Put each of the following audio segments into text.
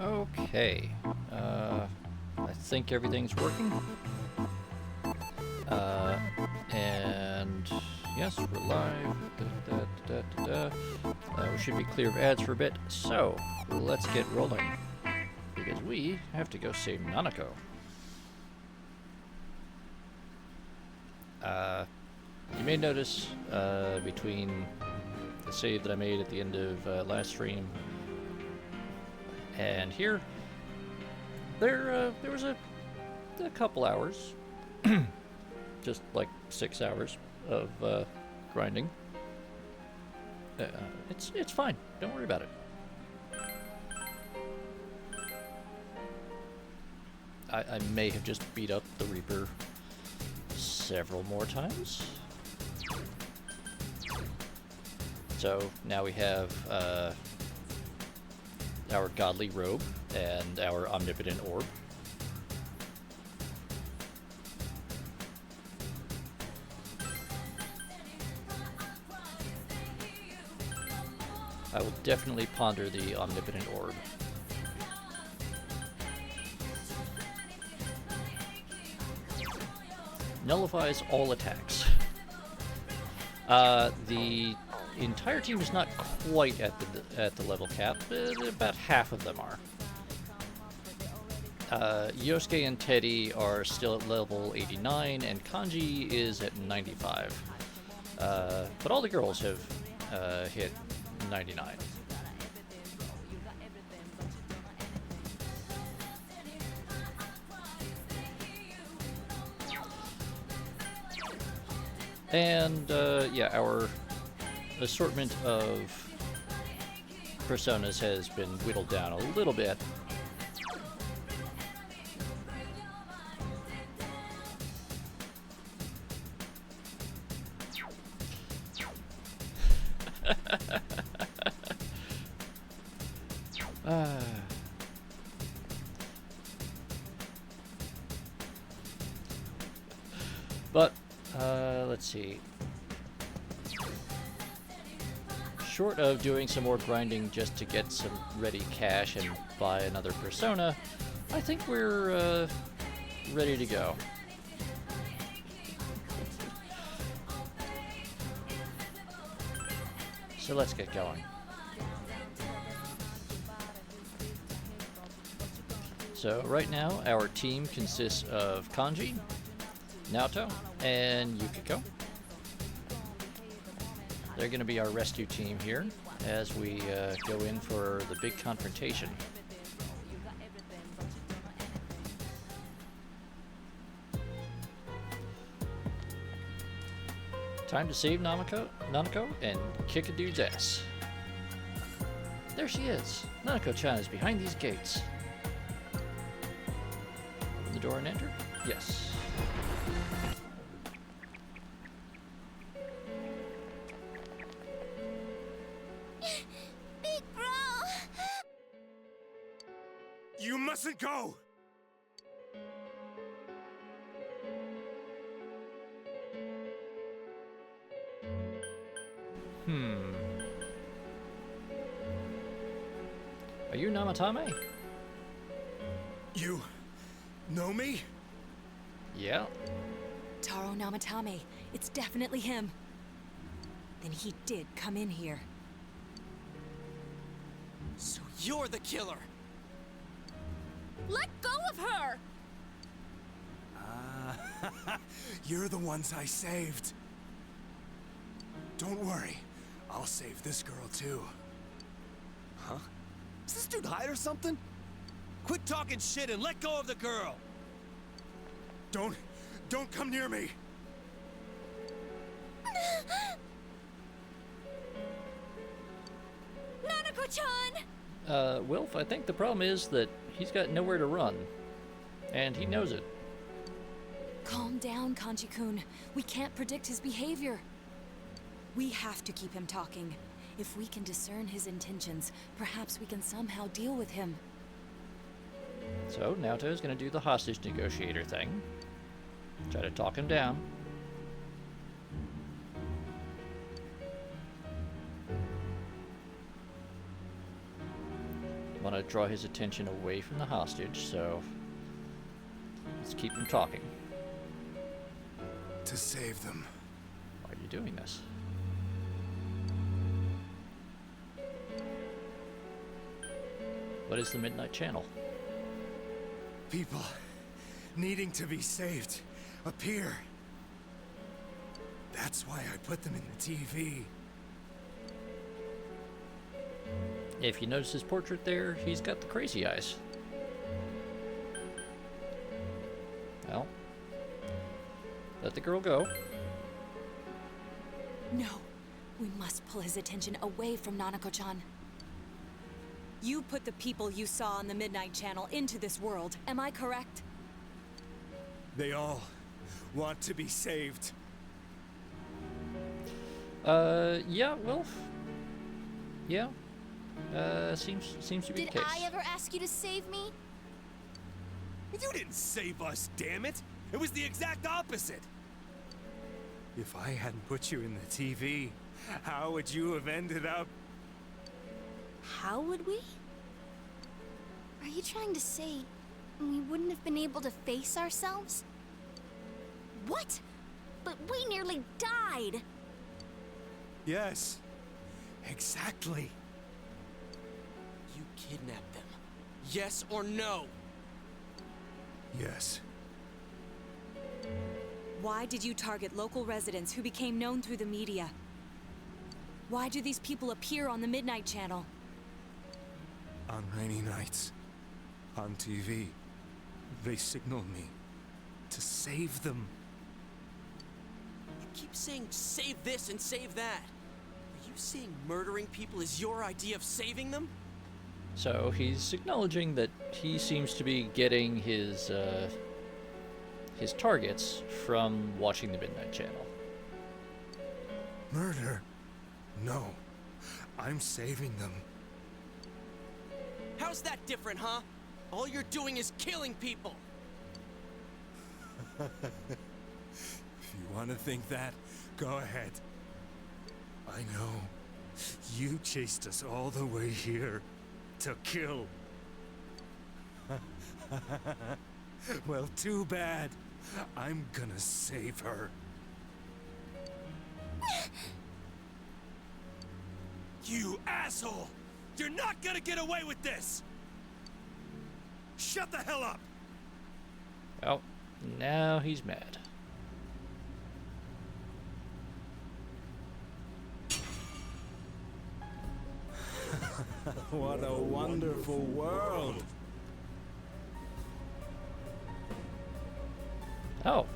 Okay, I think everything's working. And yes, we're live. We should be clear of ads for a bit, so let's get rolling. Because we have to go save Nanako. You may notice between the save that I made at the end of last stream and here, there was a couple hours, just like 6 hours of grinding. It's fine. Don't worry about it. I may have just beat up the Reaper several more times. So now we have our godly robe and our omnipotent orb. I will definitely ponder the omnipotent orb. Nullifies all attacks. The entire team is not quite at the level cap. About half of them are. Yosuke and Teddy are still at level 89, and Kanji is at 95. But all the girls have hit 99. And yeah, our assortment of personas has been whittled down a little bit. But let's see. Short of doing some more grinding just to get some ready cash and buy another persona, I think we're ready to go. So let's get going. So right now our team consists of Kanji, Naoto, and Yukiko. They're going to be our rescue team here as we go in for the big confrontation. Time to save Nanako and kick a dude's ass. There she is. Nanako-chan is behind these gates. Open the door and enter? Yes. Big bro! You mustn't go! Are you Namatame? You know me? Yeah. Taro Namatame. It's definitely him. Then he did come in here. So you're the killer! Let go of her! You're the ones I saved. Don't worry, I'll save this girl too. Huh? Is this dude high or something? Quit talking shit and let go of the girl! Don't come near me! Nanako-chan! Wilf, I think the problem is that he's got nowhere to run. And he knows it. Calm down, Kanji-kun. We can't predict his behavior. We have to keep him talking. If we can discern his intentions, perhaps we can somehow deal with him. So, Naoto's gonna do the hostage negotiator thing. Try to talk him down. Want to draw his attention away from the hostage, so let's keep him talking. To save them. Why are you doing this? What is the Midnight Channel? People needing to be saved appear. That's why I put them in the TV. If you notice his portrait there, he's got the crazy eyes. Well, let the girl go. No, we must pull his attention away from Nanako-chan. You put the people you saw on the Midnight Channel into this world, am I correct? They all want to be saved. Yeah, Wilf. Yeah. Seems to be the case. Did I ever ask you to save me? You didn't save us, damn it! It was the exact opposite! If I hadn't put you in the TV, how would you have ended up? How would we? Are you trying to say we wouldn't have been able to face ourselves? What? But we nearly died! Yes, exactly. You kidnapped them. Yes or no? Yes. Why did you target local residents who became known through the media? Why do these people appear on the Midnight Channel? On rainy nights, on TV, they signal me to save them. You keep saying save this and save that. Are you saying murdering people is your idea of saving them? So he's acknowledging that he seems to be getting his targets from watching the Midnight Channel. Murder? No. I'm saving them. How's that different, huh? All you're doing is killing people! If you want to think that, go ahead. I know. You chased us all the way here to kill. Well, too bad. I'm gonna save her. You asshole! You're not gonna get away with this! Shut the hell up! Well, now he's mad. What a wonderful world! Oh,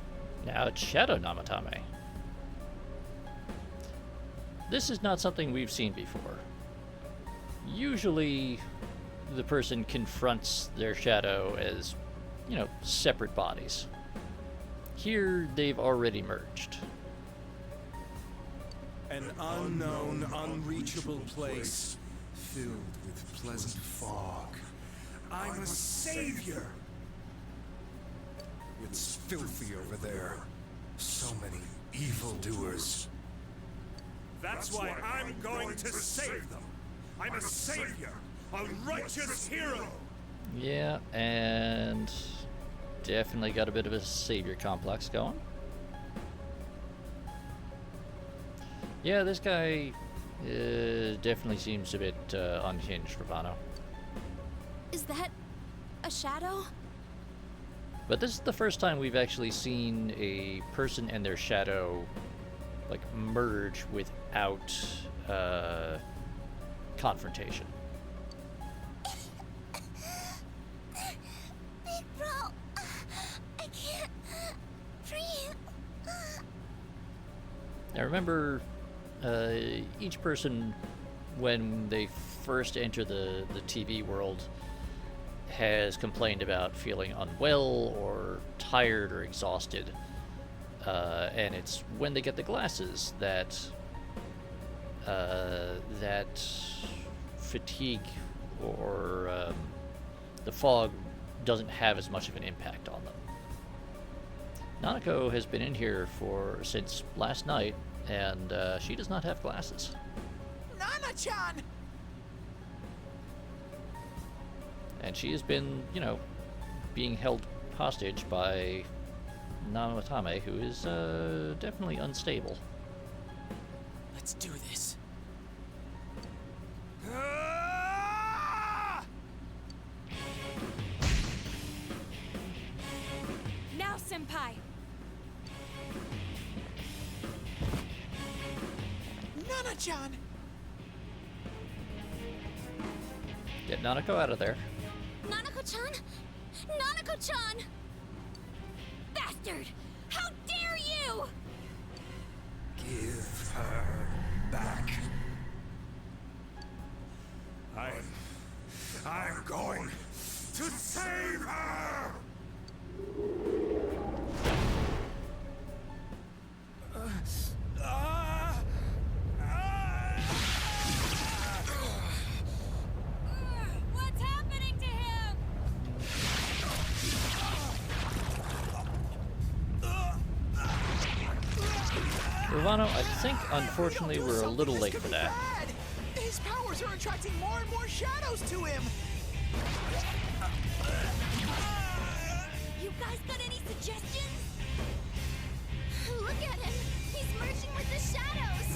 now it's Shadow Namatame. This is not something we've seen before. Usually, the person confronts their shadow as, you know, separate bodies. Here, they've already merged. An unknown, unreachable place, filled with pleasant fog. I'm a savior! It's filthy over there. So many evildoers. That's why I'm going to save them! I'm a savior! A righteous hero! Yeah, and definitely got a bit of a savior complex going. Yeah, this guy definitely seems a bit unhinged, Ravano. Is that a shadow? But this is the first time we've actually seen a person and their shadow, like, merge without confrontation. Big bro, I can't breathe. Now remember, each person, when they first enter the TV world, has complained about feeling unwell or tired or exhausted. And it's when they get the glasses that that fatigue or the fog doesn't have as much of an impact on them. Nanako has been in here since last night, and she does not have glasses. Nana-chan! And she has been, you know, being held hostage by Naoto, who is definitely unstable. Let's do this. Now, Senpai! Nana-chan! Get Nanako out of there. Nanako-chan? Nanako-chan! Bastard! How dare you! Give her back. I'm going to save her! What's happening to him? Ravano, I think, unfortunately, we're a little late for that. His powers are attracting more and more shadows to him! You guys got any suggestions? Look at him! He's merging with the shadows!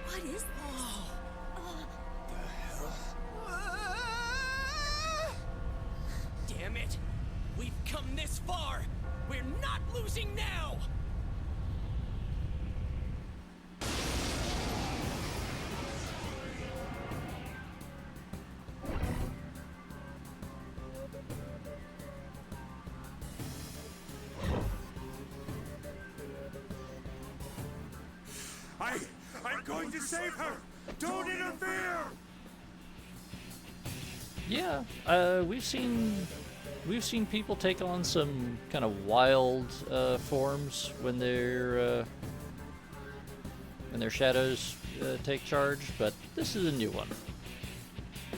What is this? Damn it! We've come this far! We're not losing now! I'm going to save her! Don't interfere! Yeah, we've seen people take on some kind of wild forms when their shadows take charge, but this is a new one. I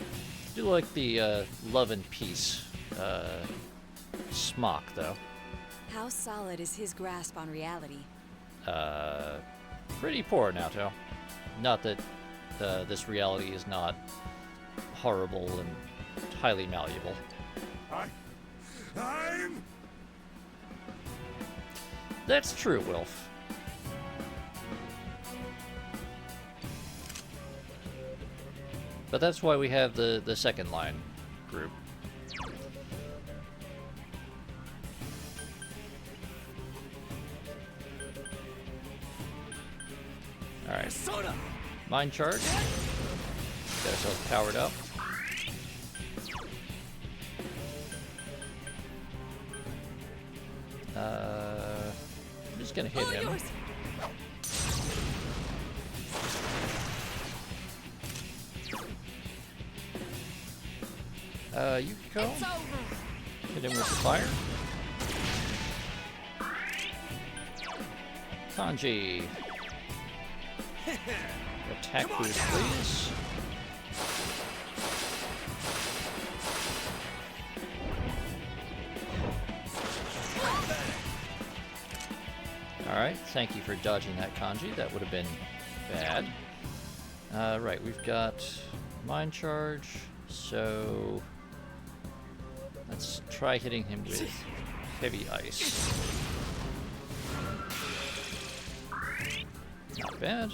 do like the love and peace smock, though. How solid is his grasp on reality? Pretty poor, Naoto. Not that this reality is not horrible and highly malleable. I'm... That's true, Wilf. But that's why we have the second line group. Alright. Mind charge. Get ourselves powered up. I'm just gonna hit him. Yours. Yukiko. It's over. Hit him with the fire. Kanji. Attack boost, please. Alright, thank you for dodging that, Kanji. That would have been bad. Right, we've got Mind Charge, so let's try hitting him with Heavy Ice. Not bad.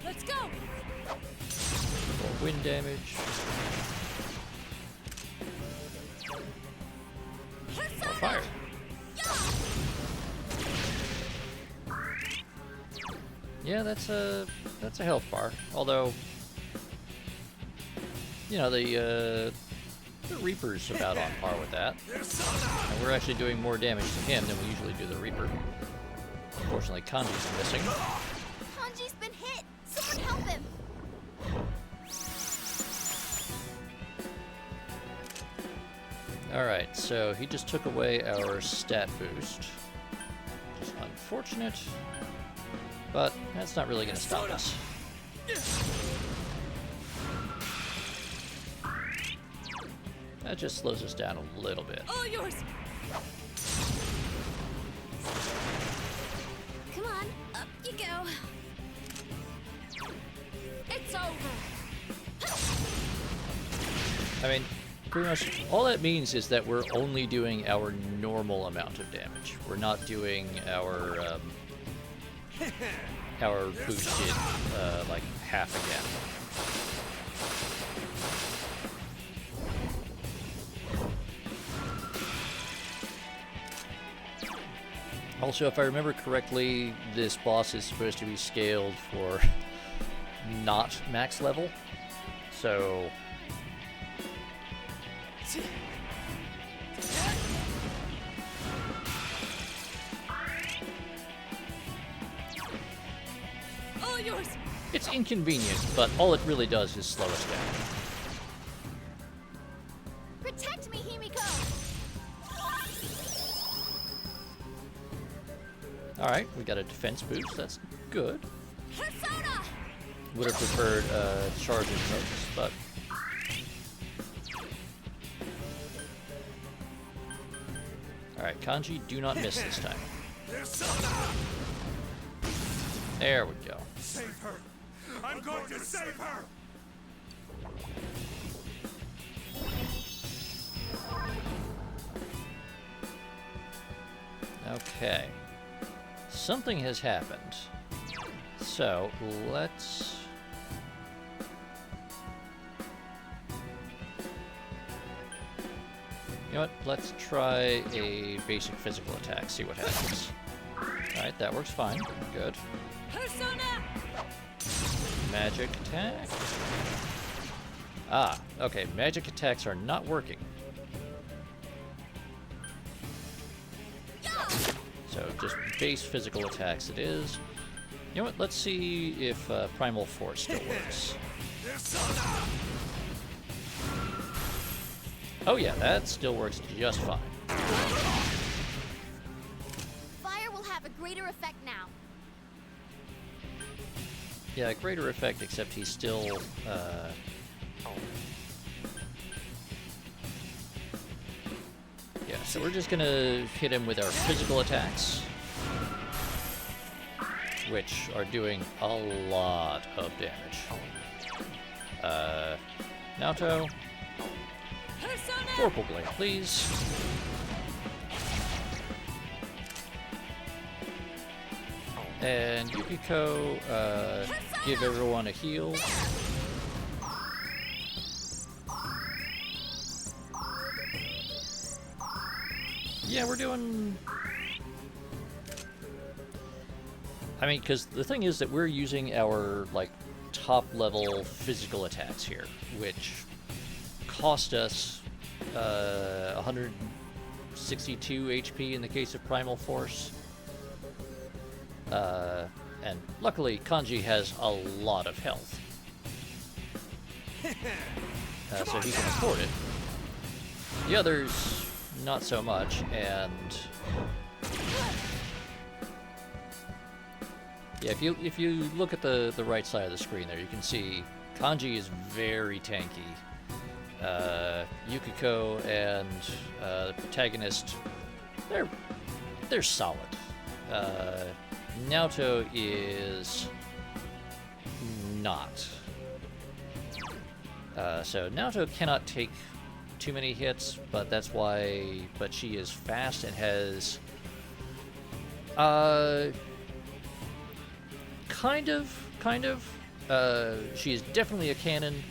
Let's go. More wind damage. More fire. Yeah, that's a health bar. Although, you know, the Reaper's about on par with that. And we're actually doing more damage to him than we usually do the Reaper. Unfortunately, Kanji's missing. Kanji's been hit! Someone help him! Alright, so he just took away our stat boost. Which is unfortunate. But that's not really going to stop us. That just slows us down a little bit. All yours. Come on, up you go. It's over. I mean, pretty much all that means is that we're only doing our normal amount of damage. We're not doing our boosted like half again. Also, if I remember correctly, this boss is supposed to be scaled for not max level, so All yours. it's inconvenient, but all it really does is slow us down. Protect me, Himiko! Alright, we got a defense boost, that's good. Persona! Would have preferred charge and focus, but alright, Kanji, do not miss this time. There we go. Save her! I'm going to save her! Okay. Something has happened. So, let's... You know what? Let's try a basic physical attack, see what happens. Alright, that works fine. Good. Persona. Magic attack. Ah, okay. Magic attacks are not working. So just base physical attacks it is. You know what? Let's see if Primal Force still works. Oh yeah, that still works just fine. Fire will have a greater effect now. Yeah, greater effect, except he's still... Yeah, so we're just gonna hit him with our physical attacks, which are doing a lot of damage. Naoto, Persona. Vorpal Blade, please. And Yukiko, give everyone a heal. Yeah, we're doing... I mean, because the thing is that we're using our, like, top-level physical attacks here, which cost us 100 62 HP in the case of Primal Force. And luckily, Kanji has a lot of health. So he can afford it. The others, not so much, and... Yeah, if you look at the right side of the screen there, you can see Kanji is very tanky. Yukiko and the protagonist, they're solid. Naoto is not. So Naoto cannot take too many hits, but that's why. But she is fast and has. Kind of. She is definitely a cannon.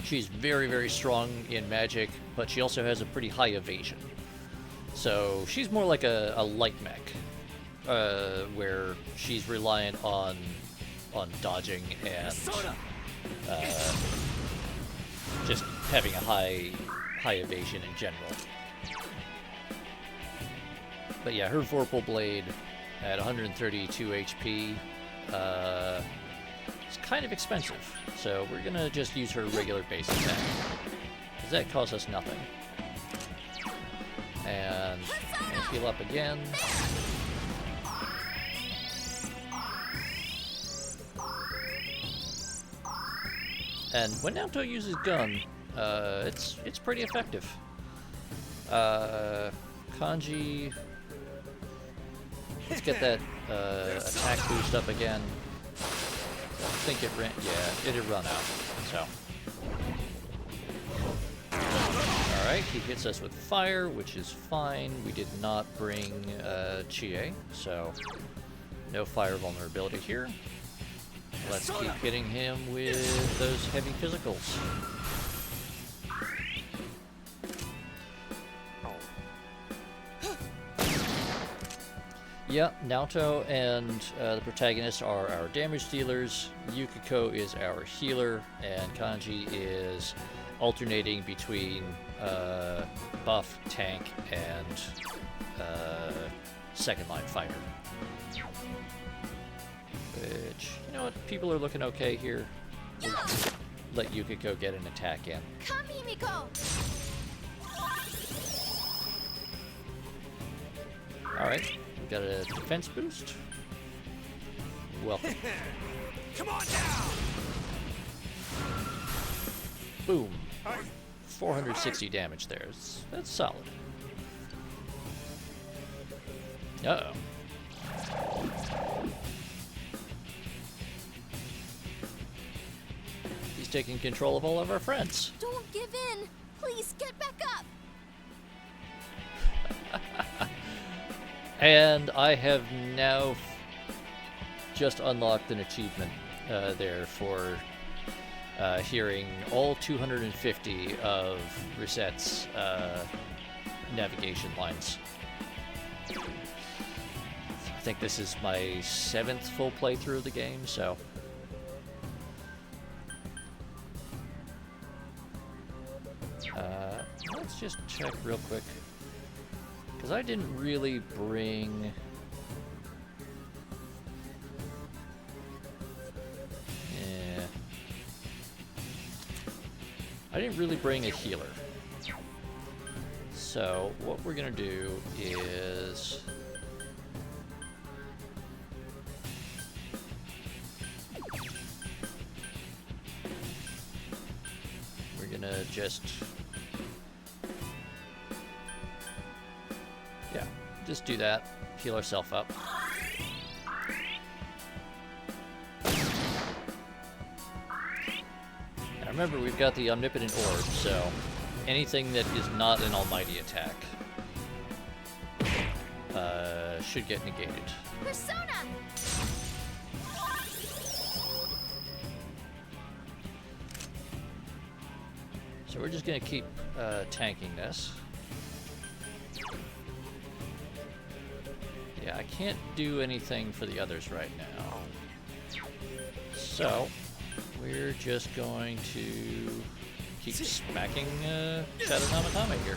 She's very, very strong in magic, but she also has a pretty high evasion. So she's more like a light mech, where she's reliant on dodging and just having a high evasion in general. But yeah, her Vorpal Blade at 132 HP is kind of expensive, so we're gonna just use her regular base attack, because that costs us nothing. And heal up again. And when Naoto uses gun, it's pretty effective. Kanji, let's get that attack boost up again. I think it ran. Yeah, it had run out. So. Alright, he hits us with fire, which is fine. We did not bring Chie, so no fire vulnerability here. Let's keep hitting him with those heavy physicals. Yeah, Naoto and the protagonist are our damage dealers. Yukiko is our healer, and Kanji is alternating between buff, tank, and second line fighter. Which, you know what, people are looking okay here. We'll let Yukiko get an attack in. Come, Himiko! Alright, we got a defense boost. Welcome. Come on down! Boom. 460 damage there. That's solid. Uh-oh. He's taking control of all of our friends. Don't give in! Please get back up! And I have now just unlocked an achievement there for hearing all 250 of Reset's navigation lines. I think this is my 7th full playthrough of the game, so... let's just check real quick. Because I didn't really bring... Yeah. I didn't really bring a healer. So, what we're gonna do is... we're gonna just... yeah, just do that. Heal ourselves up. Now remember, we've got the Omnipotent Orb, so anything that is not an almighty attack should get negated. Persona! So we're just gonna keep tanking this. Yeah, I can't do anything for the others right now. So, we're just going to keep smacking Shadow Namatame here.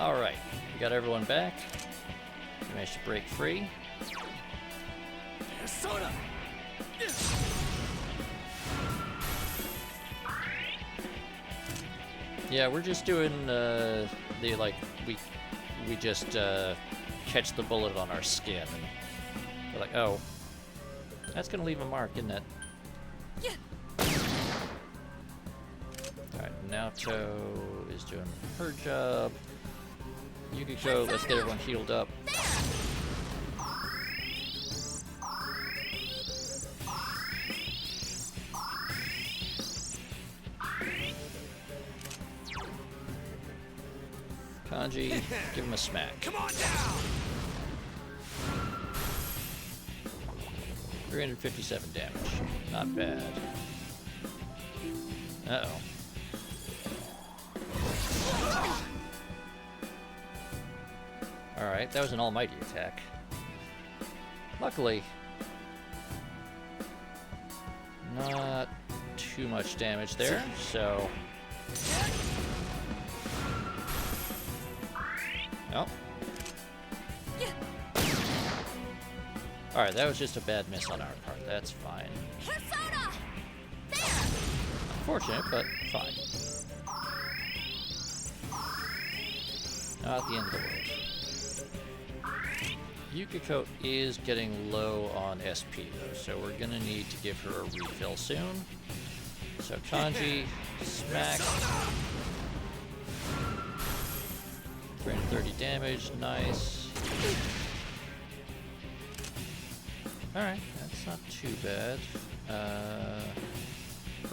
Alright, we got everyone back. We managed to break free. Persona! Yeah, we're just doing the we just catch the bullet on our skin and we're like, oh, that's gonna leave a mark, isn't it? Yeah. Alright, Naoto is doing her job. Yukiko, let's get everyone healed up. Kanji, give him a smack. Come on down! 357 damage. Not bad. Uh-oh. Alright, that was an almighty attack. Luckily, not too much damage there, so... Oh. Alright, that was just a bad miss on our part. That's fine. Persona! There! Unfortunate, but fine. Not the end of the world. Yukiko is getting low on SP though, so we're gonna need to give her a refill soon. So Kanji, smack. 330 damage, nice. Alright, that's not too bad.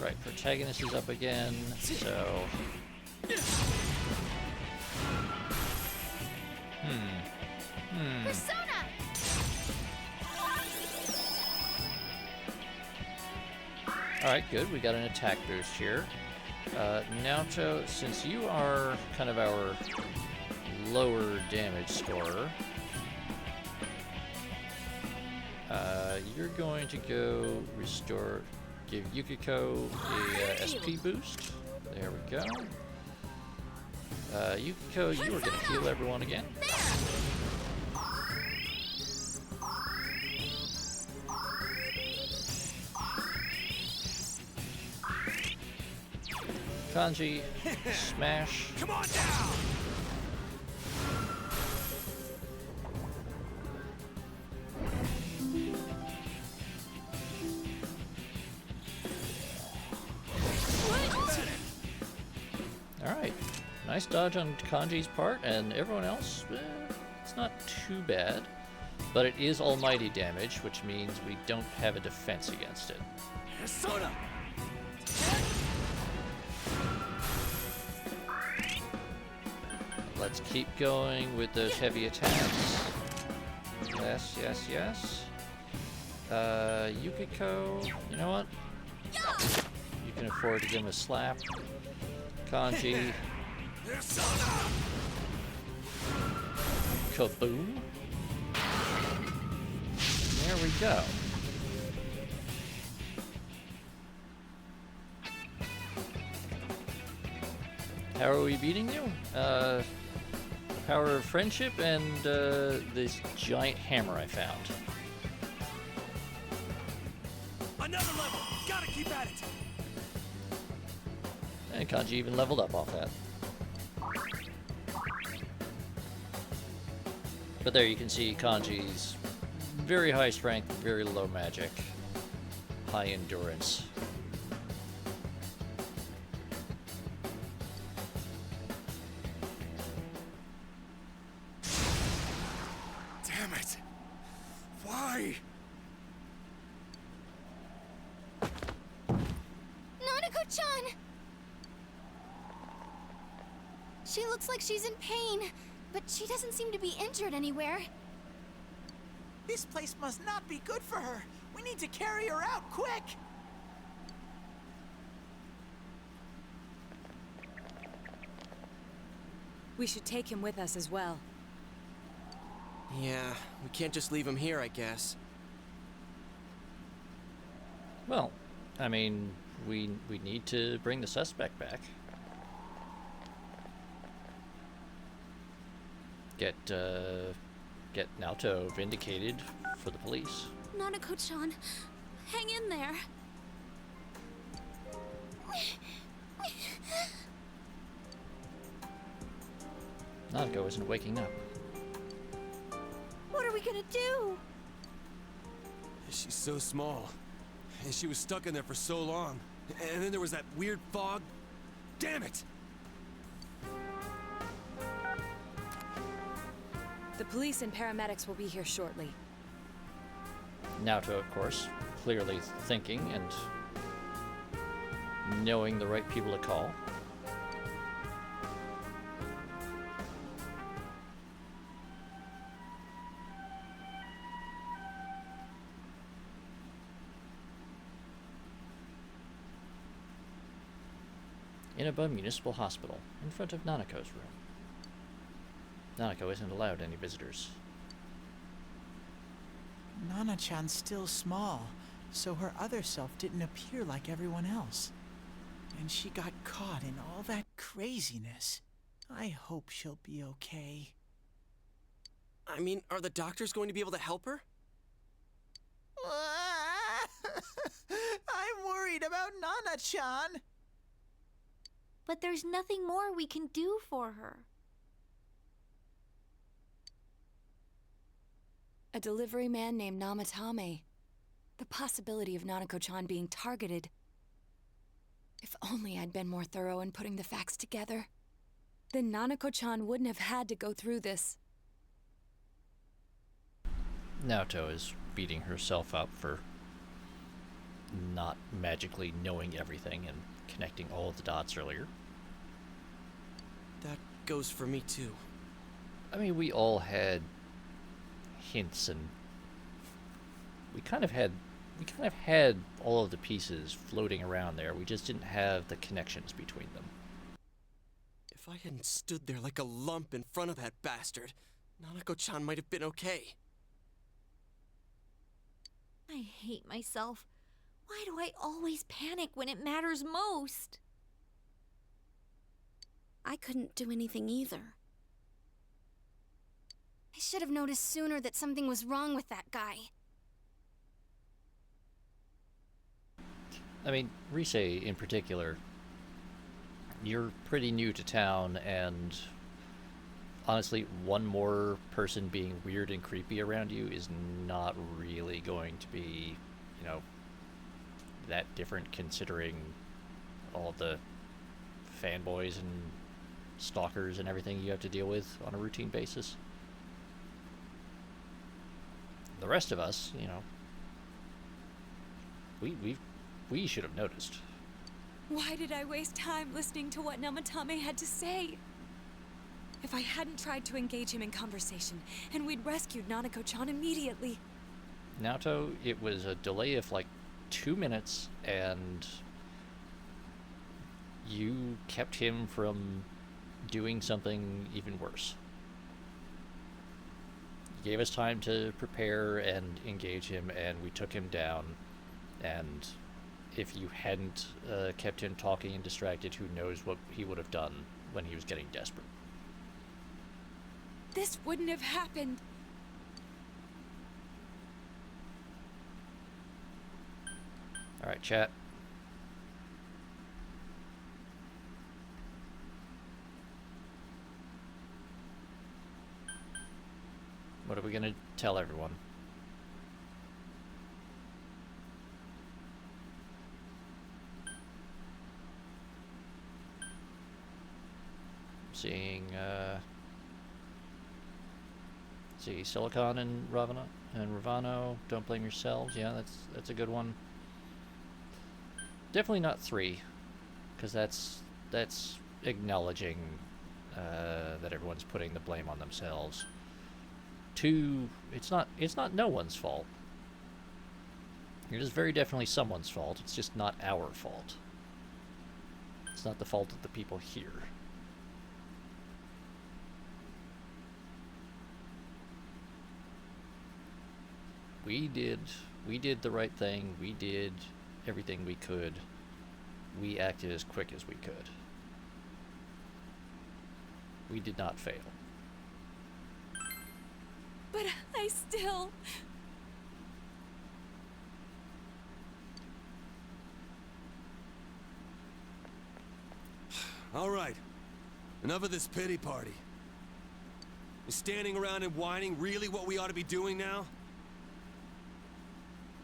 Right, protagonist is up again, so... Persona! Alright, good, we got an attack boost here. Naoto, since you are kind of our lower damage scorer, you're going to go restore, give Yukiko a SP boost. There we go. Yukiko, you are going to heal everyone again. Kanji, smash. Come on down! Alright, nice dodge on Kanji's part, and everyone else, it's not too bad. But it is almighty damage, which means we don't have a defense against it. Persona! Let's keep going with those heavy attacks. Yes, yes, yes. Yukiko, you know what? You can afford to give him a slap. Kanji. Kaboom. There we go. How are we beating you? Power of friendship and this giant hammer I found. Another level! Gotta keep at it! And Kanji even leveled up off that. But there you can see Kanji's very high strength, very low magic, high endurance. Damn it! Why? Nanako-chan! She looks like she's in pain, but she doesn't seem to be injured anywhere. This place must not be good for her. We need to carry her out quick. We should take him with us as well. Yeah, we can't just leave him here, I guess. Well, I mean, we need to bring the suspect back. Get Naoto vindicated for the police. Nanako-chan, hang in there. Nanako isn't waking up. What are we gonna do? She's so small. And she was stuck in there for so long. And then there was that weird fog. Damn it! The police and paramedics will be here shortly. Naoto, of course, clearly thinking and knowing the right people to call. Inaba Municipal Hospital, in front of Nanako's room. Nanako isn't allowed any visitors. Nana-chan's still small, so her other self didn't appear like everyone else. And she got caught in all that craziness. I hope she'll be okay. I mean, are the doctors going to be able to help her? I'm worried about Nana-chan. But there's nothing more we can do for her. A delivery man named Namatame. The possibility of Nanako-chan being targeted. If only I'd been more thorough in putting the facts together. Then Nanako-chan wouldn't have had to go through this. Naoto is beating herself up for not magically knowing everything and connecting all of the dots earlier. That goes for me too. I mean, we all had hints, and we kind of had all of the pieces floating around there. We just didn't have the connections between them. If I hadn't stood there like a lump in front of that bastard, Nanako-chan might have been okay. I hate myself. Why do I always panic when it matters most? I couldn't do anything either. I should have noticed sooner that something was wrong with that guy. I mean, Rise in particular, you're pretty new to town, and honestly, one more person being weird and creepy around you is not really going to be, you know, that different, considering all the fanboys and stalkers and everything you have to deal with on a routine basis. The rest of us, you know, we should have noticed. Why did I waste time listening to what Namatame had to say? If I hadn't tried to engage him in conversation, and we'd rescued Nanako-chan immediately. Naoto, it was a delay of like 2 minutes, and you kept him from doing something even worse. You gave us time to prepare and engage him, and we took him down, and if you hadn't kept him talking and distracted, who knows what he would have done when he was getting desperate. This wouldn't have happened. Alright, chat. What are we gonna tell everyone? Seeing, see Silicon and Ravano, don't blame yourselves. Yeah, that's a good one. Definitely not 3, because that's acknowledging that everyone's putting the blame on themselves. 2, it's not no one's fault. It is very definitely someone's fault. It's just not our fault. It's not the fault of the people here. we did the right thing. We did everything we could. We acted as quick as we could. We did not fail. But I still... All right. Enough of this pity party. Is standing around and whining really what we ought to be doing now?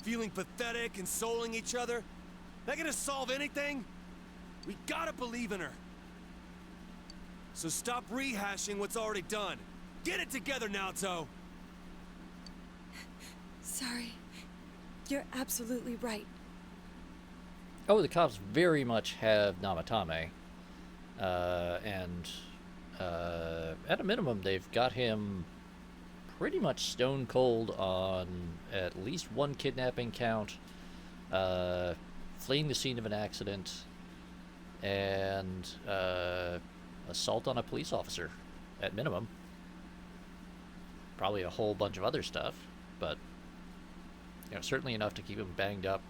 Feeling pathetic, consoling each other? That gonna solve anything? We gotta believe in her. So stop rehashing what's already done. Get it together, Naoto! Sorry. You're absolutely right. Oh, the cops very much have Namatame. And at a minimum, they've got him pretty much stone cold on at least one kidnapping count, fleeing the scene of an accident, and assault on a police officer, at minimum. Probably a whole bunch of other stuff, but certainly enough to keep him banged up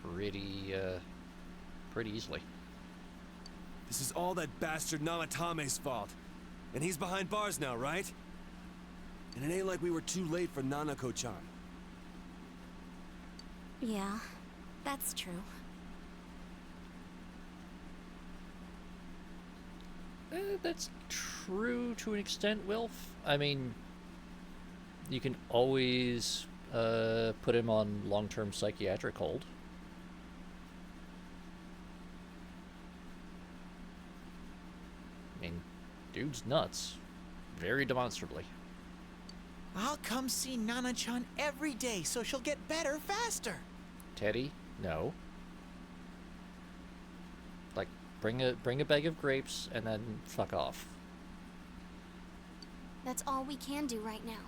pretty easily. This is all that bastard Namatame's fault. And he's behind bars now, right? And it ain't like we were too late for Nanako-chan. Yeah, that's true. That's true to an extent, Wilf. I mean, you can always put him on long-term psychiatric hold. I mean, dude's nuts. Very demonstrably. I'll come see Nana-chan every day so she'll get better faster. Teddy, no. Like, bring a bag of grapes and then fuck off. That's all we can do right now.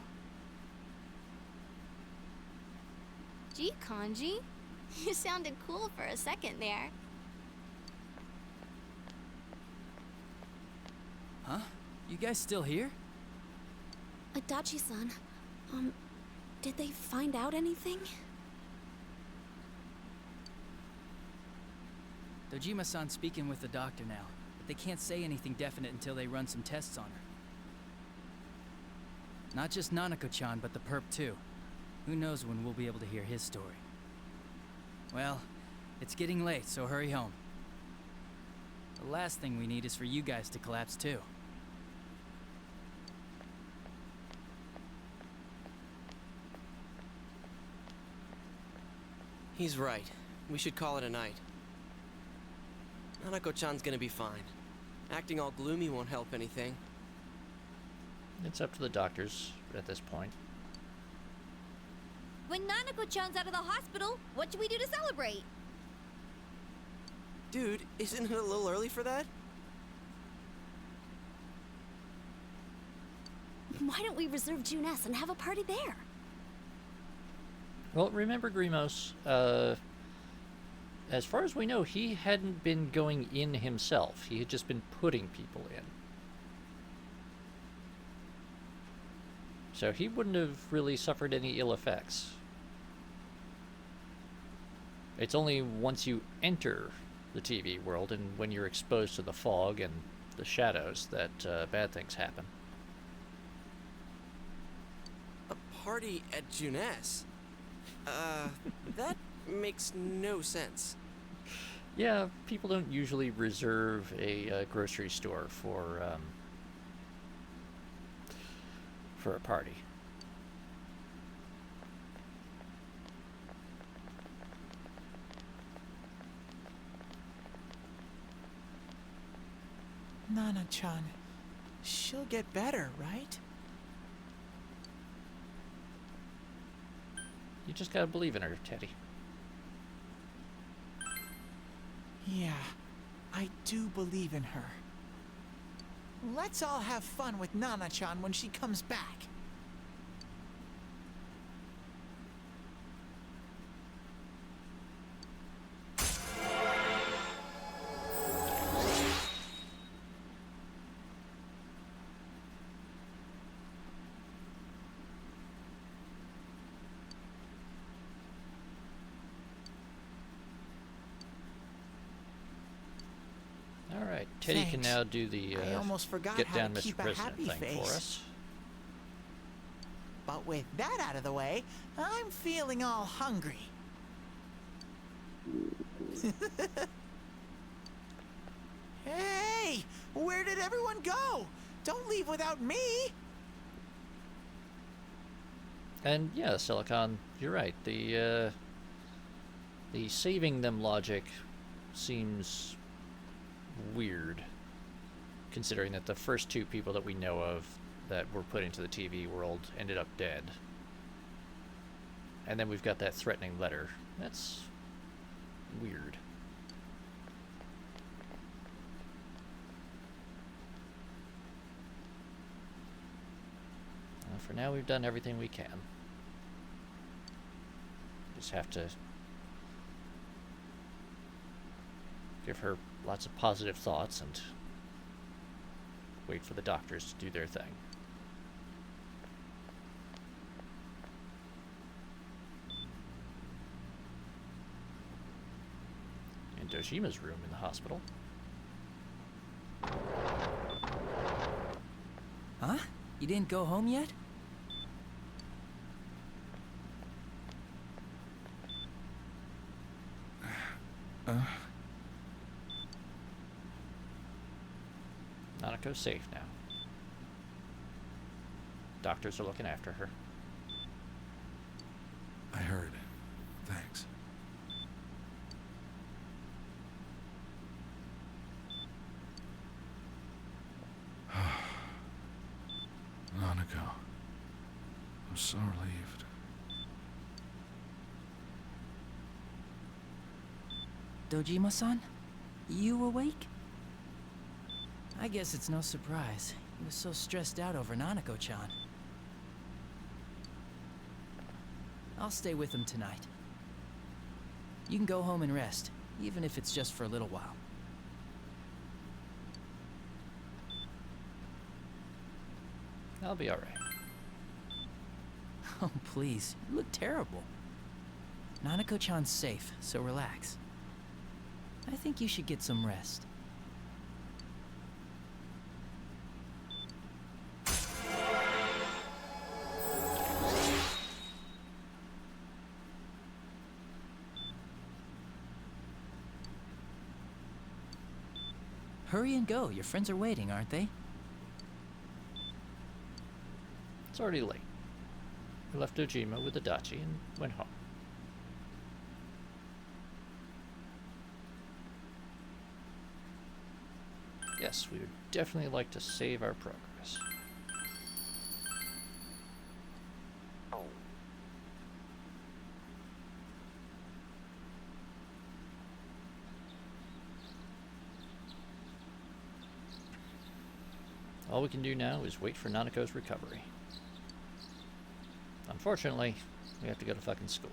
Gee, Kanji, you sounded cool for a second there. Huh? You guys still here? Adachi-san, did they find out anything? Dojima-san's speaking with the doctor now, but they can't say anything definite until they run some tests on her. Not just Nanako-chan, but the perp too. Who knows when we'll be able to hear his story. Well, it's getting late, so hurry home. The last thing we need is for you guys to collapse too. He's right. We should call it a night. Nanako-chan's gonna be fine. Acting all gloomy won't help anything. It's up to the doctors at this point. When Nanako-chan's out of the hospital, what should we do to celebrate? Dude, isn't it a little early for that? Why don't we reserve June S and have a party there? Well, remember, Grimos, as far as we know, he hadn't been going in himself. He had just been putting people in. So he wouldn't have really suffered any ill effects. It's only once you enter the TV world and when you're exposed to the fog and the shadows that bad things happen. A party at Junes? That makes no sense. Yeah, people don't usually reserve a grocery store for a party. Nana-chan, she'll get better, right? You just gotta believe in her, Teddy. Yeah, I do believe in her. Let's all have fun with Nana-chan when she comes back. Teddy can Thanks. now do the I almost forgot get how down to Mr. keep a President happy thing for face. us. But with that out of the way, I'm feeling all hungry. Hey! Where did everyone go? Don't leave without me! And yeah, Silicon, you're right. The saving them logic seems weird, considering that the first two people that we know of that were put into the TV world ended up dead. And then we've got that threatening letter. That's weird. For now, we've done everything we can. Just have to give her lots of positive thoughts and wait for the doctors to do their thing. In Doshima's room in the hospital. Huh? You didn't go home yet? Nanako's safe now. Doctors are looking after her. I heard. Thanks. Nanako. I'm so relieved. Dojima-san? You awake? I guess it's no surprise. He was so stressed out over Nanako-chan. I'll stay with him tonight. You can go home and rest, even if it's just for a little while. I'll be alright. Oh, please. You look terrible. Nanako-chan's safe, so relax. I think you should get some rest. Hurry and go. Your friends are waiting, aren't they? It's already late. We left Dojima with Adachi and went home. Yes, we would definitely like to save our progress. All we can do now is wait for Nanako's recovery. Unfortunately, we have to go to fucking school.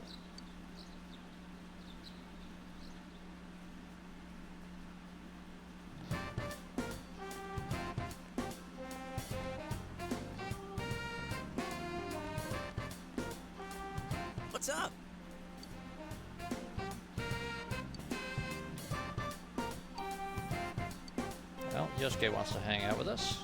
What's up? Well, Yosuke wants to hang out with us.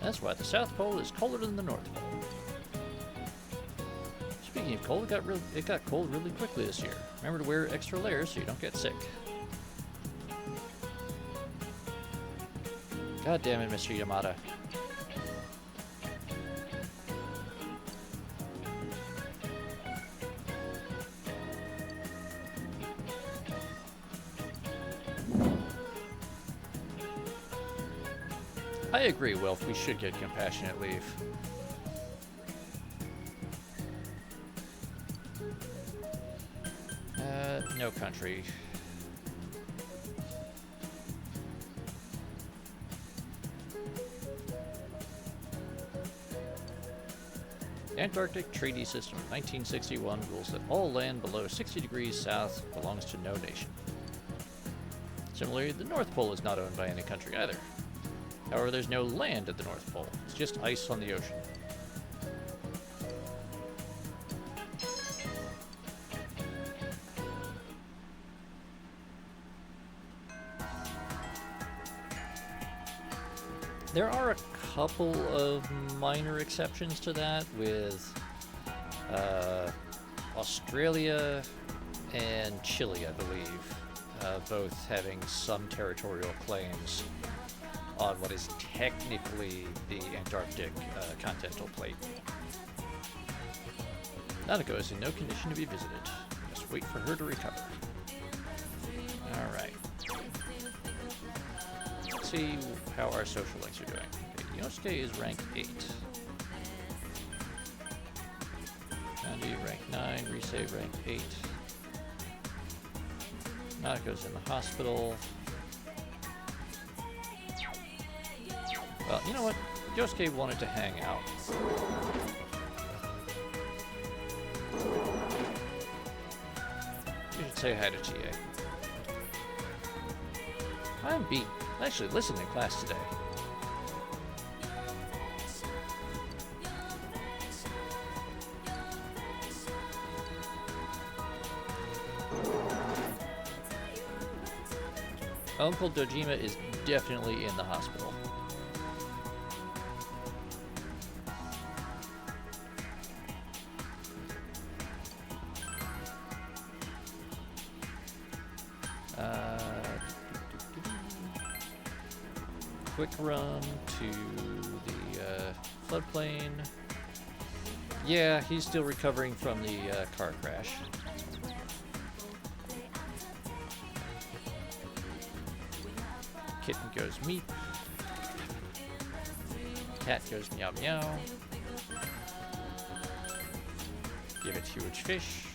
That's why the South Pole is colder than the North Pole. Speaking of cold, it got cold really quickly this year. Remember to wear extra layers so you don't get sick. God damn it, Mr. Yamada. I agree, Wilf. We should get compassionate leave. No country. The Antarctic Treaty System of 1961 rules that all land below 60 degrees south belongs to no nation. Similarly, the North Pole is not owned by any country either. However, there's no land at the North Pole. It's just ice on the ocean. There are a couple of minor exceptions to that, with Australia and Chile, I believe, both having some territorial claims on what is technically the Antarctic continental plate. Nanako is in no condition to be visited. Just wait for her to recover. Alright. Let's see how our social links are doing. Okay, Yosuke is rank 8. Kandi rank 9, Risei rank 8. Nanako's in the hospital. Well, you know what? Yosuke wanted to hang out. You should say hi to TA. I'm beat. I actually listened in class today. Uncle Dojima is definitely in the hospital. Quick run to the floodplain. Yeah, he's still recovering from the car crash. Kitten goes meep. Cat goes meow meow. Give it huge fish.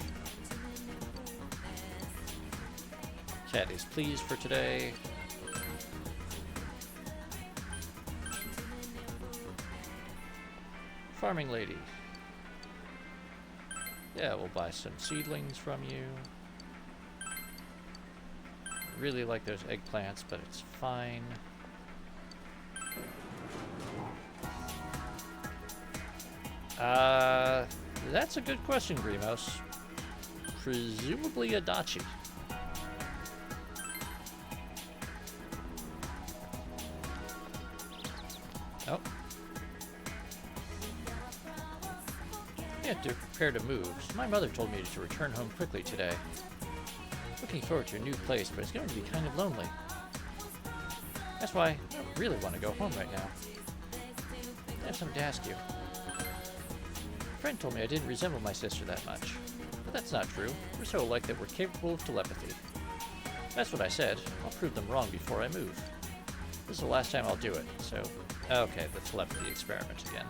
Cat is pleased for today. Farming lady. Yeah, we'll buy some seedlings from you. Really like those eggplants, but it's fine. That's a good question, Grimos. Presumably a dachi. Oh. You have to prepare to move. My mother told me to return home quickly today. Looking forward to a new place, but it's going to be kind of lonely. That's why I don't really want to go home right now. I have something to ask you. A friend told me I didn't resemble my sister that much. But that's not true. We're so alike that we're capable of telepathy. That's what I said. I'll prove them wrong before I move. This is the last time I'll do it, so... Okay, the telepathy experiment again.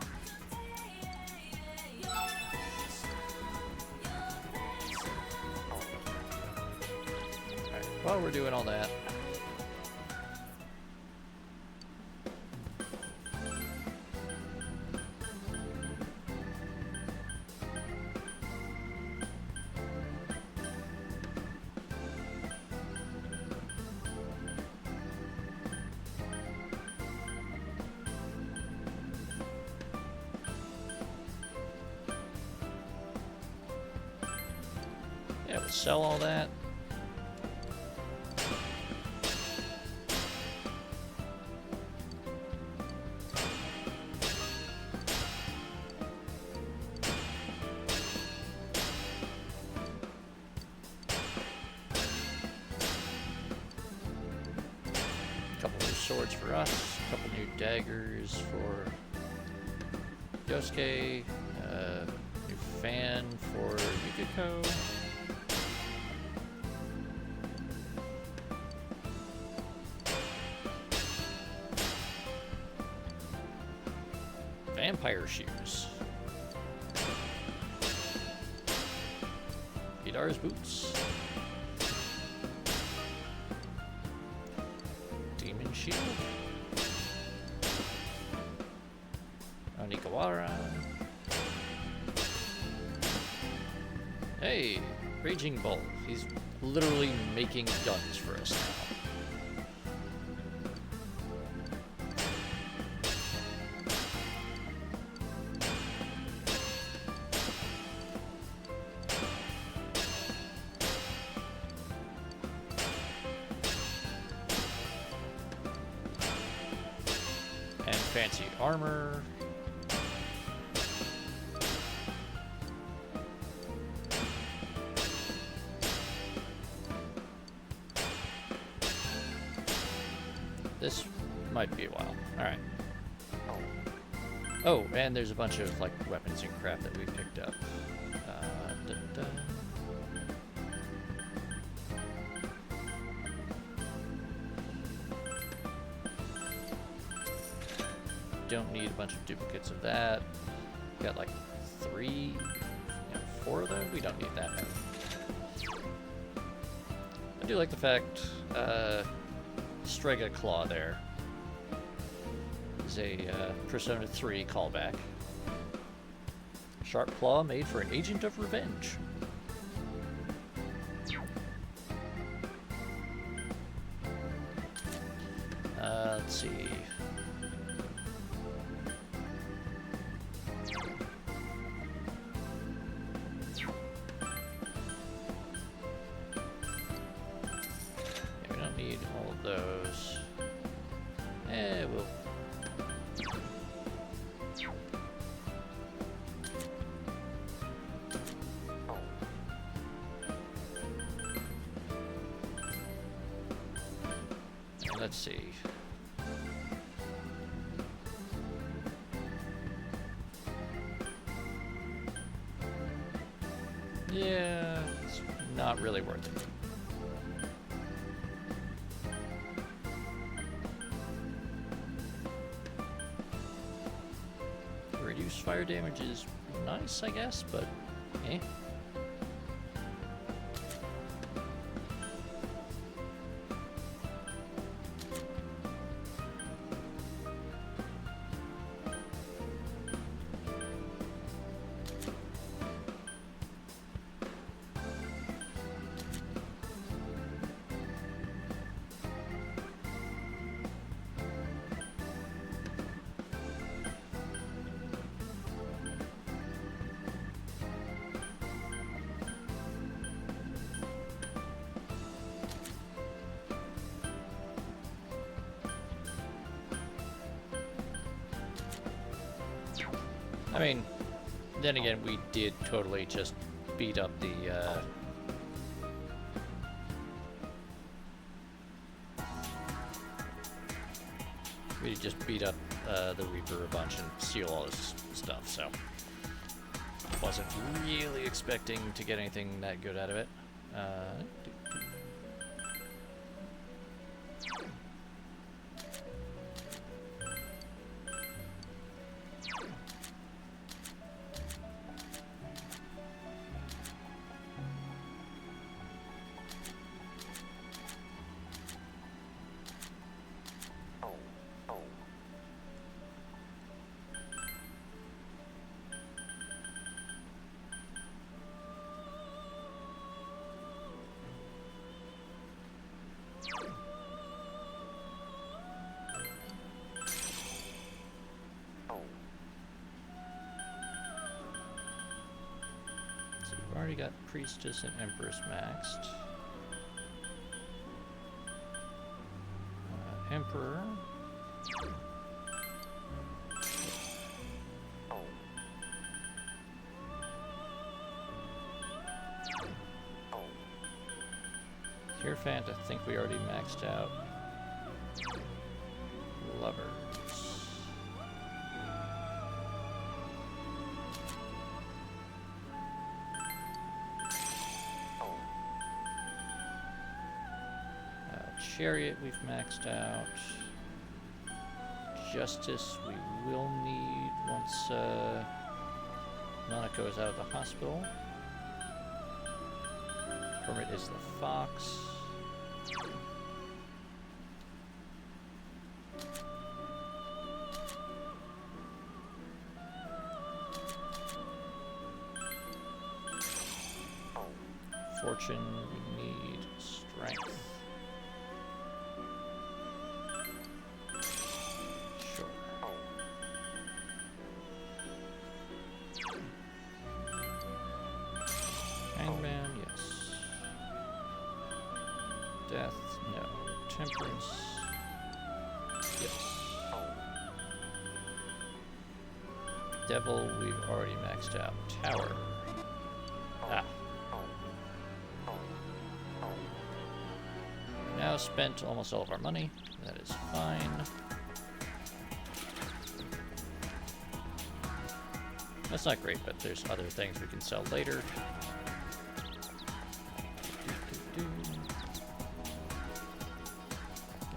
Alright, while we're doing all that... Yeah, we'll sell all that. A couple new swords for us, a couple new daggers for Yosuke, new fan for Yukiko. Vampire shoes. Hidar's boots. Demon shield. Onikawara. Hey, Raging Bull. He's literally making guns for us now. And fancy armor. This might be a while. Alright. Oh, and there's a bunch of like weapons and crap that we picked up. Da-da. Don't need a bunch of duplicates of that. Got like 4 of them. We don't need that many. I do like the fact Strega Claw there is a Persona 3 callback. Sharp Claw made for an agent of revenge. Let's see. Let's see. Yeah, it's not really worth it. Reduce fire damage is nice, I guess, but eh. I mean, then again, we did totally just beat up the, we just beat up, the Reaper a bunch and steal all his stuff, so wasn't really expecting to get anything that good out of it. We've already got Priestess and Empress maxed. Emperor. Hierophant, I think we already maxed out. Lovers. Chariot we've maxed out. Justice we will need once Nanako is out of the hospital. Hermit is the fox. Fortune we need strength. Hangman, yes. Death, no. Temperance, yes. Devil, we've already maxed out. Tower. Ah. Now spent almost all of our money. That is fine. That's not great, but there's other things we can sell later.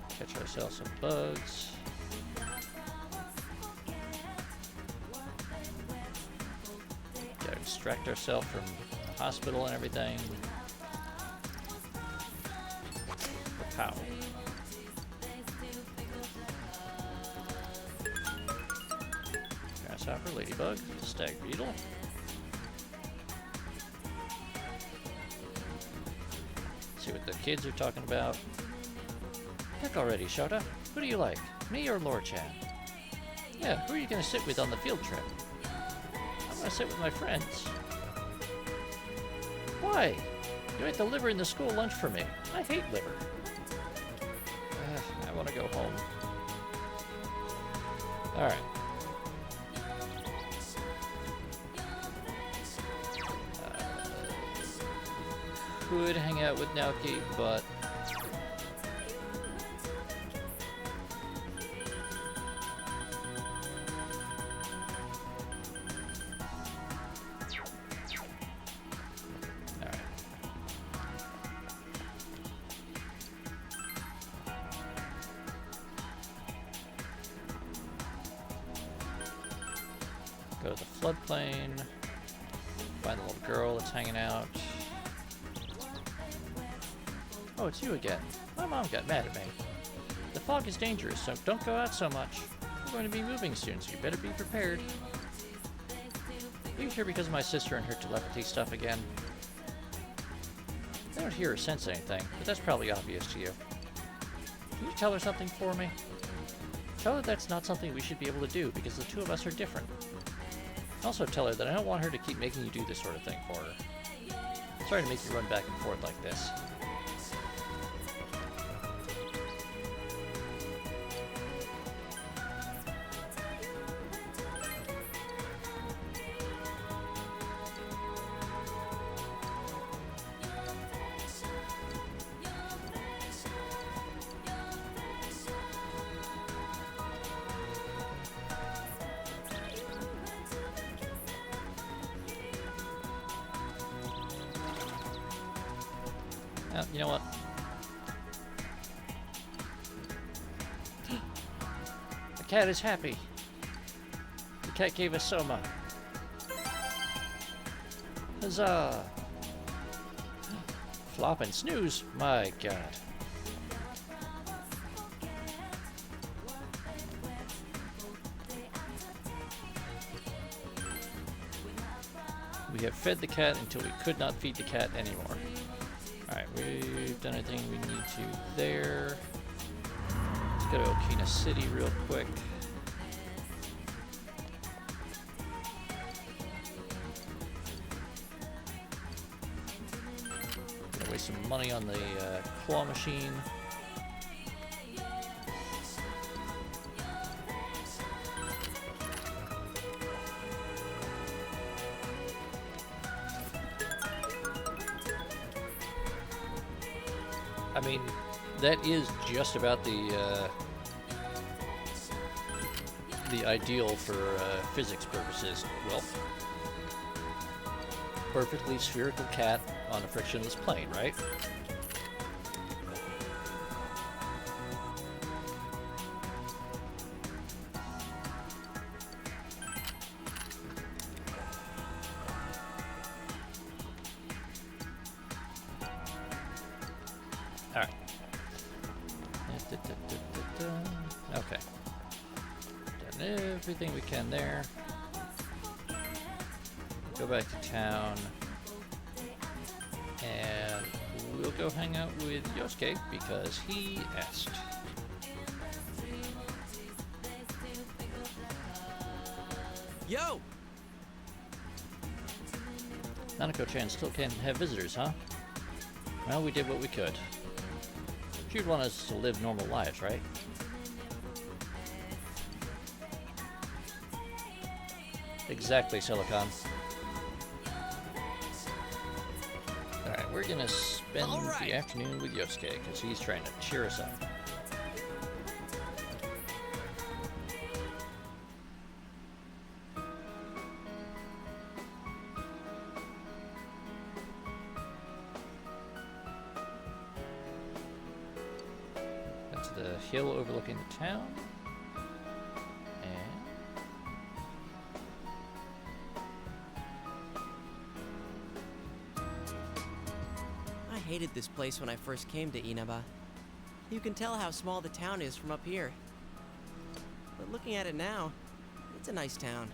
Catch ourselves some bugs. Gotta distract ourselves from the hospital and everything. Pow. Grasshopper, ladybug, stag beetle. See what the kids are talking about. Pick already, Shota. Who do you like, me or Lore-chan? Yeah, who are you gonna sit with on the field trip? I'm gonna sit with my friends. Why? You ate the liver in the school lunch for me. I hate liver. I want to go home. Alright. Could hang out with Naoki, but go to the floodplain, find the little girl that's hanging out. Oh, it's you again. My mom got mad at me. The fog is dangerous, so don't go out so much. We're going to be moving soon, so you better be prepared. Are you here because of my sister and her telepathy stuff again? I don't hear or sense anything, but that's probably obvious to you. Can you tell her something for me? Tell her that's not something we should be able to do, because the two of us are different. Also tell her that I don't want her to keep making you do this sort of thing for her. Sorry to make you run back and forth like this. You know what? The cat is happy. The cat gave us Soma. Huzzah! Flop and snooze? My god. We have fed the cat until we could not feed the cat anymore. Alright, we've done everything we need to there. Let's go to Okina City real quick. Gonna waste some money on the claw machine. I mean, that is just about the ideal for physics purposes. Well, perfectly spherical cat on a frictionless plane, right? Alright. Okay. Done everything we can there. Go back to town. And we'll go hang out with Yosuke because he asked. Yo! Nanako-chan still can't have visitors, huh? Well, we did what we could. She'd want us to live normal lives, right? Exactly, Silicon. Alright, we're gonna spend the afternoon with Yosuke, because he's trying to cheer us up. That's the hill overlooking the town. I hated this place when I first came to Inaba. You can tell how small the town is from up here. But looking at it now, it's a nice town.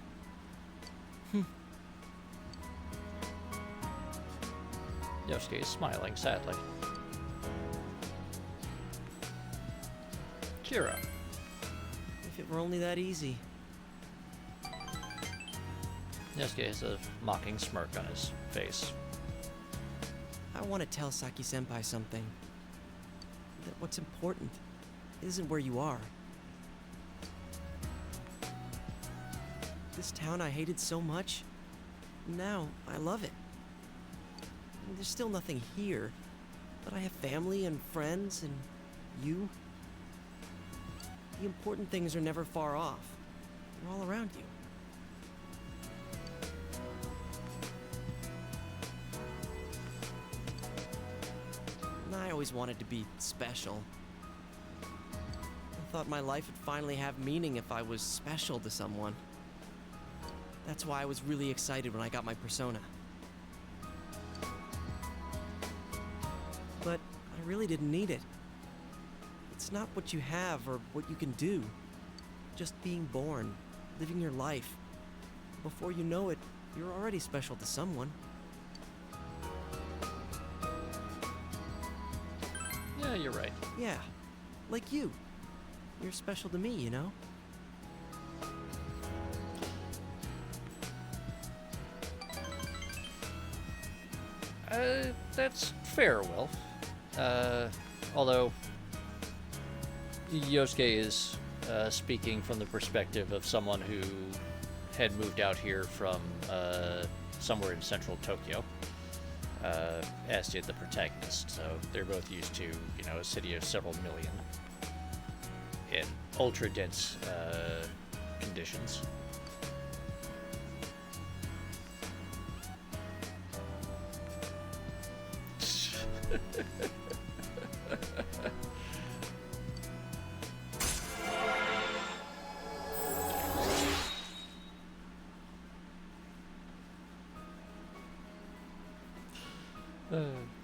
Yosuke is smiling sadly. Cheer up. If it were only that easy. Yosuke has a mocking smirk on his face. I want to tell Saki-senpai something. That what's important isn't where you are. This town I hated so much, now I love it. There's still nothing here, but I have family and friends and you. The important things are never far off. They're all around you. And I always wanted to be special. I thought my life would finally have meaning if I was special to someone. That's why I was really excited when I got my persona. But I really didn't need it. It's not what you have or what you can do. Just being born, living your life. Before you know it, you're already special to someone. Yeah, you're right. Yeah, like you. You're special to me, you know? That's fair, Will. Although Yosuke is speaking from the perspective of someone who had moved out here from somewhere in central Tokyo, as did the protagonist. So they're both used to, you know, a city of several million in ultra-dense conditions.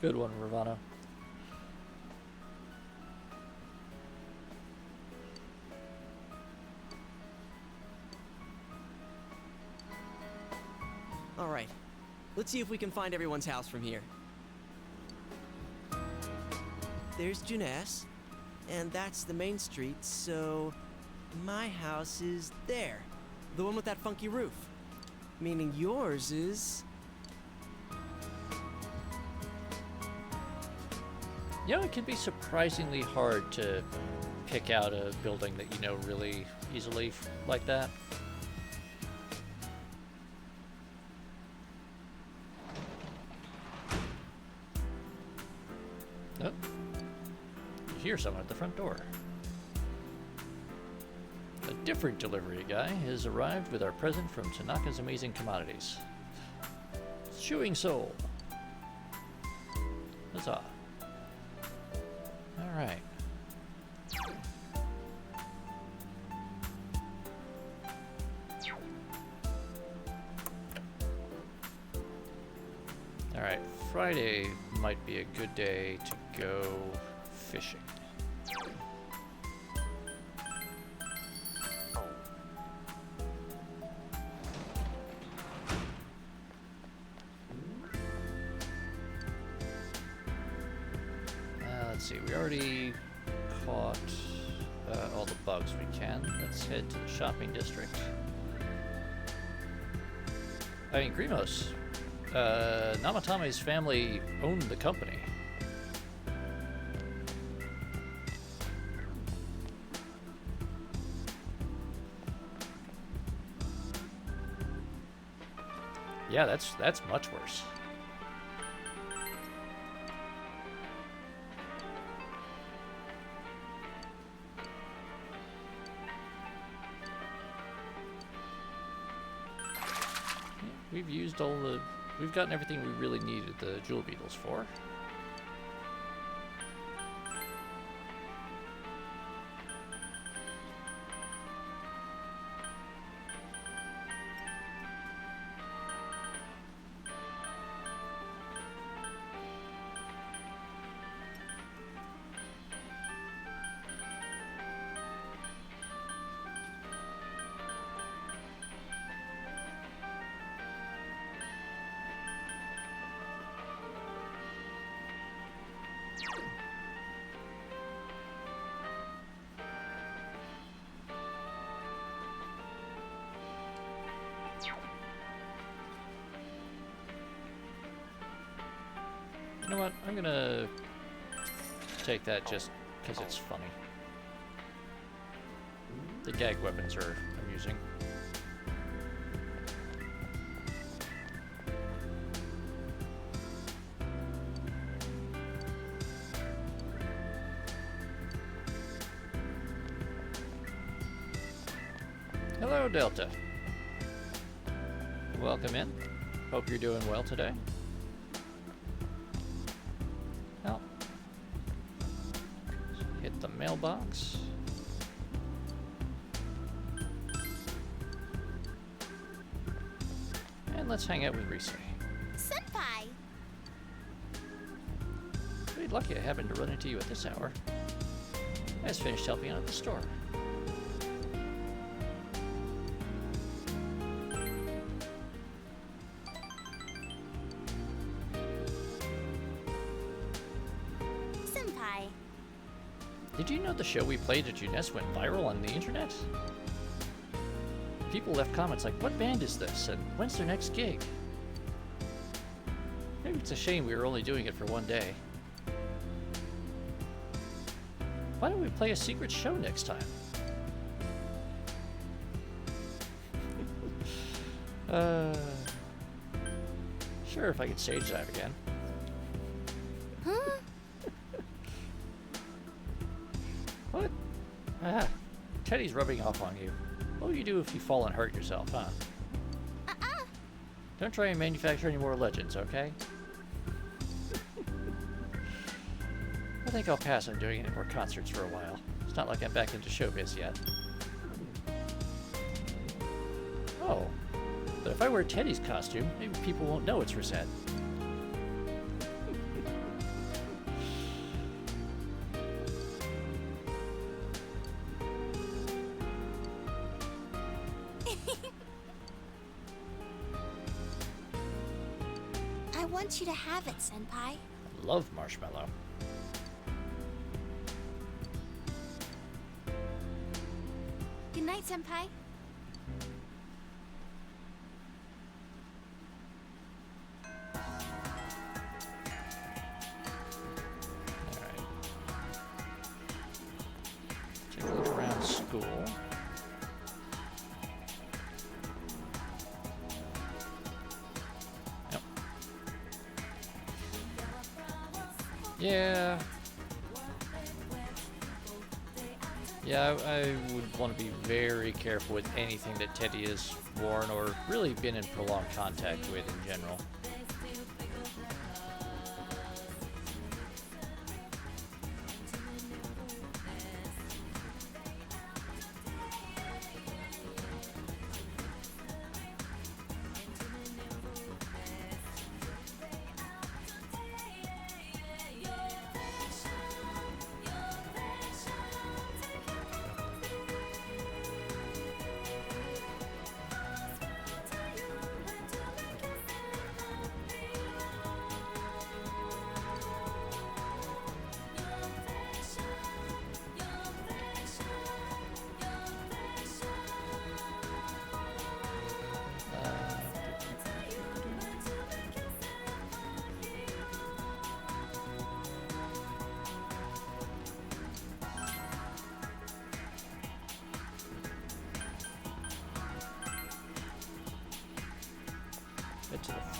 Good one, Ravana. All right, let's see if we can find everyone's house from here. There's Juness, and that's the main street, so my house is there. The one with that funky roof. Meaning yours is... You know, it can be surprisingly hard to pick out a building that you know really easily like that. Oh. You hear someone at the front door. A different delivery guy has arrived with our present from Tanaka's Amazing Commodities. Chewing Soul. Huzzah. Alright. Alright, Friday might be a good day to go fishing. Let's see, we already caught all the bugs we can. Let's head to the shopping district. I mean, Grimos. Namatame's family owned the company. Yeah, that's much worse. We've used all the... We've gotten everything we really needed the jewel beetles for. You know what? I'm gonna take that just because it's funny. The gag weapons are amusing. Hello, Delta. Welcome in. Hope you're doing well today. Well, hit the mailbox. And let's hang out with Rise. Senpai! Pretty lucky I happened to run into you at this hour. I just finished helping out at the store. Senpai. Did you know the show we played at UNES went viral on the internet? People left comments like, what band is this, and when's their next gig? Maybe it's a shame we were only doing it for one day. Why don't we play a secret show next time? Sure, if I could stage dive again. Huh? What? Ah, Teddy's rubbing off on you. What will you do if you fall and hurt yourself, huh? Don't try and manufacture any more legends, okay? I think I'll pass on doing any more concerts for a while. It's not like I'm back into showbiz yet. Oh, but if I wear Teddy's costume, maybe people won't know it's Rosette. I want you to have it, Senpai. I love marshmallow. Good night, Senpai. Alright. Take a look around school. Yep. Yeah. Yeah, I would want to be very careful with anything that Teddy has worn or really been in prolonged contact with in general.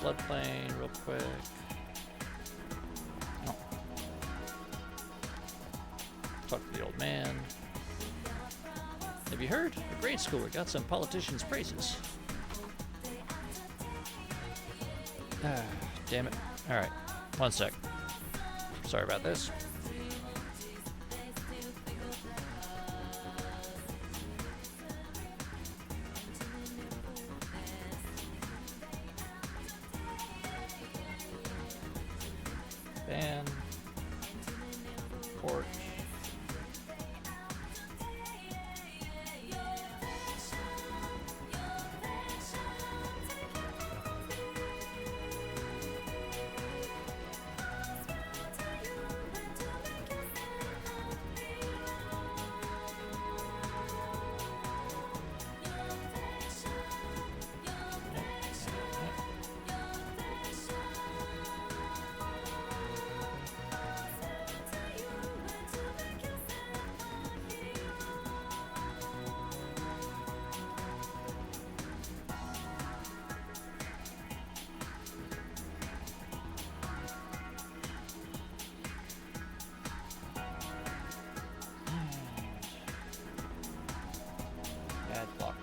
floodplain real quick. Oh. Talk to the old man. Have you heard? A grade schooler got some politician's praises. Ah, damn it. Alright, one sec. Sorry about this. Ban. Port.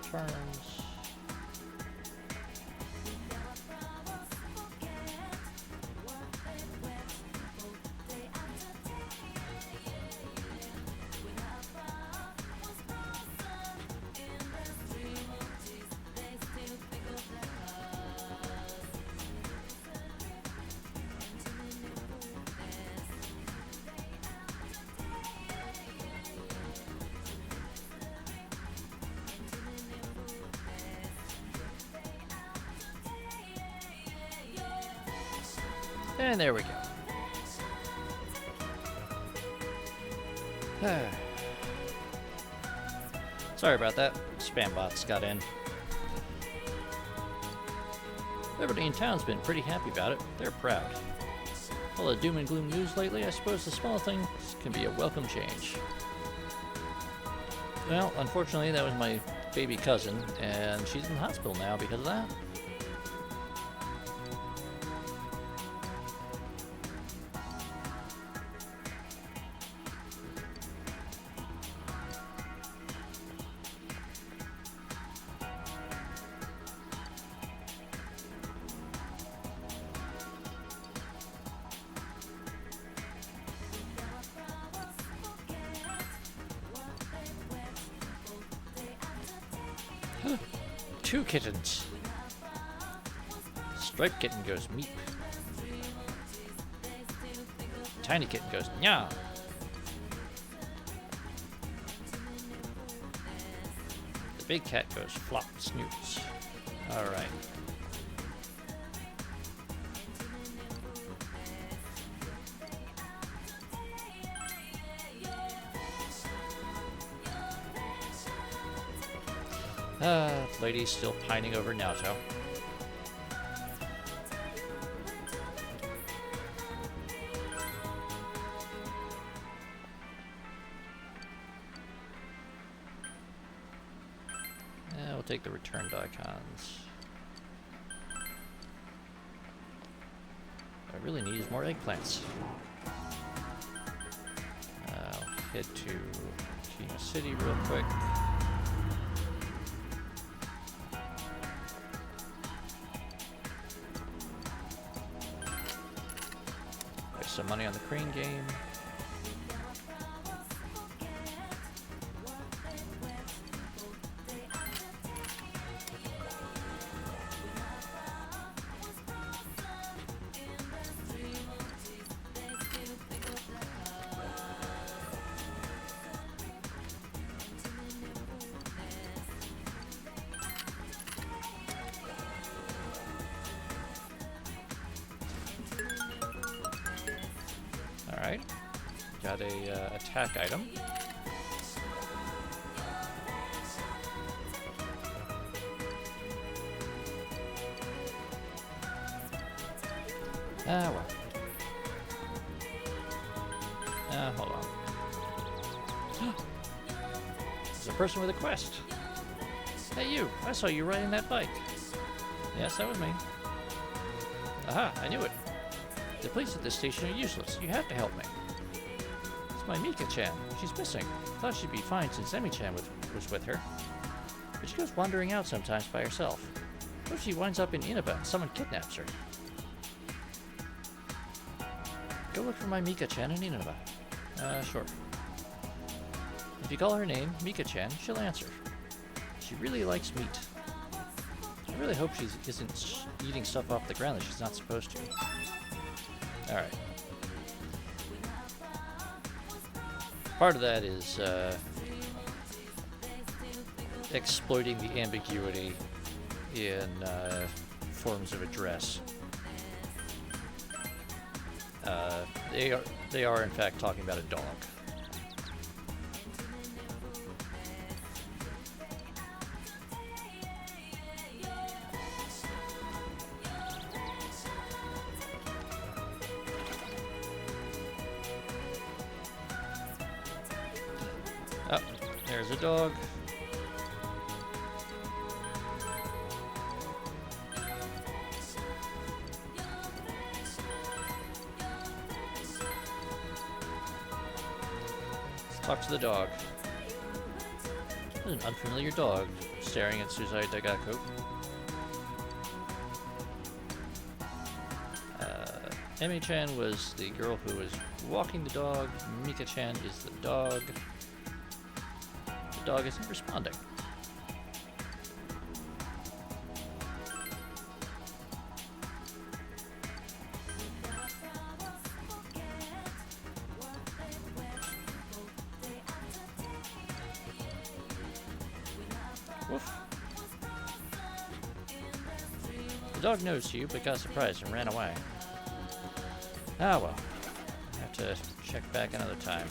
Turns. And there we go. Sorry about that. Spam bots got in. Everybody in town's been pretty happy about it. They're proud. All the doom and gloom news lately, I suppose the small things can be a welcome change. Well, unfortunately, that was my baby cousin, and she's in the hospital now because of that. Two kittens. Striped kitten goes meep. Tiny kitten goes nya. The big cat goes flop snoots. Alright. Lady's still pining over Naoto. We'll take the returned icons. What I really need is more eggplants. I'll head to Kima City real quick. Some money on the crane game. Alright, got a attack item. Ah, well. Hold on. There's a person with a quest. Hey you, I saw you riding that bike. Yes, that was me. Aha, I knew it. The police at this station are useless. You have to help me. It's my Mika-chan. She's missing. Thought she'd be fine since Emi-chan was with her. But she goes wandering out sometimes by herself. What if she winds up in Inaba and someone kidnaps her? Go look for my Mika-chan in Inaba. Sure. If you call her name, Mika-chan, she'll answer. She really likes meat. I really hope she isn't eating stuff off the ground that she's not supposed to. Alright. Part of that is exploiting the ambiguity in forms of address. They are in fact talking about a dog. Oh, there's a dog. Talk to the dog. There's an unfamiliar dog staring at Suzai Dagaku. Emi-chan was the girl who was walking the dog. Mika-chan is the dog. The dog isn't responding. Woof. The dog noticed you, but got surprised and ran away. Ah well. I have to check back another time.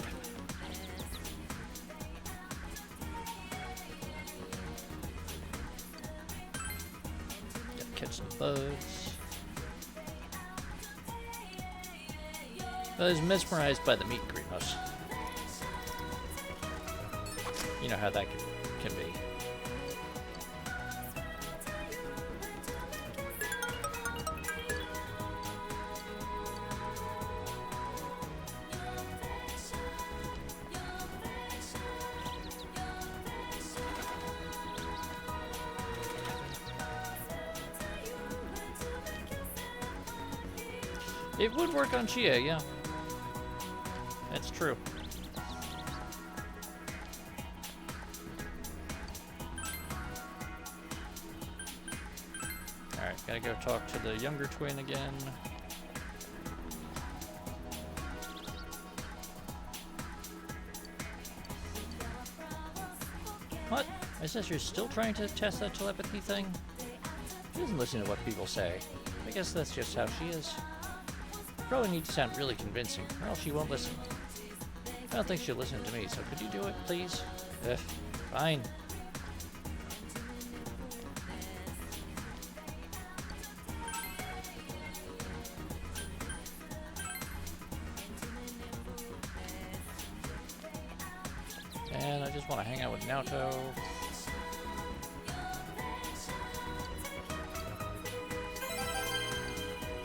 Gotta catch some bugs. I was mesmerized by the meat Grimos. You know how that can be. It would work on Chia, yeah. That's true. Alright, gotta go talk to the younger twin again. What? My sister's still trying to test that telepathy thing? She doesn't listen to what people say. I guess that's just how she is. Probably need to sound really convincing, or else she won't listen. I don't think she'll listen to me, so could you do it, please? Fine. And I just want to hang out with Naoto.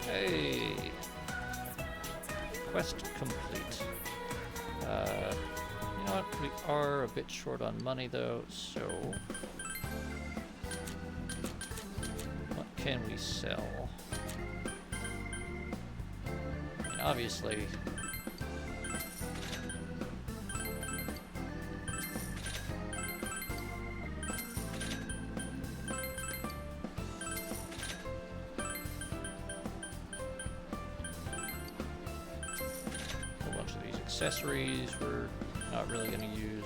Hey! Quest complete. You know what? We are a bit short on money though, so what can we sell? I mean, obviously, accessories we're not really going to use.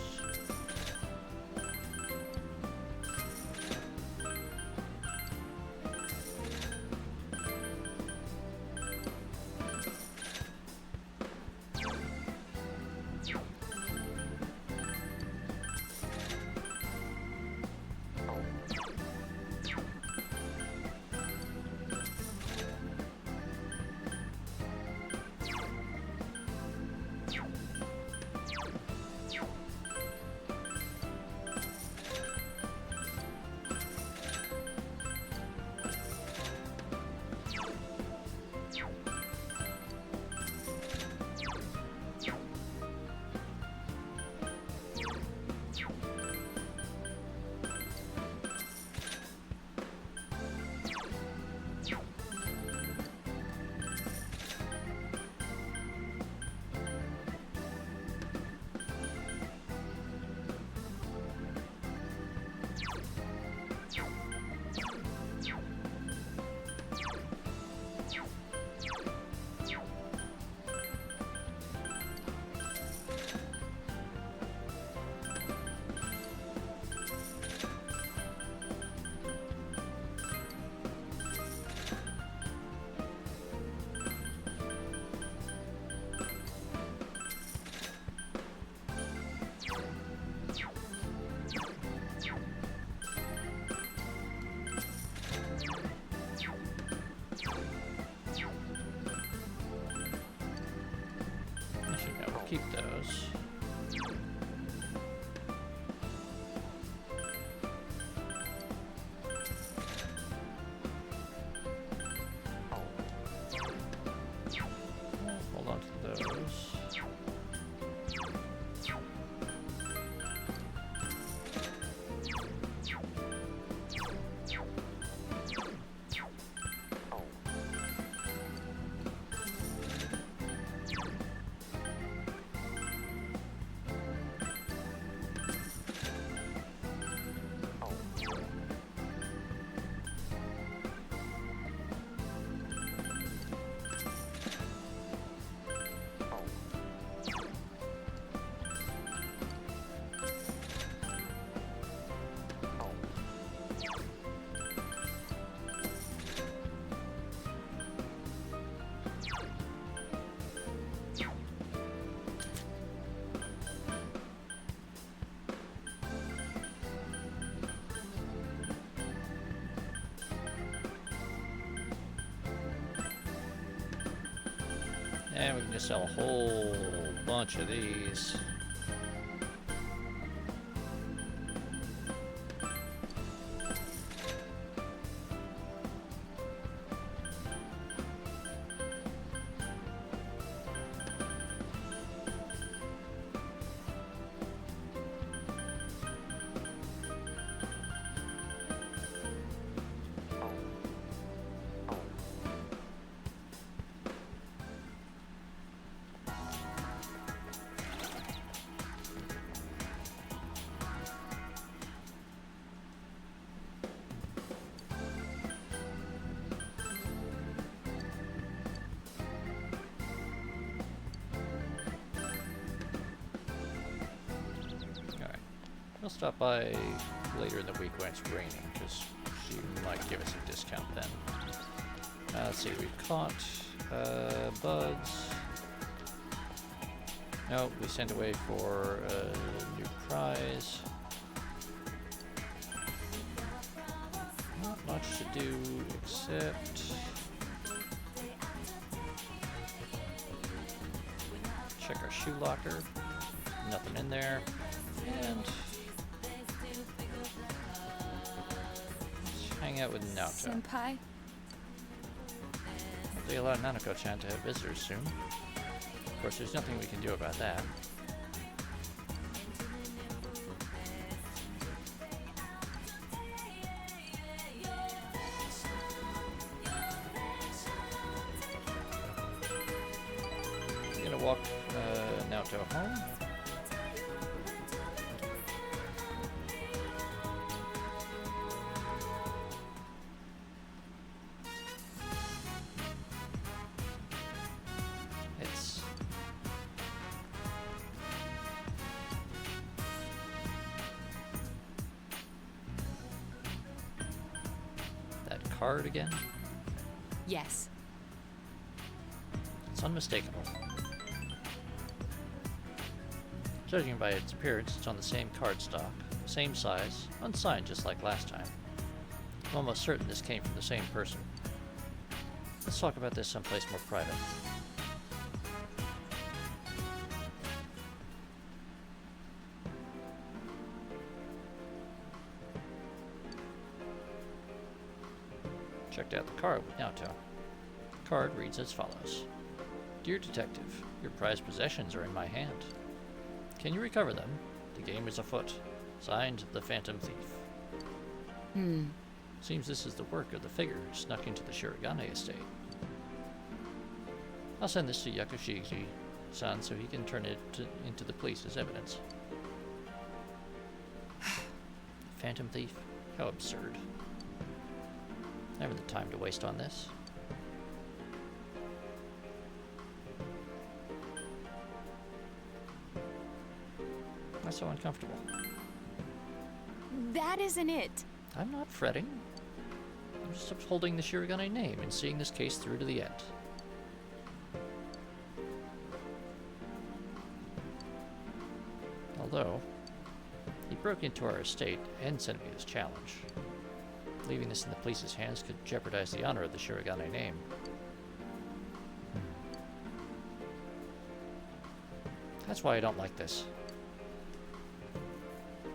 And we can just sell a whole bunch of these. We'll stop by later in the week when it's raining, because she might give us a discount then. Let's see, we've caught bugs. No, we sent away for a new prize. Not much to do except check our shoe locker. Nothing in there. And hang out with Naoto. Senpai? They allow Nanako-chan to have visitors soon. Of course, there's nothing we can do about that. I'm gonna walk Naoto home. Card again? Yes. It's unmistakable. Judging by its appearance, it's on the same cardstock, same size, unsigned just like last time. I'm almost certain this came from the same person. Let's talk about this someplace more private. Checked out the card with Naoto. The card reads as follows. Dear Detective, your prized possessions are in my hand. Can you recover them? The game is afoot. Signed, the Phantom Thief. Seems this is the work of the figure who snuck into the Shirogane estate. I'll send this to Yakushiji-san so he can turn it into the police as evidence. Phantom Thief? How absurd. Never the time to waste on this. That's so uncomfortable. That isn't it. I'm not fretting. I'm just upholding the Shirogane name and seeing this case through to the end. Although, he broke into our estate and sent me this challenge. Leaving this in the police's hands could jeopardize the honor of the Shirogane name. That's why I don't like this.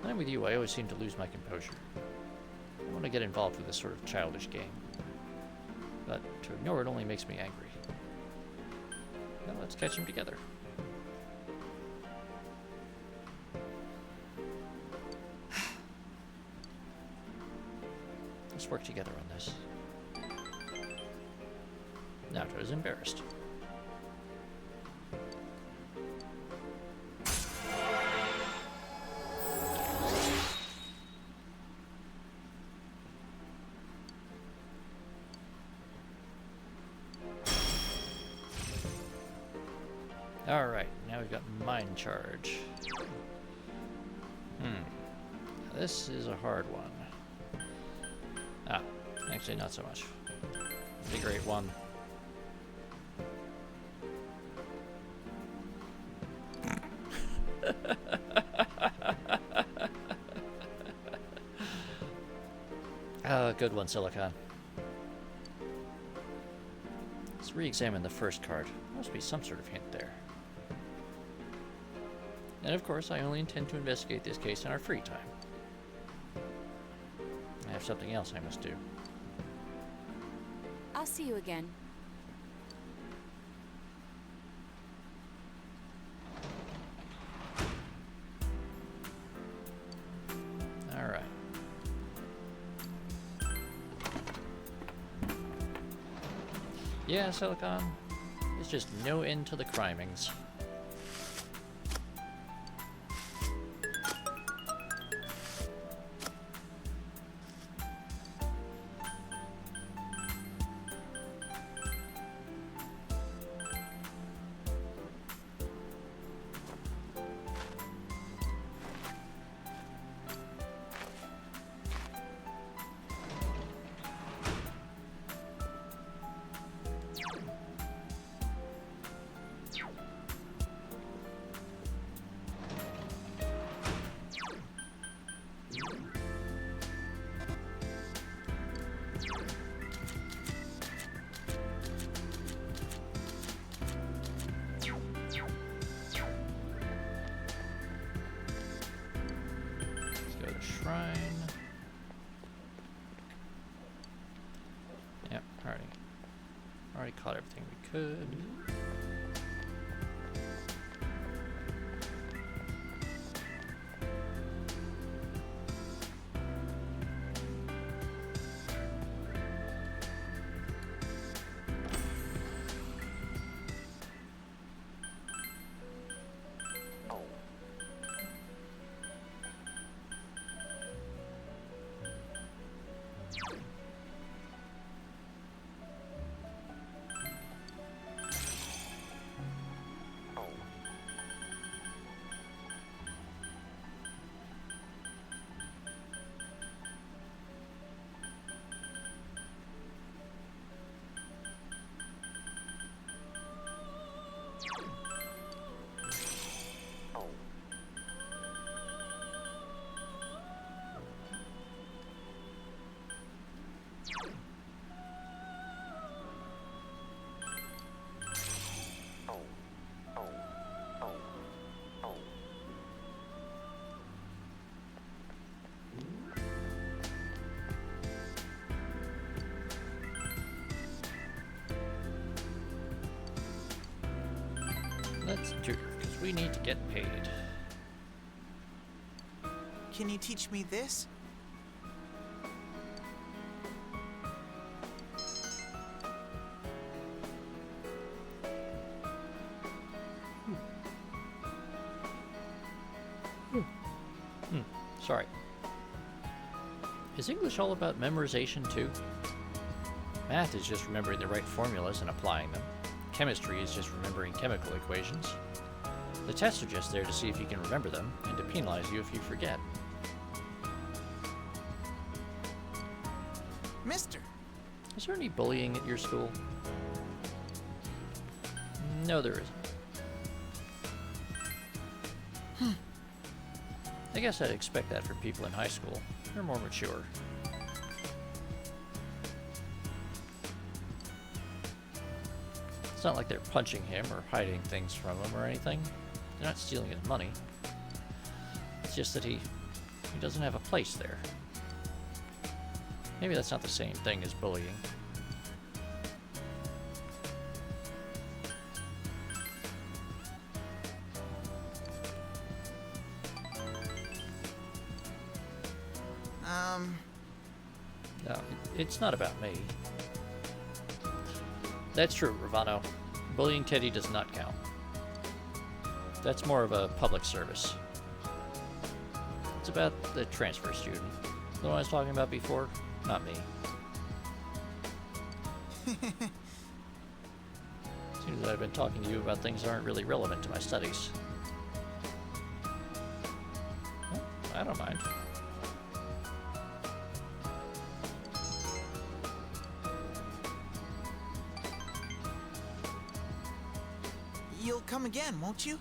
When I'm with you, I always seem to lose my composure. I want to get involved with this sort of childish game. But to ignore it only makes me angry. Now let's catch them together. Let's work together on this. Naoto is embarrassed. Alright, now we've got mind charge. This is a hard one. Ah, actually not so much. Figure 8 one. Good one, Silicon. Let's re-examine the first card. Must be some sort of hint there. And of course, I only intend to investigate this case in our free time. I have something else I must do. I'll see you again. Alright. Yeah, Silicon. There's just no end to the crimings. Shrine. Yep, already caught everything we could. Let's tutor, because we need to get paid. Can you teach me this? Sorry. Is English all about memorization too? Math is just remembering the right formulas and applying them. Chemistry is just remembering chemical equations. The tests are just there to see if you can remember them and to penalize you if you forget. Mister! Is there any bullying at your school? No, there isn't. I guess I'd expect that from people in high school. They're more mature. It's not like they're punching him or hiding things from him or anything. They're not stealing his money. It's just that he doesn't have a place there. Maybe that's not the same thing as bullying. No, it's not about me. That's true, Ravano. Bullying Teddy does not count. That's more of a public service. It's about the transfer student. The one I was talking about before? Not me. Seems that I've been talking to you about things that aren't really relevant to my studies. Well, I don't mind. You'll come again, won't you?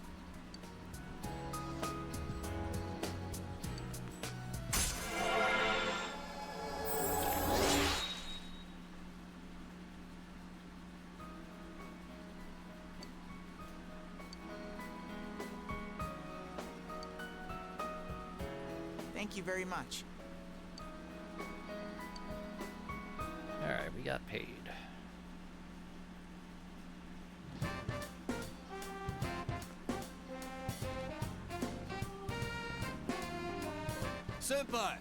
Thank you very much. Alright, we got paid. Senpai!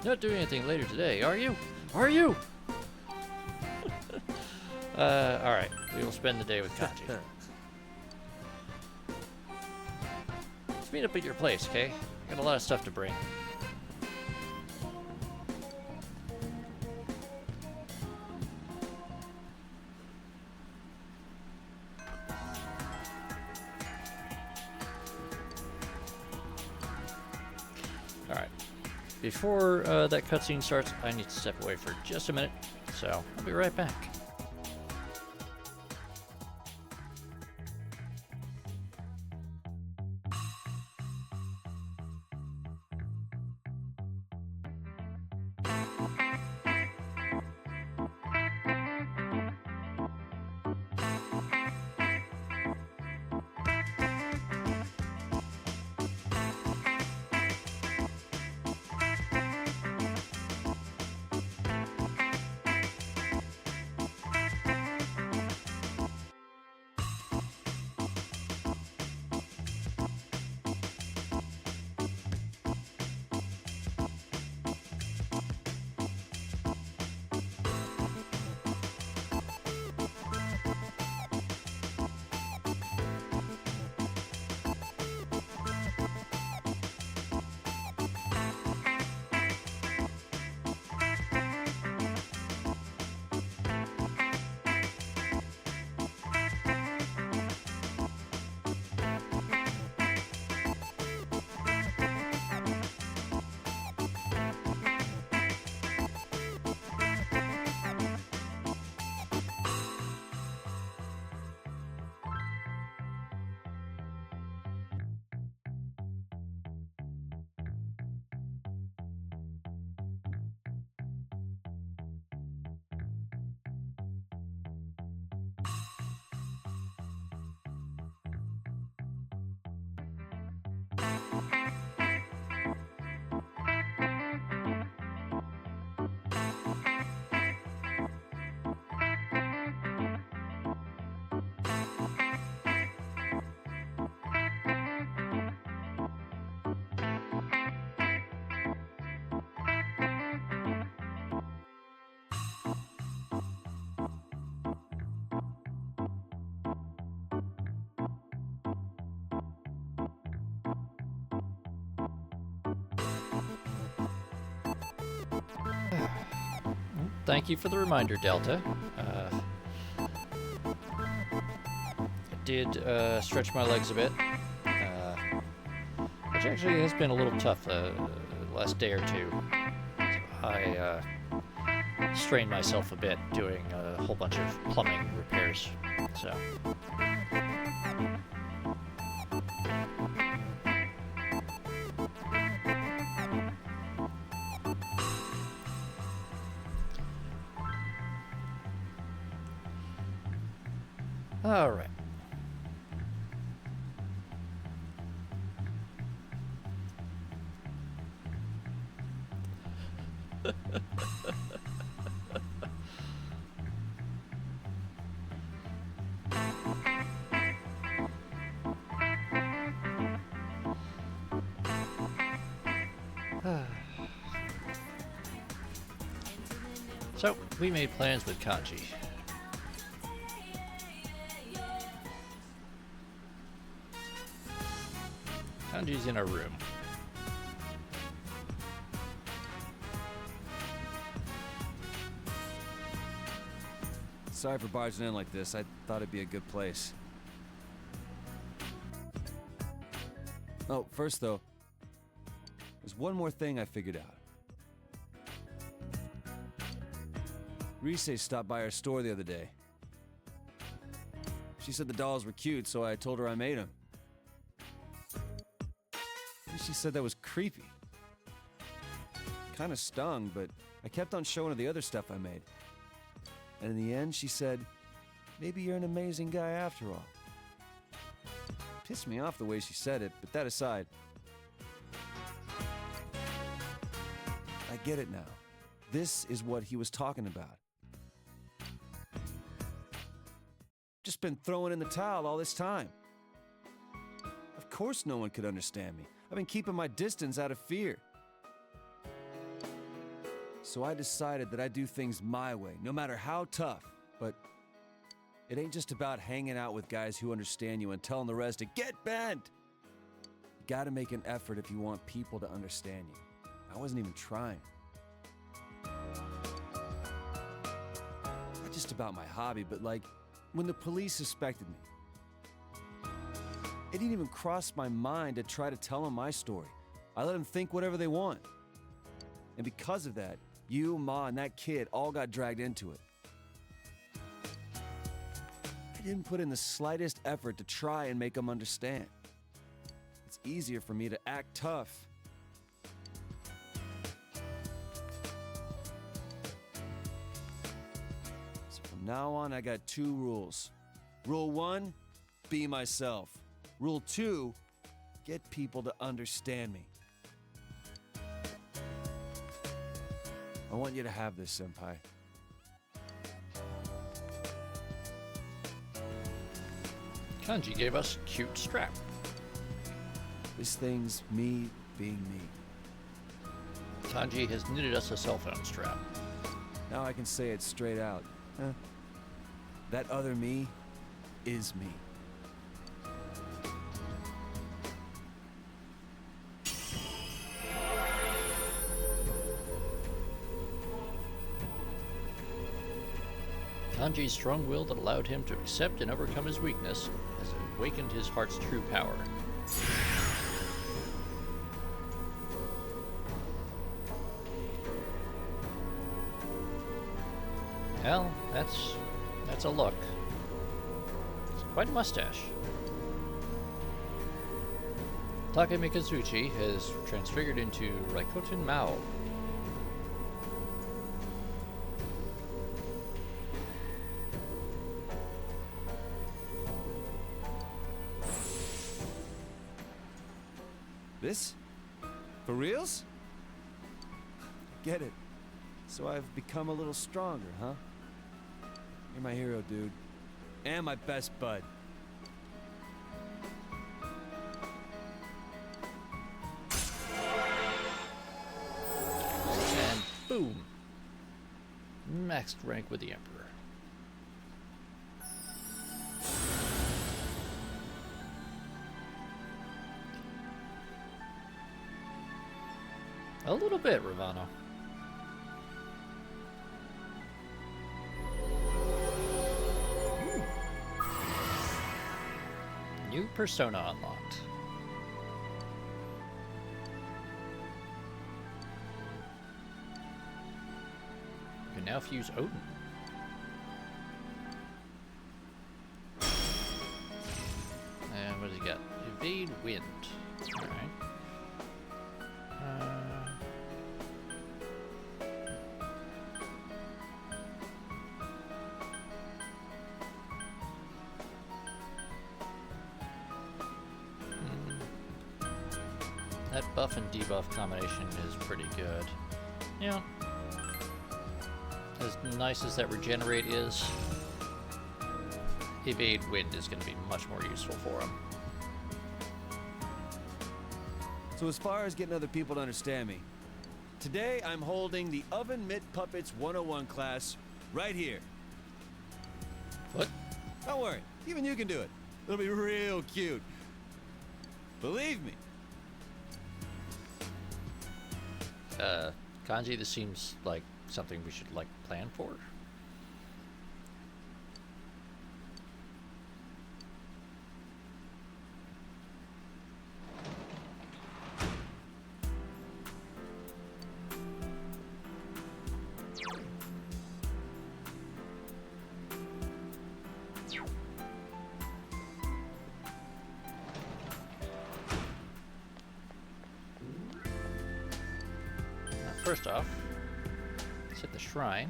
Not doing anything later today, are you? Are you? Alright. We will spend the day with Kanji. Let's meet up at your place, okay? I got a lot of stuff to bring. Alright. Before that cutscene starts, I need to step away for just a minute, so I'll be right back. Thank you for the reminder, Delta. I did stretch my legs a bit, which actually has been a little tough the last day or two. I strained myself a bit doing a whole bunch of plumbing repairs, so... All right. So, we made plans with Kanji. Kanji's in our room. Sorry for barging in like this. I thought it'd be a good place. Oh, first though, there's one more thing I figured out. Rise stopped by our store the other day. She said the dolls were cute, so I told her I made them. She said that was creepy. Kinda stung, but I kept on showing her the other stuff I made. And in the end, she said, maybe you're an amazing guy after all. Pissed me off the way she said it, but that aside, I get it now. This is what he was talking about. Just been throwing in the towel all this time. Of course no one could understand me. I've been keeping my distance out of fear. So I decided that I'd do things my way, no matter how tough. But it ain't just about hanging out with guys who understand you and telling the rest to get bent. You gotta make an effort if you want people to understand you. I wasn't even trying. Not just about my hobby, but like when the police suspected me. It didn't even cross my mind to try to tell them my story. I let them think whatever they want. And because of that, you, Ma, and that kid all got dragged into it. I didn't put in the slightest effort to try and make them understand. It's easier for me to act tough. So from now on, I got 2 rules. Rule 1, be myself. Rule 2, get people to understand me. I want you to have this, Senpai. Kanji gave us a cute strap. This thing's me being me. Kanji has knitted us a cell phone strap. Now I can say it straight out. That other me is me. Kanji's strong will that allowed him to accept and overcome his weakness has awakened his heart's true power. Well, that's a look. It's quite a mustache. Take Mikazuchi has transfigured into Raikoten Mao. This? For reals? Get it. So I've become a little stronger, huh? You're my hero, dude. And my best bud. And boom. Maxed rank with the Emperor. A little bit, Ravano. New persona unlocked. You can now fuse Odin. And what does he got? Evade wind. Alright. That buff and debuff combination is pretty good. Yeah. As nice as that regenerate is, evade wind is going to be much more useful for him. So as far as getting other people to understand me, today I'm holding the Oven Mitt Puppets 101 class right here. What? Don't worry, even you can do it. It'll be real cute. Believe me. Kanji, this seems like something we should, plan for. First off, let's hit the shrine.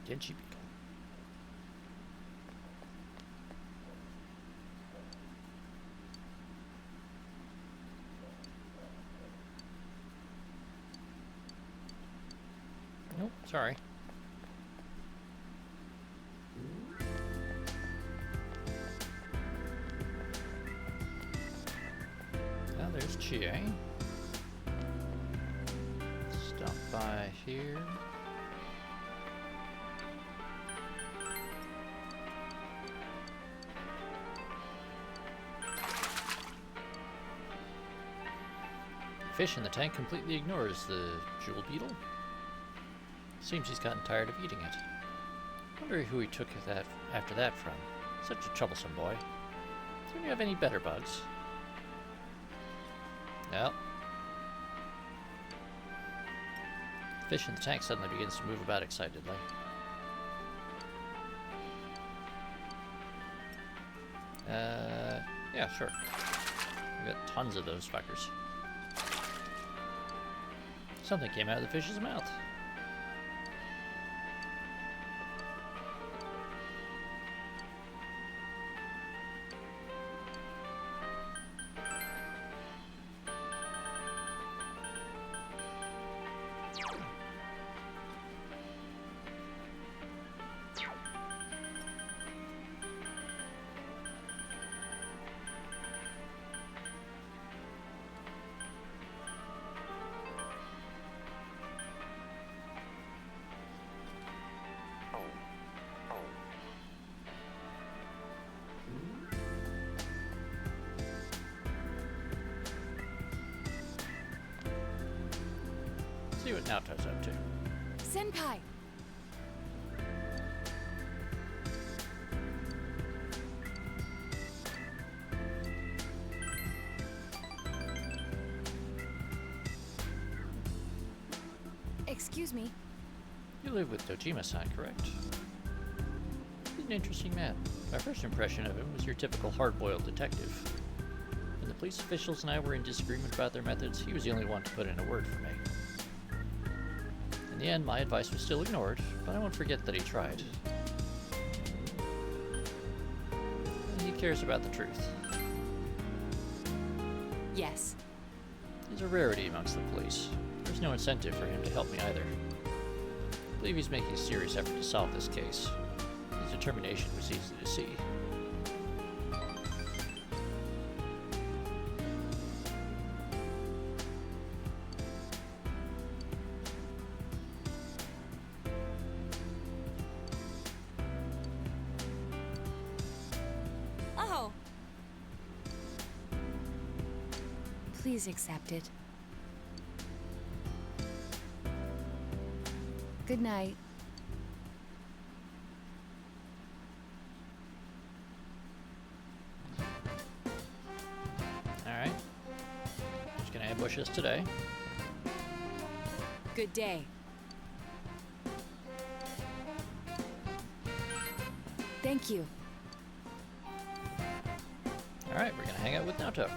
Genchi beetle. Nope, sorry. Now there's Chie. Stop by here. The fish in the tank completely ignores the jewel beetle. Seems he's gotten tired of eating it. Wonder who he took that after that from. Such a troublesome boy. Don't you have any better bugs? No. Fish in the tank suddenly begins to move about excitedly. Yeah, sure. We got tons of those fuckers. Something came out of the fish's mouth. See what Naoto's up to. Senpai! Excuse me. You live with Dojima-san, correct? He's an interesting man. My first impression of him was your typical hard-boiled detective. When the police officials and I were in disagreement about their methods, he was the only one to put in a word for me. In the end, my advice was still ignored, but I won't forget that he tried. And he cares about the truth. Yes. He's a rarity amongst the police. There's no incentive for him to help me either. I believe he's making a serious effort to solve this case. His determination was easy to see. Oh! Please accept it. Good night. Alright. Just gonna ambush us today. Good day. Thank you. Alright, we're gonna hang out with Naoto.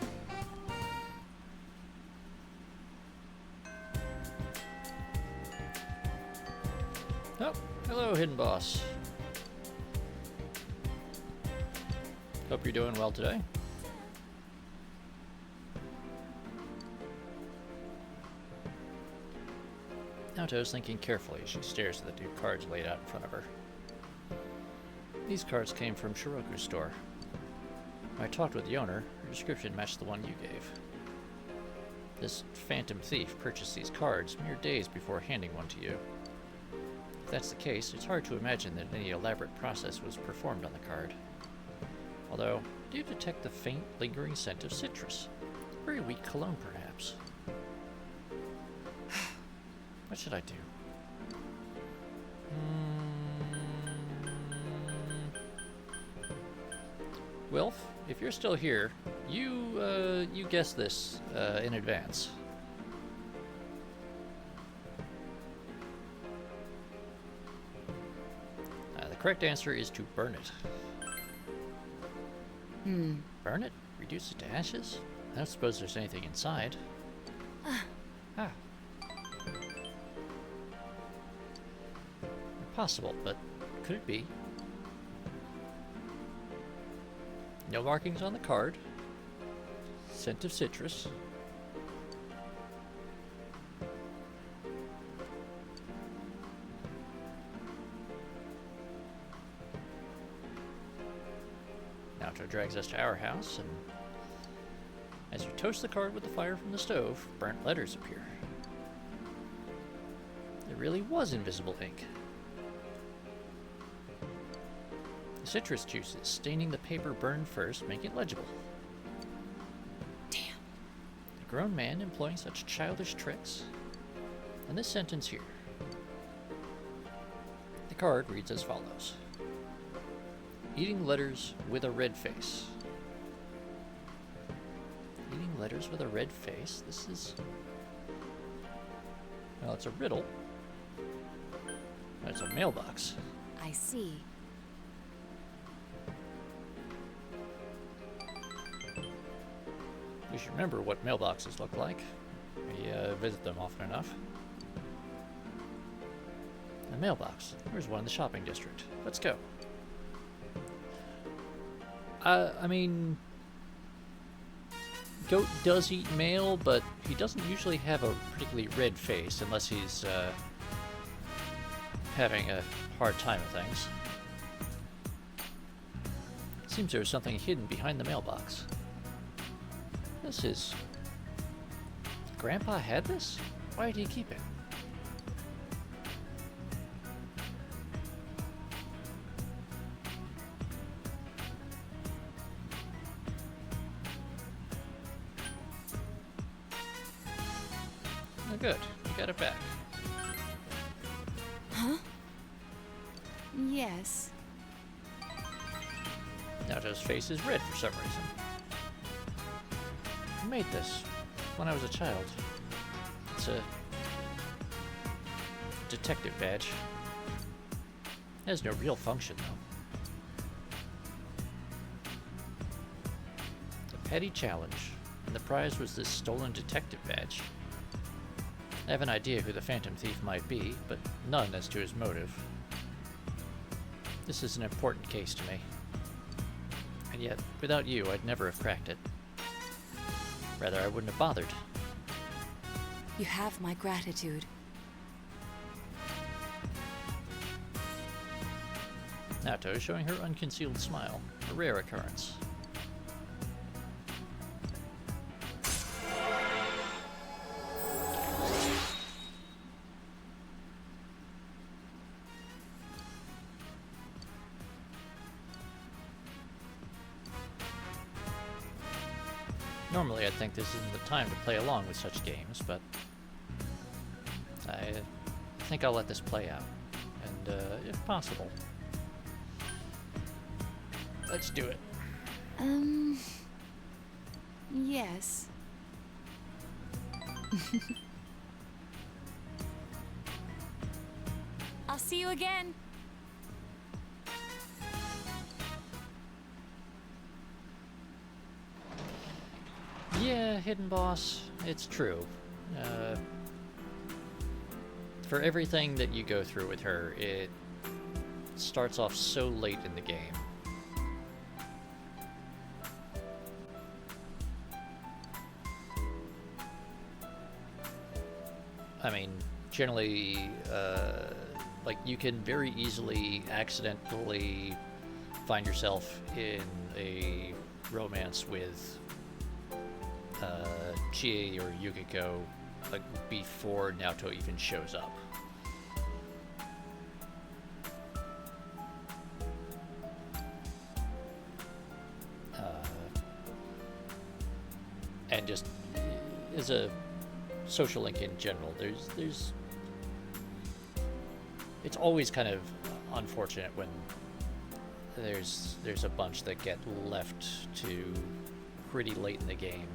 Oh, hello, Hidden Boss. Hope you're doing well today. Naoto's thinking carefully as she stares at the two cards laid out in front of her. These cards came from Shiroku's store. When I talked with the owner, her description matched the one you gave. This phantom thief purchased these cards mere days before handing one to you. If that's the case, it's hard to imagine that any elaborate process was performed on the card. Although, I do detect the faint, lingering scent of citrus. Very weak cologne, perhaps. What should I do? Wilf, if you're still here, you guessed this in advance. The correct answer is to burn it. Burn it? Reduce it to ashes? I don't suppose there's anything inside. Ah. possible, but could it be? No markings on the card. Scent of citrus. Naoto drags us to our house, and as you toast the card with the fire from the stove, burnt letters appear. It really was invisible ink. The citrus juices staining the paper burned first, making it legible. Damn. A grown man employing such childish tricks. And this sentence here. The card reads as follows. Eating letters with a red face. Eating letters with a red face? This is... Well, it's a riddle. It's a mailbox. I see. We should remember what mailboxes look like. We visit them often enough. A mailbox. There's one in the shopping district. Let's go. I mean... Goat does eat mail, but he doesn't usually have a particularly red face unless he's having a hard time with things. Seems there's something hidden behind the mailbox. This is... Grandpa had this? Why did he keep it? Oh, good. You got it back. Huh? Yes. Naoto's face is red for some reason. I made this when I was a child. It's a detective badge. It has no real function, though. A petty challenge, and the prize was this stolen detective badge. I have an idea who the Phantom Thief might be, but none as to his motive. This is an important case to me. And yet, without you, I'd never have cracked it. Rather, I wouldn't have bothered. You have my gratitude. Naoto is showing her unconcealed smile, a rare occurrence. Normally, I'd think this isn't the time to play along with such games, but I think I'll let this play out, and if possible, let's do it. Yes. I'll see you again. Yeah, Hidden Boss, it's true. For everything that you go through with her, it starts off so late in the game. I mean, generally, like, you can very easily accidentally find yourself in a romance with Chie or Yukiko, like, before Naoto even shows up. And just as a social link in general, there's it's always kind of unfortunate when there's a bunch that get left to pretty late in the game.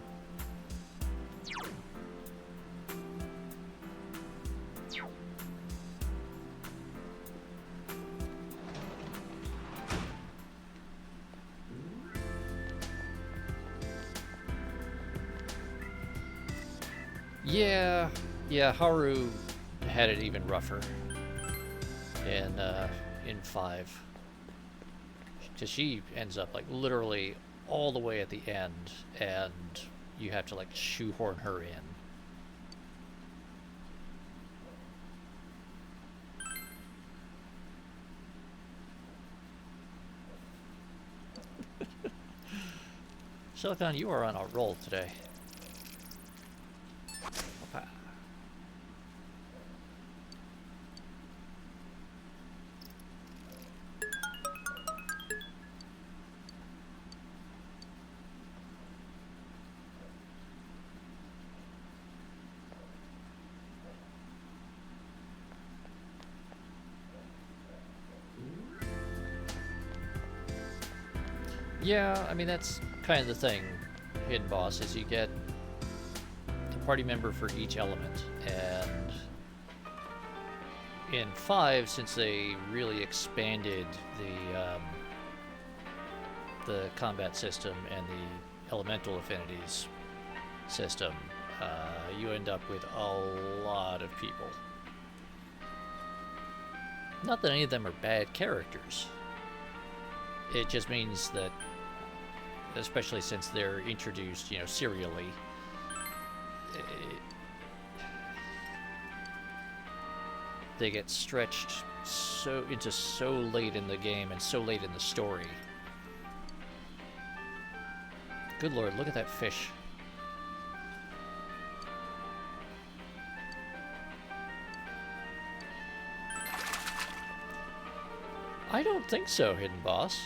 Yeah, Haru had it even rougher. in 5. Because she ends up like literally all the way at the end, and you have to like shoehorn her in. Silicon, you are on a roll today. Opa. Yeah, I mean, that's kind of the thing, Hidden Boss, is you get a party member for each element, and in 5, since they really expanded the combat system and the elemental affinities system, you end up with a lot of people. Not that any of them are bad characters. It just means that, especially since they're introduced, you know, serially, they get stretched so late in the game and so late in the story. Good lord, look at that fish. I don't think so, Hidden Boss.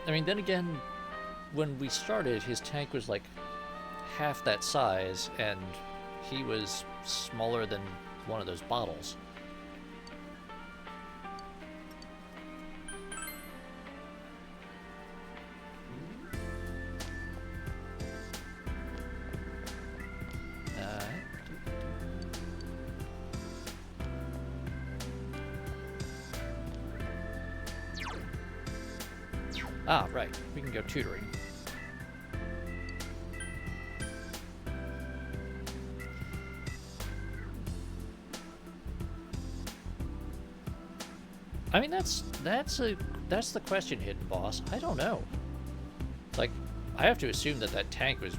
I mean, then again, when we started, his tank was like half that size, and he was smaller than one of those bottles. Ah, right. We can go tutoring. I mean, that's the question, Hidden Boss. I don't know. Like, I have to assume that that tank was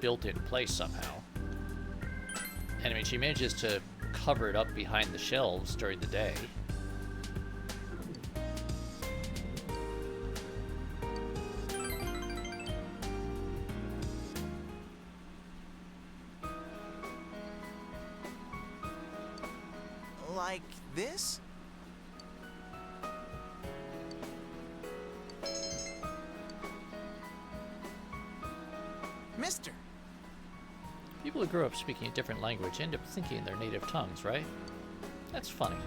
built in place somehow. And I mean, she manages to cover it up behind the shelves during the day. Like this? Mister! People who grow up speaking a different language end up thinking in their native tongues, right? That's funny.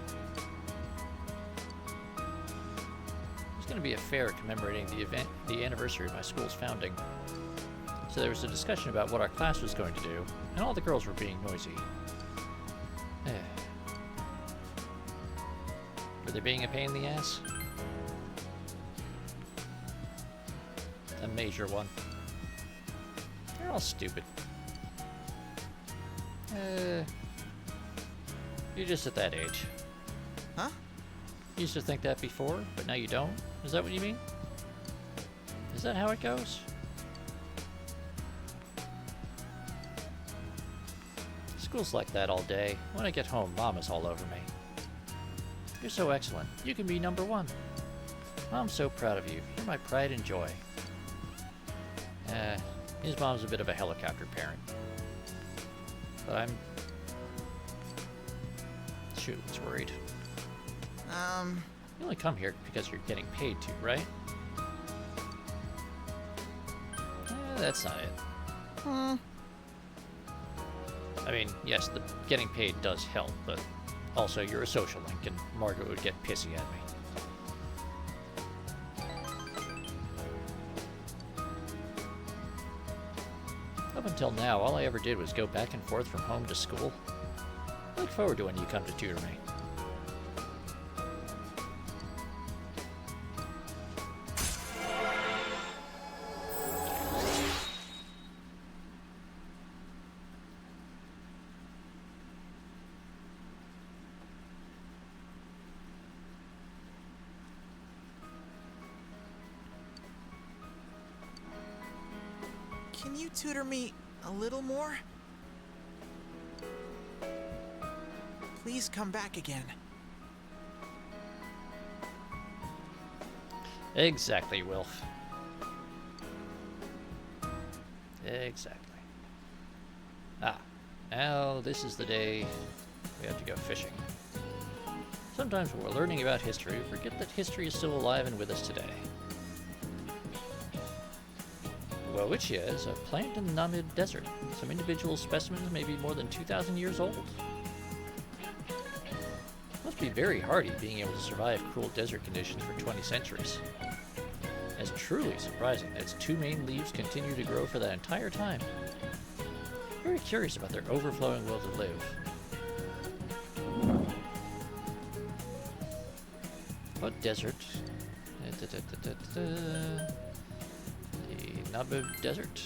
There's going to be a fair commemorating the anniversary of my school's founding. So there was a discussion about what our class was going to do, and all the girls were being noisy. Were they being a pain in the ass? A major one. They're all stupid. You're just at that age. Huh? You used to think that before, but now you don't? Is that what you mean? Is that how it goes? School's like that all day. When I get home, Mama's all over me. You're so excellent. You can be number 1. Mom's so proud of you. You're my pride and joy. His mom's a bit of a helicopter parent. But I'm... Shoot, I was worried. You only come here because you're getting paid to, right? That's not it. I mean, yes, the getting paid does help, but also you're a social link, and Margaret would get pissy at me. Up until now, all I ever did was go back and forth from home to school. I look forward to when you come to tutor me. Can you tutor me a little more? Please come back again. Exactly, Wilf. Exactly. Ah, now this is the day we have to go fishing. Sometimes when we're learning about history, we forget that history is still alive and with us today. Welwitschia is a plant in the Namib Desert. Some individual specimens may be more than 2,000 years old. Must be very hardy being able to survive cruel desert conditions for 20 centuries. It's truly surprising that its two main leaves continue to grow for that entire time. Very curious about their overflowing will to live. What desert? The Namib Desert.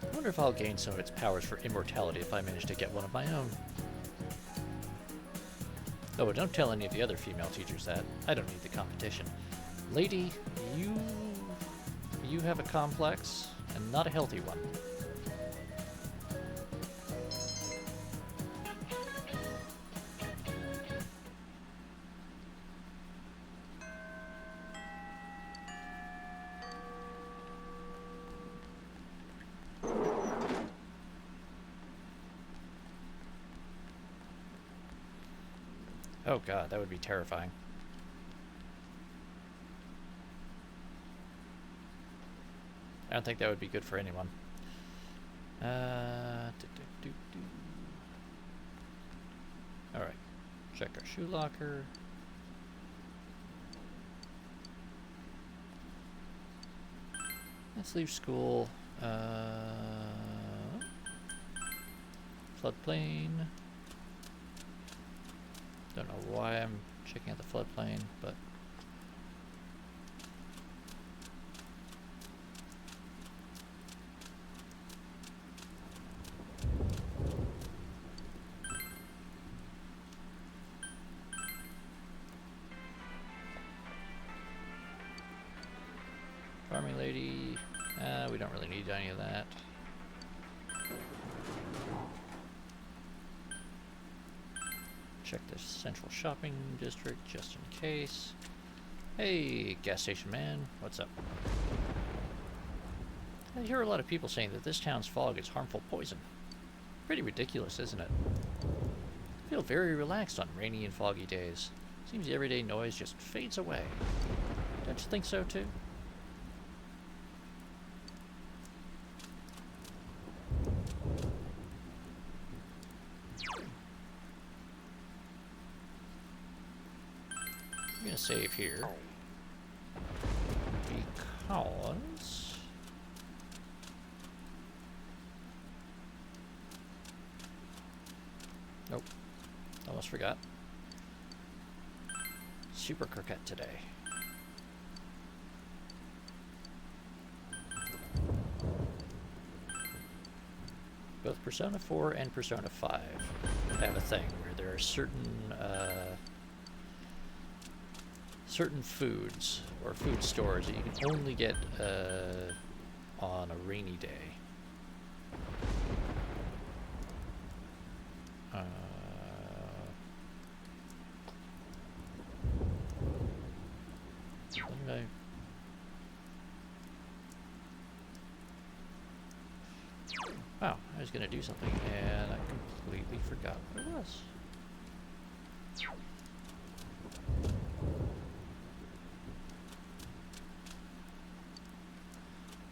I wonder if I'll gain some of its powers for immortality if I manage to get one of my own. Oh, but don't tell any of the other female teachers that. I don't need the competition. Lady, you have a complex, and not a healthy one. Oh god, that would be terrifying. I don't think that would be good for anyone. Alright, check our shoe locker. Let's leave school. Floodplain. Don't know why I'm checking out the floodplain, but farming lady, we don't really need any of that. Check the central shopping district just in case. Hey, gas station man, what's up? I hear a lot of people saying that this town's fog is harmful poison. Pretty ridiculous, isn't it? I feel very relaxed on rainy and foggy days. Seems the everyday noise just fades away. Don't you think so too? I'm gonna save here because nope, almost forgot. Super croquette today. Both Persona 4 and Persona 5 have a thing where there are certain foods or food stores that you can only get on a rainy day. Wow, I was going to do something and I completely forgot what it was.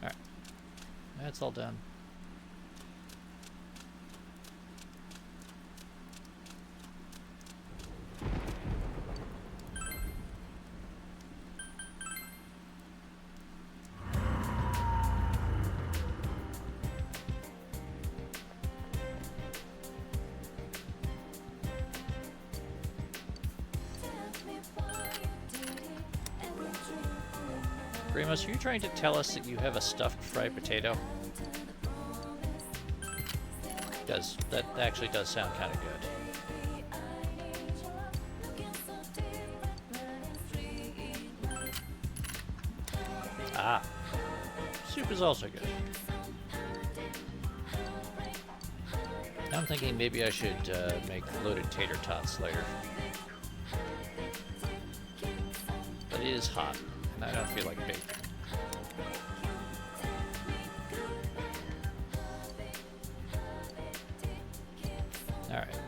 Alright, that's all done. Remus, are you trying to tell us that you have a stuffed fried potato? That actually does sound kind of good. Ah. Soup is also good. I'm thinking maybe I should make loaded tater tots later. But it is hot, and I don't feel like baking. Alright.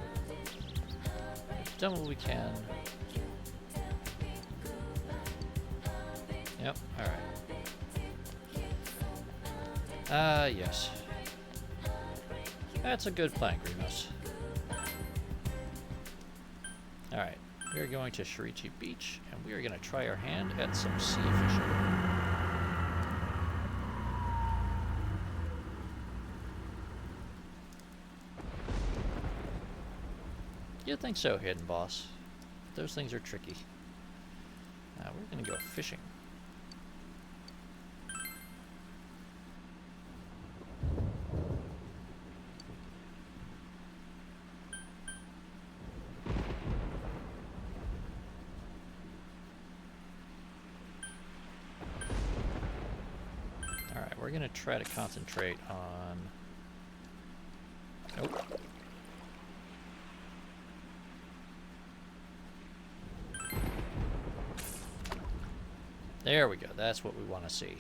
We've done what we can. Yep, alright. Yes. That's a good plan, Grimos. Alright, we are going to Shirichi Beach, and we are going to try our hand at some sea fishing. You'd think so, Hidden Boss. Those things are tricky. We're going to go fishing. Alright, we're going to try to concentrate on... Nope. There we go, that's what we want to see.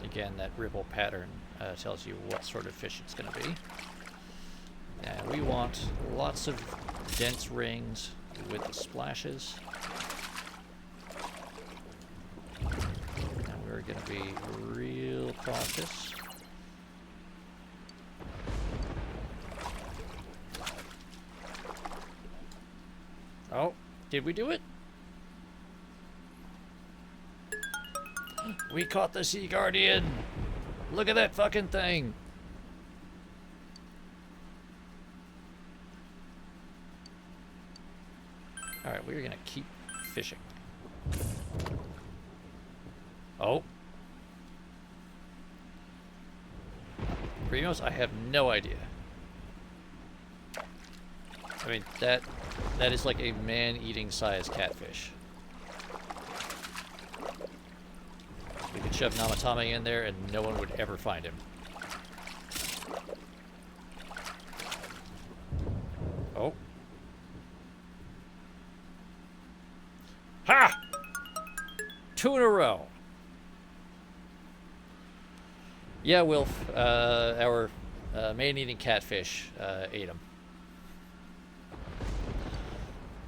Again, that ripple pattern tells you what sort of fish it's going to be. And we want lots of dense rings with the splashes. And we're going to be real cautious. Oh, did we do it? We caught the Sea Guardian! Look at that fucking thing! Alright, we're gonna keep fishing. Oh. Primos, I have no idea. I mean, that is like a man-eating size catfish. We could shove Namatame in there and no one would ever find him. Oh. Ha! 2 in a row. Yeah, Wilf, our man-eating catfish ate him.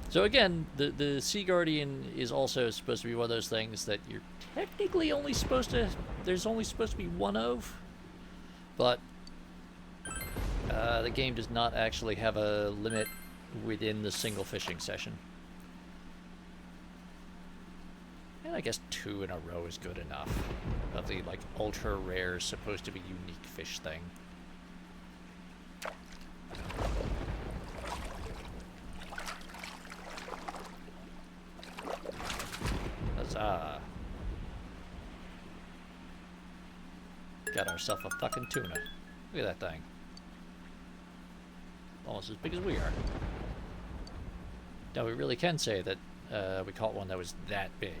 So again, the Sea Guardian is also supposed to be one of those things that you're technically only supposed to... There's only supposed to be one of. But the game does not actually have a limit within the single fishing session. And I guess 2 in a row is good enough. Of the, like, ultra rare, supposed to be unique fish thing. Huzzah. Got ourselves a fucking tuna. Look at that thing. Almost as big as we are. Now we really can say that we caught one that was that big.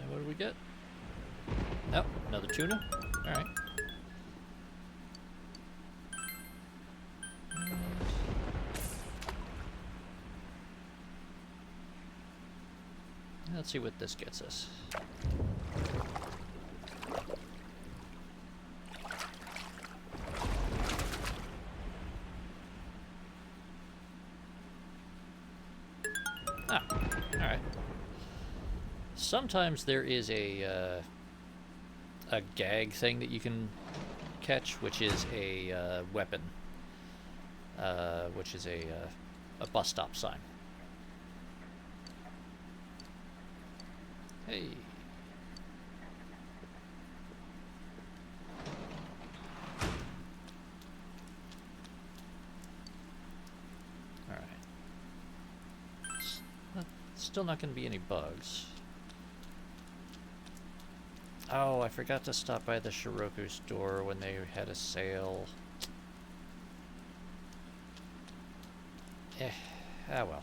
What do we get? Nope, another tuna. All right. Let's see what this gets us. Ah, all right. Sometimes there is a gag thing that you can catch, which is a weapon, which is a bus stop sign. Hey. Still not going to be any bugs. Oh, I forgot to stop by the Shiroku store when they had a sale. Ah well.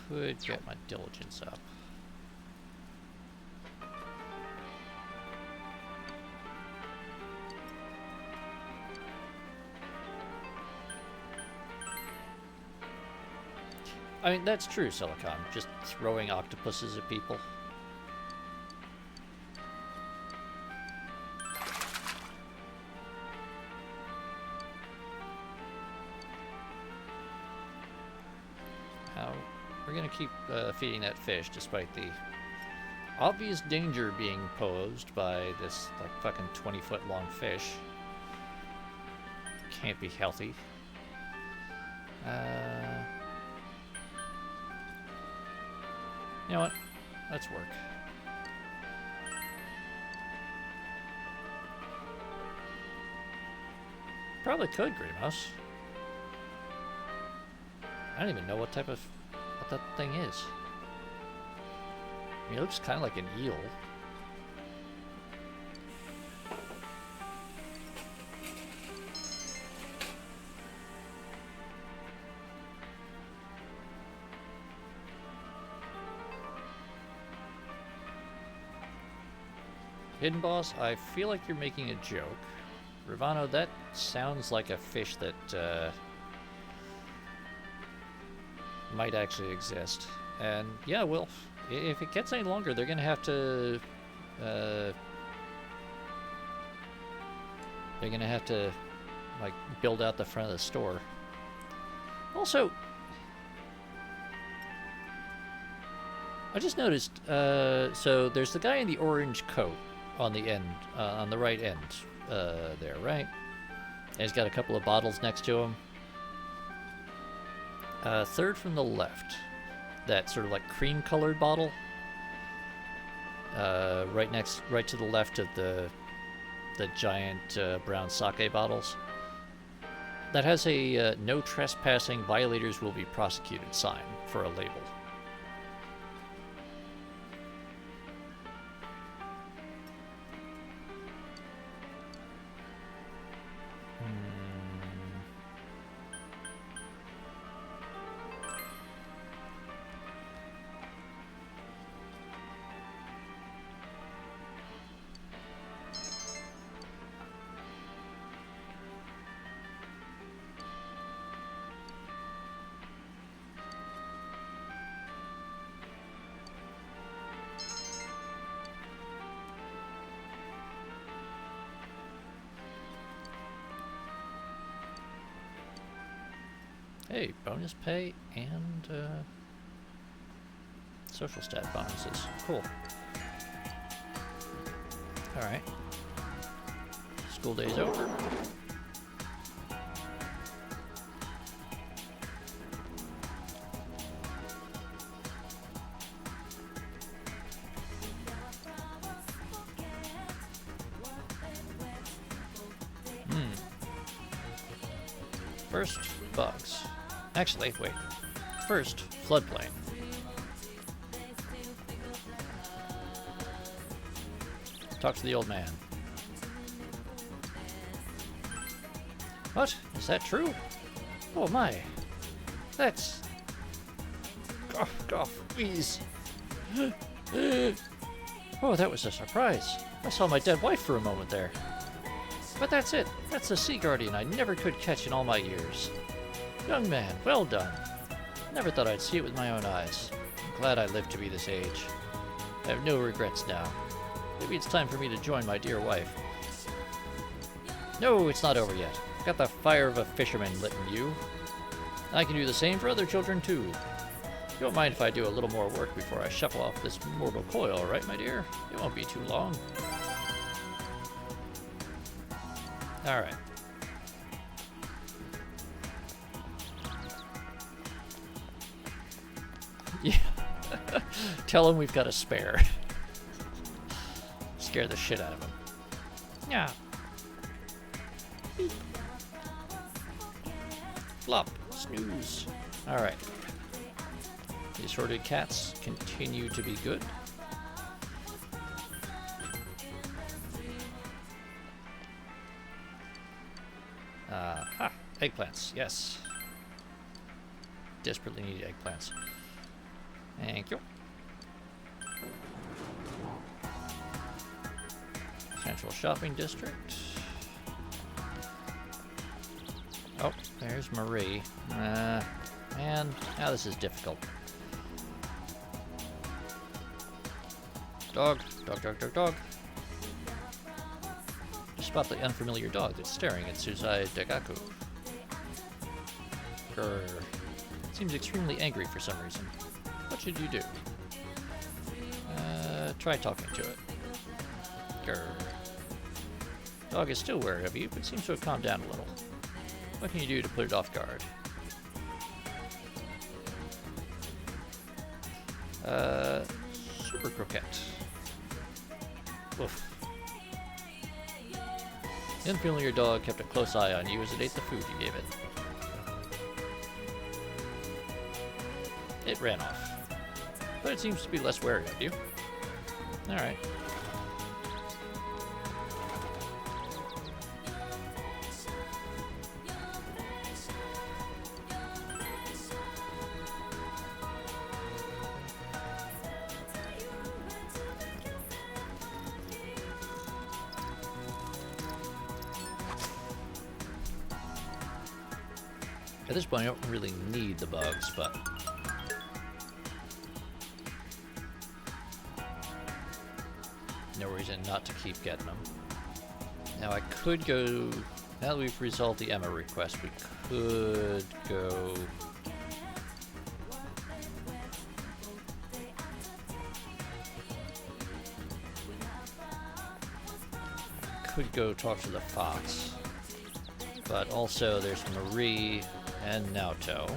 Could get my diligence up. I mean, that's true, Silicon. Just throwing octopuses at people. We're gonna keep feeding that fish despite the obvious danger being posed by this like fucking 20-foot long fish. Can't be healthy. You know what? Let's work. Probably could, Grimos. I don't even know what type of what that thing is. I mean, it looks kind of like an eel. Hidden Boss, I feel like you're making a joke. Ravano, that sounds like a fish that might actually exist. And yeah, well, if it gets any longer, they're gonna have to like build out the front of the store. Also, I just noticed, so there's the guy in the orange coat on the end, on the right end there, right? And he's got a couple of bottles next to him. Third from the left, that sort of like cream-colored bottle, right to the left of the giant brown sake bottles. That has a no trespassing, violators will be prosecuted sign for a label. Hey, bonus pay and social stat bonuses. Cool. Alright. School day's over. First, bugs. Actually, wait. First, floodplain. Talk to the old man. What? Is that true? Oh my. That's... Cough, please. Oh, that was a surprise. I saw my dead wife for a moment there. But that's it. That's the sea guardian I never could catch in all my years. Young man, well done. Never thought I'd see it with my own eyes. I'm glad I lived to be this age. I have no regrets now. Maybe it's time for me to join my dear wife. No, it's not over yet. I've got the fire of a fisherman lit in you. I can do the same for other children too. You don't mind if I do a little more work before I shuffle off this mortal coil, right, my dear? It won't be too long. Alright. Yeah. Tell him we've got a spare. scare the shit out of him. Yeah. Beep. Flop. Snooze. Alright. The assorted cats continue to be good. Ha! Eggplants, yes. Desperately need eggplants. Thank you. Central Shopping District. Oh, there's Marie. Man, now this is difficult. Dog, dog, dog, dog, dog. You spot the unfamiliar dog that's staring at Suzai Dagaku. Grr. Seems extremely angry for some reason. What should you do? Try talking to it. Grr. Dog is still wary of you, but seems to have calmed down a little. What can you do to put it off guard? Super Croquette. Woof. The unfamiliar dog kept a close eye on you as it ate the food you gave it. It ran off, but it seems to be less wary of you. Alright. At this point, I don't really need the bugs, but no reason not to keep getting them. Now I could go, now that we've resolved the Emma request, we could go talk to the fox. But also there's Marie and Naoto.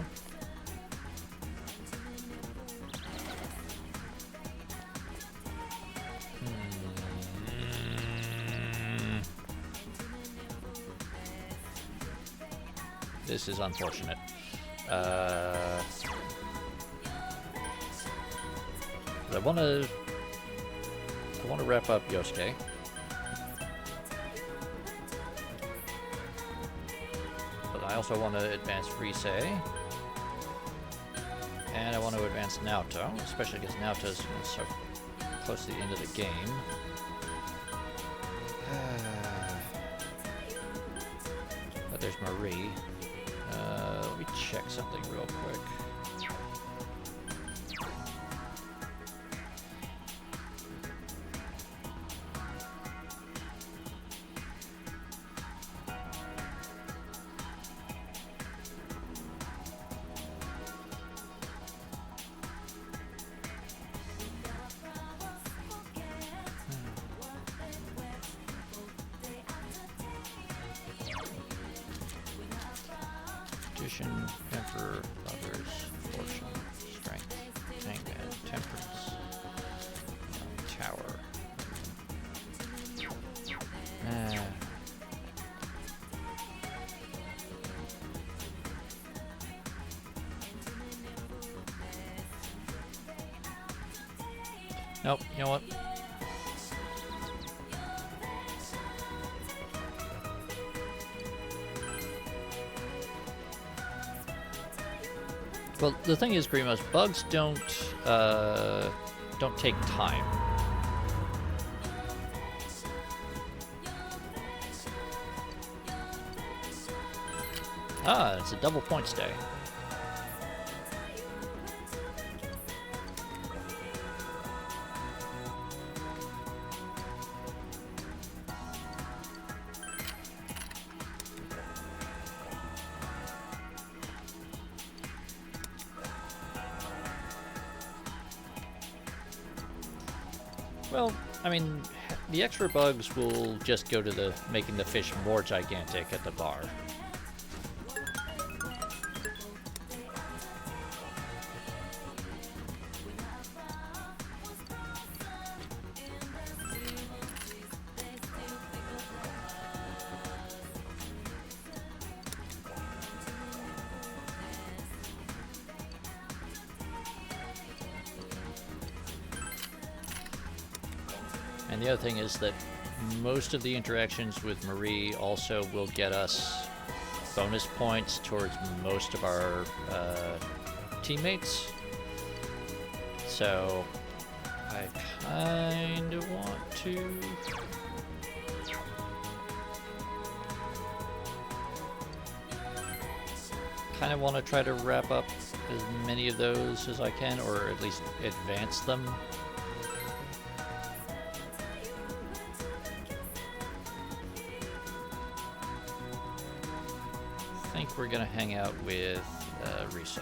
This is unfortunate. I want to wrap up Yosuke. But I also want to advance Rise. And I want to advance Naoto, especially because Naoto's so close to the end of the game. But there's Marie. Let me check something real quick. Emperor, Others, Fortune, Strength, Hangman, Temperance, Tower. Nope, you know what? Well, the thing is, Grimos, bugs don't take time. Ah, it's a double points day. Well, I mean, the extra bugs will just go to the making the fish more gigantic at the bar. And the other thing is that most of the interactions with Marie also will get us bonus points towards most of our teammates. So I kind of want to... kind of want to try to wrap up as many of those as I can, or at least advance them. I think we're gonna hang out with Rise.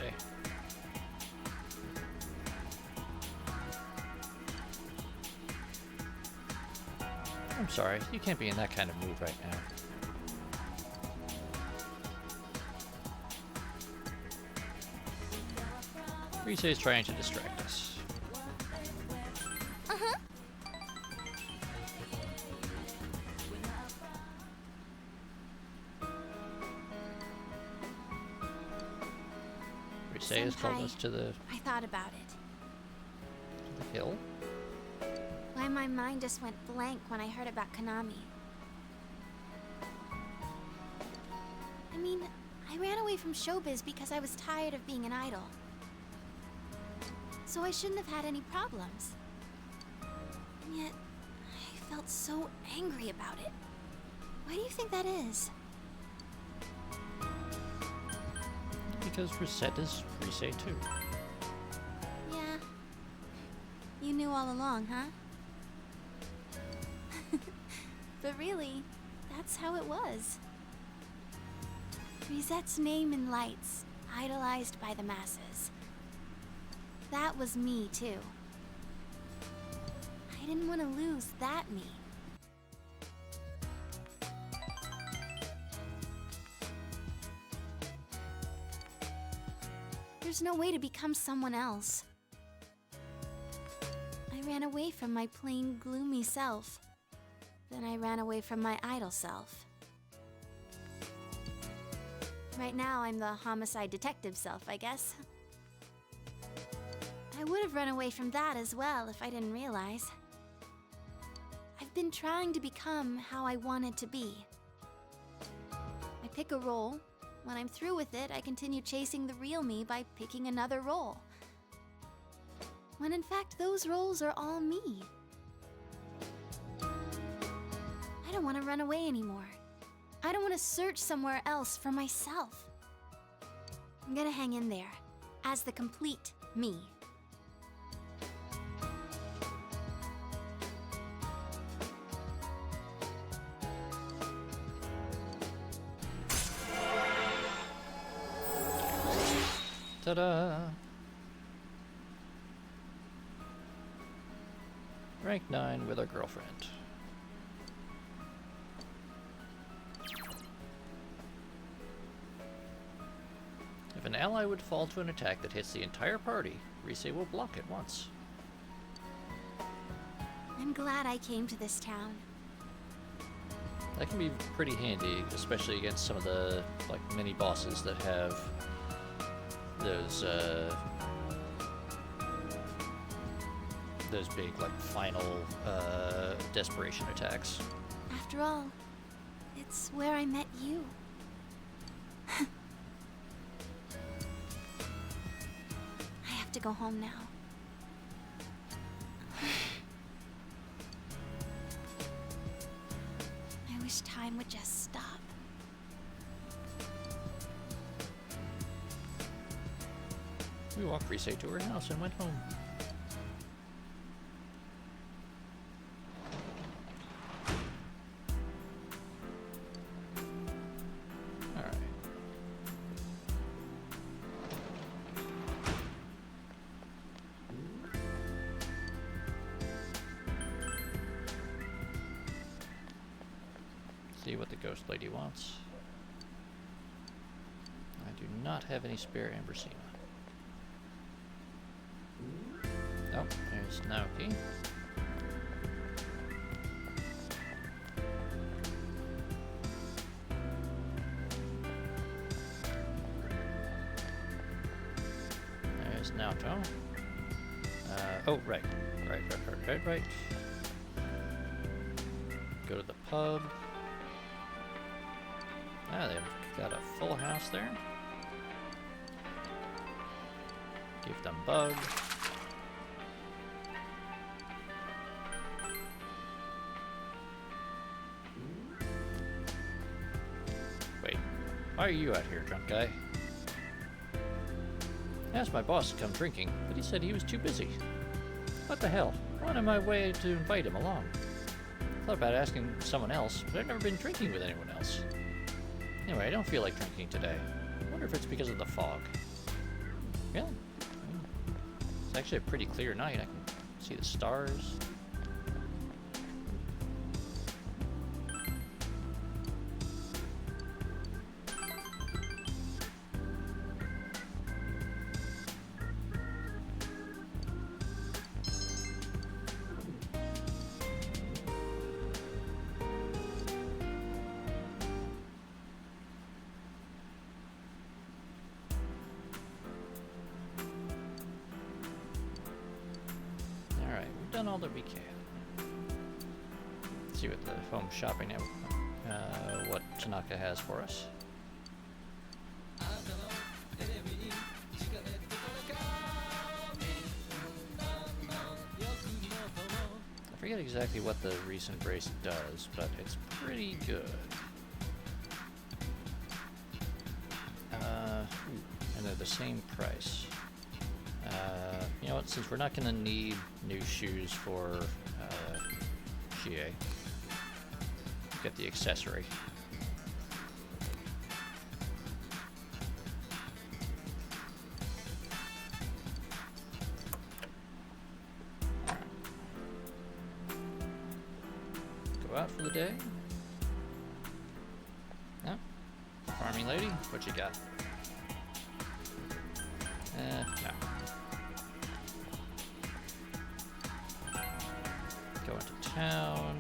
I'm sorry, you can't be in that kind of mood right now. Rise is trying to distract us. Uh-huh. Rise has called Senpai, us to the I thought about it. hill. Why my mind just went blank when I heard about Konami. I mean, I ran away from showbiz because I was tired of being an idol. So I shouldn't have had any problems. And yet, I felt so angry about it. Why do you think that is? Because Rosette is Rise too. Yeah. You knew all along, huh? But really, that's how it was. Risette's name in lights, idolized by the masses. That was me, too. I didn't want to lose that me. There's no way to become someone else. I ran away from my plain, gloomy self. Then I ran away from my idol self. Right now, I'm the homicide detective self, I guess. I would have run away from that as well if I didn't realize. I've been trying to become how I wanted to be. I pick a role. When I'm through with it, I continue chasing the real me by picking another role. When in fact, those roles are all me. I don't want to run away anymore. I don't want to search somewhere else for myself. I'm gonna hang in there as the complete me. Ta-da! Rank 9 with our girlfriend. If an ally would fall to an attack that hits the entire party, Rise will block it once. I'm glad I came to this town. That can be pretty handy, especially against some of the mini bosses that have those big final desperation attacks. After all, it's where I met you. I have to go home now. I wish time would just stop. We walked Rise to her house and went home. Alright. See what the ghost lady wants. I do not have any spare Ambersina. Oh, there's Naoki. There's Naoto. Oh, right. Go to the pub. Ah, they've got a full house there. Give them bug. Wait, why are you out here, drunk guy? I asked my boss to come drinking, but he said he was too busy. What the hell? I went on my way to invite him along. Thought about asking someone else, but I've never been drinking with anyone else. Anyway, I don't feel like drinking today. I wonder if it's because of the fog. Yeah. It's actually a pretty clear night. I can see the stars. Done all that we can. Let's see what the home shopping what Tanaka has for us. I forget exactly what the recent brace does, but it's pretty good. And they're the same price. You know what, since we're not going to need new shoes for Chie, get the accessory. Go out for the day. No? Farming lady, what you got? No. Go into town.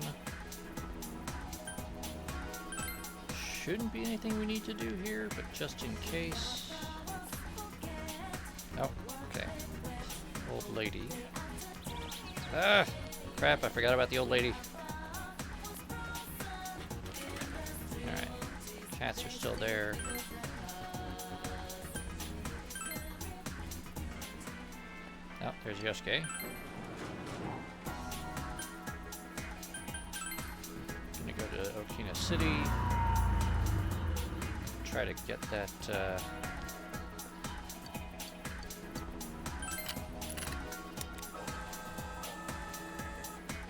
Shouldn't be anything we need to do here, but just in case. Oh, okay. Old lady. Ah! Crap, I forgot about the old lady. Alright. Cats are still there. Oh, there's Yosuke. Gonna go to Okina City. Try to get that,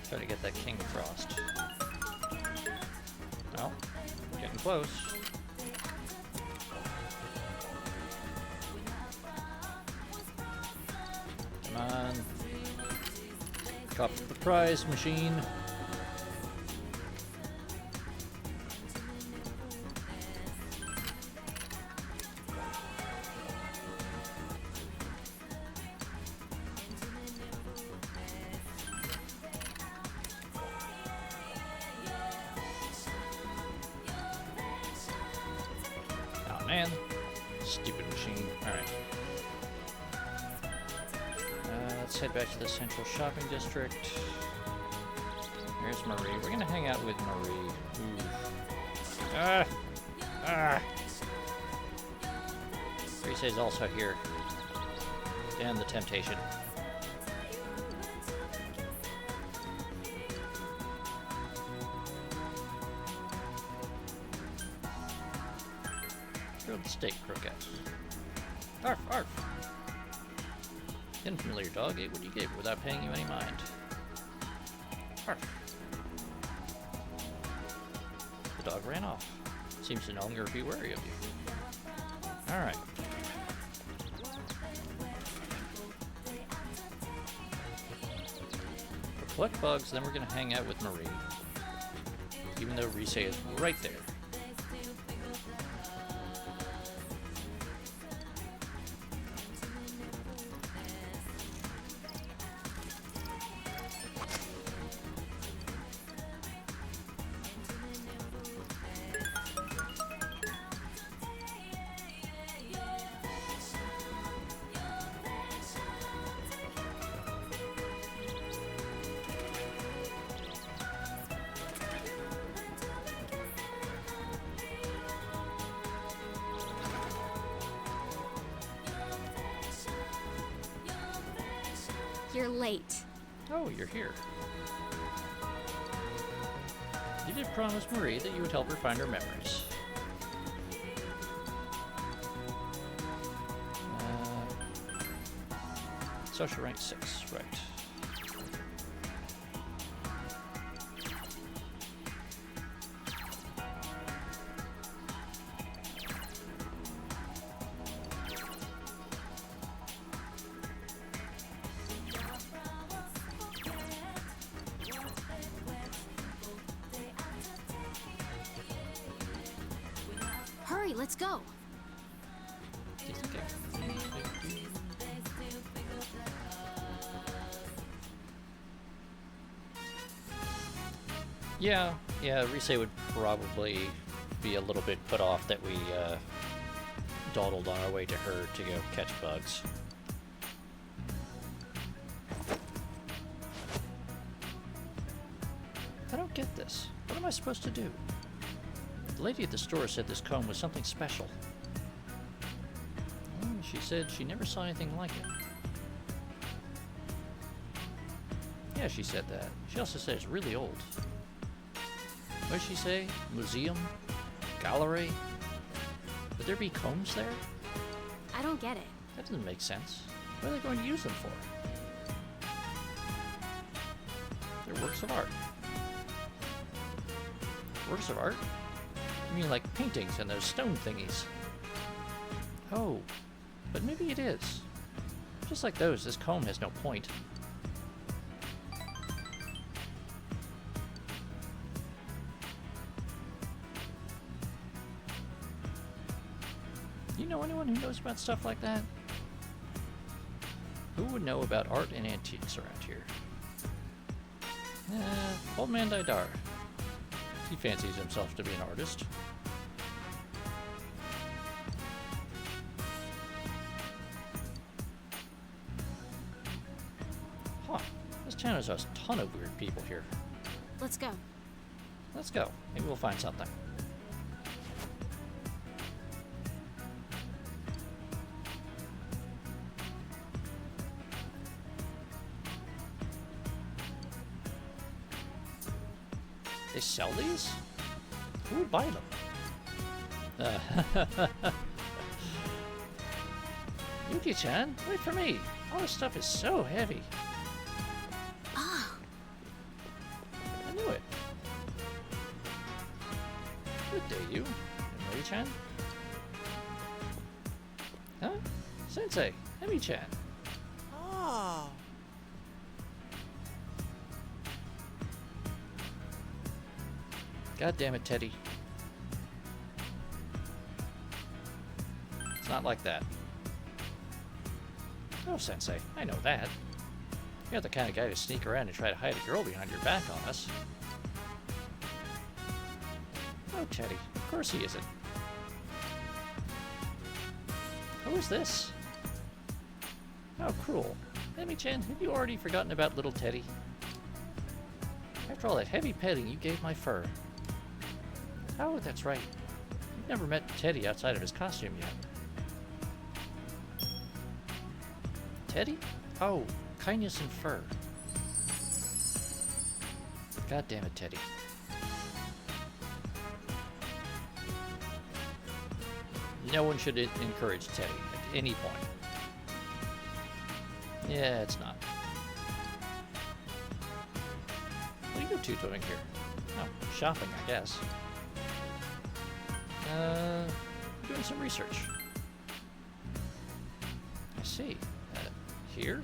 try to get that King Frost. Well, getting close. Come on. Cop the prize machine. Oh man, stupid machine. Alright. Let's head back to the central shopping district. Here's Marie. We're gonna hang out with Marie. Ooh. Ah! Ah! Risei's also here. Damn the temptation. Grilled steak croquettes. Arf, arf! Unfamiliar dog ate what you gave without paying you any mind. Arf. The dog ran off. Seems to no longer be wary of you. Alright. We'll collect bugs, then we're gonna hang out with Marie. Even though Risei is right there. you're late. Oh, you're here. You did promise Marie that you would help her find her memories. Social rank 6, right. Hurry, let's go. Yeah, Rise would probably be a little bit put off that we dawdled on our way to her to go catch bugs. I don't get this. What am I supposed to do? The lady at the store said this comb was something special. She said she never saw anything like it. Yeah, she said that. She also said it's really old. What did she say? Museum? Gallery? Would there be combs there? I don't get it. That doesn't make sense. What are they going to use them for? They're works of art. Works of art? You mean like paintings and those stone thingies? Oh, but maybe it is. Just like those, this comb has no point. You know anyone who knows about stuff like that? Who would know about art and antiques around here? Old man Didar. He fancies himself to be an artist. Huh. This town has a ton of weird people here. Let's go. Let's go. Maybe we'll find something. They sell these? Who would buy them? Yuki-chan, wait for me. All this stuff is so heavy. Ah, I knew it. Good day, you. Marie-chan? Huh? Sensei, Emi-chan. Oh. God damn it, Teddy. It's not like that. Oh, Sensei, I know that. You're the kind of guy to sneak around and try to hide a girl behind your back on us. Oh, Teddy, of course he isn't. Who is this? How cruel. Emi-chan, have you already forgotten about little Teddy? After all that heavy petting, you gave my fur. Oh, that's right. You've never met Teddy outside of his costume yet. Teddy? Oh, kindness and fur. God damn it, Teddy. No one should encourage Teddy at any point. Yeah, it's not. What are you two doing here? Oh, shopping, I guess. Doing some research. I see. Here?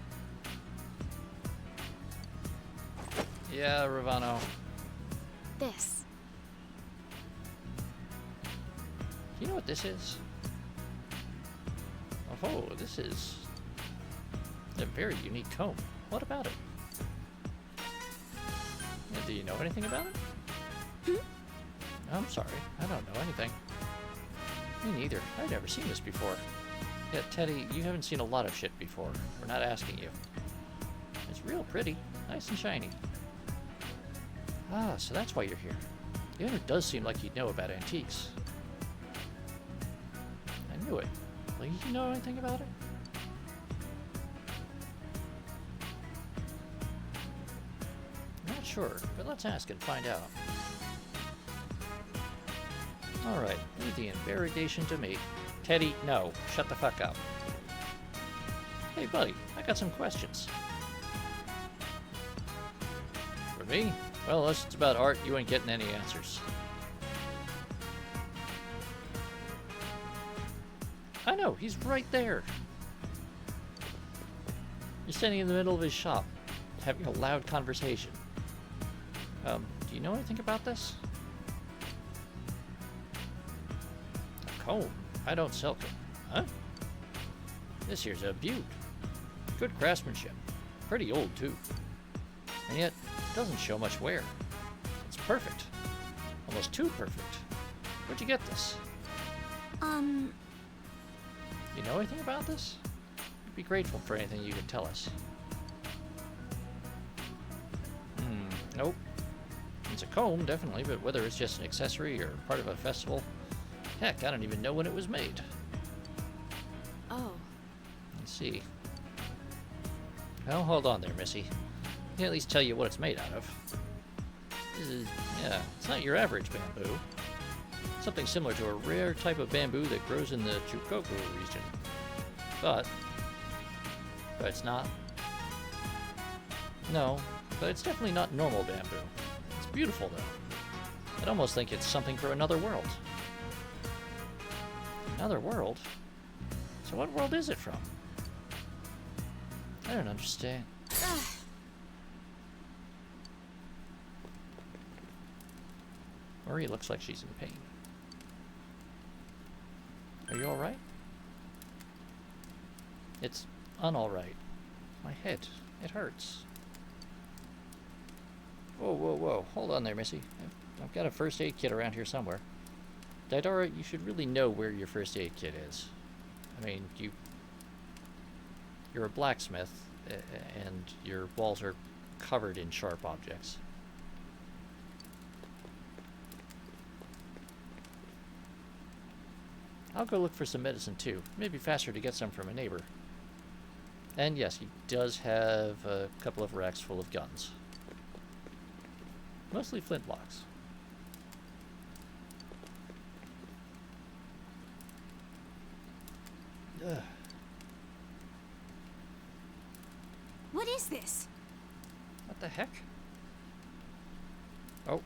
Yeah, Ravano. this. You know what this is? Oh, this is a very unique comb. What about it? Do you know anything about it? I'm sorry, I don't know anything. Me neither. I've never seen this before. Yeah, Teddy, you haven't seen a lot of shit before. We're not asking you. It's real pretty. Nice and shiny. Ah, so that's why you're here. The owner does seem like he'd know about antiques. I knew it. Well, you know anything about it? sure, but let's ask and find out. Alright, leave the interrogation to me. Teddy, no. Shut the fuck up. Hey, buddy, I got some questions. For me? Well, unless it's about art, you ain't getting any answers. I know, he's right there. You're standing in the middle of his shop, having a loud conversation. Do you know anything about this? A comb? I don't sell comb. Huh? This here's a beaut. Good craftsmanship. Pretty old, too. And yet, doesn't show much wear. It's perfect. Almost too perfect. Where'd you get this? You know anything about this? I'd be grateful for anything you can tell us. Nope. It's a comb, definitely, but whether it's just an accessory or part of a festival, heck, I don't even know when it was made. Oh. Let's see. Well, hold on there, Missy. I can at least tell you what it's made out of. This is, yeah, it's not your average bamboo. Something similar to a rare type of bamboo that grows in the Chukoku region. But it's not. No, but it's definitely not normal bamboo. It's beautiful, though. I'd almost think it's something for another world. Another world? So what world is it from? I don't understand. Marie looks like she's in pain. Are you alright? It's unalright. My head. It hurts. Whoa, whoa, whoa. Hold on there, Missy. I've got a first aid kit around here somewhere. Daidara, you should really know where your first aid kit is. I mean, you're a blacksmith, and your walls are covered in sharp objects. I'll go look for some medicine too. It may be faster to get some from a neighbor. And yes, he does have a couple of racks full of guns. Mostly flintlocks. Ugh. What is this? What the heck? Oh,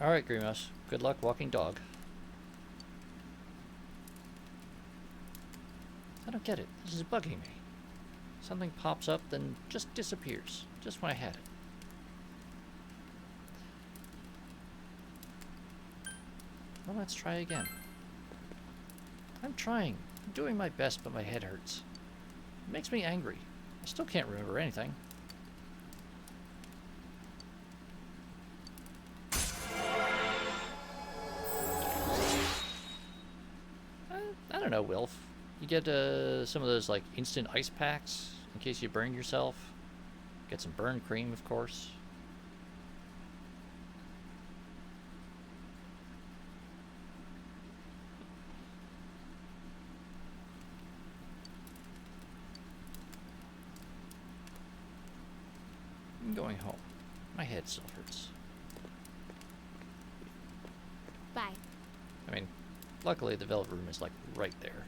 alright, Grimos. Good luck walking dog. I don't get it. This is bugging me. Something pops up, then just disappears. Just when I had it. Well, let's try again. I'm trying. I'm doing my best, but my head hurts. It makes me angry. I still can't remember anything. I don't know, Wilf. You get some of those like instant ice packs in case you burn yourself. Get some burn cream, of course. I'm going home. My head still hurts. Bye. I mean, luckily the Velvet Room is like right there.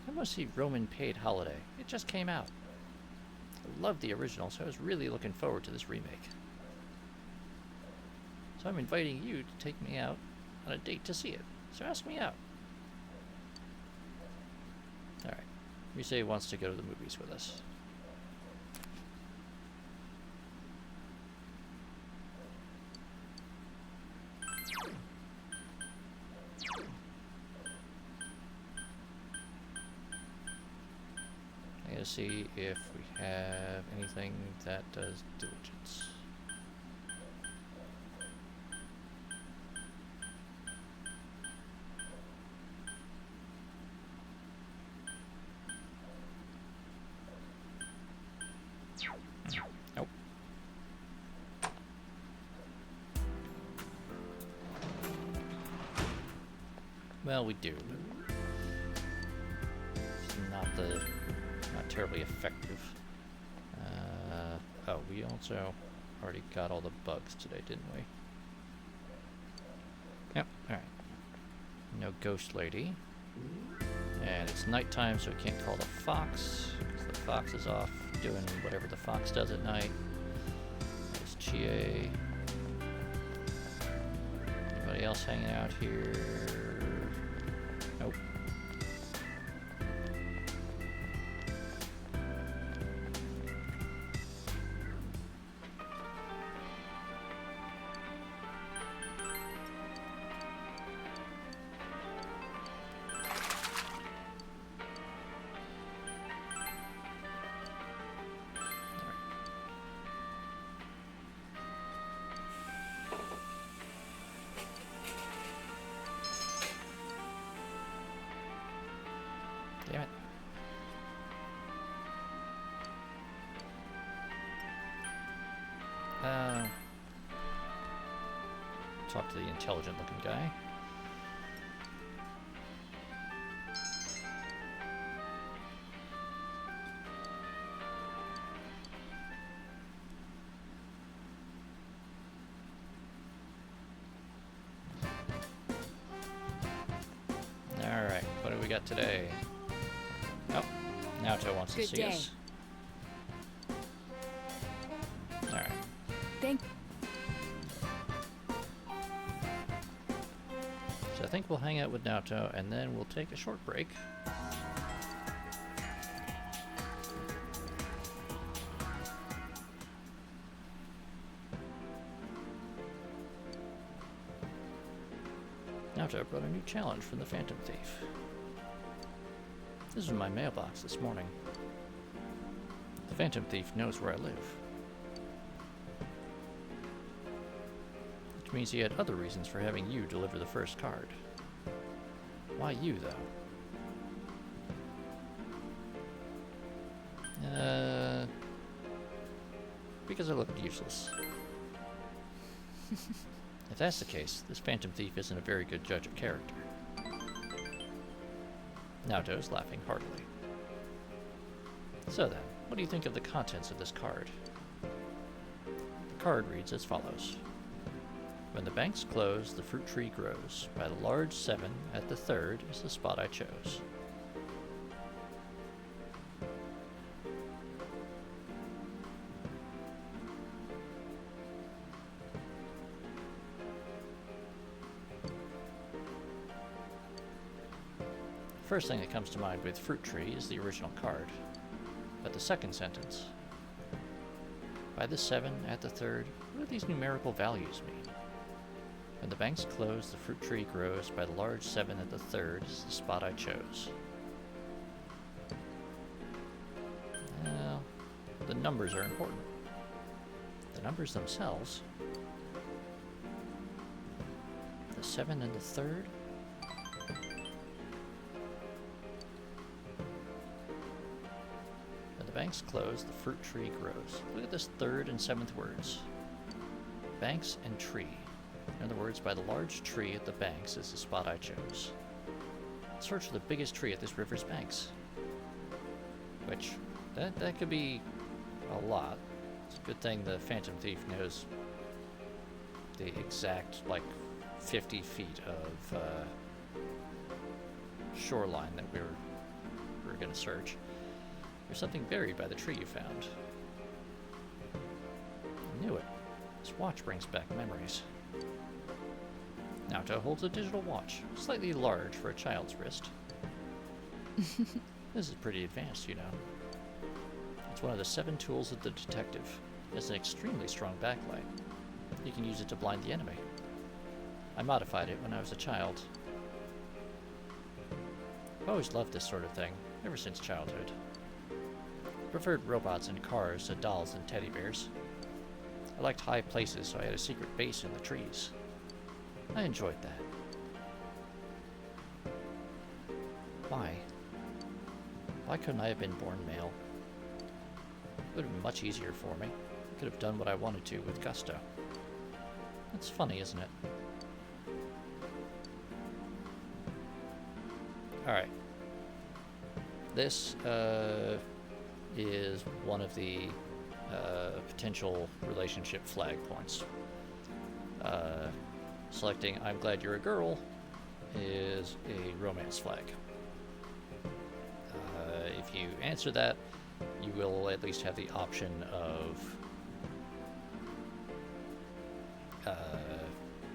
I must see Roman Paid Holiday. It just came out. I love the original, so I was really looking forward to this remake. So I'm inviting you to take me out on a date to see it. So ask me out. Alright. Rise wants to go to the movies with us. see if we have anything that does diligence. Nope. Well, we do, but it's not terribly effective. Oh, we also already got all the bugs today, didn't we? Yep, alright. No ghost lady. And it's nighttime, so we can't call the fox, because the fox is off doing whatever the fox does at night. There's Chie. Anybody else hanging out here? Nope. Damn it. Talk to the intelligent looking guy. Alright, what do we got today? Oh, Naoto wants to see us. Alright. Thank. So I think we'll hang out with Naoto and then we'll take a short break. Naoto brought a new challenge from the Phantom Thief. This was in my mailbox this morning. The Phantom Thief knows where I live. Which means he had other reasons for having you deliver the first card. Why you, though? Because I looked useless. If that's the case, this Phantom Thief isn't a very good judge of character. Naoto's laughing heartily. So then, what do you think of the contents of this card? The card reads as follows. When the banks close, the fruit tree grows. By the large 7 at the 3rd is the spot I chose. First thing that comes to mind with fruit tree is the original card. But the second sentence. By the 7 at the 3rd, what do these numerical values mean? When the banks close, the fruit tree grows. By the large 7 at the 3rd is the spot I chose. Well, the numbers are important. The numbers themselves. The 7 and the 3rd? When the banks close, the fruit tree grows. Look at this 3rd and 7th words. Banks and tree. In other words, by the large tree at the banks is the spot I chose. Search for the biggest tree at this river's banks. Which, that could be a lot. It's a good thing the Phantom Thief knows the exact, 50 feet of shoreline that we were going to search. There's something buried by the tree you found. I knew it. This watch brings back memories. Naoto holds a digital watch, slightly large for a child's wrist. This is pretty advanced, you know. It's one of the 7 tools of the detective. It has an extremely strong backlight. You can use it to blind the enemy. I modified it when I was a child. I've always loved this sort of thing, ever since childhood. preferred robots and cars to dolls and teddy bears. I liked high places, so I had a secret base in the trees. I enjoyed that. Why? Why couldn't I have been born male? It would have been much easier for me. I could have done what I wanted to with gusto. That's funny, isn't it? Alright. This is one of the potential relationship flag points. Selecting I'm glad you're a girl is a romance flag. If you answer that, you will at least have the option of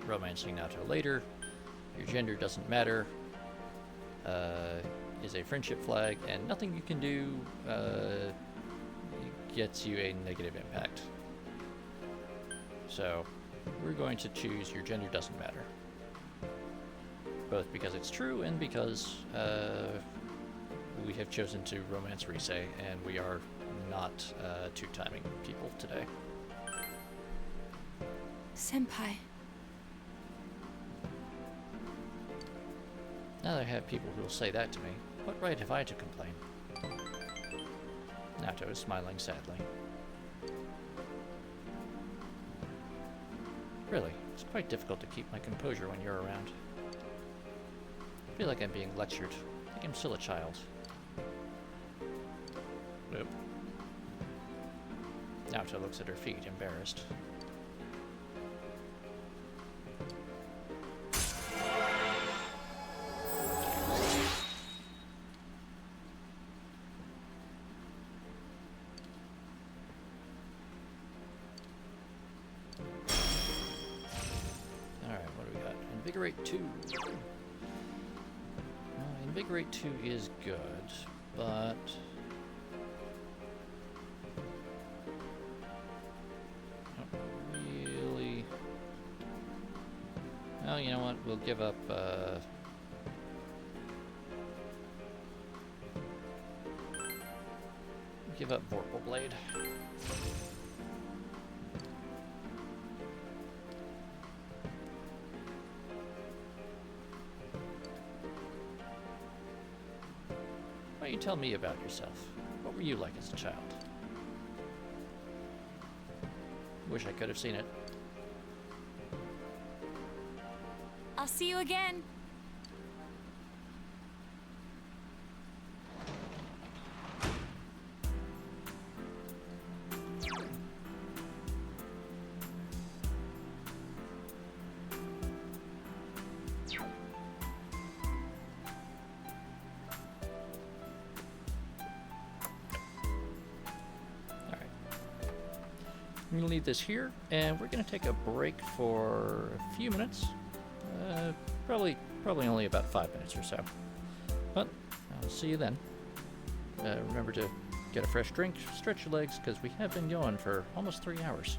romancing Naoto later. Your gender doesn't matter. Is a friendship flag, and nothing you can do gets you a negative impact. So we're going to choose your gender doesn't matter. Both because it's true and because we have chosen to romance Rise, and we are not two-timing people today. Senpai. Now that I have people who will say that to me, what right have I to complain? Naoto is smiling sadly. Really, it's quite difficult to keep my composure when you're around. I feel like I'm being lectured. I think I'm still a child. Nope. Naoto looks at her feet, embarrassed. Invigorate 2. Invigorate 2 is good, but not really. Well, you know what? We'll give up. Give up Vorpal Blade. Why don't you tell me about yourself? What were you like as a child? Wish I could have seen it. I'll see you again. I'm going to leave this here, and we're going to take a break for a few minutes. Probably only about 5 minutes or so. But I'll see you then. Remember to get a fresh drink, stretch your legs, because we have been going for almost 3 hours.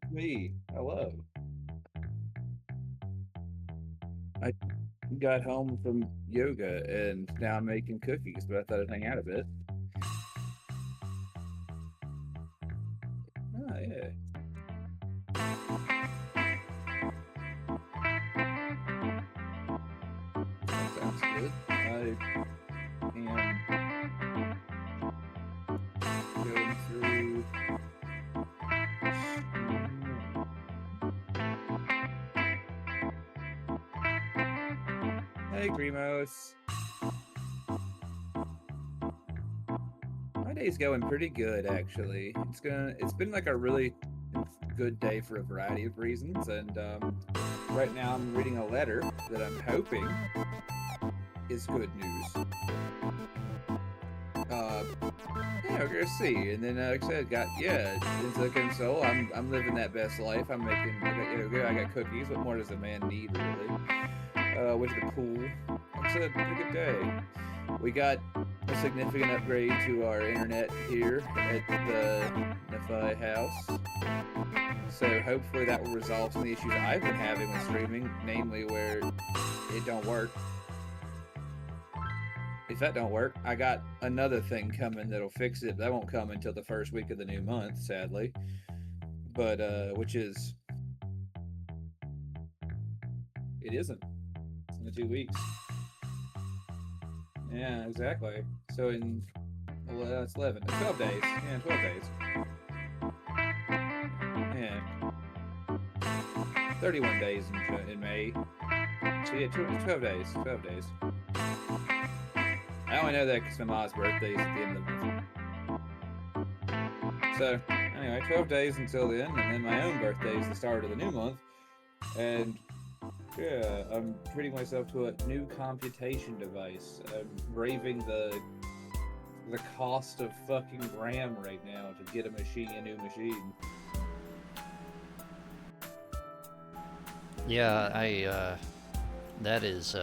Me, hello. I got home from yoga and now I'm making cookies, but I thought I'd hang out a bit. Oh, yeah. That sounds good. I am going through. Hey, Grimos. My day's going pretty good, actually. It's been like a really good day for a variety of reasons, and right now I'm reading a letter that I'm hoping is good news. Yeah, we're gonna see. And then, like I said, into the console, I'm living that best life. I got yoga, I got cookies. What more does a man need, really? Went to the pool. It's a pretty good day. We got a significant upgrade to our internet here at the Nephi house. So hopefully that will resolve some of the issues I've been having with streaming, namely where it don't work. If that don't work, I got another thing coming that'll fix it. That won't come until the first week of the new month, sadly. But, which is... It isn't. It's in 2 weeks. Yeah, exactly. So in... Well, it's 11. 12 days. Yeah, 12 days. Yeah. 31 days in May. So yeah, 12 days. 12 days. I only know that because my mom's birthday is at the end of the month. So, anyway, 12 days until then, and then my own birthday is the start of the new month. And, yeah, I'm treating myself to a new computation device. I'm braving the cost of fucking RAM right now to get a new machine. Yeah, that is,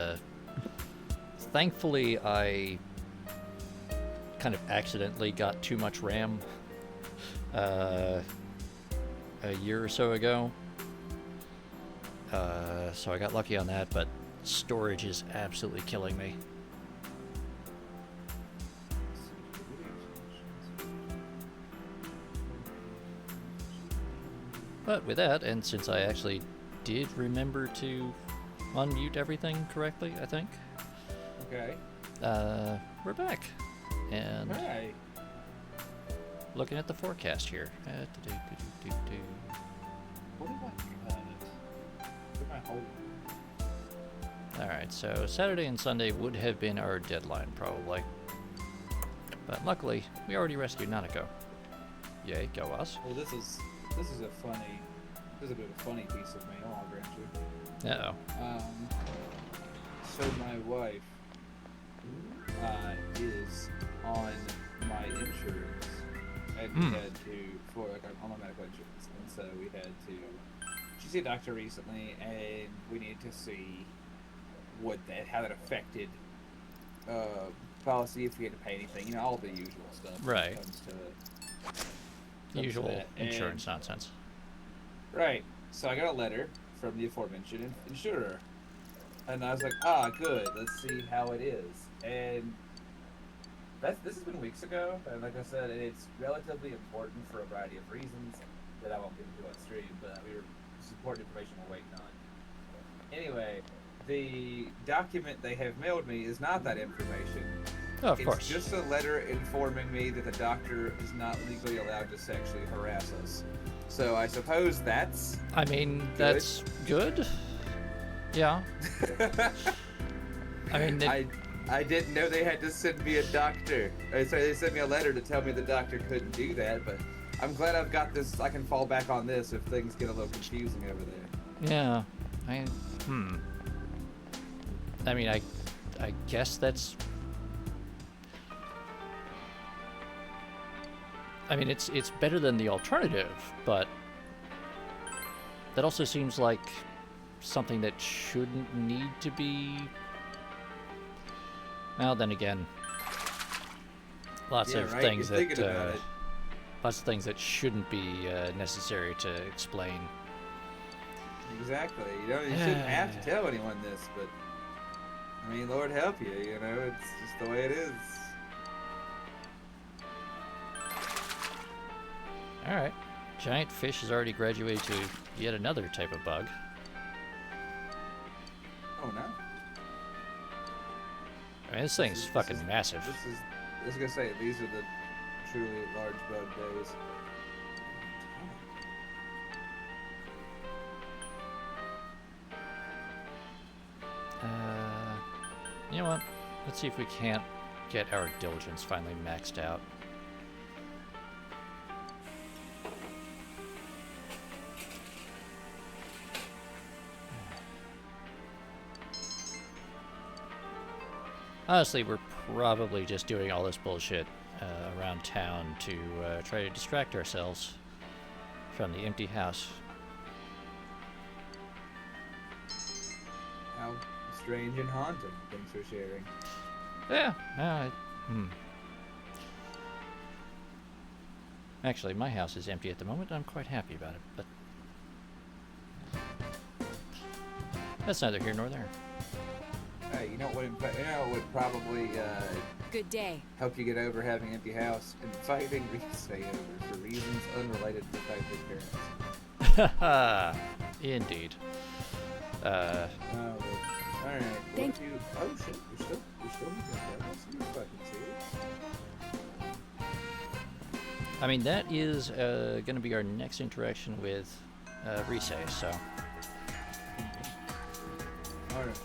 thankfully I kind of accidentally got too much RAM a year or so ago. So I got lucky on that, but storage is absolutely killing me. But with that, and since I actually did remember to unmute everything correctly, I think, Okay. we're back. And Alright. looking at the forecast here. What do I cut? Put my whole. Alright, so Saturday and Sunday would have been our deadline, probably. But luckily, we already rescued Nanako. Yay, go us. Well, this is a funny. This is a bit of a funny piece of mail, I'll grant you. Uh-oh. So my wife is on my insurance, and we had to for like on my medical insurance, and so we had to. She see a doctor recently, and we needed to see how that affected policy, if we had to pay anything, you know, all the usual stuff. Right. When it comes to Usual that. insurance nonsense. Right. So I got a letter from the aforementioned insurer. And I was like, good, let's see how it is. And this has been weeks ago, and like I said, it's relatively important for a variety of reasons that I won't get into on stream, but it's important information we're waiting on. Anyway, the document they have mailed me is not that information. Oh, of course. It's just a letter informing me that the doctor is not legally allowed to sexually harass us. So I suppose that's... I mean, that's good. Yeah. I mean, I didn't know they had to send me a doctor. So they sent me a letter to tell me the doctor couldn't do that, but I'm glad I've got this. I can fall back on this if things get a little confusing over there. yeah. I mean, I guess that's... I mean, it's better than the alternative, but that also seems like something that shouldn't need to be... Well, then again, lots of things that shouldn't be necessary to explain. Exactly. You shouldn't have to tell anyone this, but I mean, Lord help you. You know, it's just the way it is. All right, giant fish has already graduated to yet another type of bug. Oh no. I mean, this thing's fucking massive. I was gonna say, these are the truly large bug days. You know what? Let's see if we can't get our diligence finally maxed out. Honestly, we're probably just doing all this bullshit around town to try to distract ourselves from the empty house. How strange and haunting. Thanks for sharing. Yeah. Actually, my house is empty at the moment. I'm quite happy about it, but that's neither here nor there. Hey, you know what would probably Good day. help you get over having an empty house? Inviting stay-overs for reasons unrelated to the fact that parents. Indeed. Alright. Thank you. Oh shit, you're still fucking serious? I mean, that is going to be our next interaction with Rise, so. Alright,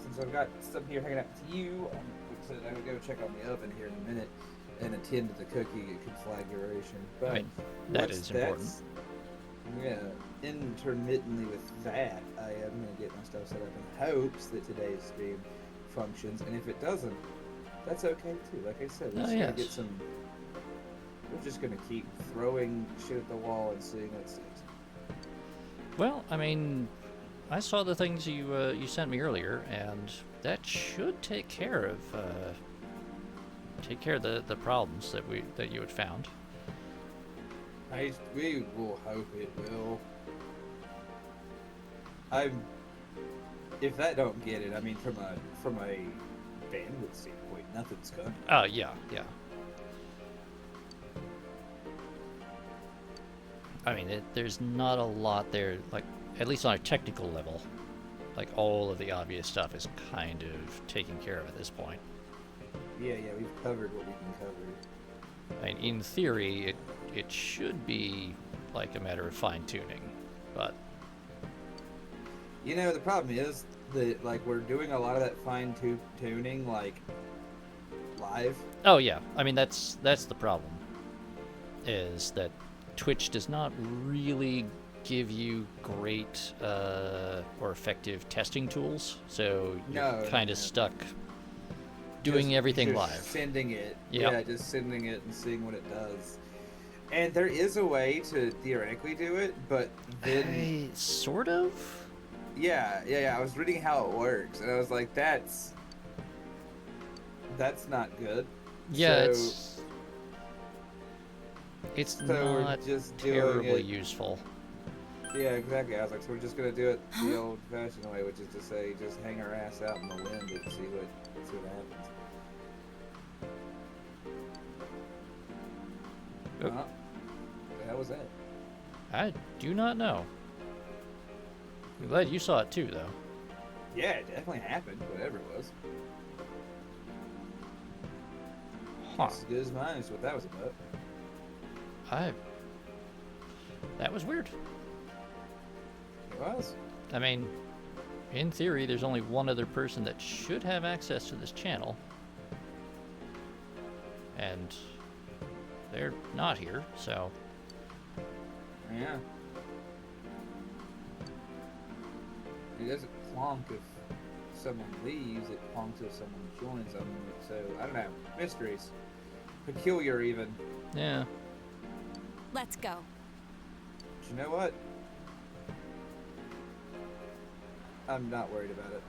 since I've got something here hanging out with you, I would go check on the oven here in a minute and attend to the cookie conflagration. But I mean, that is important. Yeah, intermittently with that, I am going to get my stuff set up in hopes that today's stream functions, and if it doesn't, that's okay too. Like I said, we're just going to keep throwing shit at the wall and seeing what sticks. Well, I mean, I saw the things you sent me earlier, and that should take care of the problems that you had found. We will hope it will. If that don't get it, I mean, from a bandwidth standpoint, nothing's good. Yeah. I mean, there's not a lot there, like, at least on a technical level. Like, all of the obvious stuff is kind of taken care of at this point. Yeah, we've covered what we can cover. I mean, in theory, it should be, like, a matter of fine-tuning, but... You know, the problem is that, like, we're doing a lot of that fine-tuning, like, live. Oh, yeah. I mean, that's the problem, is that Twitch does not really give you great or effective testing tools, so you're kind of stuck doing everything just live. Sending it. Yep. Yeah, just sending it and seeing what it does. And there is a way to theoretically do it, but then... Sort of? Yeah, I was reading how it works, and I was like, that's not good. Yeah, so, it's so not we're just terribly useful. Yeah, exactly. I was like, so we're just gonna do it the old-fashioned way, which is to say, just hang our ass out in the wind and see what happens. Oh. What the hell was that? I do not know. I'm glad you saw it too, though. Yeah, it definitely happened, whatever it was. Huh. As good as mine is what that was about. That was weird. It was. I mean, in theory, there's only one other person that should have access to this channel. And they're not here, so... Yeah. It doesn't plonk if someone leaves, it plonks if someone joins them. So, I don't know. Mysteries. Peculiar, even. Yeah. Let's go. But you know what? I'm not worried about it.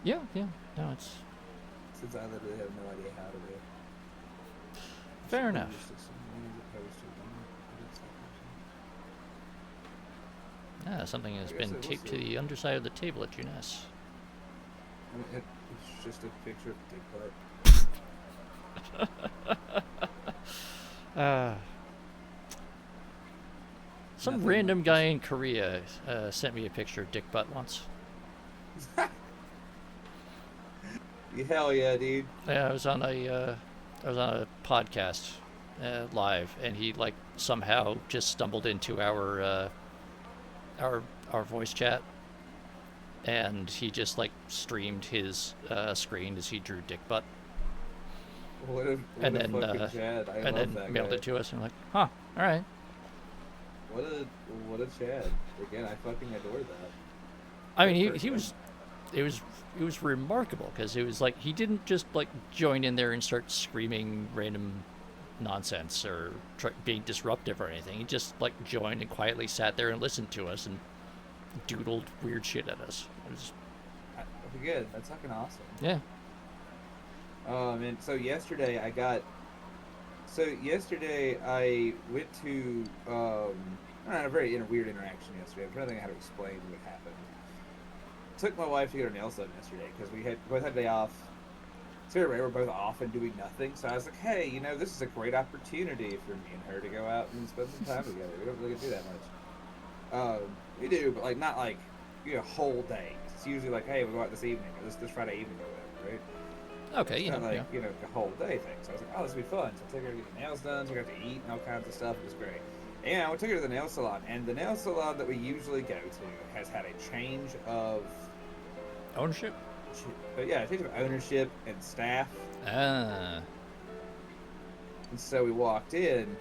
Yeah. No, it's... Since I literally have no idea how to do it. Fair enough. Something has been taped to the underside of the table at Juness. It's just a picture of Dick Butt. Some random guy in Korea sent me a picture of Dick Butt once. Hell yeah, dude. Yeah, I was on a podcast live, and he like somehow just stumbled into our voice chat, and he just like streamed his screen as he drew Dick Butt. And then mailed it to us, and I'm like, huh, all right. What a Chad. Again, I fucking adore that. I mean, it was remarkable, because it was like he didn't just like join in there and start screaming random nonsense or being disruptive or anything. He just like joined and quietly sat there and listened to us and doodled weird shit at us. It was good. That's fucking awesome. Yeah. And so yesterday I went to I had a weird interaction yesterday. I'm trying to think how to explain what happened. Took my wife to get her nails done yesterday because we both had a day off. So we're both off and doing nothing. So I was like, hey, you know, this is a great opportunity for me and her to go out and spend some time together. We don't really do that much. We do, but like not like a whole day. It's usually like, hey, we'll go out this evening or this Friday evening or whatever, right? Okay, it's not like, a whole day thing. So I was like, oh, this will be fun. So I took her to get the nails done, took her to eat and all kinds of stuff. It was great. And we took her to the nail salon. And the nail salon that we usually go to has had a change of... ownership? Yeah, a change of ownership and staff. Ah. And so we walked in,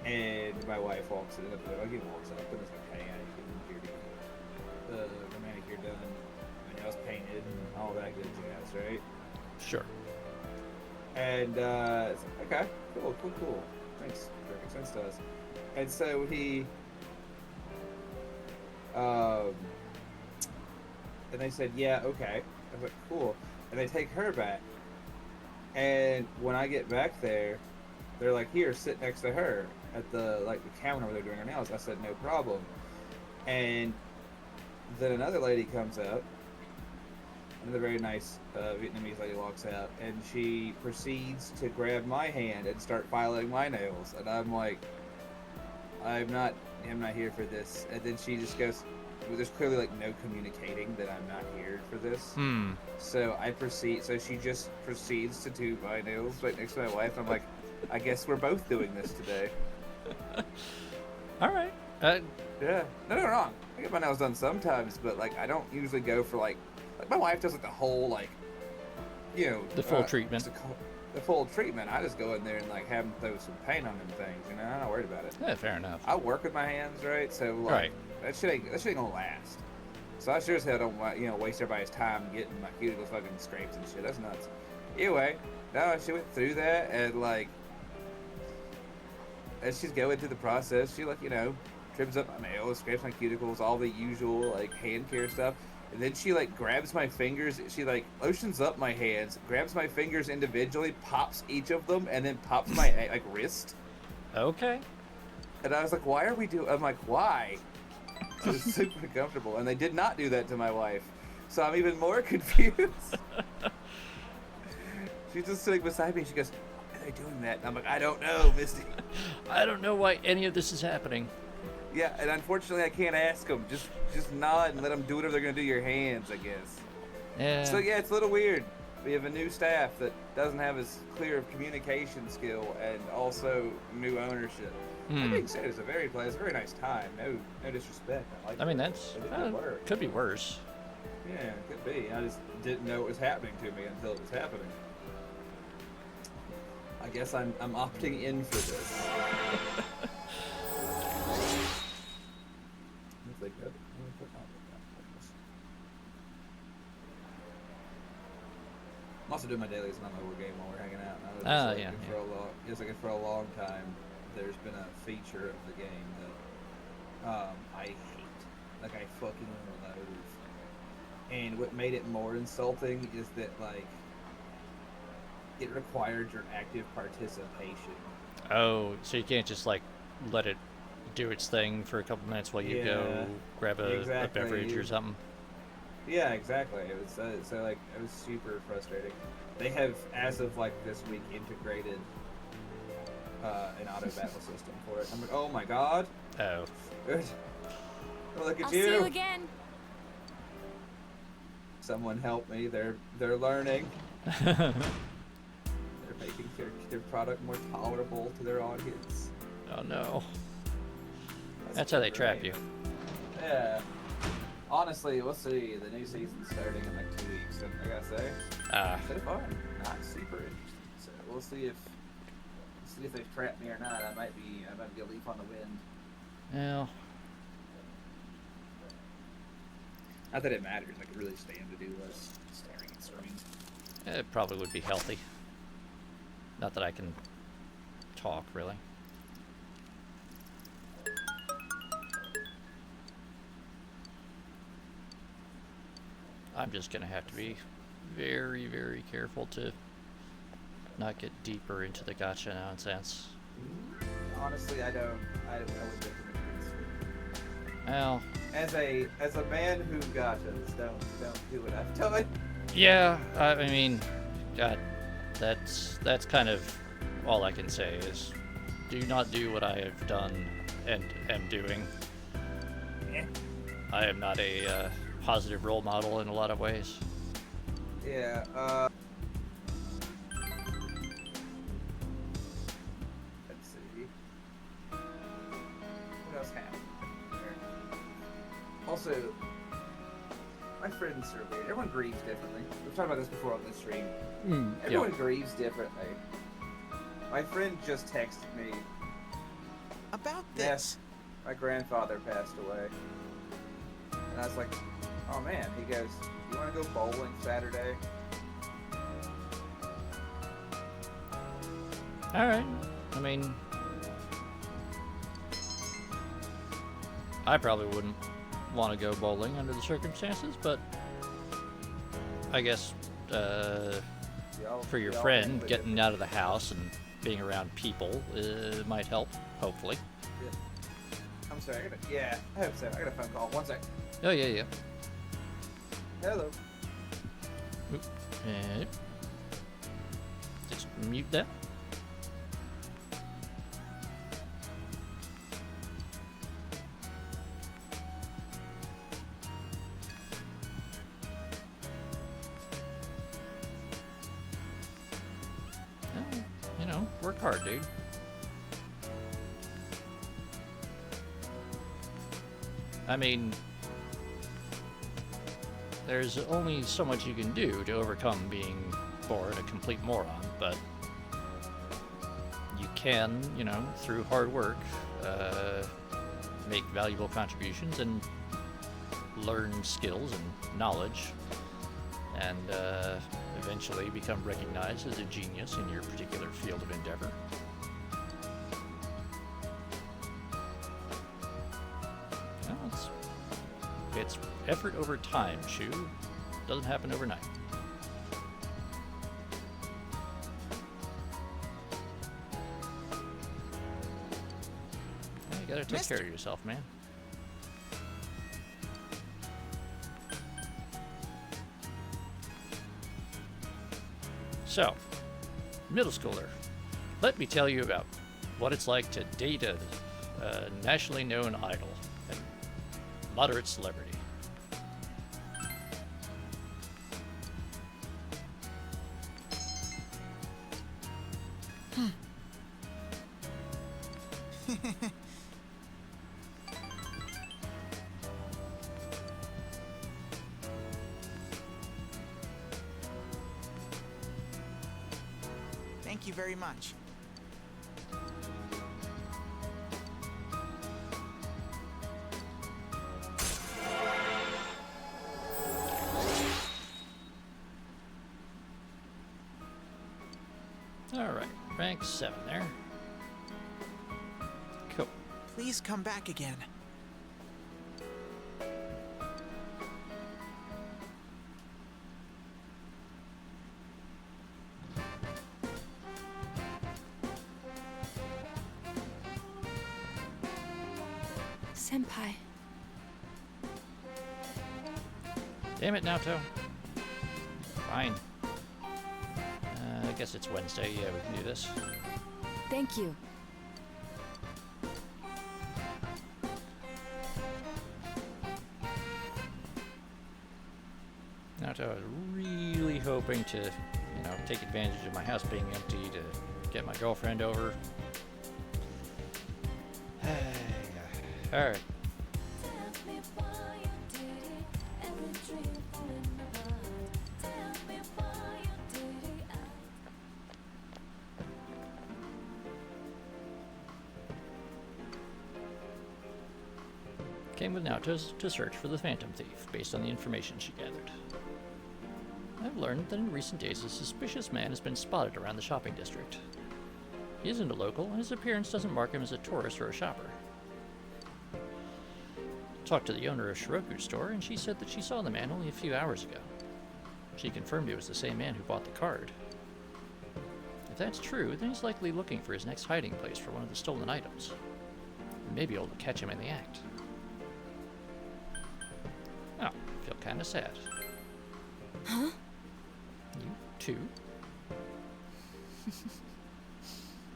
and my wife walks in, again walks up, and it's like, hey, I came here to get the manicure done, my nails painted, and all that good jazz, right? Sure. And it's like, okay, cool. Makes perfect sense to us. And so he Um, and they said, yeah, okay. I was like, cool. And they take her back. And when I get back there, they're like, here, sit next to her at the counter where they're doing her nails. I said, no problem. And then another lady comes out. Another very nice Vietnamese lady walks out, and she proceeds to grab my hand and start filing my nails. And I'm like, I'm not here for this. And then she just goes, well, there's clearly like no communicating that I'm not here for this. So she just proceeds to do my nails right next to my wife. I'm like, I guess we're both doing this today. All right. Yeah. No, wrong. I get my nails done sometimes, but like I don't usually go for like my wife does like the whole the full treatment. The full treatment. I just go in there and like have them throw some paint on them things. You know, I'm not worried about it. Yeah, fair enough. I work with my hands, right? So like, right. That shit ain't gonna last. So I sure as hell don't waste everybody's time getting my cuticles fucking scrapes and shit. That's nuts. Anyway, no, she went through that and like, as she's going through the process, she trims up my nails, scrapes my cuticles, all the usual like hand care stuff. And then she like grabs my fingers, she like lotions up my hands, grabs my fingers individually, pops each of them, and then pops my like wrist. Okay. And I was like, why are we doing? I'm like, why? So it's super comfortable. And they did not do that to my wife. So I'm even more confused. She's just sitting beside me, she goes, why are they doing that? And I'm like, I don't know, Misty. I don't know why any of this is happening. Yeah, and unfortunately I can't ask them. Just nod and let them do whatever they're going to do your hands, I guess. Yeah. So yeah, it's a little weird. We have a new staff that doesn't have as clear of communication skill and also new ownership. That being said, it's a very nice time. No disrespect. I mean, that's could be worse. Yeah, it could be. I just didn't know it was happening to me until it was happening. I guess I'm opting in for this. I'm also doing my dailies on my mobile game while we're hanging out. For a long time, there's been a feature of the game that I hate. Like, I fucking loathe. And what made it more insulting is that, like, it required your active participation. Oh, so you can't just, like, let it do its thing for a couple minutes while you go grab a beverage or something? Yeah, exactly. It was it was super frustrating. They have, as of like this week, integrated an auto battle system for it. I'm like, oh my god. Oh. Oh, look at I'll you. see you again. Someone help me. They're learning. They're making their product more tolerable to their audience. Oh no. That's how they trap you. Yeah. Honestly, we'll see. The new season's starting in like 2 weeks, and I gotta say, so far, not super interesting. So we'll see if they've trapped me or not. I might be a leaf on the wind. Yeah. Not that it matters. I could really stand to do less staring at screens. It probably would be healthy. Not that I can talk, really. I'm just gonna have to be very, very careful to not get deeper into the gacha nonsense. Honestly, I wouldn't recommend it. Well, as a man who gachas, don't do what I've done. Yeah, I mean, God, that's kind of all I can say is do not do what I have done and am doing. Yeah. I am not a positive role model in a lot of ways. Yeah, let's see. What else happened? Also, my friends are weird. Everyone grieves differently. We've talked about this before on the stream. Everyone grieves differently. My friend just texted me about this. Yes, my grandfather passed away. And I was like, oh man. He goes, you want to go bowling Saturday? Alright. I mean, I probably wouldn't. want to go bowling under the circumstances, but I guess for your friend, getting out of the house and being around people might help, hopefully. Yeah. I'm sorry, I hope so. I got a phone call. One sec. Oh, yeah. Hello. Oop. Just mute that. Work hard, dude. I mean, there's only so much you can do to overcome being bored, a complete moron, but you can, through hard work, make valuable contributions and learn skills and knowledge, and eventually become recognized as a genius in your particular field of endeavor. Well, it's effort over time, Shu. Doesn't happen overnight. You gotta take care of yourself, man. So, middle schooler, let me tell you about what it's like to date a nationally known idol and moderate celebrity. Thank you very much. Alright, rank 7 there. Cool. Please come back again. Senpai. Damn it, Naoto. Fine. I guess it's Wednesday. Yeah, we can do this. Thank you. Naoto, I was really hoping to, take advantage of my house being empty to get my girlfriend over. Alright. Came with Naoto to search for the Phantom Thief, based on the information she gathered. I've learned that in recent days a suspicious man has been spotted around the shopping district. He isn't a local, and his appearance doesn't mark him as a tourist or a shopper. Talked to the owner of Shiroku's store, and she said that she saw the man only a few hours ago. She confirmed it was the same man who bought the card. If that's true, then he's likely looking for his next hiding place for one of the stolen items. We may be able to catch him in the act. Oh, I feel kinda sad. Huh? You too?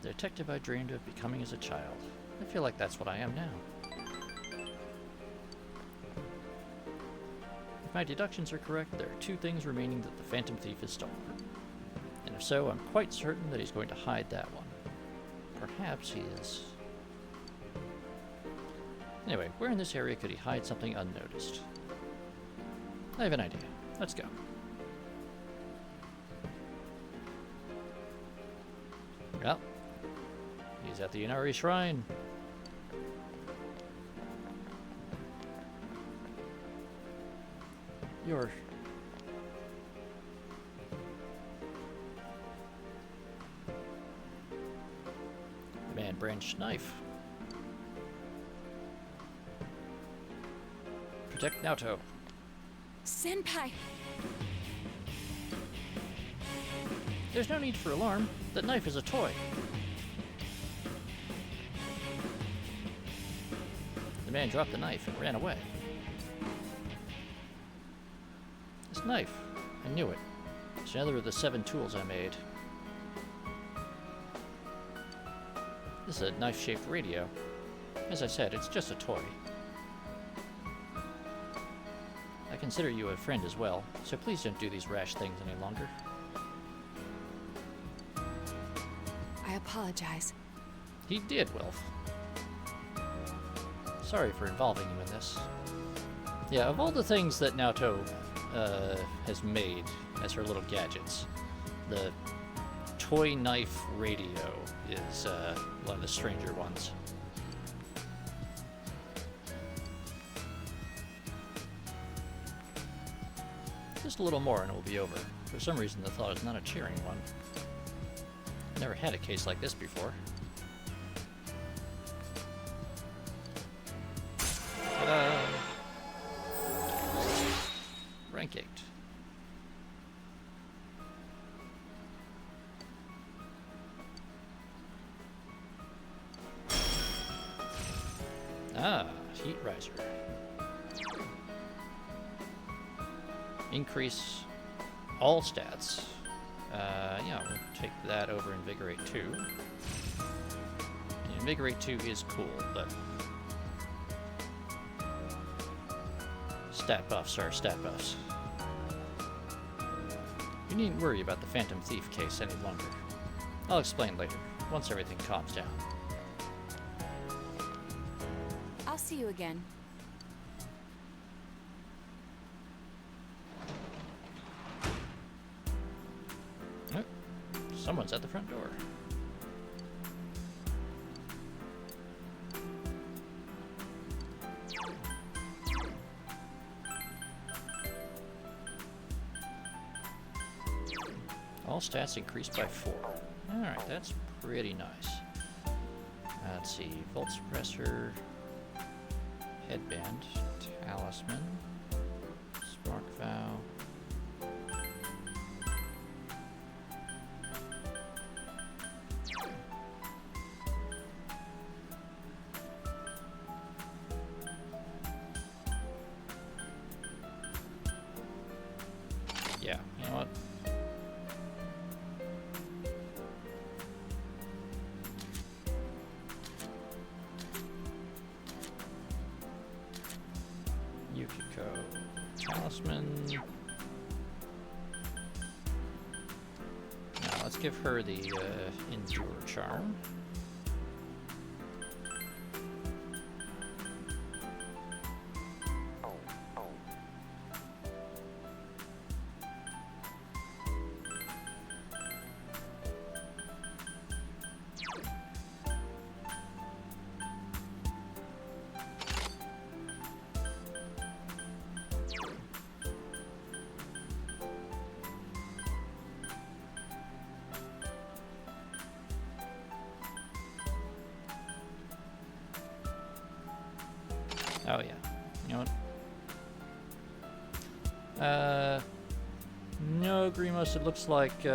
The detective I dreamed of becoming as a child. I feel like that's what I am now. If my deductions are correct, there are 2 things remaining that the Phantom Thief has stolen. And if so, I'm quite certain that he's going to hide that one. Perhaps he is... Anyway, where in this area could he hide something unnoticed? I have an idea. Let's go. Well, he's at the Inari Shrine. Your... man brandished knife. Protect Naoto. Senpai! There's no need for alarm. That knife is a toy. The man dropped the knife and ran away. This knife. I knew it. It's another of the 7 tools I made. This is a knife-shaped radio. As I said, it's just a toy. I consider you a friend as well, so please don't do these rash things any longer. I apologize. He did, Wilf. Sorry for involving you in this. Yeah, of all the things that Naoto has made as her little gadgets, the toy knife radio is one of the stranger ones. Just a little more and it will be over. For some reason the thought is not a cheering one. Never had a case like this before. Ta-da! Rank 8. Ah, heat riser. Increase all stats. Yeah, we'll take that over Invigorate 2. And Invigorate 2 is cool, but stat buffs are stat buffs. You needn't worry about the Phantom Thief case any longer. I'll explain later, once everything calms down. I'll see you again. Oh, someone's at the front door. All stats increased by 4. Alright, that's pretty nice. Let's see, Volt Suppressor, Headband, Talisman, Spark Vow. Yeah, you know what? Yukiko, Talisman. Now let's give her the Endure Charm. Oh yeah, you know what? No, Grimos, it looks like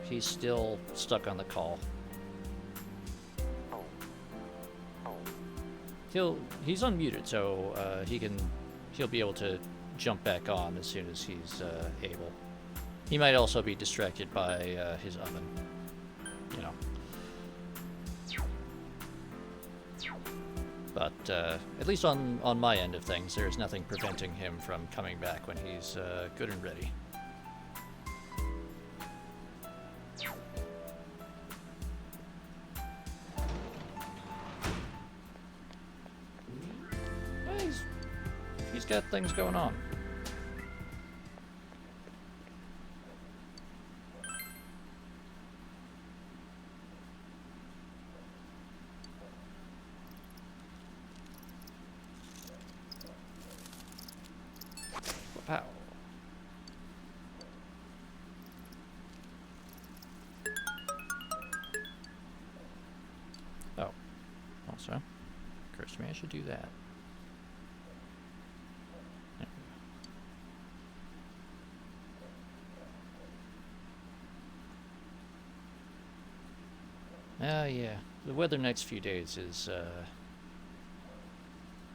he's still stuck on the call. He's unmuted, so he'll be able to jump back on as soon as he's able. He might also be distracted by his oven, you know. But at least on my end of things, there's nothing preventing him from coming back when he's good and ready. Yeah, he's got things going on. Wow. Oh, also, occurs to me I should do that. Yeah. The weather next few days is,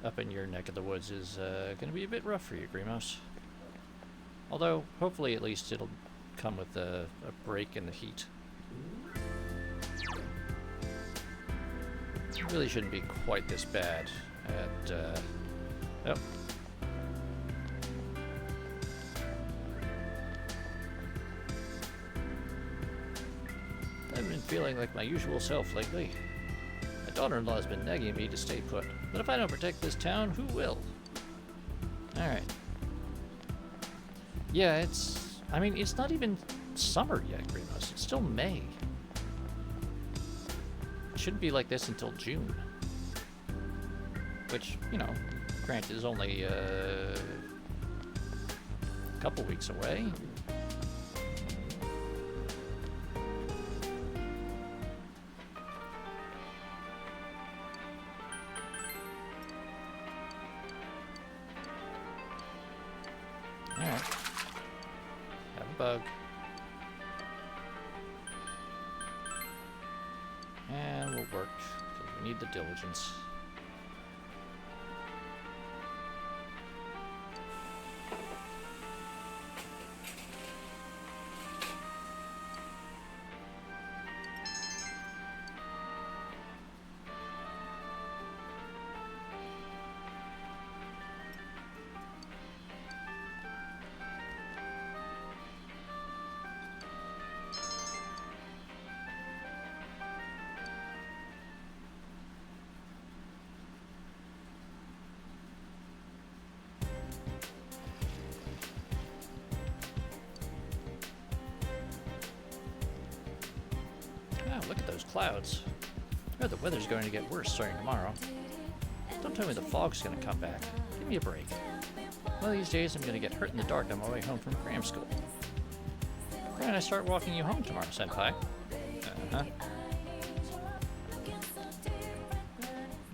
up in your neck of the woods is, gonna be a bit rough for you, Grimos. Although, hopefully at least it'll come with a break in the heat. It really shouldn't be quite this bad at, oh. I've been feeling like my usual self lately. My daughter-in-law has been nagging me to stay put, but if I don't protect this town, who will? Alright. Yeah, I mean, it's not even summer yet, Grimos. It's still May. It shouldn't be like this until June. Which, you know, granted is only a couple weeks away. Alright. Have a bug. And we'll work, because we need the diligence. Wow, look at those clouds. I heard the weather's going to get worse starting tomorrow. Don't tell me the fog's going to come back. Give me a break. One of these days I'm going to get hurt in the dark on my way home from cram school. Why don't I start walking you home tomorrow, Senpai? Uh-huh.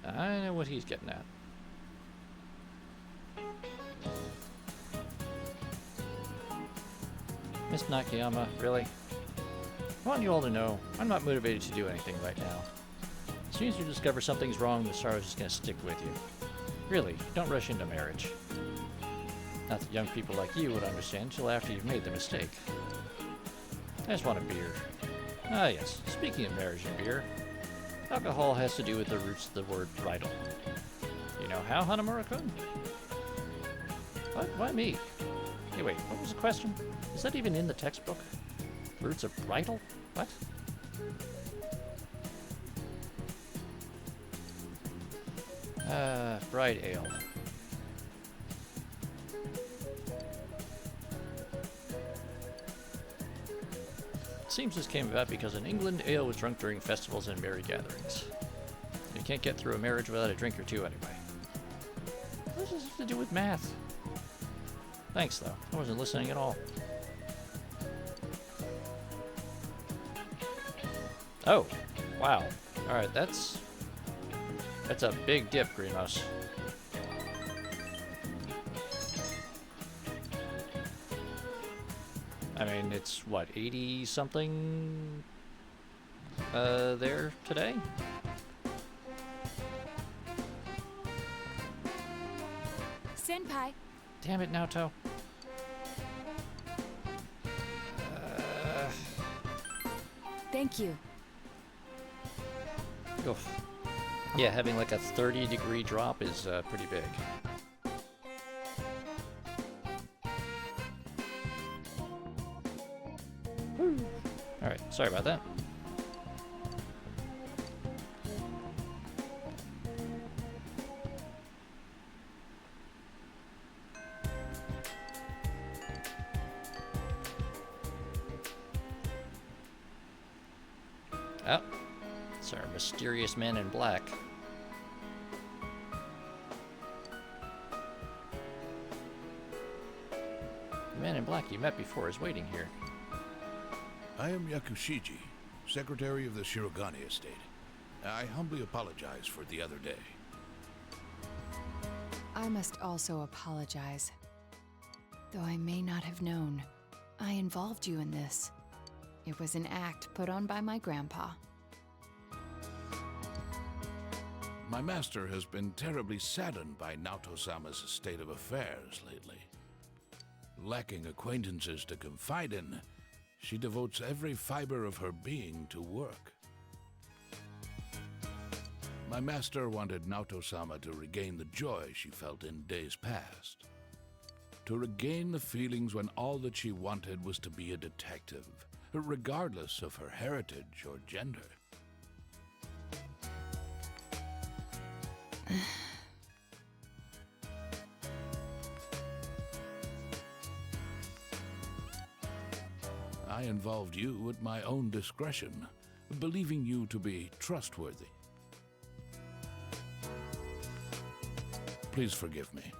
I know what he's getting at. Miss Nakayama, really? I want you all to know, I'm not motivated to do anything right now. As soon as you discover something's wrong, the sorrow's just gonna stick with you. Really, don't rush into marriage. Not that young people like you would understand until after you've made the mistake. I just want a beer. Ah yes, speaking of marriage and beer, alcohol has to do with the roots of the word bridal. You know how, Hanamura-kun? What? Why me? Hey wait, what was the question? Is that even in the textbook? Roots of bridal? What? Bride ale. It seems this came about because in England, ale was drunk during festivals and merry gatherings. You can't get through a marriage without a drink or two anyway. What does this have to do with math? Thanks, though. I wasn't listening at all. Oh, wow. Alright, that's a big dip, Grimos. I mean, it's what, 80 something there today? Senpai. Damn it, Naoto. Thank you. Oof. Yeah, having like a 30-degree drop is pretty big. Alright, sorry about that. Oh, it's our mysterious man in black. The man in black you met before is waiting here. I am Yakushiji, secretary of the Shirogane estate. I humbly apologize for the other day. I must also apologize. Though I may not have known, I involved you in this. It was an act put on by my grandpa. My master has been terribly saddened by Naoto-sama's state of affairs lately. Lacking acquaintances to confide in, she devotes every fiber of her being to work. My master wanted Naoto-sama to regain the joy she felt in days past. To regain the feelings when all that she wanted was to be a detective, regardless of her heritage or gender. I involved you at my own discretion, believing you to be trustworthy. Please forgive me.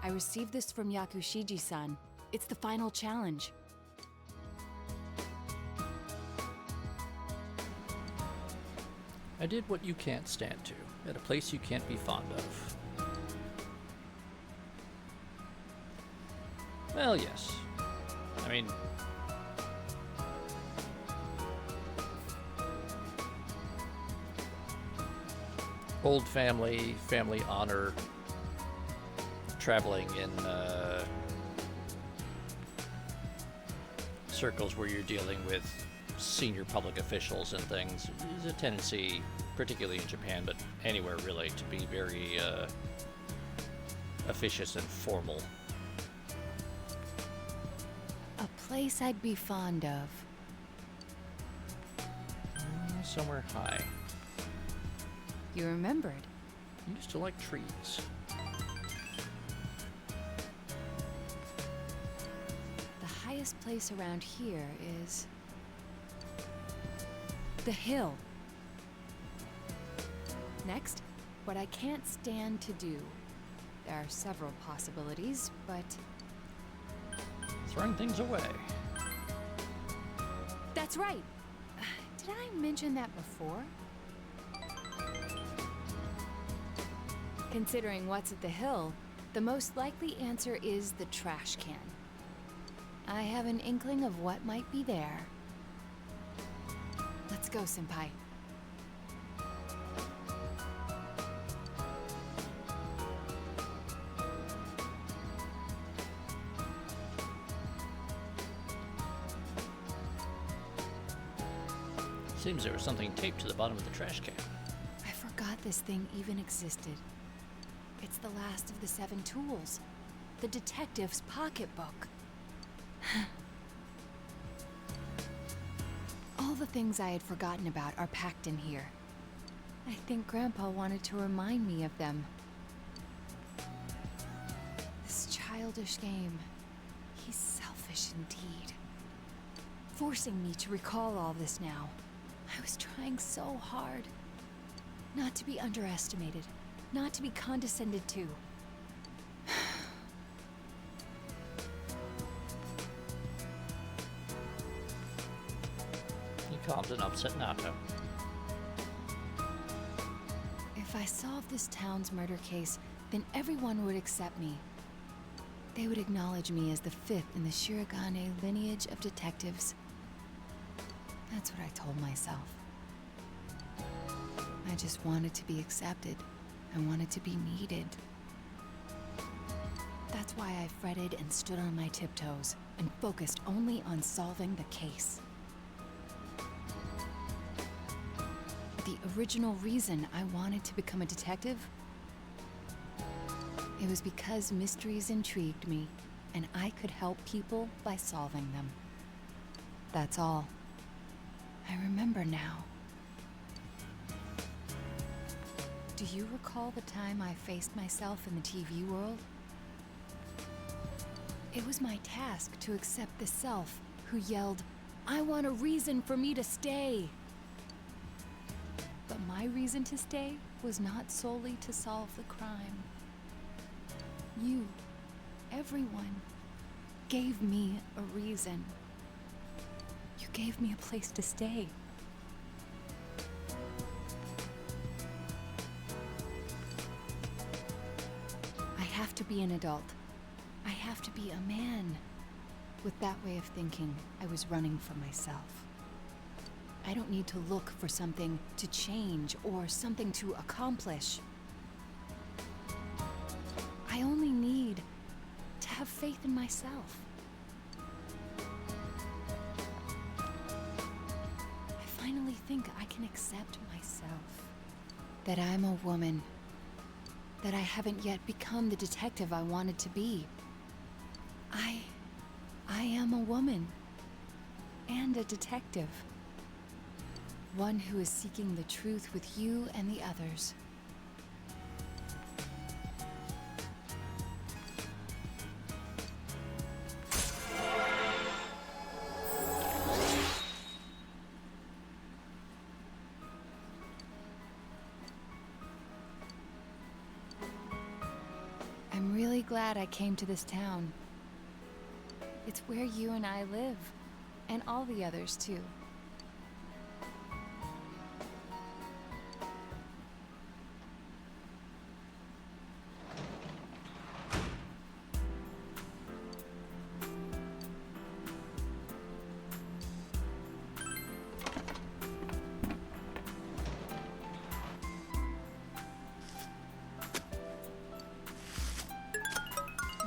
I received this from Yakushiji-san. It's the final challenge. I did what you can't stand to, at a place you can't be fond of. Well, yes. I mean... old family, family honor, traveling in circles where you're dealing with senior public officials and things. There's a tendency, particularly in Japan, but anywhere really, to be very officious and formal. A place I'd be fond of. Somewhere high. You remembered. I used to like trees. The highest place around here is... the hill. Next, what I can't stand to do. There are several possibilities, but... throwing things away. That's right! Did I mention that before? Considering what's at the hill, the most likely answer is the trash can. I have an inkling of what might be there. Let's go, Senpai. Seems there was something taped to the bottom of the trash can. I forgot this thing even existed. It's the last of the 7 tools. The detective's pocketbook. All the things I had forgotten about are packed in here. I think Grandpa wanted to remind me of them. This childish game. He's selfish indeed. Forcing me to recall all this now. I was trying so hard. Not to be underestimated. Not to be condescended to. He calmed an upset Naoto. If I solved this town's murder case, then everyone would accept me. They would acknowledge me as the 5th in the Shirogane lineage of detectives. That's what I told myself. I just wanted to be accepted. I wanted to be needed. That's why I fretted and stood on my tiptoes and focused only on solving the case. The original reason I wanted to become a detective? It was because mysteries intrigued me, and I could help people by solving them. That's all. I remember now. Do you recall the time I faced myself in the TV world? It was my task to accept the self who yelled, "I want a reason for me to stay!" But my reason to stay was not solely to solve the crime. You, everyone, gave me a reason. You gave me a place to stay. I have to be an adult. I have to be a man. With that way of thinking, I was running from myself. I don't need to look for something to change or something to accomplish. I only need to have faith in myself. I finally think I can accept myself. That I'm a woman. That I haven't yet become the detective I wanted to be. I am a woman. And a detective. One who is seeking the truth with you and the others. I'm really glad I came to this town. It's where you and I live, and all the others too.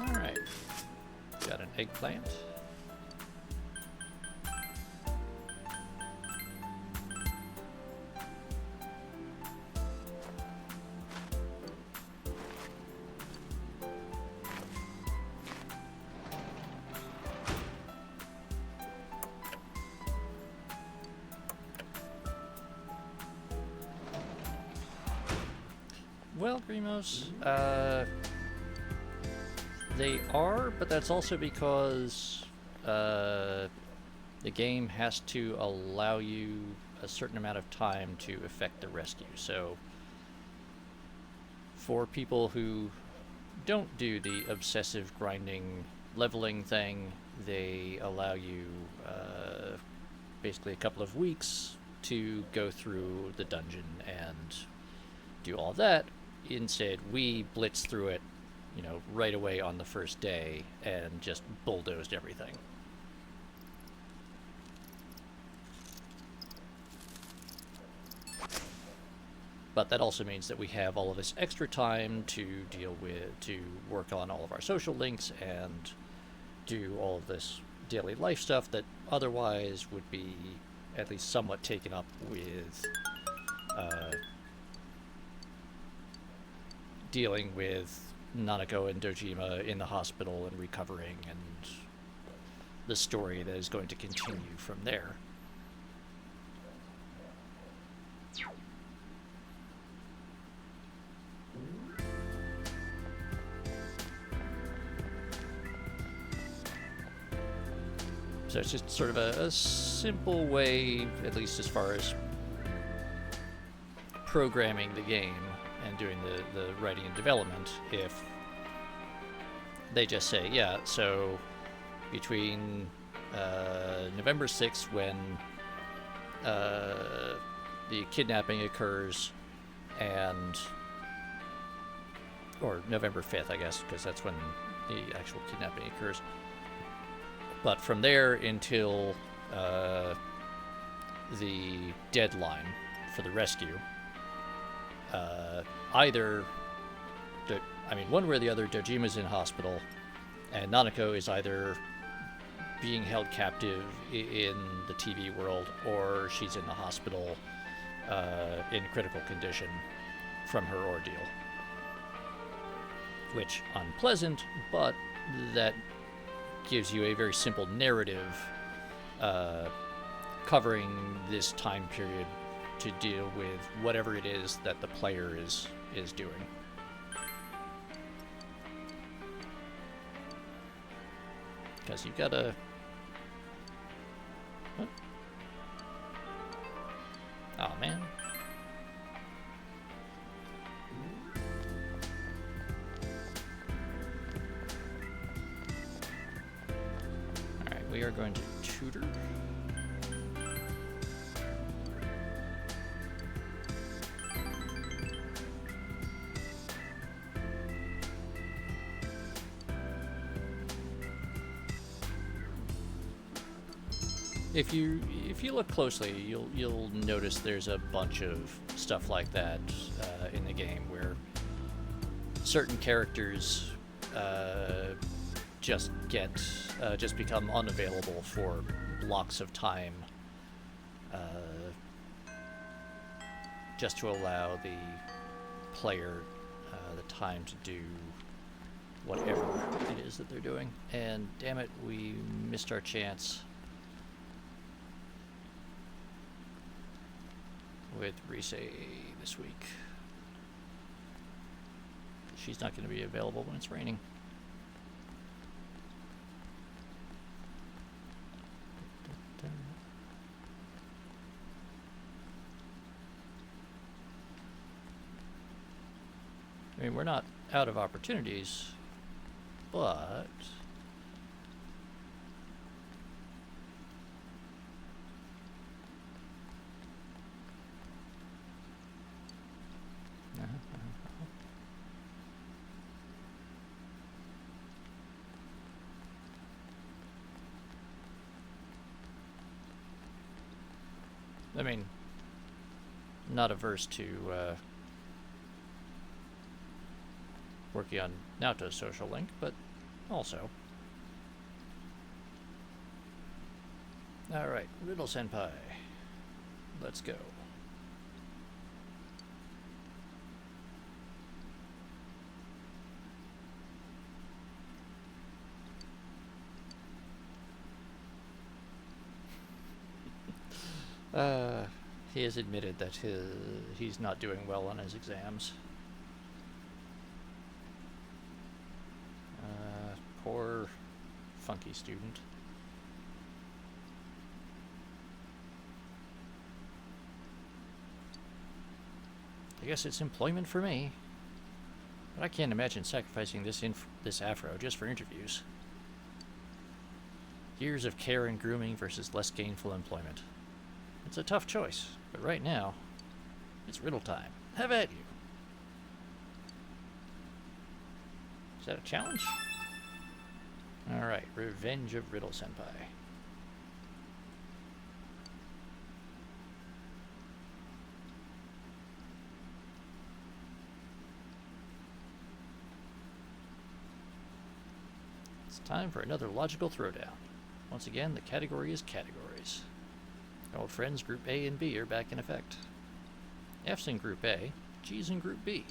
Alright. Got an eggplant. Well, Grimos, they are, but that's also because the game has to allow you a certain amount of time to effect the rescue. So for people who don't do the obsessive grinding leveling thing, they allow you basically a couple of weeks to go through the dungeon and do all that. Instead, we blitzed through it, you know, right away on the first day and just bulldozed everything. But that also means that we have all of this extra time to deal with, to work on all of our social links and do all of this daily life stuff that otherwise would be at least somewhat taken up with dealing with Nanako and Dojima in the hospital and recovering, and the story that is going to continue from there. So it's just sort of a simple way, at least as far as programming the game and doing the writing and development, if they just say, yeah, so between November 6th, when the kidnapping occurs, and or November 5th, I guess, because that's when the actual kidnapping occurs. But from there until the deadline for the rescue, one way or the other, Dojima's in hospital, and Nanako is either being held captive in the TV world, or she's in the hospital in critical condition from her ordeal. Which, unpleasant, but that gives you a very simple narrative covering this time period to deal with whatever it is that the player is doing. Because you've got to... What? Oh, man. Alright, we are going to tutor. if you look closely, you'll notice there's a bunch of stuff like that in the game where certain characters just become unavailable for blocks of time, just to allow the player the time to do whatever it is that they're doing. And damn it, we missed our chance with Rise this week. She's not going to be available when it's raining. I mean, we're not out of opportunities, but I mean, not averse to working on Naoto's social link, but also. Alright, Riddle Senpai. Let's go. He has admitted that he's not doing well on his exams. Poor, funky student. I guess it's employment for me. But I can't imagine sacrificing this afro just for interviews. Years of care and grooming versus less gainful employment. It's a tough choice, but right now, it's riddle time. Have at you. Is that a challenge? Alright, Revenge of Riddle Senpai. It's time for another logical throwdown. Once again, the category is categories. Old friends Group A and B are back in effect. F's in Group A, G's in Group B.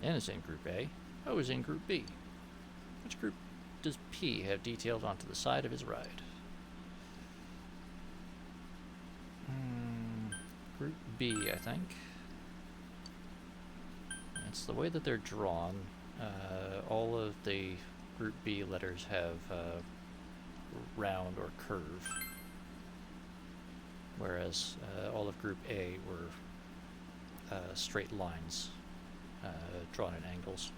N is in Group A, O is in Group B. Which group does P have detailed onto the side of his ride? Group B, I think. It's the way that they're drawn. All of the Group B letters have round or curve, whereas all of Group A were straight lines drawn at angles.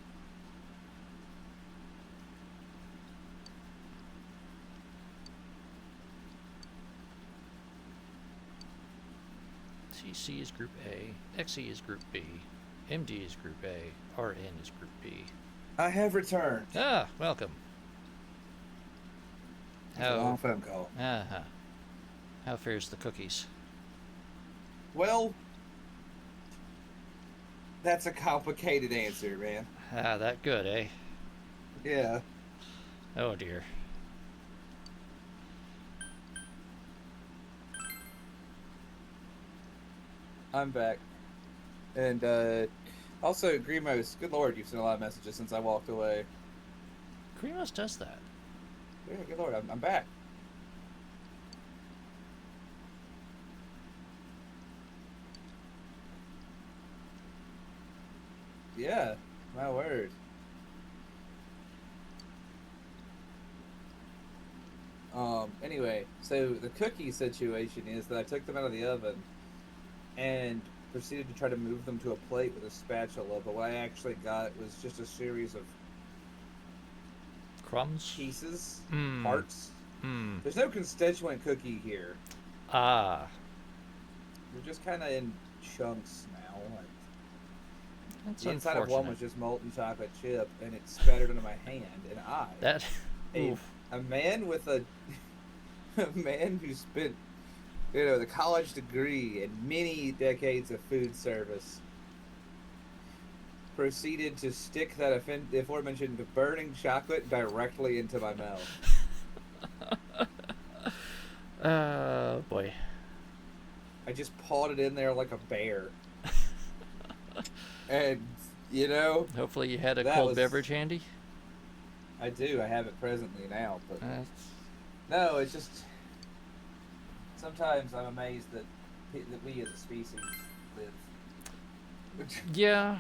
CC is Group A, XE is Group B, MD is Group A, RN is Group B. I have returned. Ah, welcome. How? A long phone call. Uh-huh. How fares the cookies? Well, that's a complicated answer, man. Ah, that good, eh? Yeah. Oh dear. I'm back. And, also, Grimos, good lord, you've sent a lot of messages since I walked away. Grimos does that. Yeah, good lord, I'm back. Yeah, my word. Anyway, so the cookie situation is that I took them out of the oven and proceeded to try to move them to a plate with a spatula, but what I actually got was just a series of crumbs, pieces, parts. Mm. There's no constituent cookie here. Ah. They're just kind of in chunks now. Like, that's the inside unfortunate. of one was just molten chocolate chip, and it spattered into my hand, and I, that a man with a A man who spent, the college degree and many decades of food service proceeded to stick that aforementioned burning chocolate directly into my mouth. Boy. I just pawed it in there like a bear. And, Hopefully you had a cold beverage handy? I do. I have it presently now. But no, it's just... Sometimes I'm amazed that we as a species live. Yeah.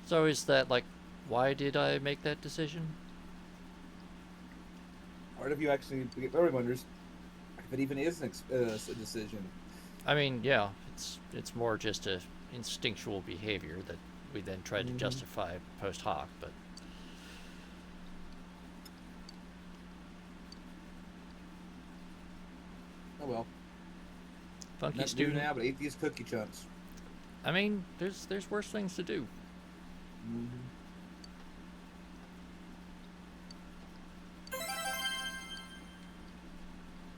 It's always that, like, why did I make that decision? Part of you actually wonders if it even is a decision. I mean, yeah, it's more just a instinctual behavior that we then try to justify post hoc, but... Oh well. Funky Nothing student. to do now but eat these cookie chunks. I mean, there's worse things to do.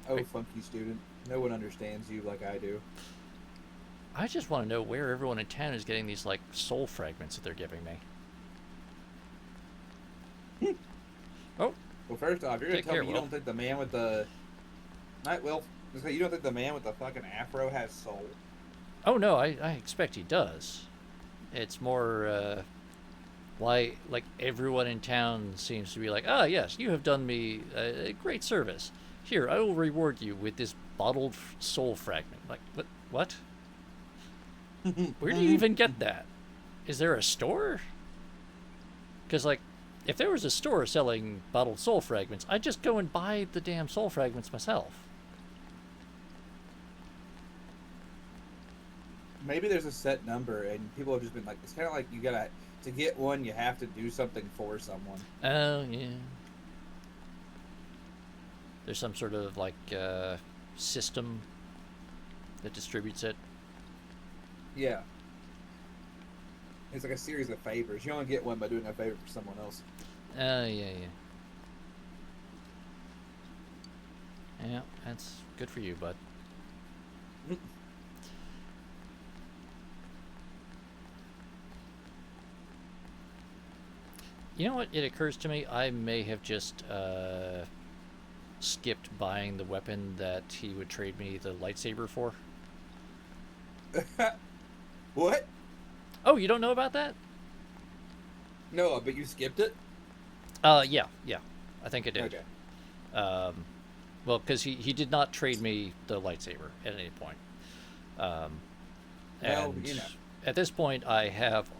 Oh, funky student. No one understands you like I do. I just want to know where everyone in town is getting these, like, soul fragments that they're giving me. Oh. Well, first off, you're going to tell me you don't think the man with the... you don't think the man with the fucking afro has soul? Oh, no, I expect he does. It's more, why, like, everyone in town seems to be like, ah, yes, you have done me a great service. Here, I will reward you with this bottled soul fragment. Like, what? Where do you even get that? Is there a store? Because, like, if there was a store selling bottled soul fragments, I'd just go and buy the damn soul fragments myself. Maybe there's a set number, and people have just been like, it's kind of like you gotta, to get one, you have to do something for someone. Oh, yeah. There's some sort of, like, system that distributes it. Yeah. It's like a series of favors. You only get one by doing a favor for someone else. Yeah. Yeah, that's good for you, bud. You know what? It occurs to me I may have just skipped buying the weapon that he would trade me the lightsaber for. What? Oh, you don't know about that? No, but you skipped it? Yeah. I think I did. Okay. Well, because he did not trade me the lightsaber at any point. And at this point, I have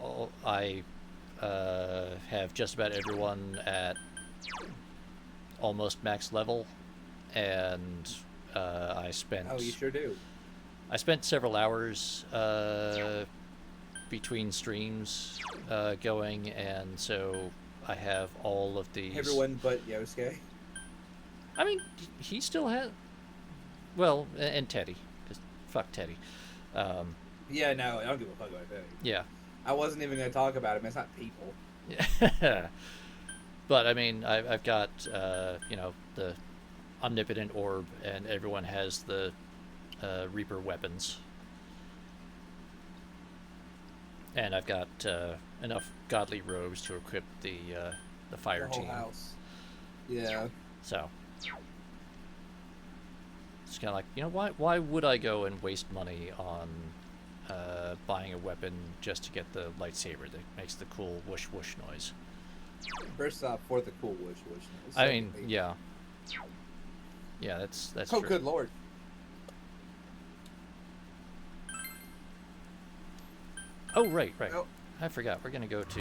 just about everyone at almost max level, and I spent... Oh, you sure do. I spent several hours between streams going, and so I have all of these... Everyone but Yosuke? I mean, he still has... Well, and Teddy. Just fuck Teddy. Yeah, no, I don't give a fuck about Teddy. Yeah. I wasn't even going to talk about him. It's not people. Yeah. But, I mean, I've got, the omnipotent orb, and everyone has the Reaper weapons. And I've got enough godly robes to equip the fire the whole team. House. Yeah. So it's kind of like, why would I go and waste money on buying a weapon just to get the lightsaber that makes the cool whoosh whoosh noise? First off, for the cool whoosh whoosh noise. I mean, yeah. Yeah, that's oh, true. good lord. Oh, right. Oh. I forgot. We're going to go to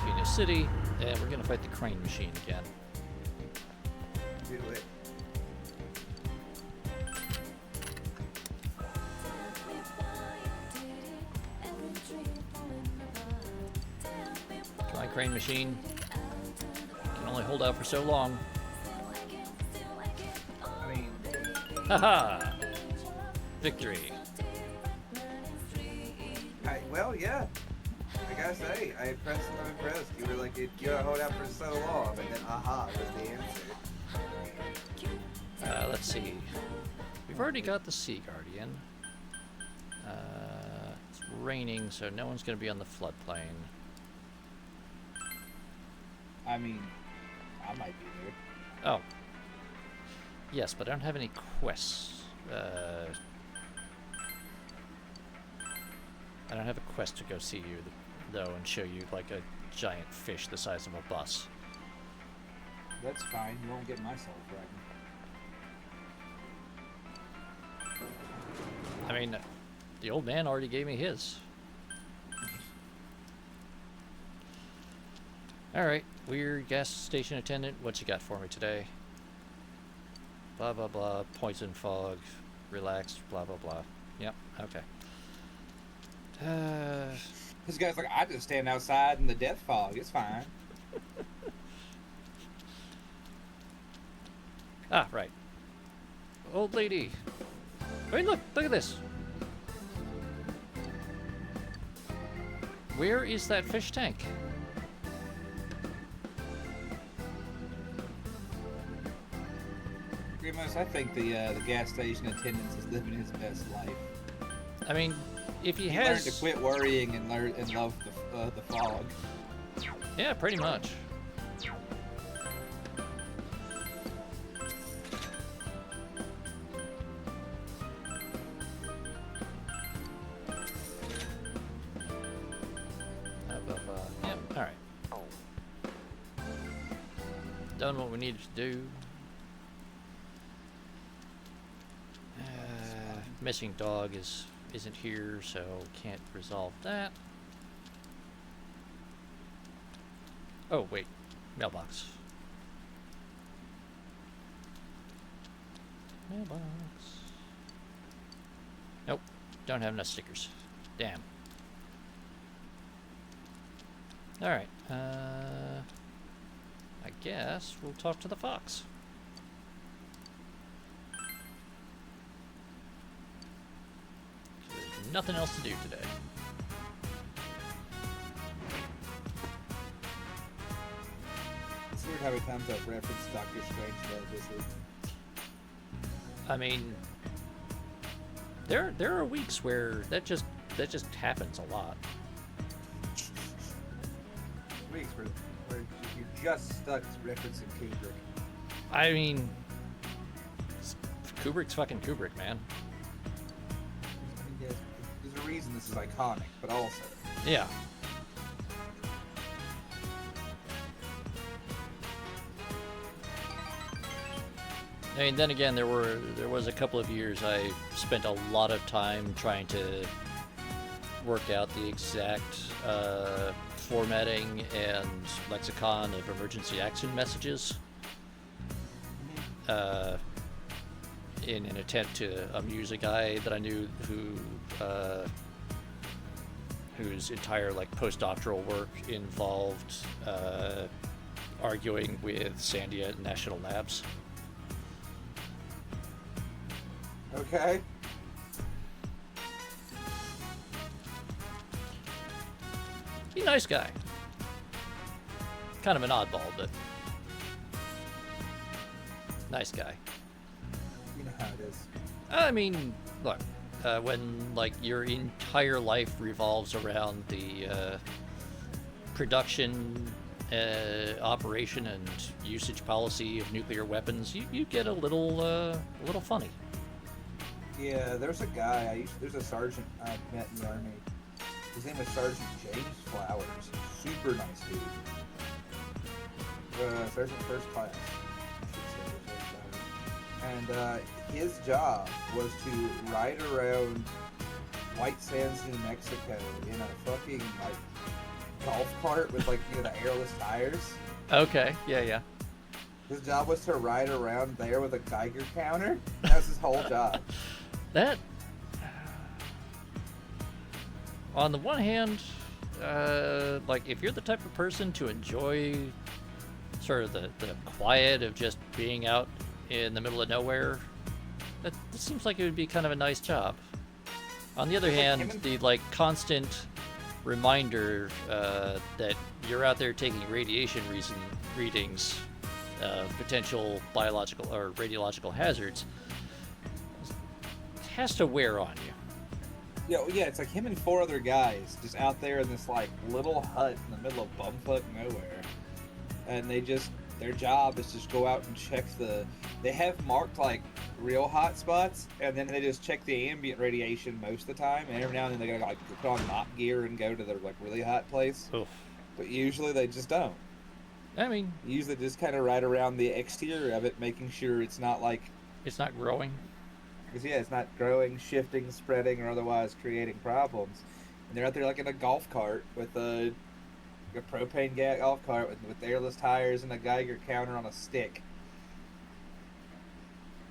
Phoenix City, and we're going to fight the crane machine again. Do it. Come on, crane machine. Can only hold out for so long. I mean... Haha! Victory. Well, yeah. I gotta say, I'm impressed. You were like, you gotta hold out for so long, and then aha was the answer. Let's see. We've already got the Sea Guardian. It's raining, so no one's going to be on the floodplain. I mean, I might be there. Oh. Yes, but I don't have any quests. I don't have a quest to go see you, though, and show you, like, a giant fish the size of a bus. That's fine. You won't get my soul dragon. I mean, the old man already gave me his. Alright, weird gas station attendant, what you got for me today? Blah blah blah, poison fog, relaxed, blah blah blah. Yep, okay. This guy's like, I just stand outside in the death fog, it's fine. Ah, right. Old lady. I mean, look at this. Where is that fish tank? Grimace, I think the gas station attendant is living his best life. I mean, if he learned has to quit worrying and love the fog. Yeah, pretty much. Yep, alright. Done what we needed to do. Missing dog isn't here, so can't resolve that. Oh, wait. Mailbox. Mailbox. Nope. Don't have enough stickers. Damn. Alright. I guess we'll talk to the fox. There's nothing else to do today. It's weird how many times I've referenced Doctor Strangelove this week. I mean, there are weeks where that just happens a lot. Weeks where you're just stuck referencing Kubrick. I mean, Kubrick's fucking Kubrick, man. There's a reason this is iconic, but also. Yeah. I mean, then again, there was a couple of years I spent a lot of time trying to work out the exact formatting and lexicon of emergency action messages in an attempt to amuse a guy that I knew whose entire postdoctoral work involved arguing with Sandia National Labs. Okay. He's a nice guy. Kind of an oddball, but nice guy. You know how it is. I mean, look, when your entire life revolves around the production, operation, and usage policy of nuclear weapons, you get a little funny. Yeah, there's a guy there's a sergeant I met in the army. His name was Sergeant James Flowers. Super nice dude. Sergeant first class. And his job was to ride around White Sands, New Mexico in a fucking golf cart with the airless tires. Okay, yeah. His job was to ride around there with a Geiger counter. That was his whole job. That, on the one hand, if you're the type of person to enjoy sort of the quiet of just being out in the middle of nowhere, that seems like it would be kind of a nice job. On the other hand, the constant reminder that you're out there taking radiation readings potential biological or radiological hazards has to wear on you. Yeah, it's like him and 4 other guys just out there in this like little hut in the middle of bumfuck nowhere, and their job is just go out and check they have marked like real hot spots, and then they just check the ambient radiation most of the time, and every now and then they gotta like put on mop gear and go to the like really hot place. Oof. But usually they just don't. I mean, Usually just kind of right around the exterior of it, making sure it's not like it's not growing. because it's not growing, shifting, spreading, or otherwise creating problems. And they're out there like in a golf cart with a propane gas golf cart with airless tires and a Geiger counter on a stick.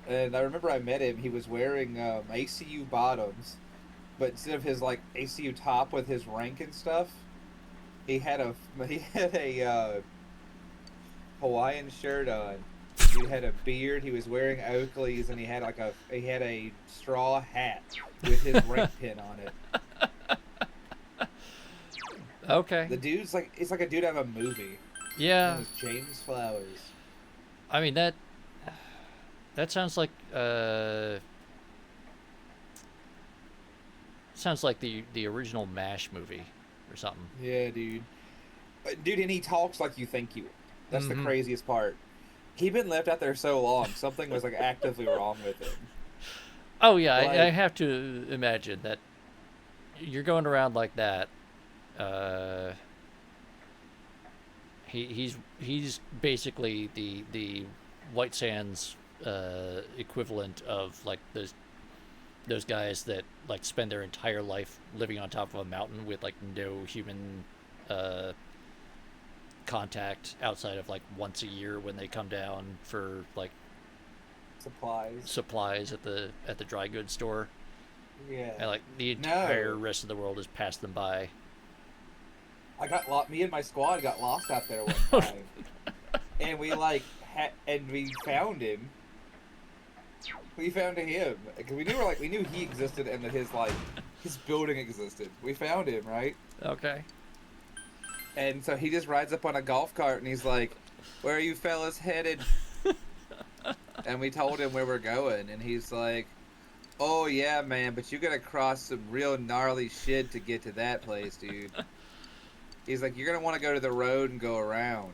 And I remember I met him. He was wearing ACU bottoms, but instead of his like ACU top with his rank and stuff, he had a Hawaiian shirt on. He had a beard. He was wearing Oakleys, and he had a straw hat with his rank pin on it. Okay. The dude's like it's like a dude out of a movie. Yeah. His name is James Flowers. I mean that sounds like the original MASH movie or something. Yeah, dude. Dude, and he talks like you think you. That's the craziest part. He'd been left out there so long, something was like actively wrong with him. Oh yeah, Like, I have to imagine that you're going around like that. He's basically the White Sands equivalent of like those guys that like spend their entire life living on top of a mountain with like no human contact outside of like once a year when they come down for like supplies at the dry goods store. Yeah. And like the entire rest of the world has passed them by. I got lost. Me and my squad got lost out there one time, and we like and we found him. We found him because we knew he existed and that his building existed. We found him, right? Okay. And so he just rides up on a golf cart and he's like, "Where are you fellas headed?" And we told him where we're going, and he's like, "Oh yeah, man, but you gotta cross some real gnarly shit to get to that place, dude." He's like, "You're gonna want to go to the road and go around."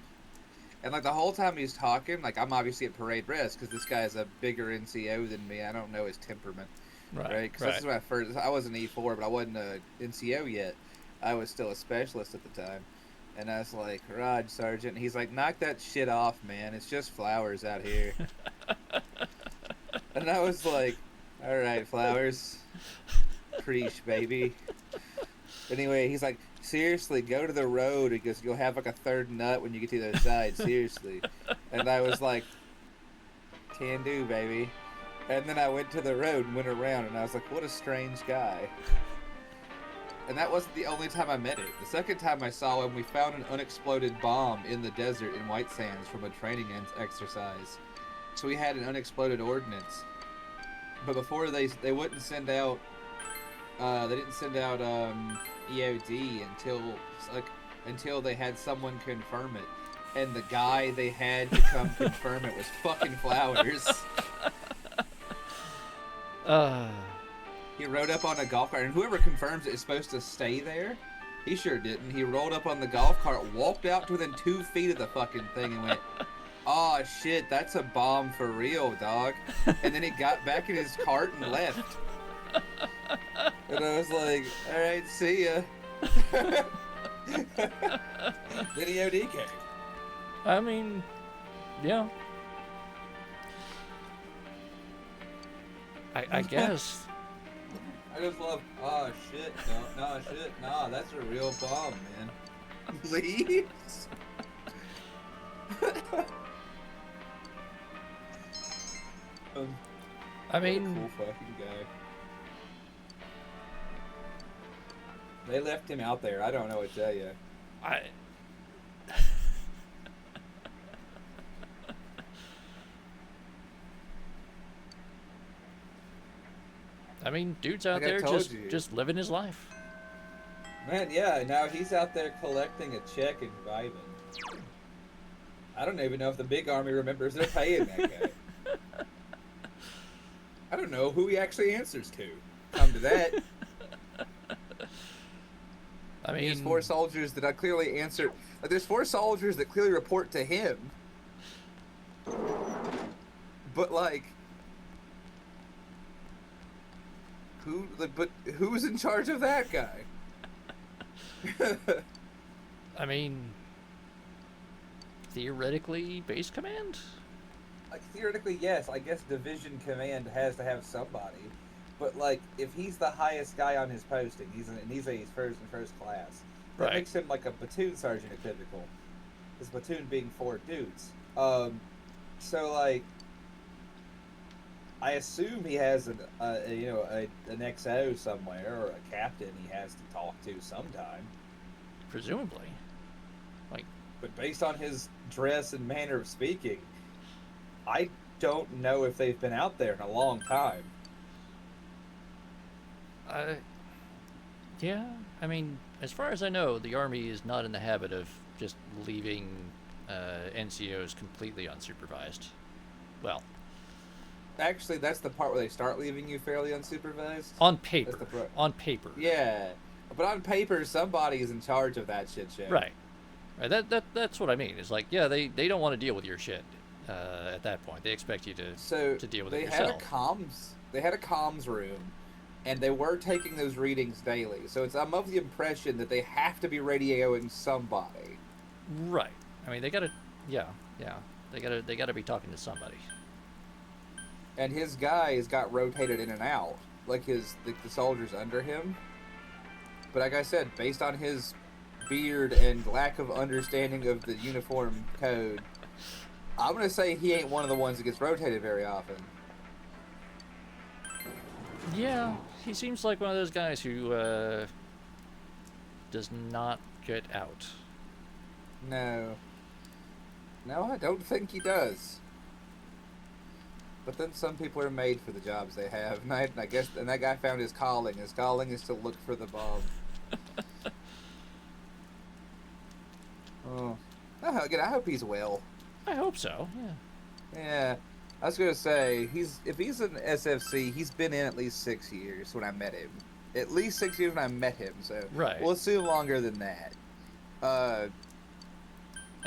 And like the whole time he's talking, like I'm obviously at parade rest because this guy is a bigger NCO than me. I don't know his temperament, right? Because this is my first. I was an E4, but I wasn't a NCO yet. I was still a specialist at the time. And I was like, "Rod, Sergeant." And he's like, "Knock that shit off, man. It's just flowers out here." And I was like, "All right, flowers. Preach, baby." Anyway, he's like, "Seriously, go to the road because you'll have like a third nut when you get to the other side. Seriously." And I was like, "Can do, baby." And then I went to the road and went around, and I was like, "What a strange guy." And that wasn't the only time I met him. The second time I saw him, we found an unexploded bomb in the desert in White Sands from a training exercise. So we had an unexploded ordnance. But before they wouldn't send out, they didn't send out EOD until they had someone confirm it. And the guy they had to come confirm it was fucking Flowers. He rode up on a golf cart, and whoever confirms it is supposed to stay there. He sure didn't. He rolled up on the golf cart, walked out to within 2 feet of the fucking thing, and went, "Oh shit, that's a bomb for real, dog." And then he got back in his cart and left. And I was like, "All right, see ya." Then EOD came. I mean, yeah. I guess. I just love, "Oh shit, no, shit, nah, that's a real bomb, man." Please? I mean, what a cool fucking guy. They left him out there. I don't know what to tell you. I mean, dude's out there just living his life. Man, yeah, now he's out there collecting a check and vibing. I don't even know if the big army remembers they're paying that guy. I don't know who he actually answers to. Come to that. I mean, there's 4 soldiers that I clearly answer. Like, there's 4 soldiers that clearly report to him. But like, but who's in charge of that guy? I mean, theoretically, base command? Like, theoretically, yes. I guess division command has to have somebody. But like, if he's the highest guy on his posting, he's first class. That Right. makes him like a platoon sergeant at typical. His platoon being 4 dudes. So like, I assume he has an XO somewhere or a captain he has to talk to sometime. Presumably. Like, but based on his dress and manner of speaking, I don't know if they've been out there in a long time. Yeah, I mean, as far as I know, the Army is not in the habit of just leaving NCOs completely unsupervised. Well, actually, that's the part where they start leaving you fairly unsupervised. On paper. On paper. Yeah, but on paper, somebody is in charge of that shit show. Right. That's what I mean. It's like, yeah, they don't want to deal with your shit at that point. They expect you to deal with it yourself. They had a comms room, and they were taking those readings daily. So I'm of the impression that they have to be radioing somebody. Right. I mean, they gotta, yeah. They gotta be talking to somebody. And his guys got rotated in and out, like the soldiers under him. But like I said, based on his beard and lack of understanding of the uniform code, I'm gonna say he ain't one of the ones that gets rotated very often. Yeah, he seems like one of those guys who does not get out. No, I don't think he does. But then some people are made for the jobs they have, and I guess that guy found his calling. His calling is to look for the bomb. Oh, again, I hope he's well. I hope so. Yeah. Yeah, I was gonna say if he's an SFC, he's been in at least 6 years when I met him. At least 6 years when I met him. So right. We'll assume longer than that. I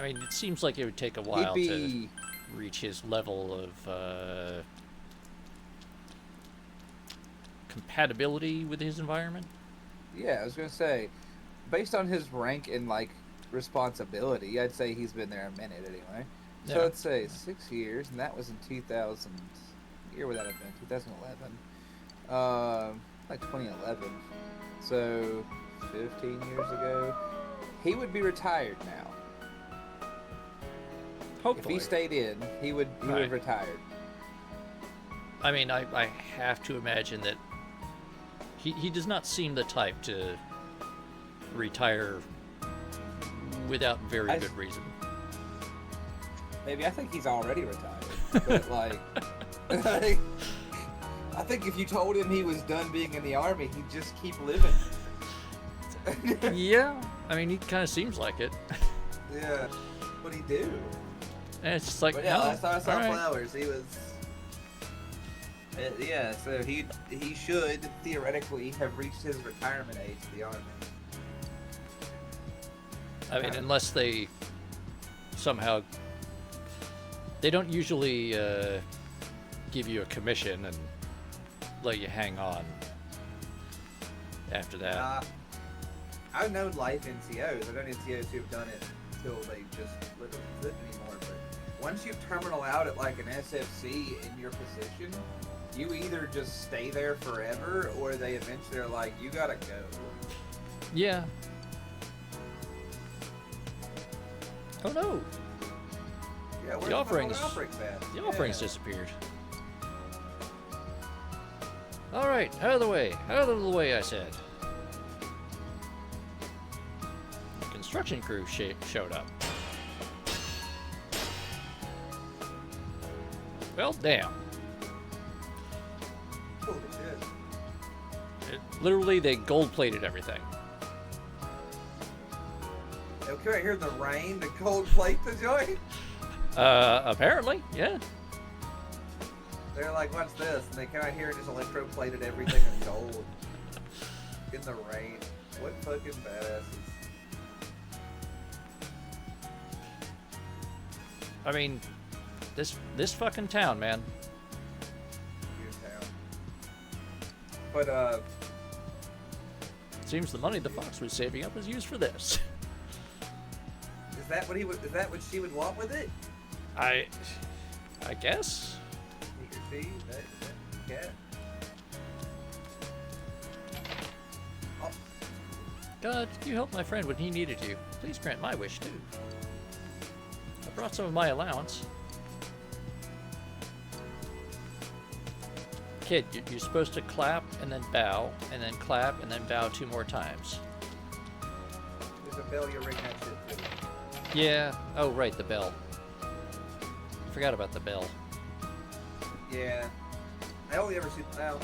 mean, it seems like it would take a while to reach his level of compatibility with his environment. Yeah, I was gonna say, based on his rank and like responsibility, I'd say he's been there a minute anyway. So Yeah. let's say 6 years, and that was in 2000. Year would that have been? 2011. Like 2011. So 15 years ago, he would be retired now. Hopefully. If he stayed in, he would have retired. I mean, I have to imagine that he does not seem the type to retire without very good reason. Maybe I think he's already retired. But like, I think if you told him he was done being in the Army, he'd just keep living. Yeah, I mean, he kind of seems like it. Yeah, what'd he do? And it's just like, but yeah, oh, I saw all right. Flowers. He was. Yeah, so he should theoretically have reached his retirement age to the Army. I mean, unless they somehow... They don't usually give you a commission and let you hang on after that. I've known life NCOs. I've known NCOs who've done it until they just literally couldn't anymore. But once you terminal out at like an SFC in your position, you either just stay there forever or they eventually are like, you gotta go. Yeah. Oh no. Yeah, The offerings at? The offerings disappeared. All right, out of the way. Out of the way, I said. The construction crew showed up. Well, damn. Holy shit. Literally, they gold-plated everything. Okay, right here in the rain, the cold plate the joint. Apparently, yeah. They're like, what's this? And they come out here and just electroplated everything in gold. In the rain. What fucking badasses. I mean, this fucking town, man. Huge town. But, Seems the money the fox was saving up was used for this. is that what she would want with it? I guess. He or she? That cat? Oh. God, you helped my friend when he needed you. Please grant my wish, too. I brought some of my allowance. Kid, you're supposed to clap and then bow, and then clap and then bow 2 more times. There's a bell, you ring that shit too. Yeah. Oh, right, the bell. I forgot about the bell. Yeah. I only ever see, well,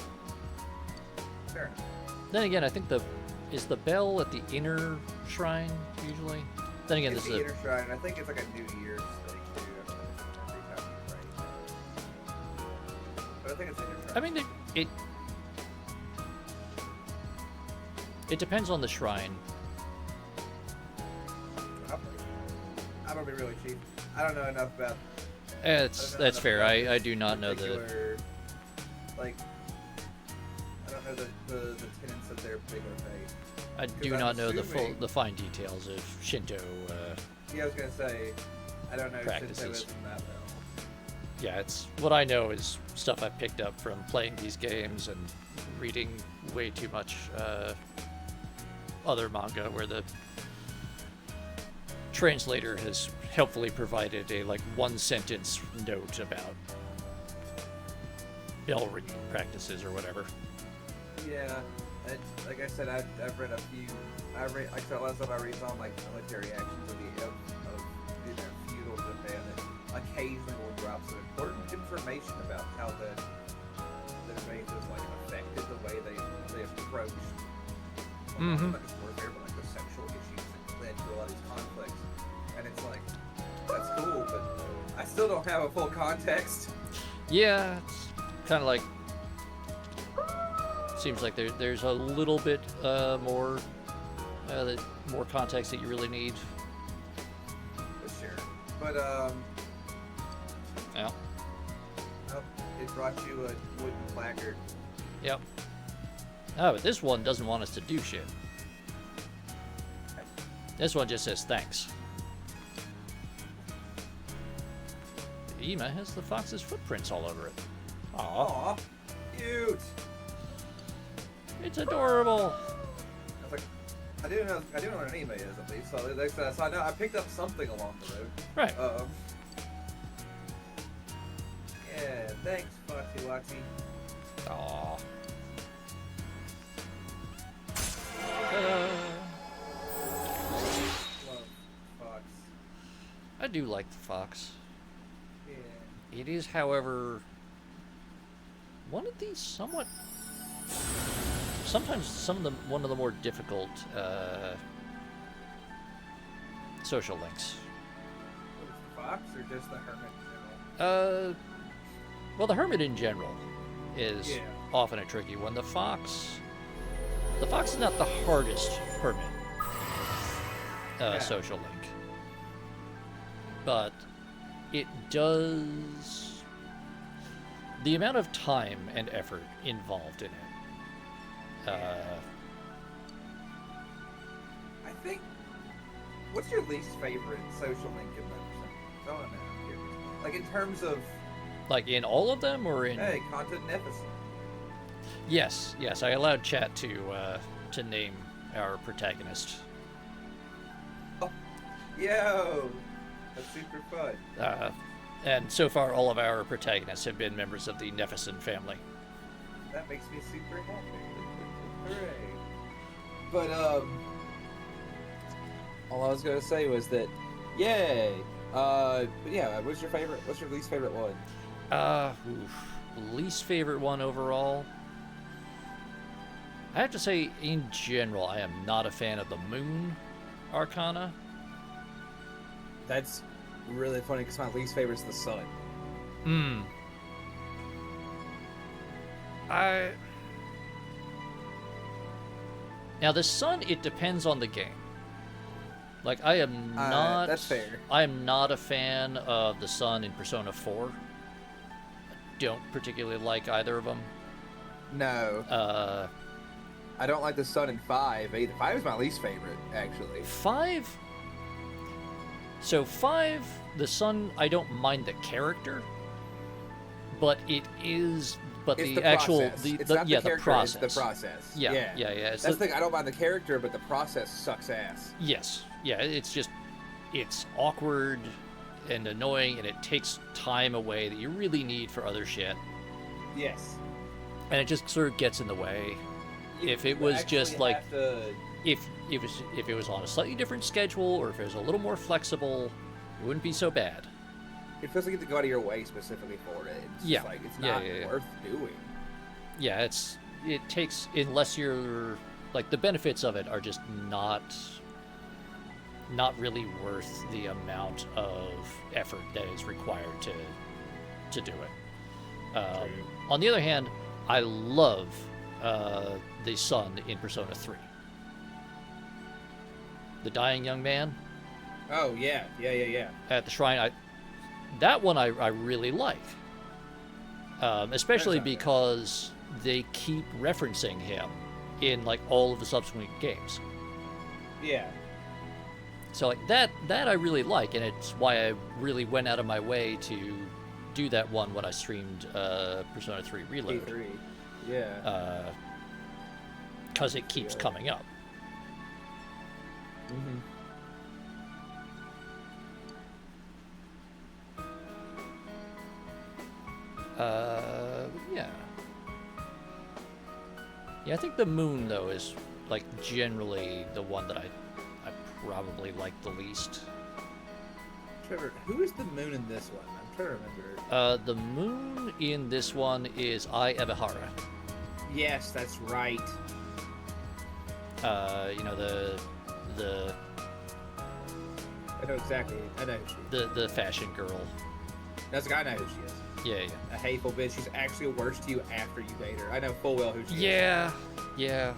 fair enough. Then again, I think is the bell at the inner shrine, usually? Then again, It's this the is inner shrine, and I think it's like a New Year's thing too. I don't know if it's every time you pray. But I think it's inner shrine. I mean, it depends on the shrine. I'm gonna be really cheap. I don't know enough about. That's fair. I do not know the. Like, I don't know the tenets of their particular faith. I do not know the fine details of Shinto. Yeah, I was gonna say, I don't know practices. Shintoism that well. Yeah, it's what I know is stuff I picked up from playing these games and reading way too much other manga where the translator has helpfully provided a like 1-sentence note about bell ringing practices or whatever. Yeah, like I said, I've read a few. Like a lot of stuff I read on like military actions of feudal Japan that occasionally will drop some important information about how their bases like affected the way they approached. Mm-hmm. Not just warfare, but like the sexual issues that led to a lot of these conflicts. And it's like, that's cool, but I still don't have a full context. Yeah, it's kind of like seems like there's a little bit more context that you really need. For sure. But yeah. Oh, it brought you a wooden placard. Yep. Oh, but this one doesn't want us to do shit. This one just says thanks. The Ima has the fox's footprints all over it. Aww. Aw, cute. It's adorable. I was like, I do know what an anime is at least, so I know I picked up something along the road. Right. Yeah, thanks, Foxy Waxy. Aww. Ta-da. Love Fox. I do like the fox. Yeah. It is, however, one of these sometimes one of the more difficult social links. The fox or just the hermit in general? Well, the hermit in general is Yeah. often a tricky one. The fox is not the hardest hermit social link, but it does. The amount of time and effort involved in it. I think. What's your least favorite social link in that? I don't know. Like in terms of. Like in all of them, or in? Hey, content deficit. Yes. I allowed chat to name our protagonist. Oh, yo, that's super fun. And so far, all of our protagonists have been members of the Nefison family. That makes me super happy. Hooray! But all I was gonna say was that, yay. But yeah, what's your favorite? What's your least favorite one? Least favorite one overall. I have to say, in general, I am not a fan of the Moon Arcana. That's really funny because my least favorite is the sun. Now the sun, it depends on the game. Like, I am not... That's fair. I am not a fan of the sun in Persona 4. I don't particularly like either of them. No. I don't like the sun in 5 either. 5 is my least favorite, actually. 5? So 5, the sun, I don't mind the character, but it is... But it's the actual... process. The character, process. It's the process. Yeah. That's the thing. I don't mind the character, but the process sucks ass. Yes. Yeah, it's just... It's awkward and annoying, and it takes time away that you really need for other shit. Yes. And it just sort of gets in the way. If it was just like... If it was on a slightly different schedule, or if it was a little more flexible, it wouldn't be so bad. It feels like you have to go out of your way specifically for it. It's just like, it's not worth doing. Yeah, it takes, unless you're, like, the benefits of it are just not really worth the amount of effort that is required to do it. On the other hand, I love the sun in Persona 3. The dying young man. Oh, yeah. At the shrine, that one I really like. Especially because they keep referencing him in, like, all of the subsequent games. Yeah. So, like, that I really like, and it's why I really went out of my way to do that one when I streamed Persona 3 Reload. P3. Yeah. Because it keeps coming up. Mm-hmm. Yeah. Yeah, I think the moon, though, is, like, generally the one that I probably like the least. Trevor, who is the moon in this one? I'm trying to remember. The moon in this one is Ebihara. Yes, that's right. You know, the I know exactly. I know who she is. The fashion girl. That's a guy. I know who she is. Yeah. A hateful bitch. She's actually worse to you after you date her. I know full well who she is. Yeah.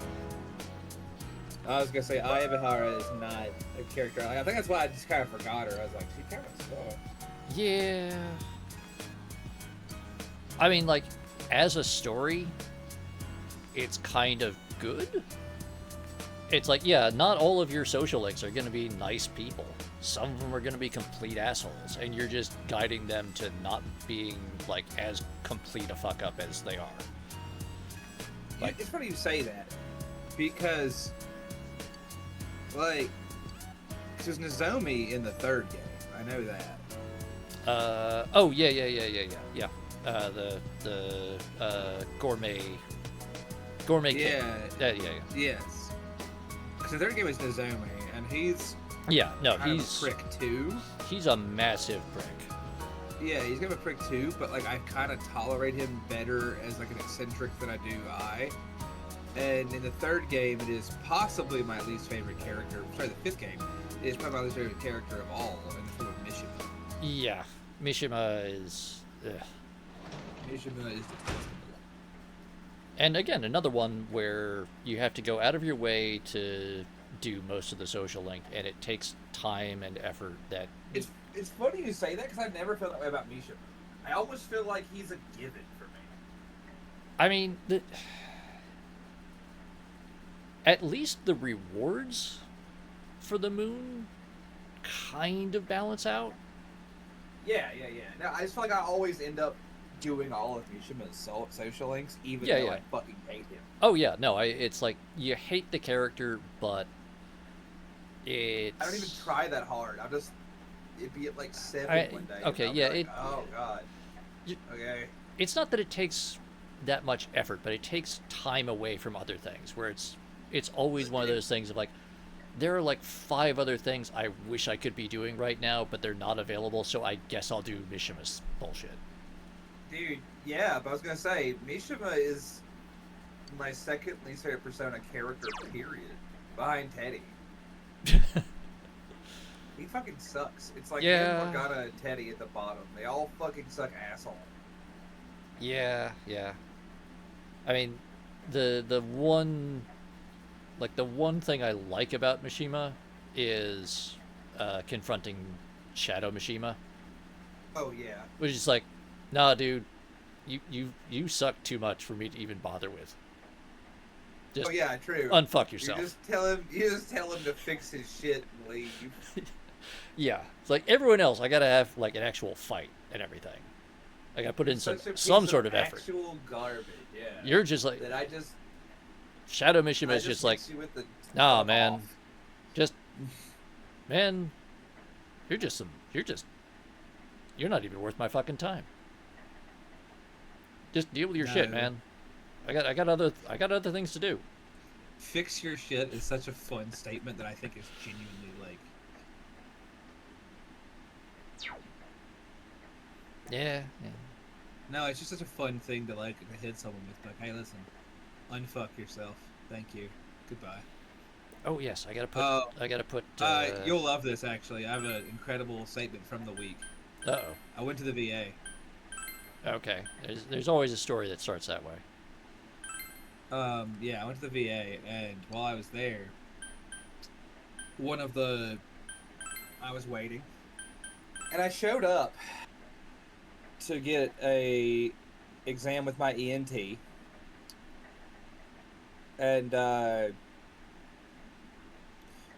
I was gonna say Ebihara is not a character. I think that's why I just kind of forgot her. I was like, she kind of sucks. Yeah. I mean, like, as a story, it's kind of good. It's like, yeah, not all of your social links are going to be nice people. Some of them are going to be complete assholes, and you're just guiding them to not being, like, as complete a fuck up as they are. Like, it's funny you say that, because, like, there's Nozomi in the third game. I know that. Oh, yeah. The gourmet king. Yeah. Yes. Because the third game is Nozomi, and he's he's a prick too. He's a massive prick. Yeah, he's kind of a prick too, but, like, I kind of tolerate him better as, like, an eccentric than I do Ai. And in the third game, it is possibly my least favorite character. Sorry, the fifth game is probably my least favorite character of all, in the form of Mishima. Yeah, Mishima is... Ugh. Mishima is detestable. And again, another one where you have to go out of your way to do most of the social link, and it takes time and effort that... It's funny you say that, because I never felt that way about Mishima. I almost feel like he's a given for me. I mean, at least the rewards for the moon kind of balance out. Yeah. No, I just feel like I always end up doing all of Mishima's social links, even though I fucking hate him. Oh yeah, no, it's like you hate the character, but it's... I don't even try that hard. It'd be at like 7 one day. Okay, yeah. Oh god. Okay. It's not that it takes that much effort, but it takes time away from other things. Where it's always one of those things of like, there are like 5 other things I wish I could be doing right now, but they're not available. So I guess I'll do Mishima's bullshit. Dude, yeah, but I was gonna say Mishima is my second least favorite Persona character, period, behind Teddy. He fucking sucks. It's like Yeah. him, Morgana, and Teddy at the bottom. They all fucking suck asshole. Yeah, yeah. I mean, the one thing I like about Mishima is confronting Shadow Mishima. Oh yeah. Which is like, nah, dude, you suck too much for me to even bother with. Just oh yeah, true. Unfuck yourself. You just tell him to fix his shit and leave. Yeah, it's like everyone else. I gotta have like an actual fight and everything. I gotta put in some sort of effort. Actual garbage. Yeah. You're just like that. I just Shadow Mishima is just like, nah, man, off. just man, you're not even worth my fucking time. Just deal with your shit, man. I got other things to do. Fix your shit is such a fun statement that I think is genuinely like. Yeah. No, it's just such a fun thing to like to hit someone with. Like, hey, listen, unfuck yourself. Thank you. Goodbye. Oh yes, I gotta put. You'll love this actually. I have an incredible statement from the week. Uh-oh. I went to the VA. Okay. There's always a story that starts that way. Yeah, I went to the VA, and while I was there, I was waiting, and I showed up to get a exam with my ENT, and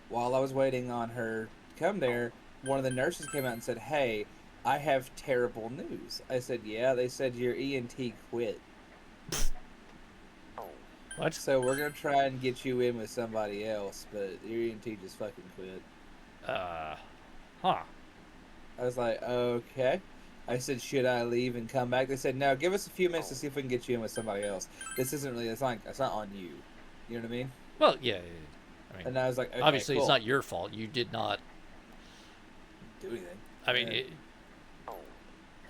while I was waiting on her to come there, one of the nurses came out and said, "Hey, I have terrible news." I said, "Yeah." They said, "Your ENT quit." What? So we're gonna try and get you in with somebody else, but your ENT just fucking quit. Huh. I was like, okay. I said, should I leave and come back? They said, no, give us a few minutes to see if we can get you in with somebody else. This isn't really, it's not on you. You know what I mean? Well, yeah. I mean, and I was like, okay, obviously cool. It's not your fault. You did not do anything. I mean,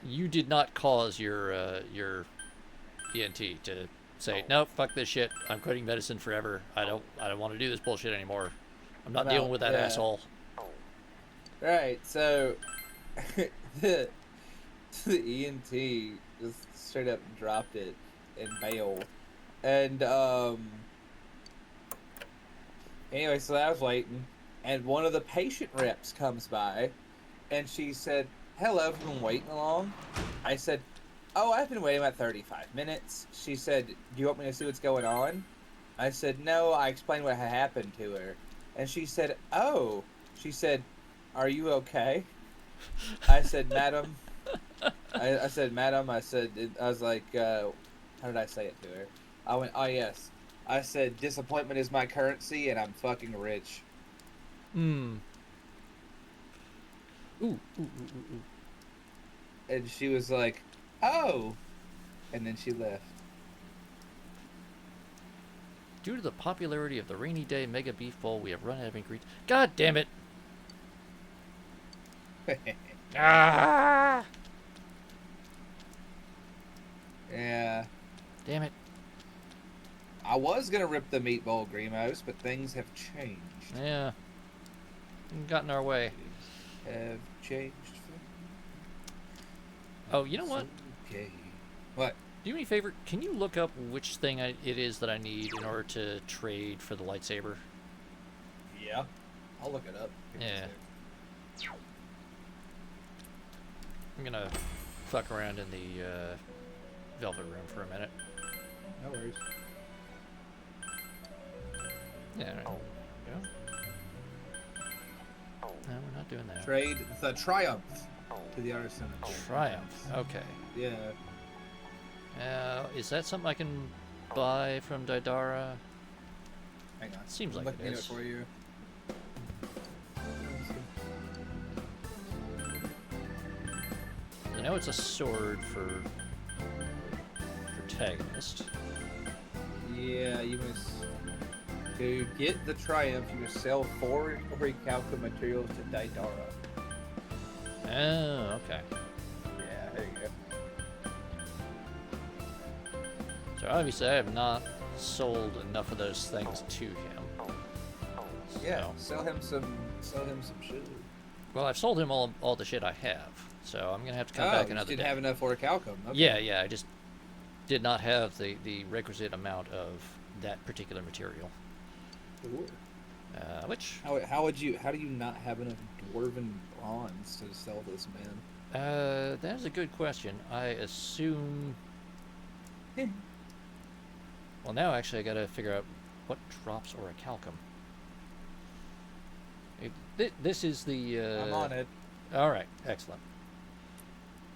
you did not cause your ENT to say, no, fuck this shit. I'm quitting medicine forever. I don't want to do this bullshit anymore. I'm not dealing with that asshole. Right. So the ENT just straight up dropped it in mail, and anyway, so I was waiting, and one of the patient reps comes by, and she said, "Hello, have you been waiting long?" I said, "Oh, I've been waiting about 35 minutes." She said, "Do you want me to see what's going on?" I said, "No." I explained what had happened to her, and she said, "Oh." She said, "Are you okay?" I said, "Madam." I said, "Madam." I was like, how did I say it to her? I went, "Oh yes." I said, "Disappointment is my currency, and I'm fucking rich." Ooh. And she was like, "Oh," and then she left. Due to the popularity of the rainy day mega beef bowl, we have run out of ingredients. God damn it! Ah! Yeah. Damn it. I was gonna rip the meatball Grimos, but things have changed. Yeah. Got in our way. Have changed. Oh, you know what? Okay. What? Do me a favor. Can you look up which thing it is that I need in order to trade for the lightsaber? Yeah. I'll look it up. Yeah. I'm gonna fuck around in the Velvet Room for a minute. No worries. Yeah. Yeah. No, we're not doing that. Trade the Triumph to the Artisan. Triumph. Okay. Yeah. Is that something I can buy from Daidara? Hang on. Seems like it is. It for you. You know it's a sword for protagonist. Yeah, you must. To get the Triumph, you must sell 4 recalca materials to Daidara. Oh, okay. Yeah, there you go. So obviously I have not sold enough of those things to him. Yeah, sell him some shit. Well, I've sold him all the shit I have, so I'm gonna have to come Oh, back you another didn't day. have enough for a Calcum. Okay. Yeah, I just did not have the requisite amount of that particular material. Cool. Which How do you not have enough dwarven bronze to sell this man? that is a good question. I assume. Well, now actually I gotta figure out what drops or a calcum. This is the. I'm on it. All right, excellent.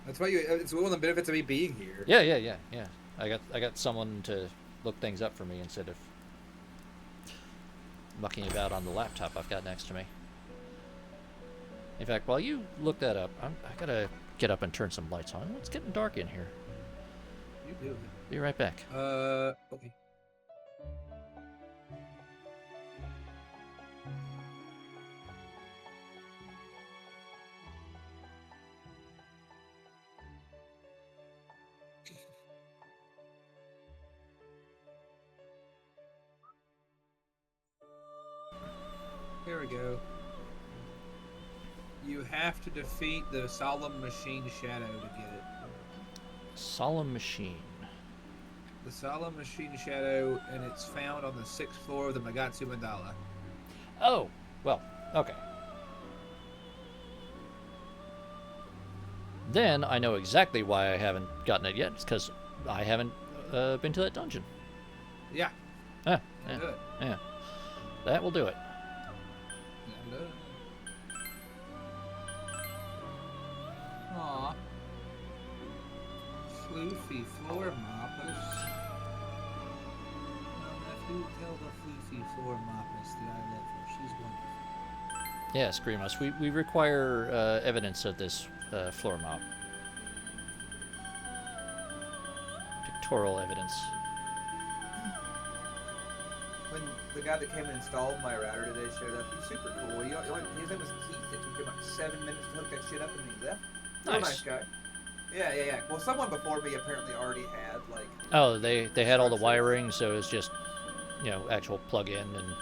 That's why it's one of the benefits of me being here. Yeah. I got someone to look things up for me instead of mucking about on the laptop I've got next to me. In fact, while you look that up, I gotta get up and turn some lights on. It's getting dark in here. You do it. Be right back. Okay. Here we go. You have to defeat the Solemn Machine Shadow to get it. Solemn Machine. The Solemn Machine Shadow, and it's found on the 6th floor of the Magatsu Mandala. Oh, well, okay. Then I know exactly why I haven't gotten it yet. It's because I haven't been to that dungeon. Yeah. Yeah. Do it. Yeah. That will do it. Do it. Aw. Floofy floor moppers. Nephew, tell the floofy floor moppers that I love her. She's wonderful. Yeah, Screamos. We require evidence of this floor mop. Pictorial evidence. When the guy that came and installed my router today showed up, he's super cool. His name was Keith. It took him like 7 minutes to hook that shit up and he left. Real nice guy. Yeah. Well, someone before me apparently already had like. Oh, they had all the wiring, so it's just, actual plug-in and.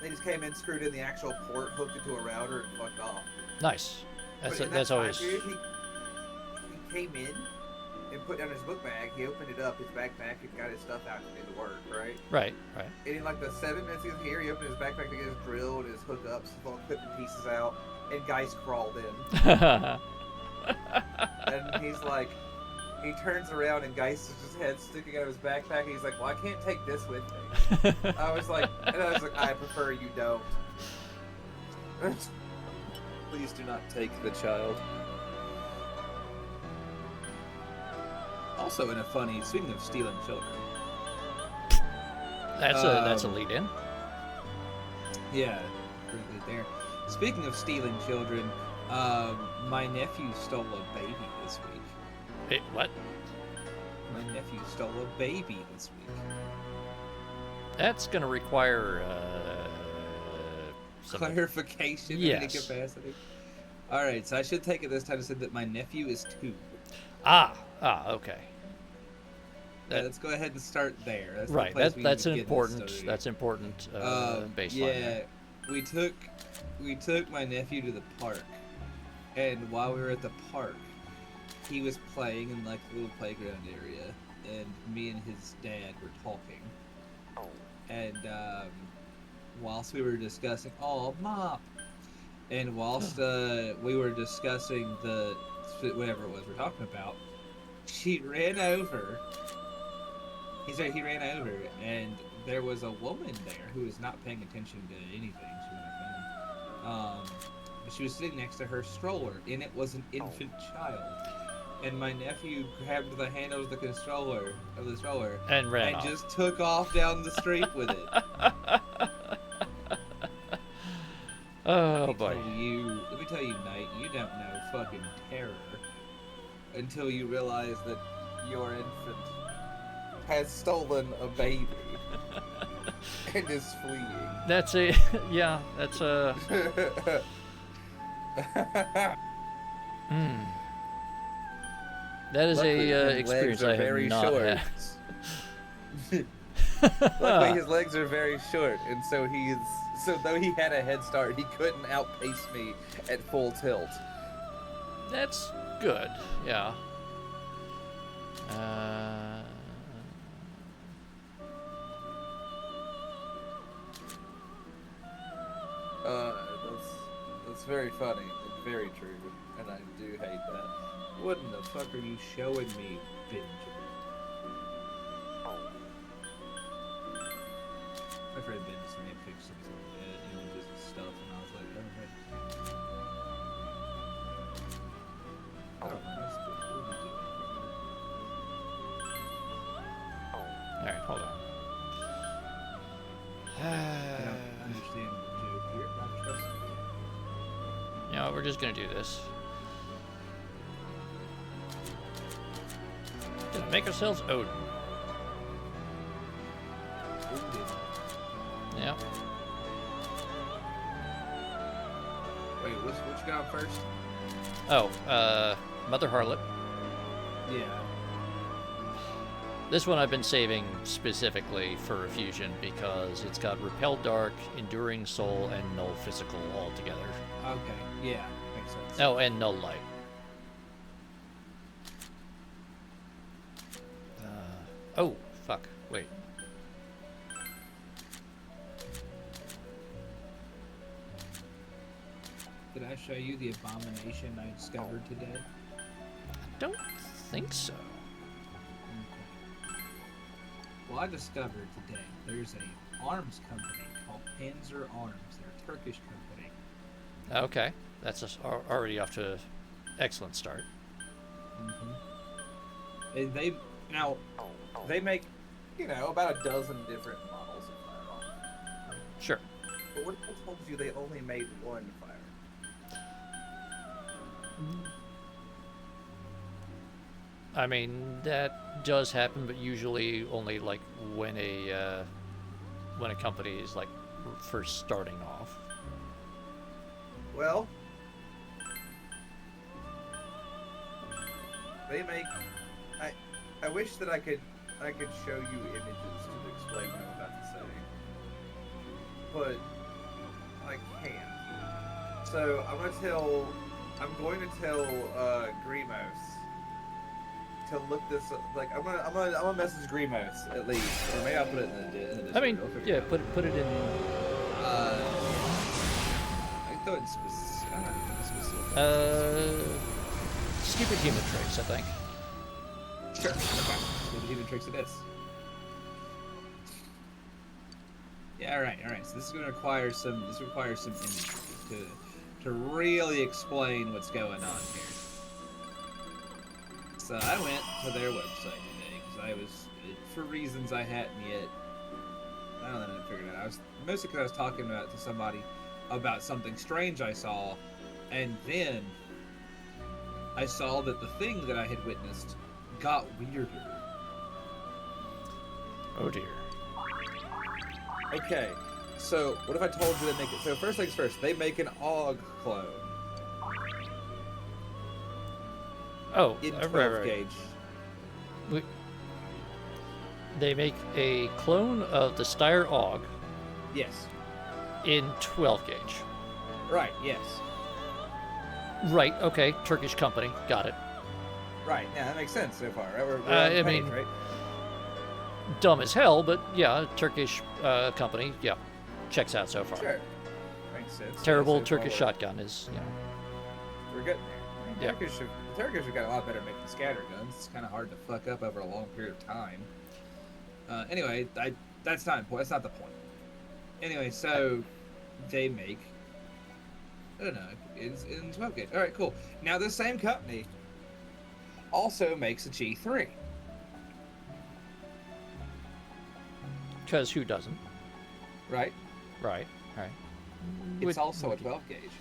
They just came in, screwed in the actual port, hooked it to a router, and fucked off. Nice. That's that always. Period, he came in and put down his book bag. He opened it up, his backpack, and got his stuff out to do the work, right? Right. And in like the 7 minutes he was here, he opened his backpack to get his drill and his hookups, his little equipment pieces out, and Geist crawled in. And he's like, he turns around and Geist is his head sticking out of his backpack. And he's like, "Well, I can't take this with me." I was like, "I prefer you don't. Please do not take the child." Also, in a funny, speaking of stealing children. That's a lead in. Yeah, pretty good there. Speaking of stealing children, my nephew stole a baby this week. Wait, what? My nephew stole a baby this week. That's going to require some clarification in any capacity. All right, so I should take it this time to say that my nephew is 2. Okay. Let's go ahead and start there. That's right. That's an important. That's important. Baseline. Yeah, we took my nephew to the park, and while we were at the park, he was playing in like the little playground area, and me and his dad were talking. And whilst we were discussing, mop, and whilst we were discussing the whatever it was we're talking about, he ran over, and there was a woman there who was not paying attention to anything. She was on her phone. But she was sitting next to her stroller, and it was an infant child. And my nephew grabbed the handle of the stroller, and ran off. Just took off down the street with it. Oh boy! Let me tell you, Knight, you don't know fucking terror until you realize that your infant has stolen a baby and is fleeing. That's a That's a. That is Luckily, a experience I have very not short. had. Luckily, his legs are very short, and so though he had a head start, he couldn't outpace me at full tilt. That's good, yeah. That's very funny and very true, and I do hate that. What in the fuck are you showing me, Benjamin? My friend Ben sent me pictures of images and stuff, and I was like, oh, man. That's good. What are you doing? Alright, hold on. I don't understand the joke here. Not trusting you. Yeah, we're just gonna do this. Gonna make ourselves Odin. Yeah. Wait, which got first? Oh, Mother Harlot. Yeah. This one I've been saving specifically for a fusion because it's got Repel Dark, Enduring Soul, and Null Physical all together. Okay, yeah, makes sense. Oh, and Null Light. Oh, fuck. Wait. Did I show you the abomination I discovered today? I don't think so. Okay. Well, I discovered today there's a arms company called Panzer Arms. They're a Turkish company. Okay. That's already off to an excellent start. Mm-hmm. And they make, about a dozen different models of firearms. Sure. But what if I told you they only made one firearm? I mean, that does happen, but usually only like when a company is like first starting off. Well, they make. I wish that I could show you images to explain what I'm about to say, but I can't. So I'm going to tell Grimos to look this up. Like I'm gonna message Grimos at least, or maybe I'll put it in the Discord. I mean, yeah, put it in. I can throw it in specific. Stupid human traits, I think. Sure. Okay. Stupid human tricks it is. Yeah. All right. So this is going to require some. This requires some imagery to really explain what's going on here. So I went to their website today because I was, for reasons I hadn't yet. I don't know. I figured it out. Mostly because I was talking to somebody about something strange I saw, and then I saw that the thing that I had witnessed got weirder. Oh dear. Okay, so what if I told you they make it? So first things first, they make an AUG clone. Oh, in 12 right. gauge. They make a clone of the Steyr AUG. Yes. In 12 gauge. Right. Yes. Right. Okay. Turkish company. Got it. Right. Yeah, that makes sense so far. Right? We're on I page, mean, right? Dumb as hell, but yeah, Turkish company. Yeah, checks out so far. Sure. Makes sense. Terrible Yeah, so Turkish shotgun is. Yeah. We're getting there. Yeah. The Turkish have got a lot better at making scatter guns. It's kind of hard to fuck up over a long period of time. Anyway, that's not important. That's not the point. Anyway, so they make. I don't know. It's in 12 gauge. All right, cool. Now this same company also makes a G3. Because who doesn't? Right. Right. It's also a 12 gauge.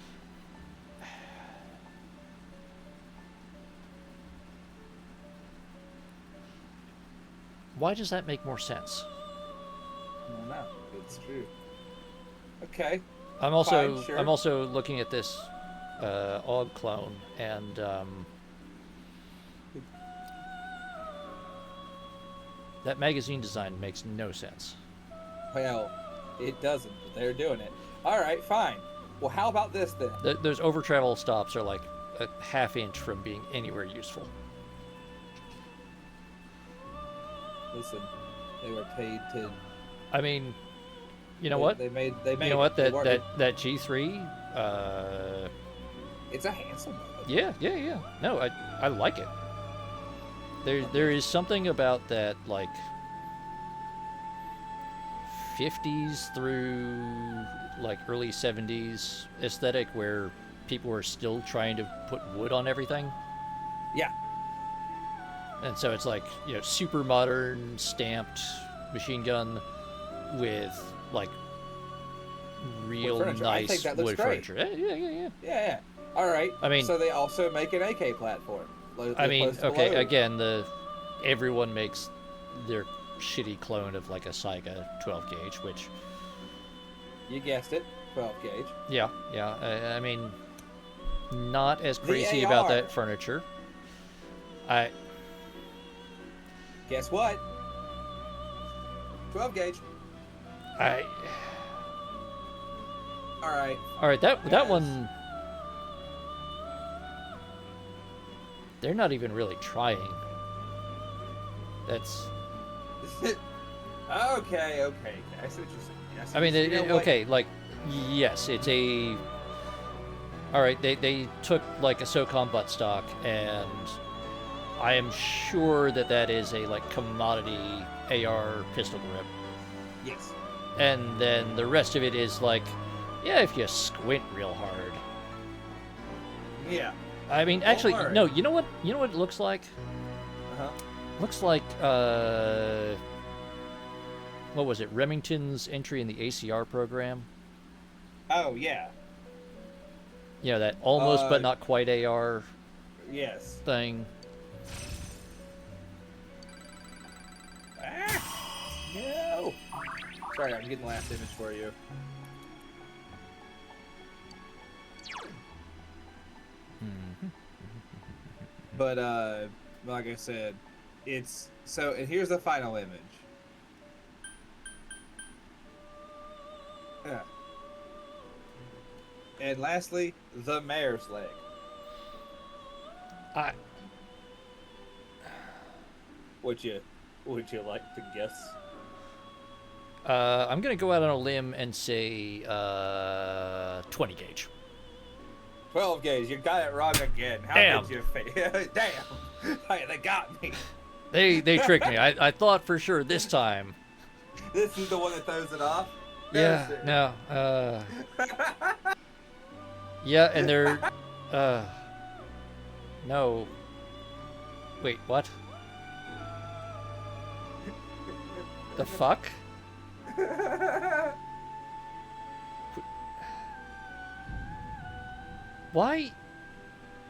Why does that make more sense? I don't know. It's true. Okay. I'm also Fine, sure. I'm also looking at this AUG clone, and That magazine design makes no sense. Well, it doesn't, but they're doing it. All right, fine. Well, how about this then? Those over travel stops are like a half inch from being anywhere useful. Listen, they were paid to. I mean, you know what? They made. You know what? That G3. It's a handsome boat. Yeah. No, I like it. There is something about that, like 50s through like early 70s aesthetic where people are still trying to put wood on everything. Yeah. And so it's like, you know, super modern stamped machine gun with like real nice I think that looks wood great. furniture. Yeah. All right. I mean, so they also make an AK platform. I mean, okay, again, everyone makes their shitty clone of like a Saiga 12 gauge, which you guessed it, 12 gauge. Yeah. I mean, not as crazy about that furniture. Guess what? 12 gauge. All right. That one. They're not even really trying. That's. Okay. I see what you're saying. I mean, okay, like, yes, it's a. All right, they took like a SOCOM buttstock, and I am sure that is a like commodity AR pistol grip. Yes. And then the rest of it is like, yeah, if you squint real hard. Yeah. I mean, actually, no. You know what? You know what it looks like? Looks like what was it? Remington's entry in the ACR program. Oh yeah. You know, that almost but not quite AR. Yes. Thing. No. Sorry, I'm getting the last image for you. But like I said, it's so. And here's the final image. Yeah. And lastly, the mare's leg. Would you like to guess? I'm gonna go out on a limb and say 20 gauge. 12 gauge. You got it wrong again. How Damn. did you Damn. Hey, they got me. They tricked me. I thought for sure this time. This is the one that throws it off? Yeah, no. Yeah, and they're no. Wait, what? The fuck? Why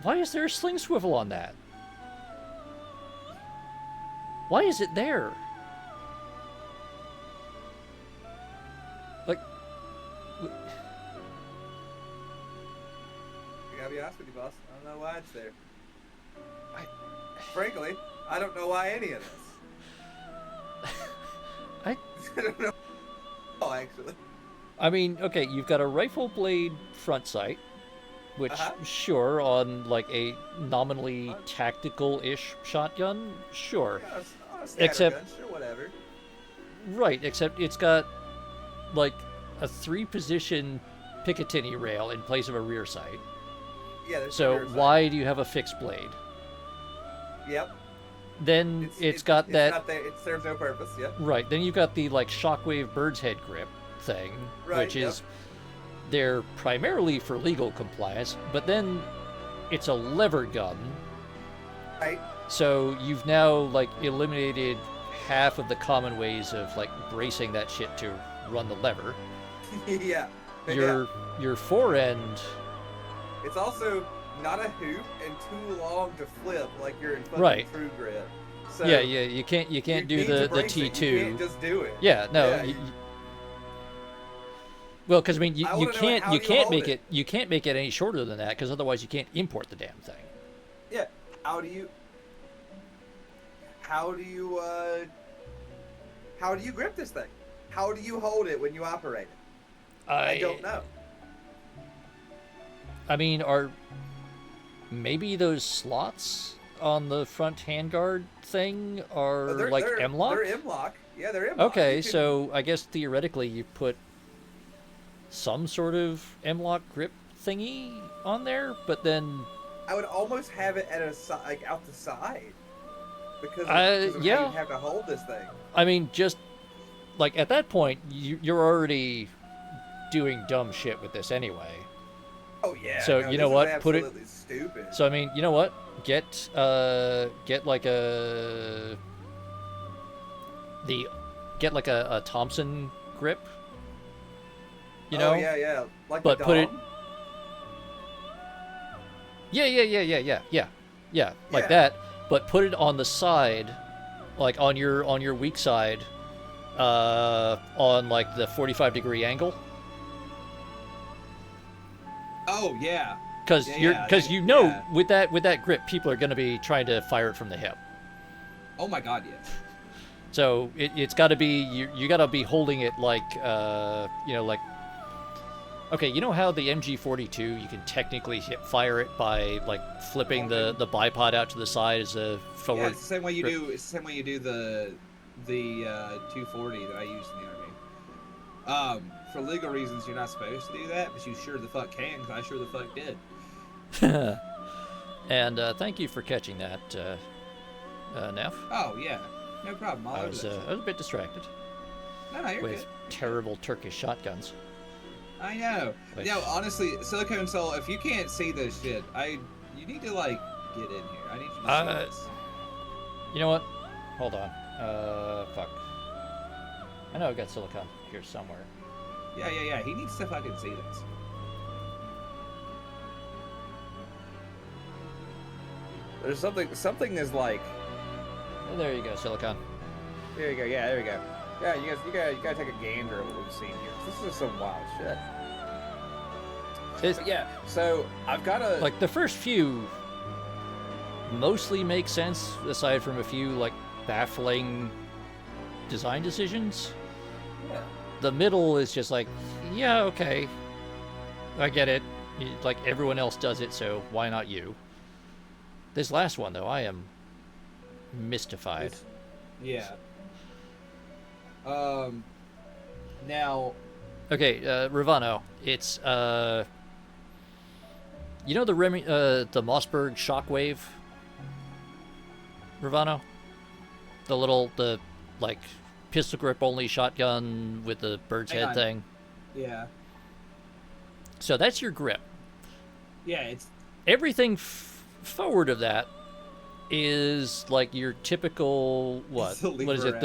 is there a sling swivel on that? Why is it there? Like, I gotta be honest with you, boss. I don't know why it's there. Frankly, I don't know why any of this. I don't know. Oh, actually. I mean, okay, you've got a rifle blade front sight, which, sure, on like a nominally tactical-ish shotgun, sure. Yeah, except, gun, sure, whatever. Right, except it's got like a 3-position Picatinny rail in place of a rear sight. Yeah. So why do you have a fixed blade? Yep. Then it's not there, it serves no purpose. Yep. Right. Then you've got the like shockwave bird's head grip thing, which is they're primarily for legal compliance, but then it's a lever gun. Right. So you've now like eliminated half of the common ways of like bracing that shit to run the lever. Yeah. Your fore end. It's also not a hoop and too long to flip like you're in fucking True Grit. So yeah, you can't do the T2. You can't just do it. Yeah, no. Yeah, well, because I mean, you can't make it any shorter than that, because otherwise you can't import the damn thing. Yeah. How do you how do you grip this thing? How do you hold it when you operate it? I don't know. I mean, are maybe those slots on the front handguard thing are like M-lock? They're M-lock. Yeah, they're M-lock. Okay, so I guess theoretically you put some sort of M-lock grip thingy on there, but then I would almost have it at like out the side because of yeah, how you have to hold this thing. I mean, just like at that point, you're already doing dumb shit with this anyway. Oh yeah. So no, you know what? Put it. Stupid. So I mean, you know what? Get like a Thompson grip. You know? Oh yeah. Like but the put it. dom? Yeah. Like that. But put it on the side, like on your weak side, on like the 45-degree angle. Oh yeah. Because with that grip, people are going to be trying to fire it from the hip. Oh my god, yeah. So it's got to be you got to be holding it like like. Okay, you know how the MG42 you can technically fire it by like flipping the bipod out to the side as a forward. Yeah, it's the same way you do. It's the same way you do the 240 that I used in the army. For legal reasons, you're not supposed to do that, but you sure the fuck can, because I sure the fuck did. And thank you for catching that, Neff. Oh yeah, no problem. I was a bit distracted. No, you're with good. Terrible Turkish shotguns. I know. Which... honestly, Silicone Soul, if you can't see this shit, you need to like get in here. I need you to see this. You know what? Hold on. Fuck. I know I've got Silicon here somewhere. Yeah. He needs to fucking see this. There's something is like. Oh, there you go, Silicon. There you go. Yeah, there we go. Yeah, you gotta take a gander at what we've seen here. This is some wild shit. But yeah, so I've got a like the first few mostly make sense aside from a few like baffling design decisions. Yeah. The middle is just like, yeah, okay, I get it. Like everyone else does it, so why not you? This last one though, I am mystified. Yeah. Now. Okay, Ravano, it's you know the Mossberg Shockwave, Ravano? The like pistol grip only shotgun with the bird's head thing. Yeah. So that's your grip. Yeah, it's everything forward of that is like your typical what? What is it?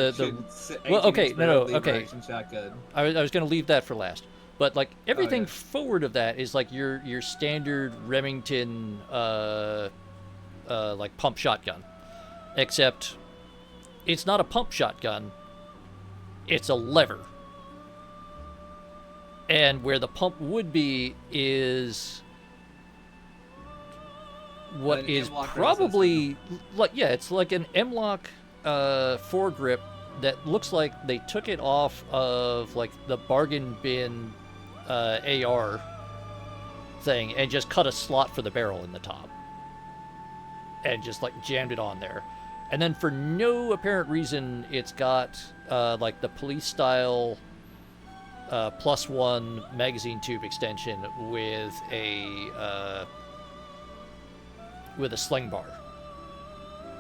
Well, okay, okay. I was going to leave that for last. But like everything forward of that is like your standard Remington like pump shotgun, except it's not a pump shotgun. It's a lever. And where the pump would be is what is probably like it's like an M-lock foregrip that looks like they took it off of like the bargain bin AR thing and just cut a slot for the barrel in the top and just like jammed it on there. And then for no apparent reason, it's got like the police style +1 magazine tube extension with a sling bar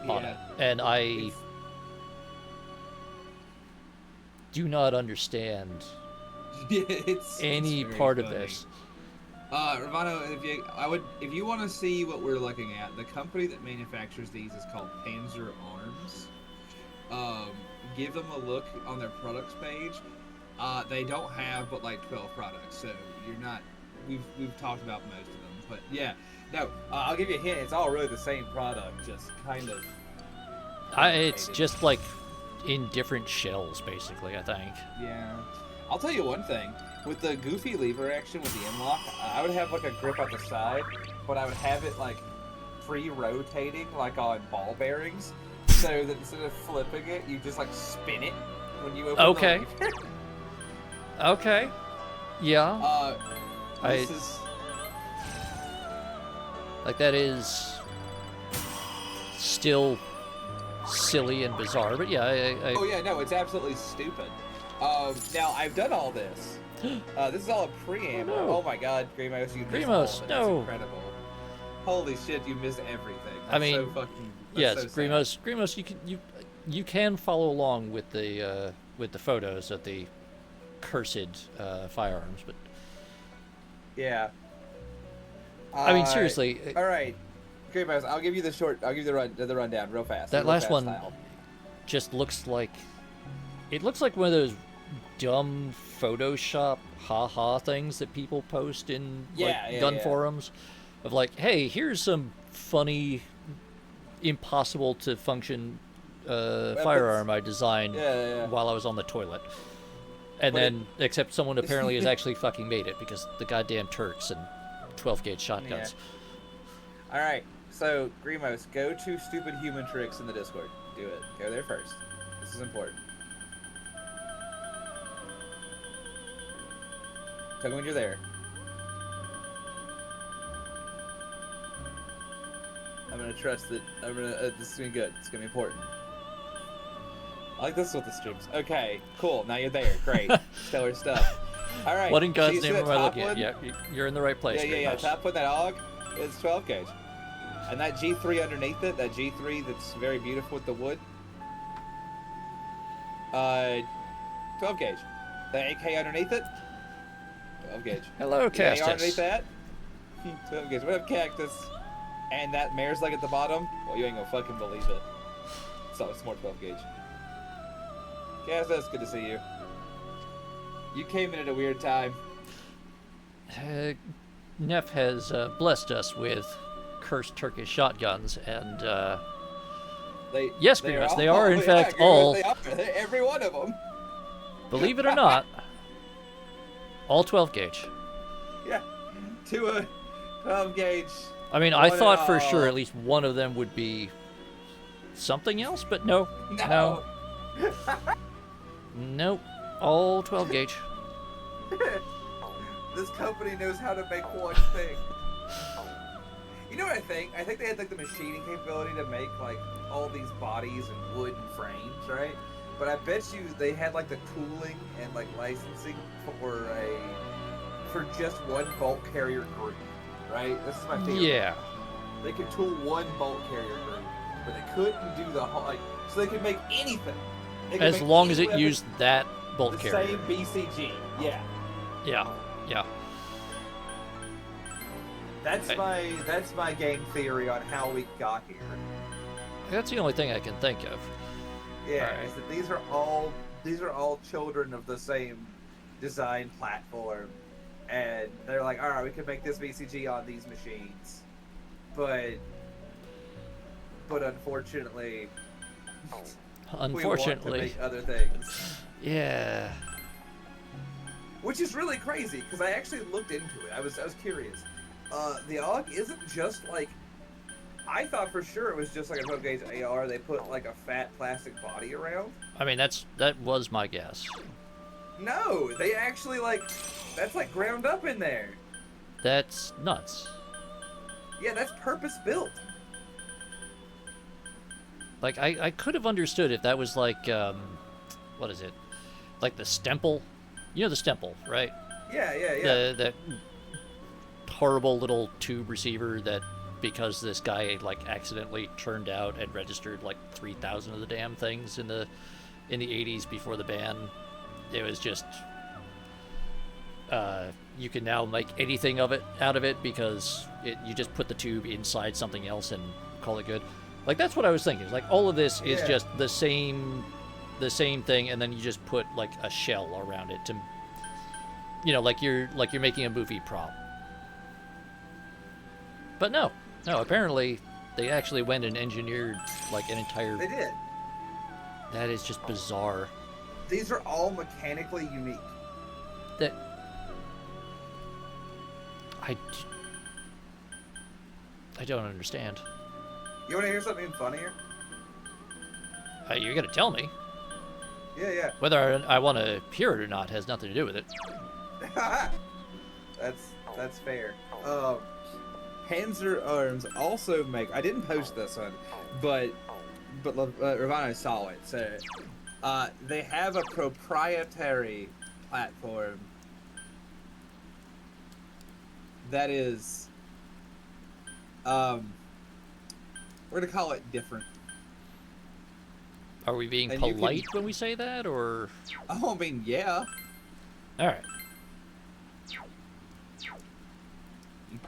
on it. And I do not understand any part of this. Ravano, if you want to see what we're looking at, the company that manufactures these is called Panzer Arms. Give them a look on their products page. They don't have but like 12 products, so you're not. We've talked about most of them, but yeah. No, I'll give you a hint. It's all really the same product, just kind of. It's just like in different shells, basically, I think. Yeah. I'll tell you one thing. With the goofy lever action with the M-lock, I would have like a grip on the side, but I would have it like pre-rotating like on ball bearings, so that instead of flipping it, you just like spin it when you open Okay. the leaf. Okay. Yeah. This is... Like, that is still silly and bizarre, but yeah, I Oh yeah, no, it's absolutely stupid. Now, I've done all this. This is all a preamble. Oh, no. Oh my god, Grimos, you missed Grimos, all of it. It's no. incredible. Holy shit, you missed everything. That's I mean, so fucking... yes, so sad. Grimos, you can follow along with the photos of the cursed firearms, but Yeah. I mean, seriously. All right, Grimos, I'll give you the rundown real fast. That real last fast one style. just looks like one of those dumb Photoshop haha things that people post in gun forums of like, hey, here's some funny, impossible to function firearm I designed while I was on the toilet. And then, except someone apparently has actually fucking made it because the goddamn Turks and 12-gauge shotguns. Yeah. All right, so Grimos, go to Stupid Human Tricks in the Discord. Do it. Go there first. This is important. Tell me when you're there. I'm gonna trust that. This is gonna be good. It's gonna be important. I like this with the streams. Okay, cool. Now you're there. Great. Stellar stuff. All right. What in God's see name that am I top looking at? one? Yeah, you're in the right place. Yeah. Top one, that AUG, is 12 gauge. And that G3 underneath it, that G3 that's very beautiful with the wood, 12 gauge. The AK underneath it, 12 gauge. Hello, The AR Castus. underneath that, 12 gauge. We have Cactus, and that mare's leg at the bottom. Well, you ain't gonna fucking believe it. So it's more 12 gauge. Castus, good to see you. You came in at a weird time. Neff has blessed us with cursed Turkish shotguns, and yes, Grievous, they are in fact all. They are. Every one of them. Believe it or not, all 12 gauge. Yeah, to a 12 gauge. I mean, I thought for sure at least one of them would be something else, but no. Nope, all 12 gauge. This company knows how to make one thing. You know what I think? I think they had like the machining capability to make like all these bodies and wooden frames, right? But I bet you they had like the tooling and like licensing for just one bolt carrier group, right? This is my theory. Yeah. They could tool one bolt carrier group, but they couldn't do the whole so they could make anything. As long as it used that bolt carrier. Same BCG, yeah. Yeah. That's my game theory on how we got here. That's the only thing I can think of. Yeah, Right. is that these are all children of the same design platform, and they're like, all right, we can make this BCG on these machines, but unfortunately, we want to make other things. Yeah. Which is really crazy because I actually looked into it. I was curious. The AUG isn't just like. I thought for sure it was just like a 12 gauge AR. They put like a fat plastic body around. I mean, that was my guess. No, they actually that's like ground up in there. That's nuts. Yeah, that's purpose built. Like, I could have understood if that was like, what is it? Like the Stemple? You know the Stemple, right? Yeah. That horrible little tube receiver that, because this guy like accidentally turned out and registered like 3,000 of the damn things in the 80s before the ban, it was just you can now make anything out of it because you just put the tube inside something else and call it good. Like, that's what I was thinking. It's like all of this is just the same thing, and then you just put like a shell around it to, like you're making a movie prop. But no, apparently they actually went and engineered like an entire. They did. That is just bizarre. These are all mechanically unique. That I don't understand. You want to hear something funnier? You're gonna tell me. Yeah. Whether I want to hear it or not has nothing to do with it. That's fair. Panzer Arms also make. I didn't post this one, but Ravano saw it. So, they have a proprietary platform that is, we're gonna call it different. Are we being And polite when we say that, or? Oh, I mean, yeah. All right. You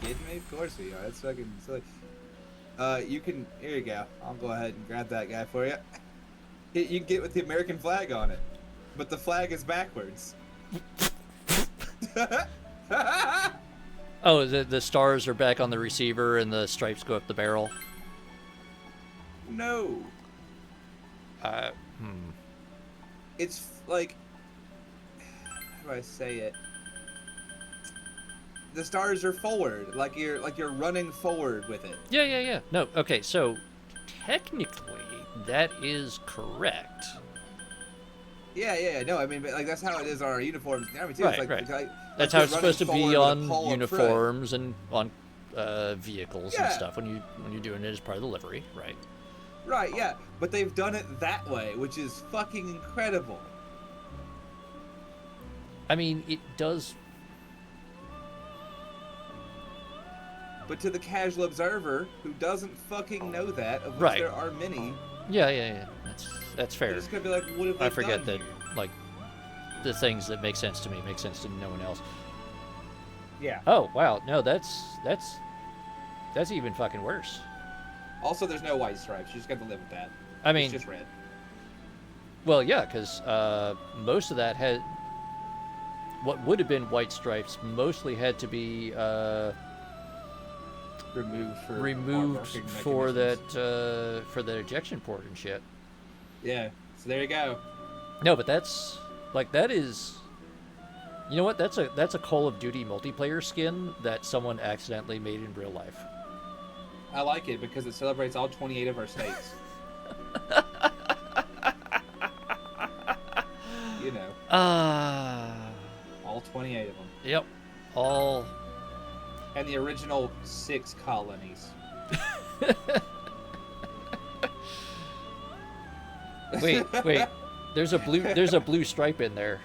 kidding me? Of course we are. That's fucking silly. You can. Here you go. I'll go ahead and grab that guy for you. You can get with the American flag on it, but the flag is backwards. Oh, the stars are back on the receiver and the stripes go up the barrel. No. It's like, how do I say it? The stars are forward, like you're running forward with it. Yeah. No, okay, so technically that is correct. Yeah. No, I mean, but, like, that's how it is on our uniforms in the Army too. Right, it's like, right. That's you're how it's supposed to running be forward with a on pole up uniforms and on vehicles and Yeah. stuff when you're doing it as part of the livery, right? Right, yeah, but they've done it that way, which is fucking incredible. I mean, it does. But to the casual observer who doesn't fucking know that, of which Right. there are many, Yeah. That's fair. they're just gonna be like, what have they I forget done that, here? like, the things that make sense to me make sense to no one else. Yeah. Oh wow, no, that's even fucking worse. Also, there's no white stripes. You just got to live with that. I mean, it's just red. Well, yeah, because most of that had what would have been white stripes mostly had to be removed for that for the ejection port and shit. Yeah. So there you go. No, but that's like that is. You know what? That's a Call of Duty multiplayer skin that someone accidentally made in real life. I like it because it celebrates all 28 of our states. You know. All 28 of them. Yep. All. And the original 6 colonies. Wait. There's a blue stripe in there.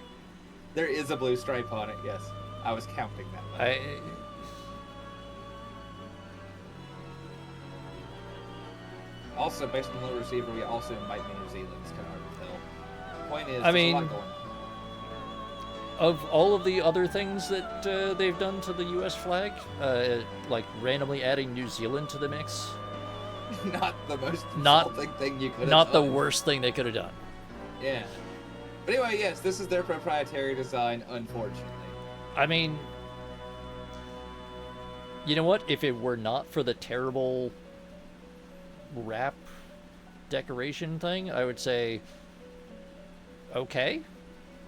There is a blue stripe on it, yes. I was counting that one. Also, based on the little receiver, we also might be New Zealand. It's kind of hard to tell. Point is, I there's mean, a lot going on. Of all of the other things that they've done to the U.S. flag, like randomly adding New Zealand to the mix, Not the most Not- insulting thing you could have not the done. worst thing they could have done. Yeah. But anyway, yes, this is their proprietary design, unfortunately. I mean, you know what? If it were not for the terrible wrap decoration thing, I would say, okay.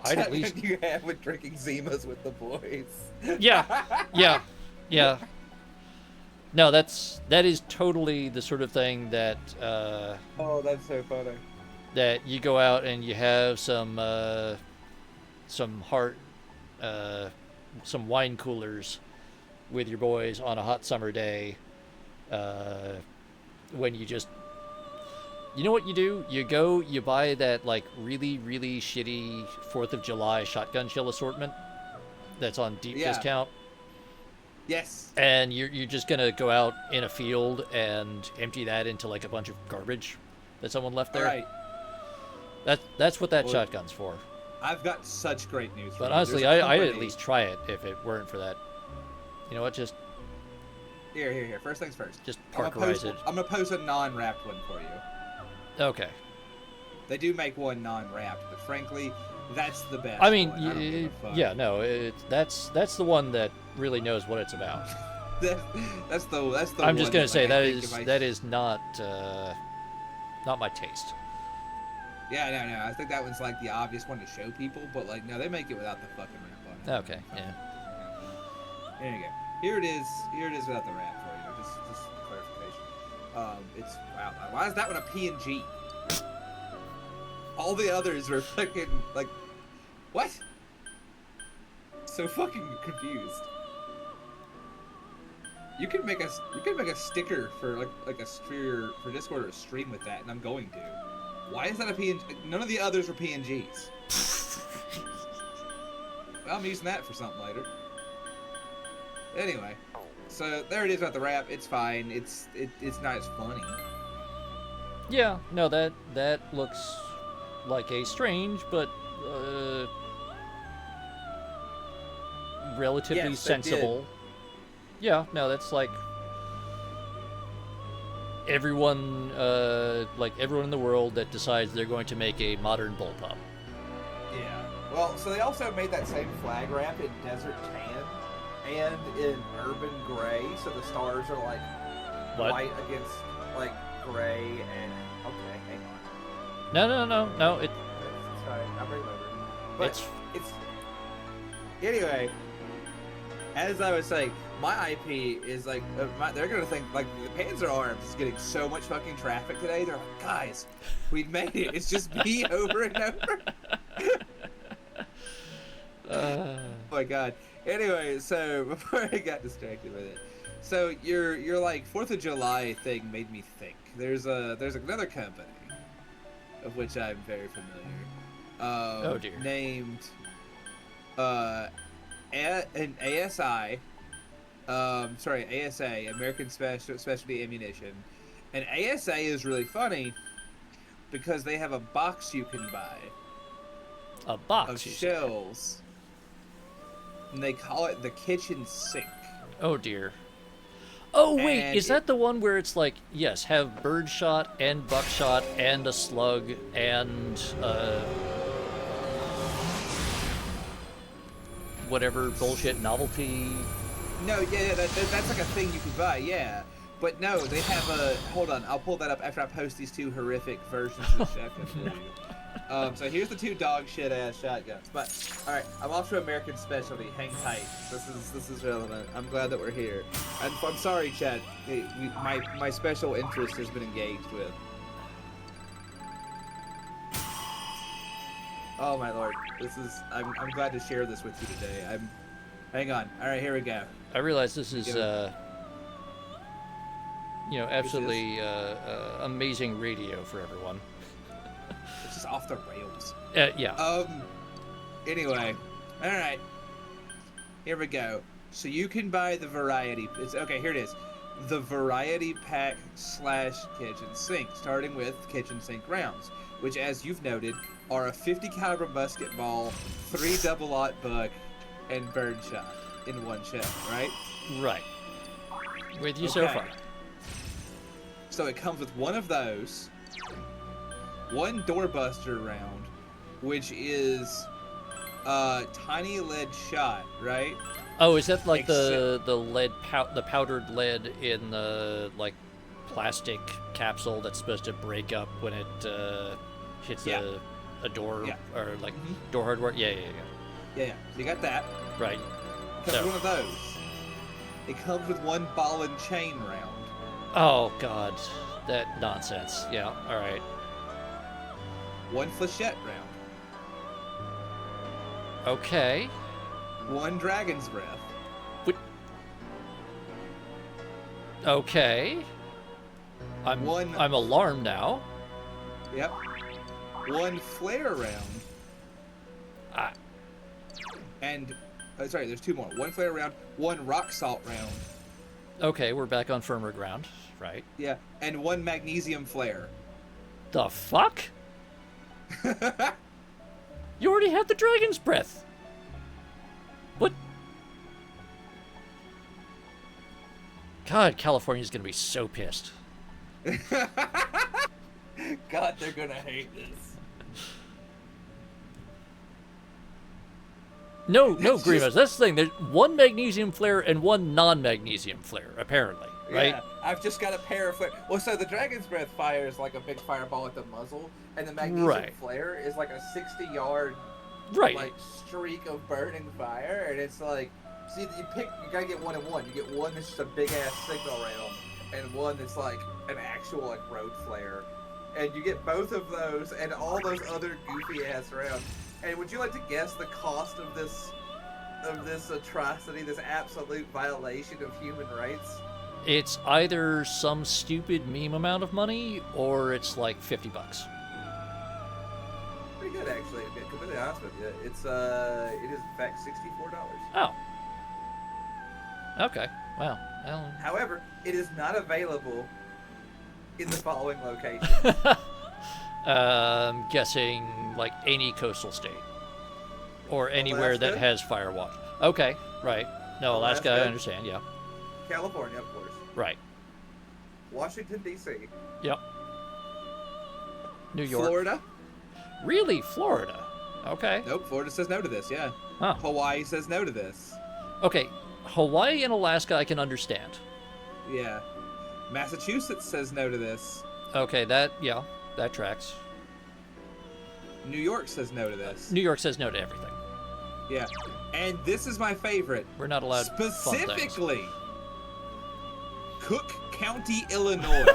I'd at least. You have with drinking Zimas with the boys. Yeah. No, that is totally the sort of thing that. Oh, that's so funny. That you go out and you have some wine coolers with your boys on a hot summer day. When you just, you know what you do? You go, you buy that like really, really shitty 4th of July shotgun shell assortment that's on deep discount. Yes. And you're just gonna go out in a field and empty that into like a bunch of garbage that someone left there. All right. That's what that shotgun's for. I've got such great news for But you. honestly, There's a I'd at company- least try it if it weren't for that. You know what? Just Here. First things first. Just I'm gonna parkerize post- it. I'm gonna post a non-wrapped one for you. Okay. They do make one non-wrapped, but frankly, that's the best. I mean, one. I don't give a fuck. yeah, no, that's the one that really knows what it's about. That's the. I'm one just gonna say like, I that think is if I- that is not my taste. Yeah, no. I think that one's like the obvious one to show people, but like, no, they make it without the fucking wrap on it. Okay, yeah. There you go. Here it is without the wrap for you. Just clarification. It's wow. Why is that one a P4G? all the others are fucking like, what? So fucking confused. You can make a sticker for like a sphere for Discord or a stream with that, and I'm going to. Why is that a PNG? None of the others were PNGs. Well, I'm using that for something later. Anyway, so there it is about the rap. It's fine. It's not as funny. Yeah, no, that looks like a strange but relatively Yes, sensible. Yeah, no, that's like everyone in the world that decides they're going to make a modern bullpup. Yeah. Well, so they also made that same flag wrap in Desert Tan and in Urban Gray, so the stars are like white against like gray and okay, hang on. No. It's fine. I'm remembering. But it's anyway. As I was saying, my IP is like they're gonna think like the Panzer Arms is getting so much fucking traffic today. They're like, guys, we made it. It's just me over and over. Oh my god. Anyway, so before I got distracted with it, so your like 4th of July thing made me think. There's another company of which I'm very familiar. Oh dear. Named an ASI, ASA, American Specialty Ammunition. And ASA is really funny because they have a box you can buy. A box of shells. And they call it the kitchen sink. Oh dear. Oh wait, and is that the one where it's like, yes, have birdshot and buckshot and a slug and whatever bullshit novelty? No, yeah, that's like a thing you could buy, yeah. But no, they have a... Hold on, I'll pull that up after I post these 2 horrific versions of the shotgun for you. So here's the 2 dog shit ass shotguns. But all right, I'm off to American Specialty. Hang tight. This is relevant. I'm glad that we're here. I'm sorry, Chad. My special interest has been engaged with. Oh my lord, I'm glad to share this with you today. Hang on. All right, here we go. I realize this is absolutely amazing radio for everyone. It's just off the rails. Yeah. Anyway, all right. Here we go. So you can buy the variety. Okay. Here it is. The variety pack / kitchen sink, starting with kitchen sink rounds, which, as you've noted, are a 50 caliber musket ball, 3 double-aught buck, and birdshot in one shell. Right. Right. With you so far. So it comes with one of those. 1 doorbuster round, which is tiny lead shot, right? Oh, is that like the powdered lead in the like plastic capsule that's supposed to break up when it hits a door or like door hardware? Yeah. So you got that. Right. It comes with one of those. It comes with 1 ball and chain round. Oh god, that nonsense. Yeah. All right. 1 flechette round. Okay. 1 dragon's breath. Okay. I'm alarmed now. Yep. 1 flare round. And sorry, there's 2 more. 1 flare round, 1 rock salt round. Okay, we're back on firmer ground, right? Yeah, and 1 magnesium flare. The fuck? You already had the dragon's breath. What? God, California's gonna be so pissed. God, they're gonna hate this. No, Grimace, that's the thing. There's 1 magnesium flare and 1 non-magnesium flare, apparently, right? Yeah, I've just got a pair of flare. Well, so the dragon's breath fires like a big fireball at the muzzle, and the magnesium flare is like a 60-yard like streak of burning fire, and it's like, see, you gotta get 1 and 1. You get 1 that's just a big ass signal rail, and 1 that's like an actual like road flare, and you get both of those and all those other goofy ass rounds. And would you like to guess the cost of this atrocity, this absolute violation of human rights? It's either some stupid meme amount of money, or it's like $50. Pretty good, actually. To be completely honest with you, it is in fact $64. Oh. Okay. Well. However, it is not available in the following locations. I'm guessing like any coastal state, or anywhere Alaska? that has Firewatch. Okay. Right. No, Alaska. I understand. Yeah. California, of course. Right. Washington, D.C. Yep. New York. Florida. Really? Florida? Okay. Nope, Florida says no to this, yeah. Huh. Hawaii says no to this. Okay. Hawaii and Alaska I can understand. Yeah. Massachusetts says no to this. Okay, that tracks. New York says no to this. New York says no to everything. Yeah. And this is my favorite. We're not allowed specifically Cook County, Illinois.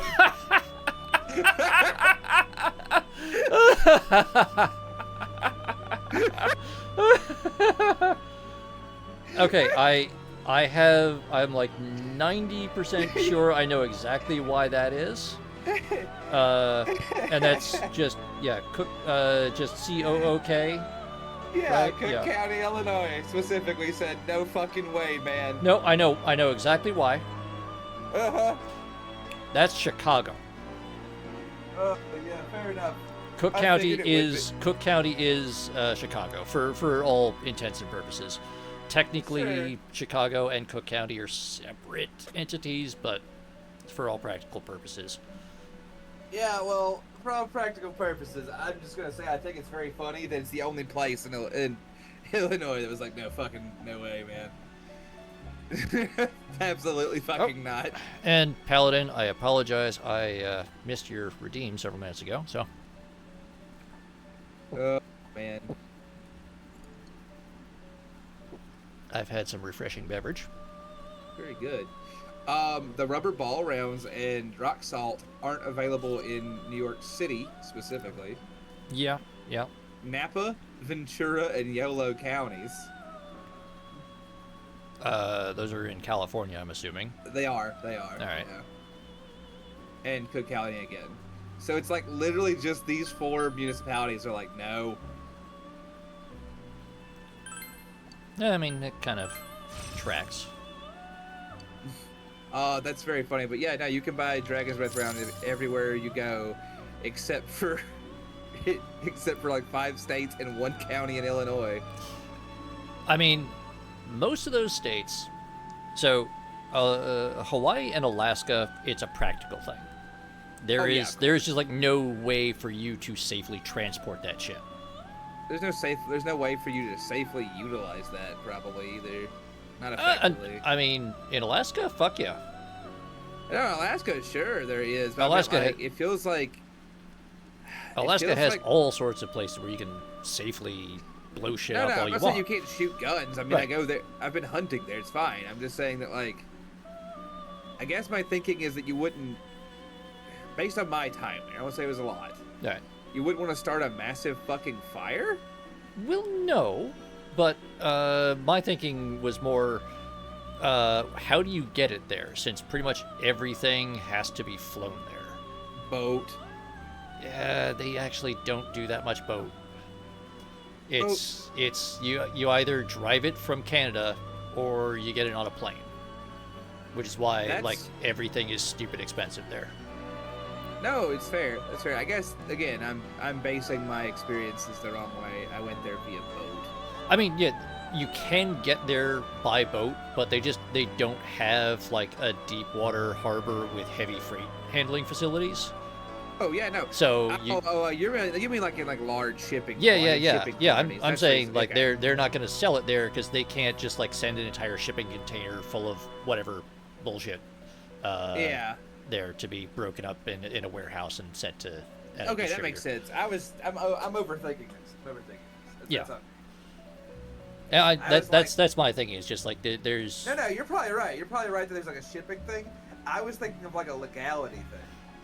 Okay, I'm like 90% sure I know exactly why that is. And that's just Cook just COOK. Yeah, right? Cook County, Illinois specifically said no fucking way, man. No, I know exactly why. Uh-huh. That's Chicago. Yeah, fair enough. Cook County is Chicago for all intents and purposes. Technically, Sure. Chicago and Cook County are separate entities, but for all practical purposes. Yeah, well, for all practical purposes, I'm just gonna say I think it's very funny that it's the only place in Illinois that was like, no way, man. Absolutely fucking not. And Paladin, I apologize. I missed your redeem several minutes ago, so. Oh, man. I've had some refreshing beverage. Very good. The rubber ball rounds and rock salt aren't available in New York City specifically. Yeah. Napa, Ventura, and Yolo counties. Those are in California, I'm assuming. They are. All right. Yeah. And Cook County again. So it's like literally just these 4 municipalities are like, no. Yeah, I mean, it kind of tracks. That's very funny. But yeah, no, you can buy Dragon's Breath round everywhere you go, except for like 5 states and 1 county in Illinois. I mean, most of those states. So, Hawaii and Alaska, it's a practical thing. There's just like no way for you to safely transport that shit. There's no way for you to safely utilize that probably either. Not effectively. I mean, in Alaska, fuck yeah. No, Alaska, sure there is. But Alaska, I mean, like, it feels like Alaska has all sorts of places where you can safely blow shit up all you want. I'm not saying you can't shoot guns. I mean, I go there. I've been hunting there. It's fine. I'm just saying that, like, I guess my thinking is that you wouldn't, based on my time, I won't say it was a lot. Right. You wouldn't want to start a massive fucking fire? Well, no, but my thinking was more, how do you get it there? Since pretty much everything has to be flown there. Boat. Yeah, they actually don't do that much boat. It's you either drive it from Canada or you get it on a plane, which is why like everything is stupid expensive there. No, it's fair. That's fair. I guess again, I'm basing my experiences the wrong way. I went there via boat. I mean, yeah, you can get there by boat, but they don't have like a deep water harbor with heavy freight handling facilities. Oh yeah, no. So you mean like in like large shipping? Yeah. Companies. I'm saying like they're not going to sell it there because they can't just like send an entire shipping container full of whatever bullshit. There to be broken up in a warehouse and sent to. Okay, that makes sense. I'm overthinking this. That's my thinking. It's just like there's. No, you're probably right. You're probably right that there's like a shipping thing. I was thinking of like a legality thing.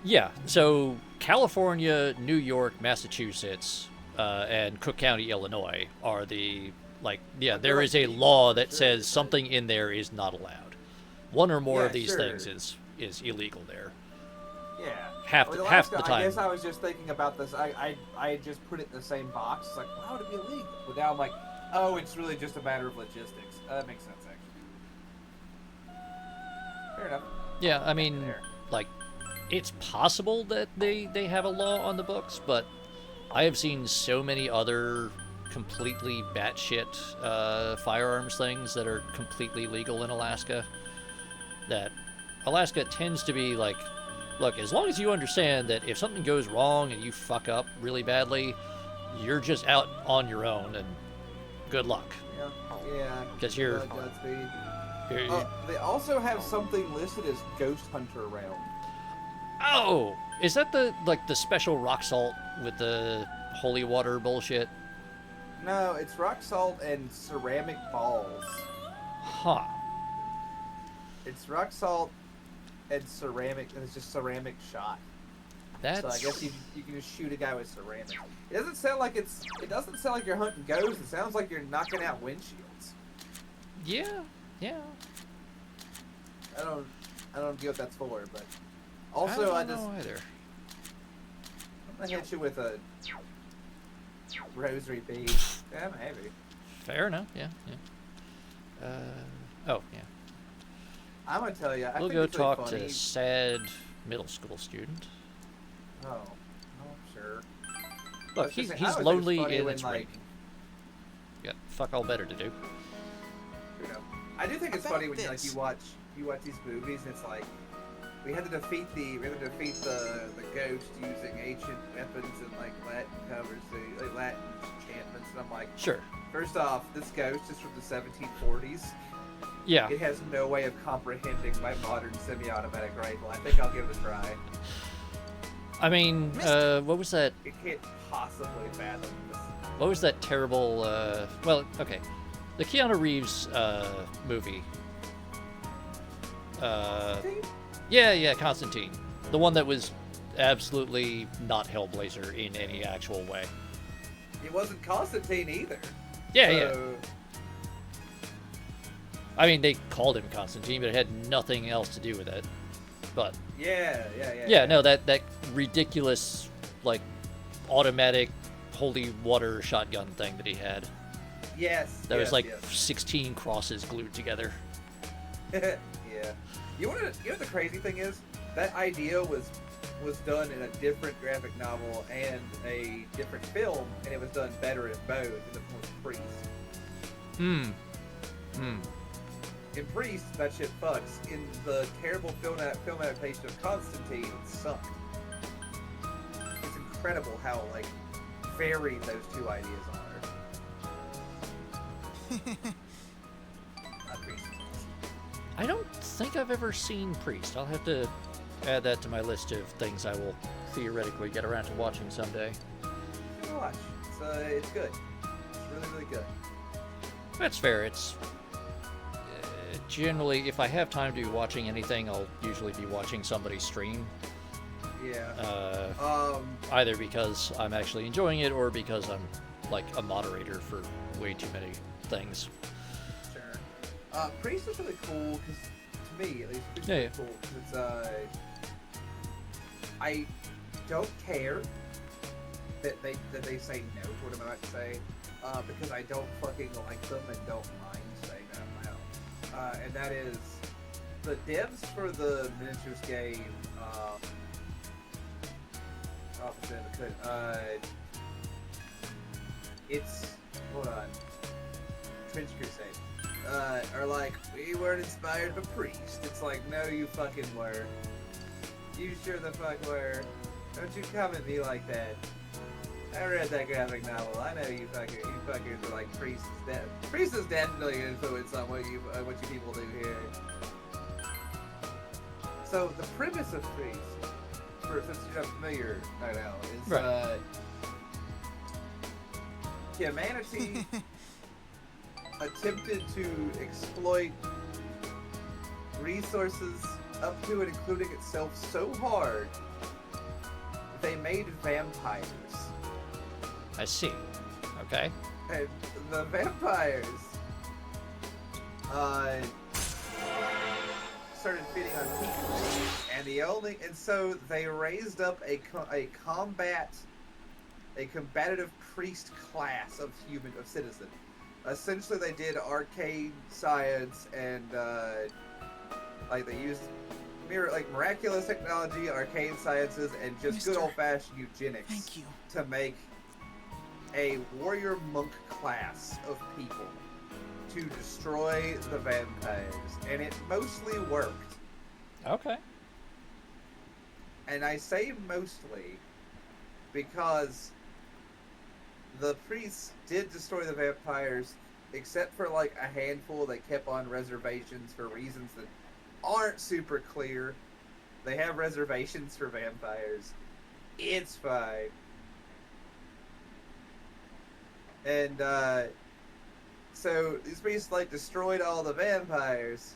Yeah, so California, New York, Massachusetts, and Cook County, Illinois are the, like, yeah, there is a law that says something in there is not allowed. One or more of these things is illegal there. Yeah. Half the time. I guess I was just thinking about this. I just put it in the same box. It's like, why would it be illegal? But now I'm like, oh, it's really just a matter of logistics. That makes sense, actually. Fair enough. Yeah, I mean, like, it's possible that they have a law on the books, but I have seen so many other completely batshit firearms things that are completely legal in Alaska that Alaska tends to be like, look, as long as you understand that if something goes wrong and you fuck up really badly, you're just out on your own and good luck. Yeah. Because they also have something listed as Ghost Hunter Round. Oh, is that the special rock salt with the holy water bullshit? No, it's rock salt and ceramic balls. Huh. It's rock salt and ceramic, and it's just ceramic shot. That's... So I guess you can just shoot a guy with ceramic. It doesn't sound like you're hunting ghosts. It sounds like you're knocking out windshields. Yeah. I don't get what that's for, but also I don't know either. I'm gonna hit you with a rosary bead. Yeah, maybe. Fair enough. Yeah. Oh yeah. I'm gonna tell you. We'll go talk to sad middle school student. Oh, sure. Look, he's lonely and it's raining. Got fuck all better to do. You know, I do think it's funny when you watch these movies and it's like we had to defeat the ghost using ancient weapons and like Latin covers, like Latin enchantments, and I'm like, sure. First off, this ghost is from the 1740s. Yeah. It has no way of comprehending my modern semi-automatic rifle. I think I'll give it a try. I mean, what was that? It can't possibly fathom this. What was that terrible, well, okay. The Keanu Reeves, movie. Constantine? Yeah, Constantine. The one that was absolutely not Hellblazer in any actual way. It wasn't Constantine either. Yeah. I mean, they called him Constantine, but it had nothing else to do with it. But yeah. No, that ridiculous, like, automatic holy water shotgun thing that he had. Yes. That was 16 crosses glued together. Yeah. You know what the crazy thing is? That idea was done in a different graphic novel and a different film, and it was done better in both in the form of Priest. In Priest, that shit fucks. In the terrible film adaptation of Constantine, it sucked. It's incredible how, like, varied those two ideas are. Not Priest. I don't think I've ever seen Priest. I'll have to add that to my list of things I will theoretically get around to watching someday. Watch. It's good. It's really, really good. That's fair. It's generally, if I have time to be watching anything, I'll usually be watching somebody stream. Yeah. Either because I'm actually enjoying it or because I'm like a moderator for way too many things. Sure. Priest is really cool because, to me at least, it's really cool because I don't care that they say no to what I'm about to say because I don't fucking like them and don't mind saying that out loud. And that is the devs for the miniatures game. It's hold on. Trench Crusade. Are like, we weren't inspired by Priest. It's like, no, you fucking were. You sure the fuck were. Don't you come at me like that. I read that graphic novel. I know you fuckers are like Priest is definitely an influence on what you people do here. So the premise of Priest, since you're not familiar right now, is humanity attempted to exploit resources up to and including itself so hard, they made vampires. I see. Okay. And the vampires started feeding on people, and so they raised up a combative priest class of citizen. Essentially, they did arcane science and they used miraculous technology, arcane sciences, and just good old-fashioned eugenics. Thank you. To make a warrior monk class of people to destroy the vampires, and it mostly worked. Okay. And I say mostly because the priests did destroy the vampires, except for like a handful that kept on reservations for reasons that aren't super clear. They have reservations for vampires. It's fine. And so these priests destroyed all the vampires,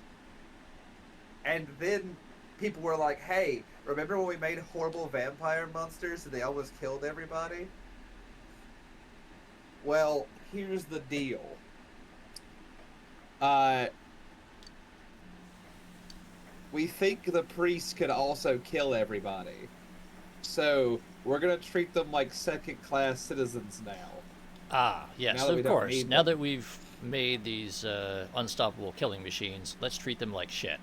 and then people were like, "Hey, remember when we made horrible vampire monsters and they almost killed everybody?" Well, here's the deal. We think the priests could also kill everybody, so we're gonna treat them like second-class citizens now. Ah, yes, of course. Now that we've made these unstoppable killing machines, let's treat them like shit.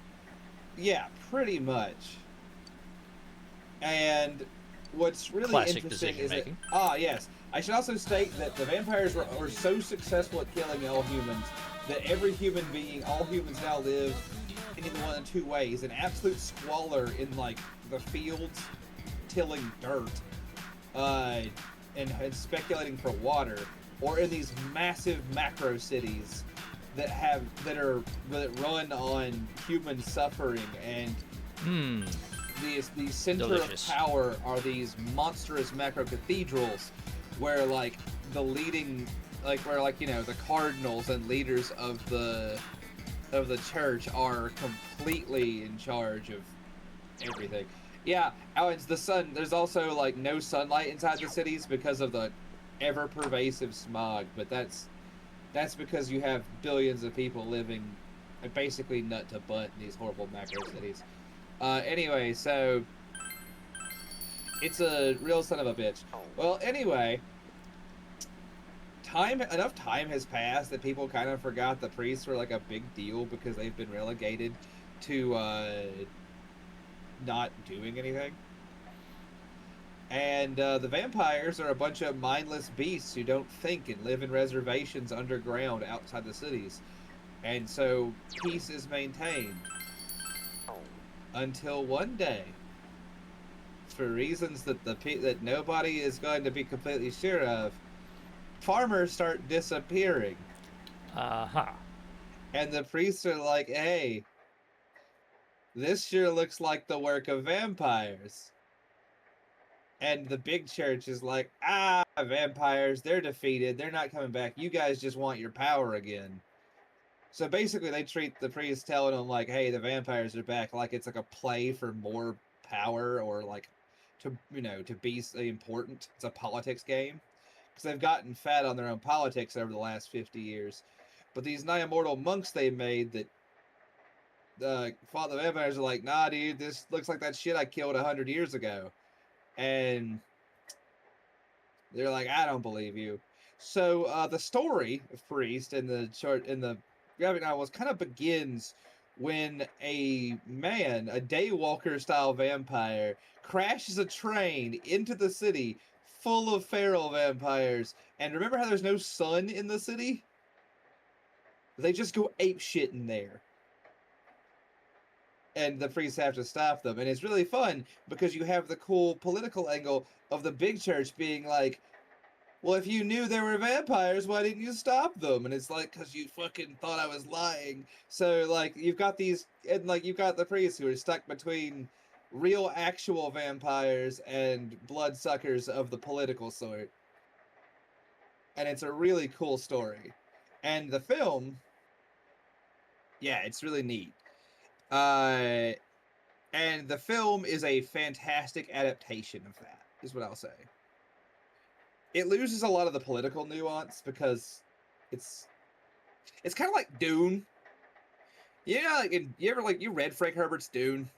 Yeah, pretty much. And what's really Classic interesting is decision-making. yes. I should also state that the vampires were so successful at killing all humans that every human being, all humans now live in either one of two ways: an absolute squalor in the fields, tilling dirt, and speculating for water, or in these massive macro cities that run on human suffering, and the center Delicious. of power are these monstrous macro cathedrals where the leading the cardinals and leaders of the church are completely in charge of everything. Yeah, it's the sun. There's also no sunlight inside the cities because of the ever-pervasive smog, but that's because you have billions of people living basically nut to butt in these horrible macro cities. Anyway, so it's a real son of a bitch. Well, anyway, enough time has passed that people kind of forgot the priests were a big deal because they've been relegated to not doing anything. And the vampires are a bunch of mindless beasts who don't think and live in reservations underground outside the cities. And so peace is maintained. Until one day, for reasons that nobody is going to be completely sure of, farmers start disappearing. Uh-huh. And the priests are like, "Hey, this sure looks like the work of vampires." And the big church is like, vampires, they're defeated. They're not coming back. You guys just want your power again. So basically, they treat the priests telling them, hey, the vampires are back, like it's a play for more power or, to be important. It's a politics game. Because they've gotten fat on their own politics over the last 50 years. But these nigh-immortal monks they made that fought the vampires are like, "Nah, dude, this looks like that shit I killed 100 years ago." And they're like, "I don't believe you." So the story of Priest in the graphic novels kind of begins when a daywalker style vampire, crashes a train into the city full of feral vampires. And remember how there's no sun in the city? They just go apeshit in there. And the priests have to stop them. And it's really fun because you have the cool political angle of the big church being like, "Well, if you knew there were vampires, why didn't you stop them?" And it's like, "Because you fucking thought I was lying." So, you've got these, and, you've got the priests who are stuck between real, actual vampires and bloodsuckers of the political sort. And it's a really cool story. And the film, yeah, it's really neat. And the film is a fantastic adaptation of that, is what I'll say. It loses a lot of the political nuance because it's kind of like Dune. Yeah, you read Frank Herbert's Dune?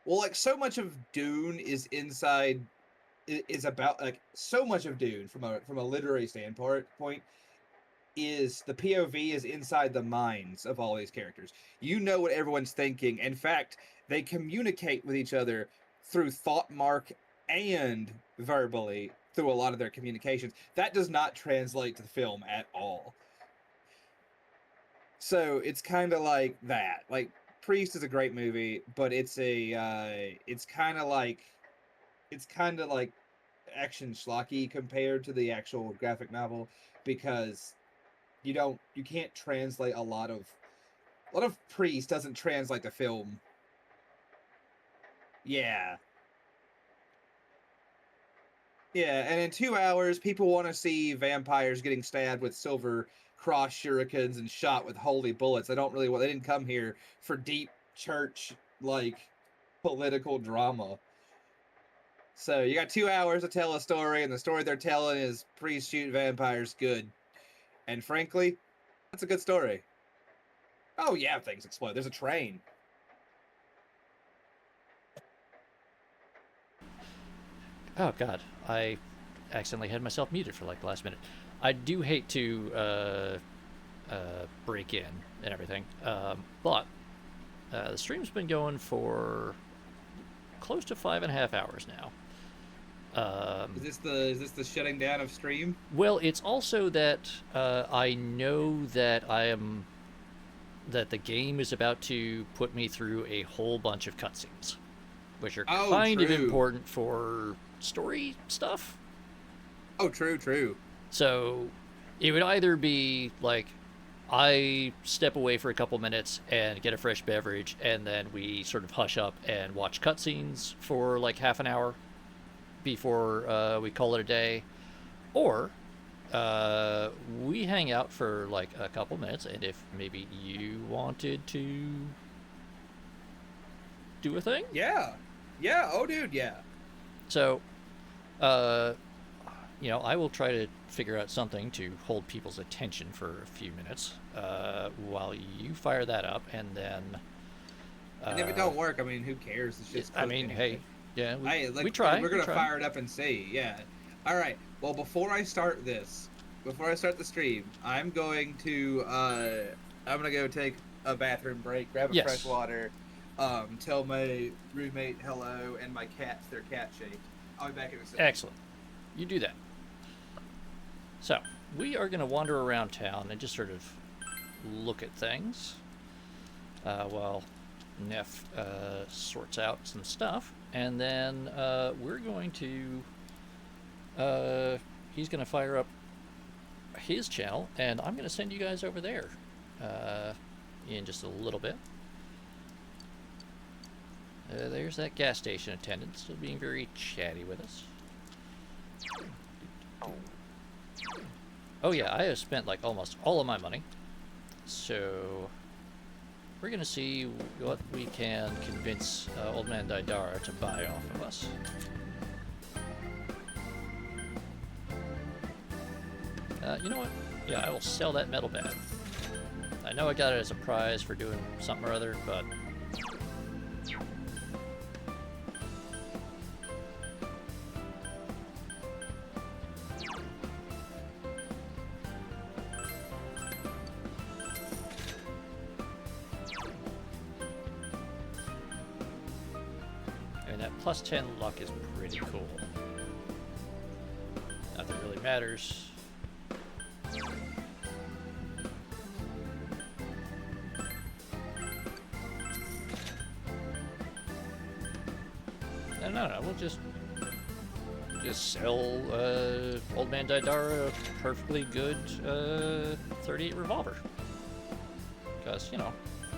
Well, like so much of Dune is about like so much of Dune from a literary standpoint is the POV is inside the minds of all these characters. You know what everyone's thinking. In fact, they communicate with each other through thought mark and verbally through a lot of their communications. That does not translate to the film at all. So it's kind of like that. Like Priest is a great movie, but it's kind of like action schlocky compared to the actual graphic novel because you can't translate a lot of Priest doesn't translate to film. Yeah. Yeah, and in 2 hours, people want to see vampires getting stabbed with silver cross shurikens and shot with holy bullets. They didn't come here for deep church, like, political drama. So you got 2 hours to tell a story, and the story they're telling is priests shoot vampires good. And frankly, that's a good story. Oh yeah, things explode. There's a train. Oh god, I accidentally had myself muted for like the last minute. I do hate to break in and everything, but the stream's been going for close to 5.5 hours now. Is this the shutting down of stream? Well, it's also that I know that that the game is about to put me through a whole bunch of cutscenes, which are kind of important for story stuff. Oh, true. So it would either be like I step away for a couple minutes and get a fresh beverage, and then we sort of hush up and watch cutscenes for like half an hour before we call it a day, or we hang out for like a couple minutes, and if maybe you wanted to do a thing. Yeah. Oh, dude, yeah. So, I will try to figure out something to hold people's attention for a few minutes while you fire that up, and then. And if it don't work, I mean, who cares? It's just. Hey, yeah, we try. We're gonna fire it up and see. Yeah. All right. Well, before I start the stream, I'm going to go take a bathroom break, grab a fresh water, tell my roommate hello, and my cats their cat shake. I'll be back in a second. Excellent. You do that. So, we are going to wander around town and just sort of look at things while Neff sorts out some stuff. And then we're going to... he's going to fire up his channel, and I'm going to send you guys over there in just a little bit. There's that gas station attendant still being very chatty with us. Oh yeah, I have spent like almost all of my money, so we're gonna see what we can convince Old Man Daidara to buy off of us. You know what? Yeah, I will sell that metal bat. I know I got it as a prize for doing something or other, but plus 10 luck is pretty cool. Nothing really matters. No, we'll just sell Old Man Daidara a perfectly good 38 revolver. Because,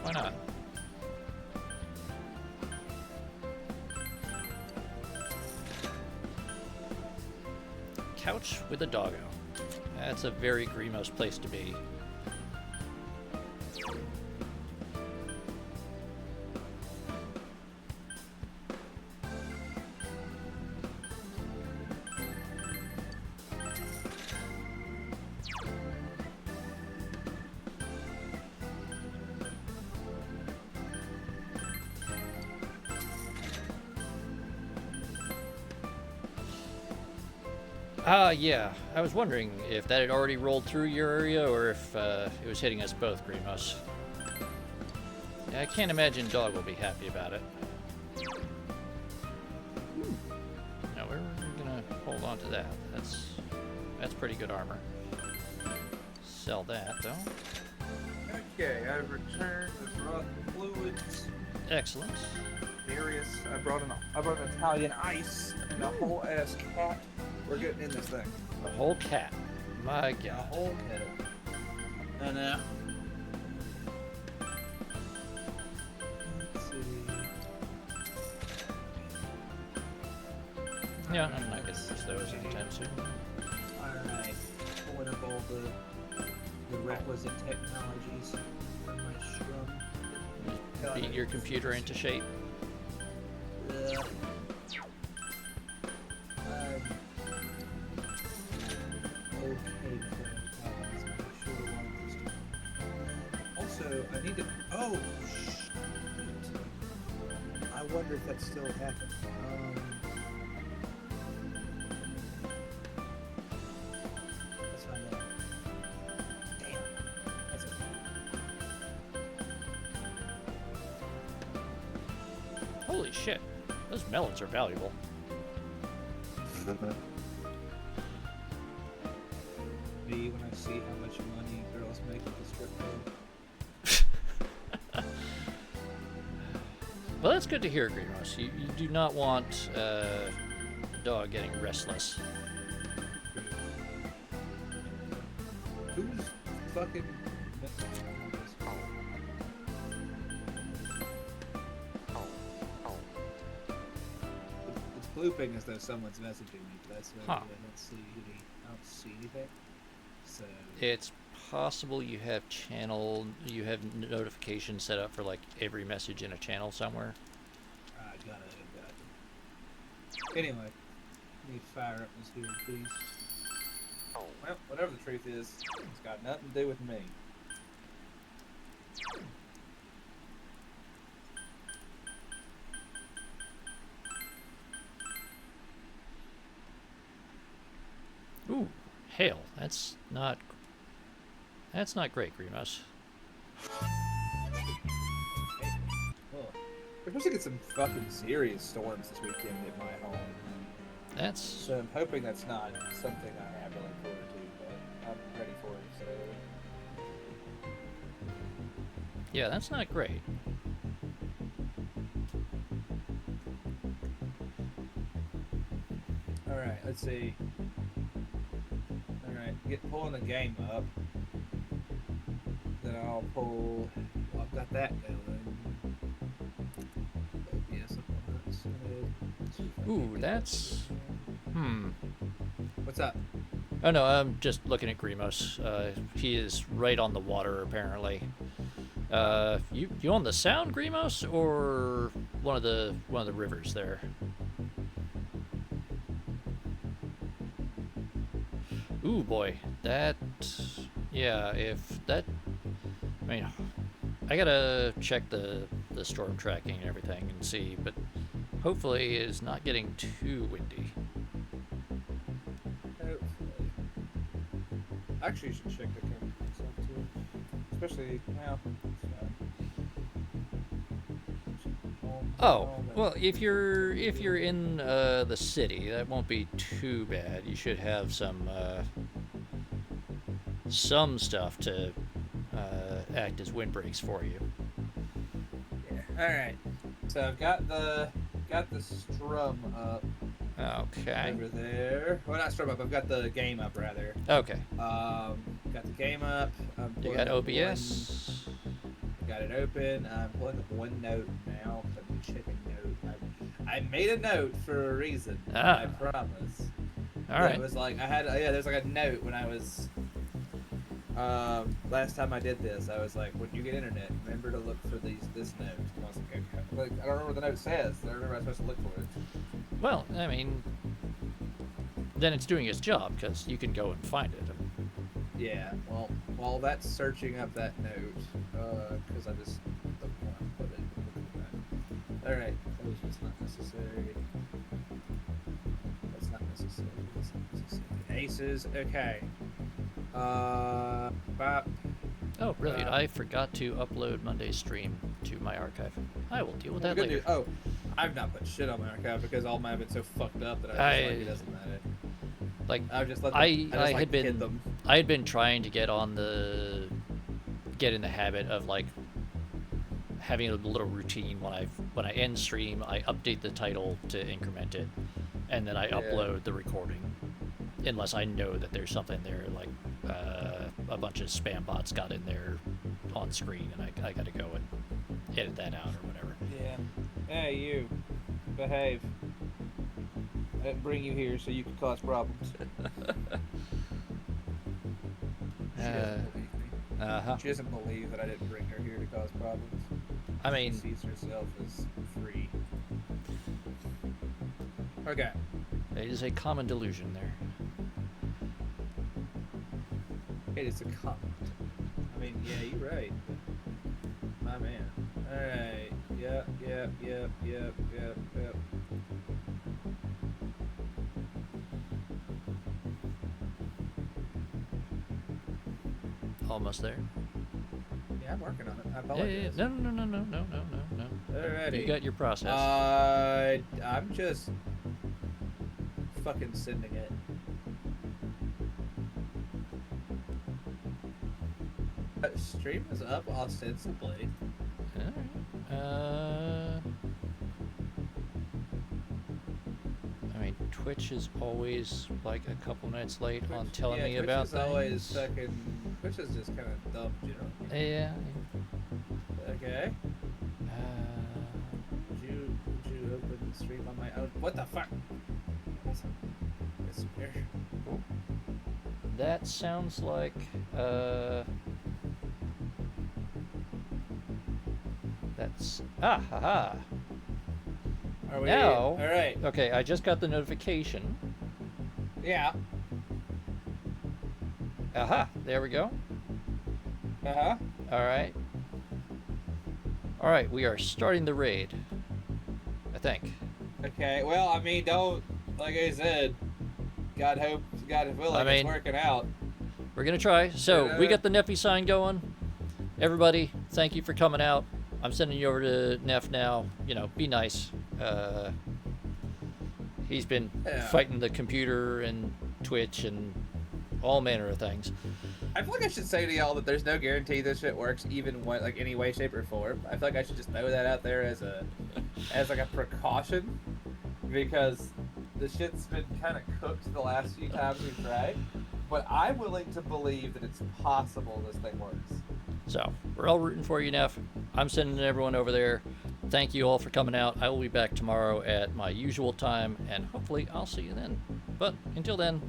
why not? Couch with a doggo. That's a very Grimos place to be. Yeah. I was wondering if that had already rolled through your area or if it was hitting us both, Grimos. Yeah, I can't imagine Dog will be happy about it. No, we're gonna hold on to that. That's pretty good armor. Sell that, though. Okay, I've returned the rock fluids. Excellent. Darius, I brought an Italian ice and a whole ass cat. We're getting in this thing. A whole cat. My A God. whole cat. And let's see. Yeah, I'm not gonna use those anytime soon. Alright, pulling up all the requisite technologies for my scrum. Beat your computer into shape. Ugh. Okay with that. Let's make sure one this time. Also, I need to. Oh, shoot. I wonder if that still happened. Let's find out. Damn. That's okay. Holy shit. Those melons are valuable. Me when I see how much money girls make at the strip club. Well, that's good to hear, Grimos. You do not want a dog getting restless. Who's fucking It's blooping as though someone's messaging me, but that's why Huh. I don't see anything. So It's possible you have notifications set up for like every message in a channel somewhere. I got it. Anyway, let me fire up this here piece. Well, whatever the truth is, it's got nothing to do with me. Ooh, hail. That's not great, Grimos. We're supposed to get some fucking serious storms this weekend at my home. That's So I'm hoping that's not something I have to look forward to, but I'm ready for it, so... yeah, that's not great. Alright, let's see. Alright, pulling the game up. Then I'll pull... Well, I've got that going. OBS up on that side. Ooh, that's What's up? Oh no, I'm just looking at Grimos. He is right on the water apparently. You on the sound, Grimos, or one of the rivers there? Ooh boy, that if that, I mean, I gotta check the storm tracking and everything and see, but hopefully it's not getting too windy. Actually, you should check the camera myself too. Especially, well, Oh, well, if you're in the city, that won't be too bad. You should have some stuff to act as windbreaks for you. Yeah. All right. So I've got the strum up. Okay. Over there. Well, not strum up. I've got the game up rather. Okay. Got the game up. You got OBS. Got it open. I'm pulling up OneNote now because I'm checking note. I made a note for a reason. I promise. All right. It was like there's like a note when I was. Last time I did this, I was like, when you get internet, remember to look for this note. And I was like, okay. Like, I don't remember what the note says. I remember I'm supposed to look for it. Well, I mean, then it's doing its job because you can go and find it. Yeah. Well, while that's searching up that note, because I just don't want to put it. All right. Close what's not necessary. That's not Aces. Okay. Bop. Oh, brilliant. I forgot to upload Monday's stream to my archive. I will deal with that later. Oh, I've not put shit on my archive because all mine have been so fucked up that I just like it doesn't matter. Like, I've just let them, I had been trying to get in the habit of like having a little routine when I end stream, I update the title to increment it, and then I upload the recording, unless I know that there's something there like a bunch of spam bots got in there on screen, and I got to go and edit that out or whatever. Yeah. Hey, you. Behave. I didn't bring you here so you could cause problems. She doesn't believe that I didn't bring her here to cause problems. I mean, she sees herself as free. Okay. It is a common delusion there. It is a common. I mean, yeah, you're right. My man. Alright. Yep. Almost there. Yeah, I'm working on it. I apologize. Yeah. No. Alrighty. You got your process. I'm just fucking sending it. Stream is up ostensibly. Alright. I mean, Twitch is always like a couple minutes late on telling me about things. Always fucking. Twitch is just kind of dumb, you know. Yeah. Okay. Would you open the stream on my own? What the fuck? It's weird. That sounds like that's haha. Are we now? All right. Okay, I just got the notification. Yeah. Aha! There we go. Uh-huh. All right. All right, we are starting the raid. I think. Okay. Well, I mean, don't like I said. God willing, it's working out. We're gonna try. So we got the Neffy sign going. Everybody, thank you for coming out. I'm sending you over to Neff now. You know, be nice. He's been fighting the computer and Twitch and all manner of things. I feel like I should say to y'all that there's no guarantee this shit works even when, like, any way, shape, or form. I feel like I should just throw that out there as like a precaution, because the shit's been kind of cooked the last few times we've tried. But I'm willing to believe that it's possible this thing works. So we're all rooting for you, Neff. I'm sending everyone over there. Thank you all for coming out. I will be back tomorrow at my usual time, and hopefully I'll see you then. But until then,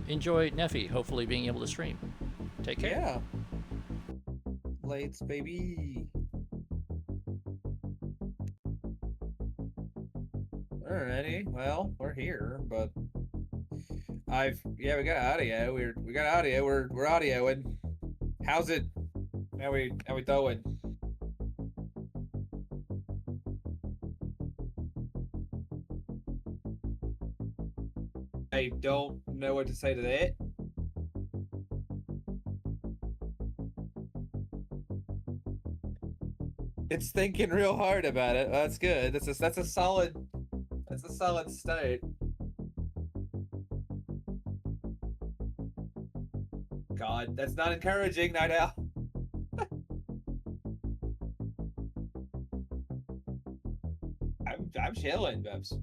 enjoy Neffy hopefully being able to stream. Take care. Yeah. Lates, baby. Alrighty. Well, we're here, but we got audio. We got audio. We're audioing. How's it? How we doing? I don't know what to say to that. It's thinking real hard about it. That's good. That's a solid start. God, that's not encouraging, Night Owl. I'm chilling, Bubs.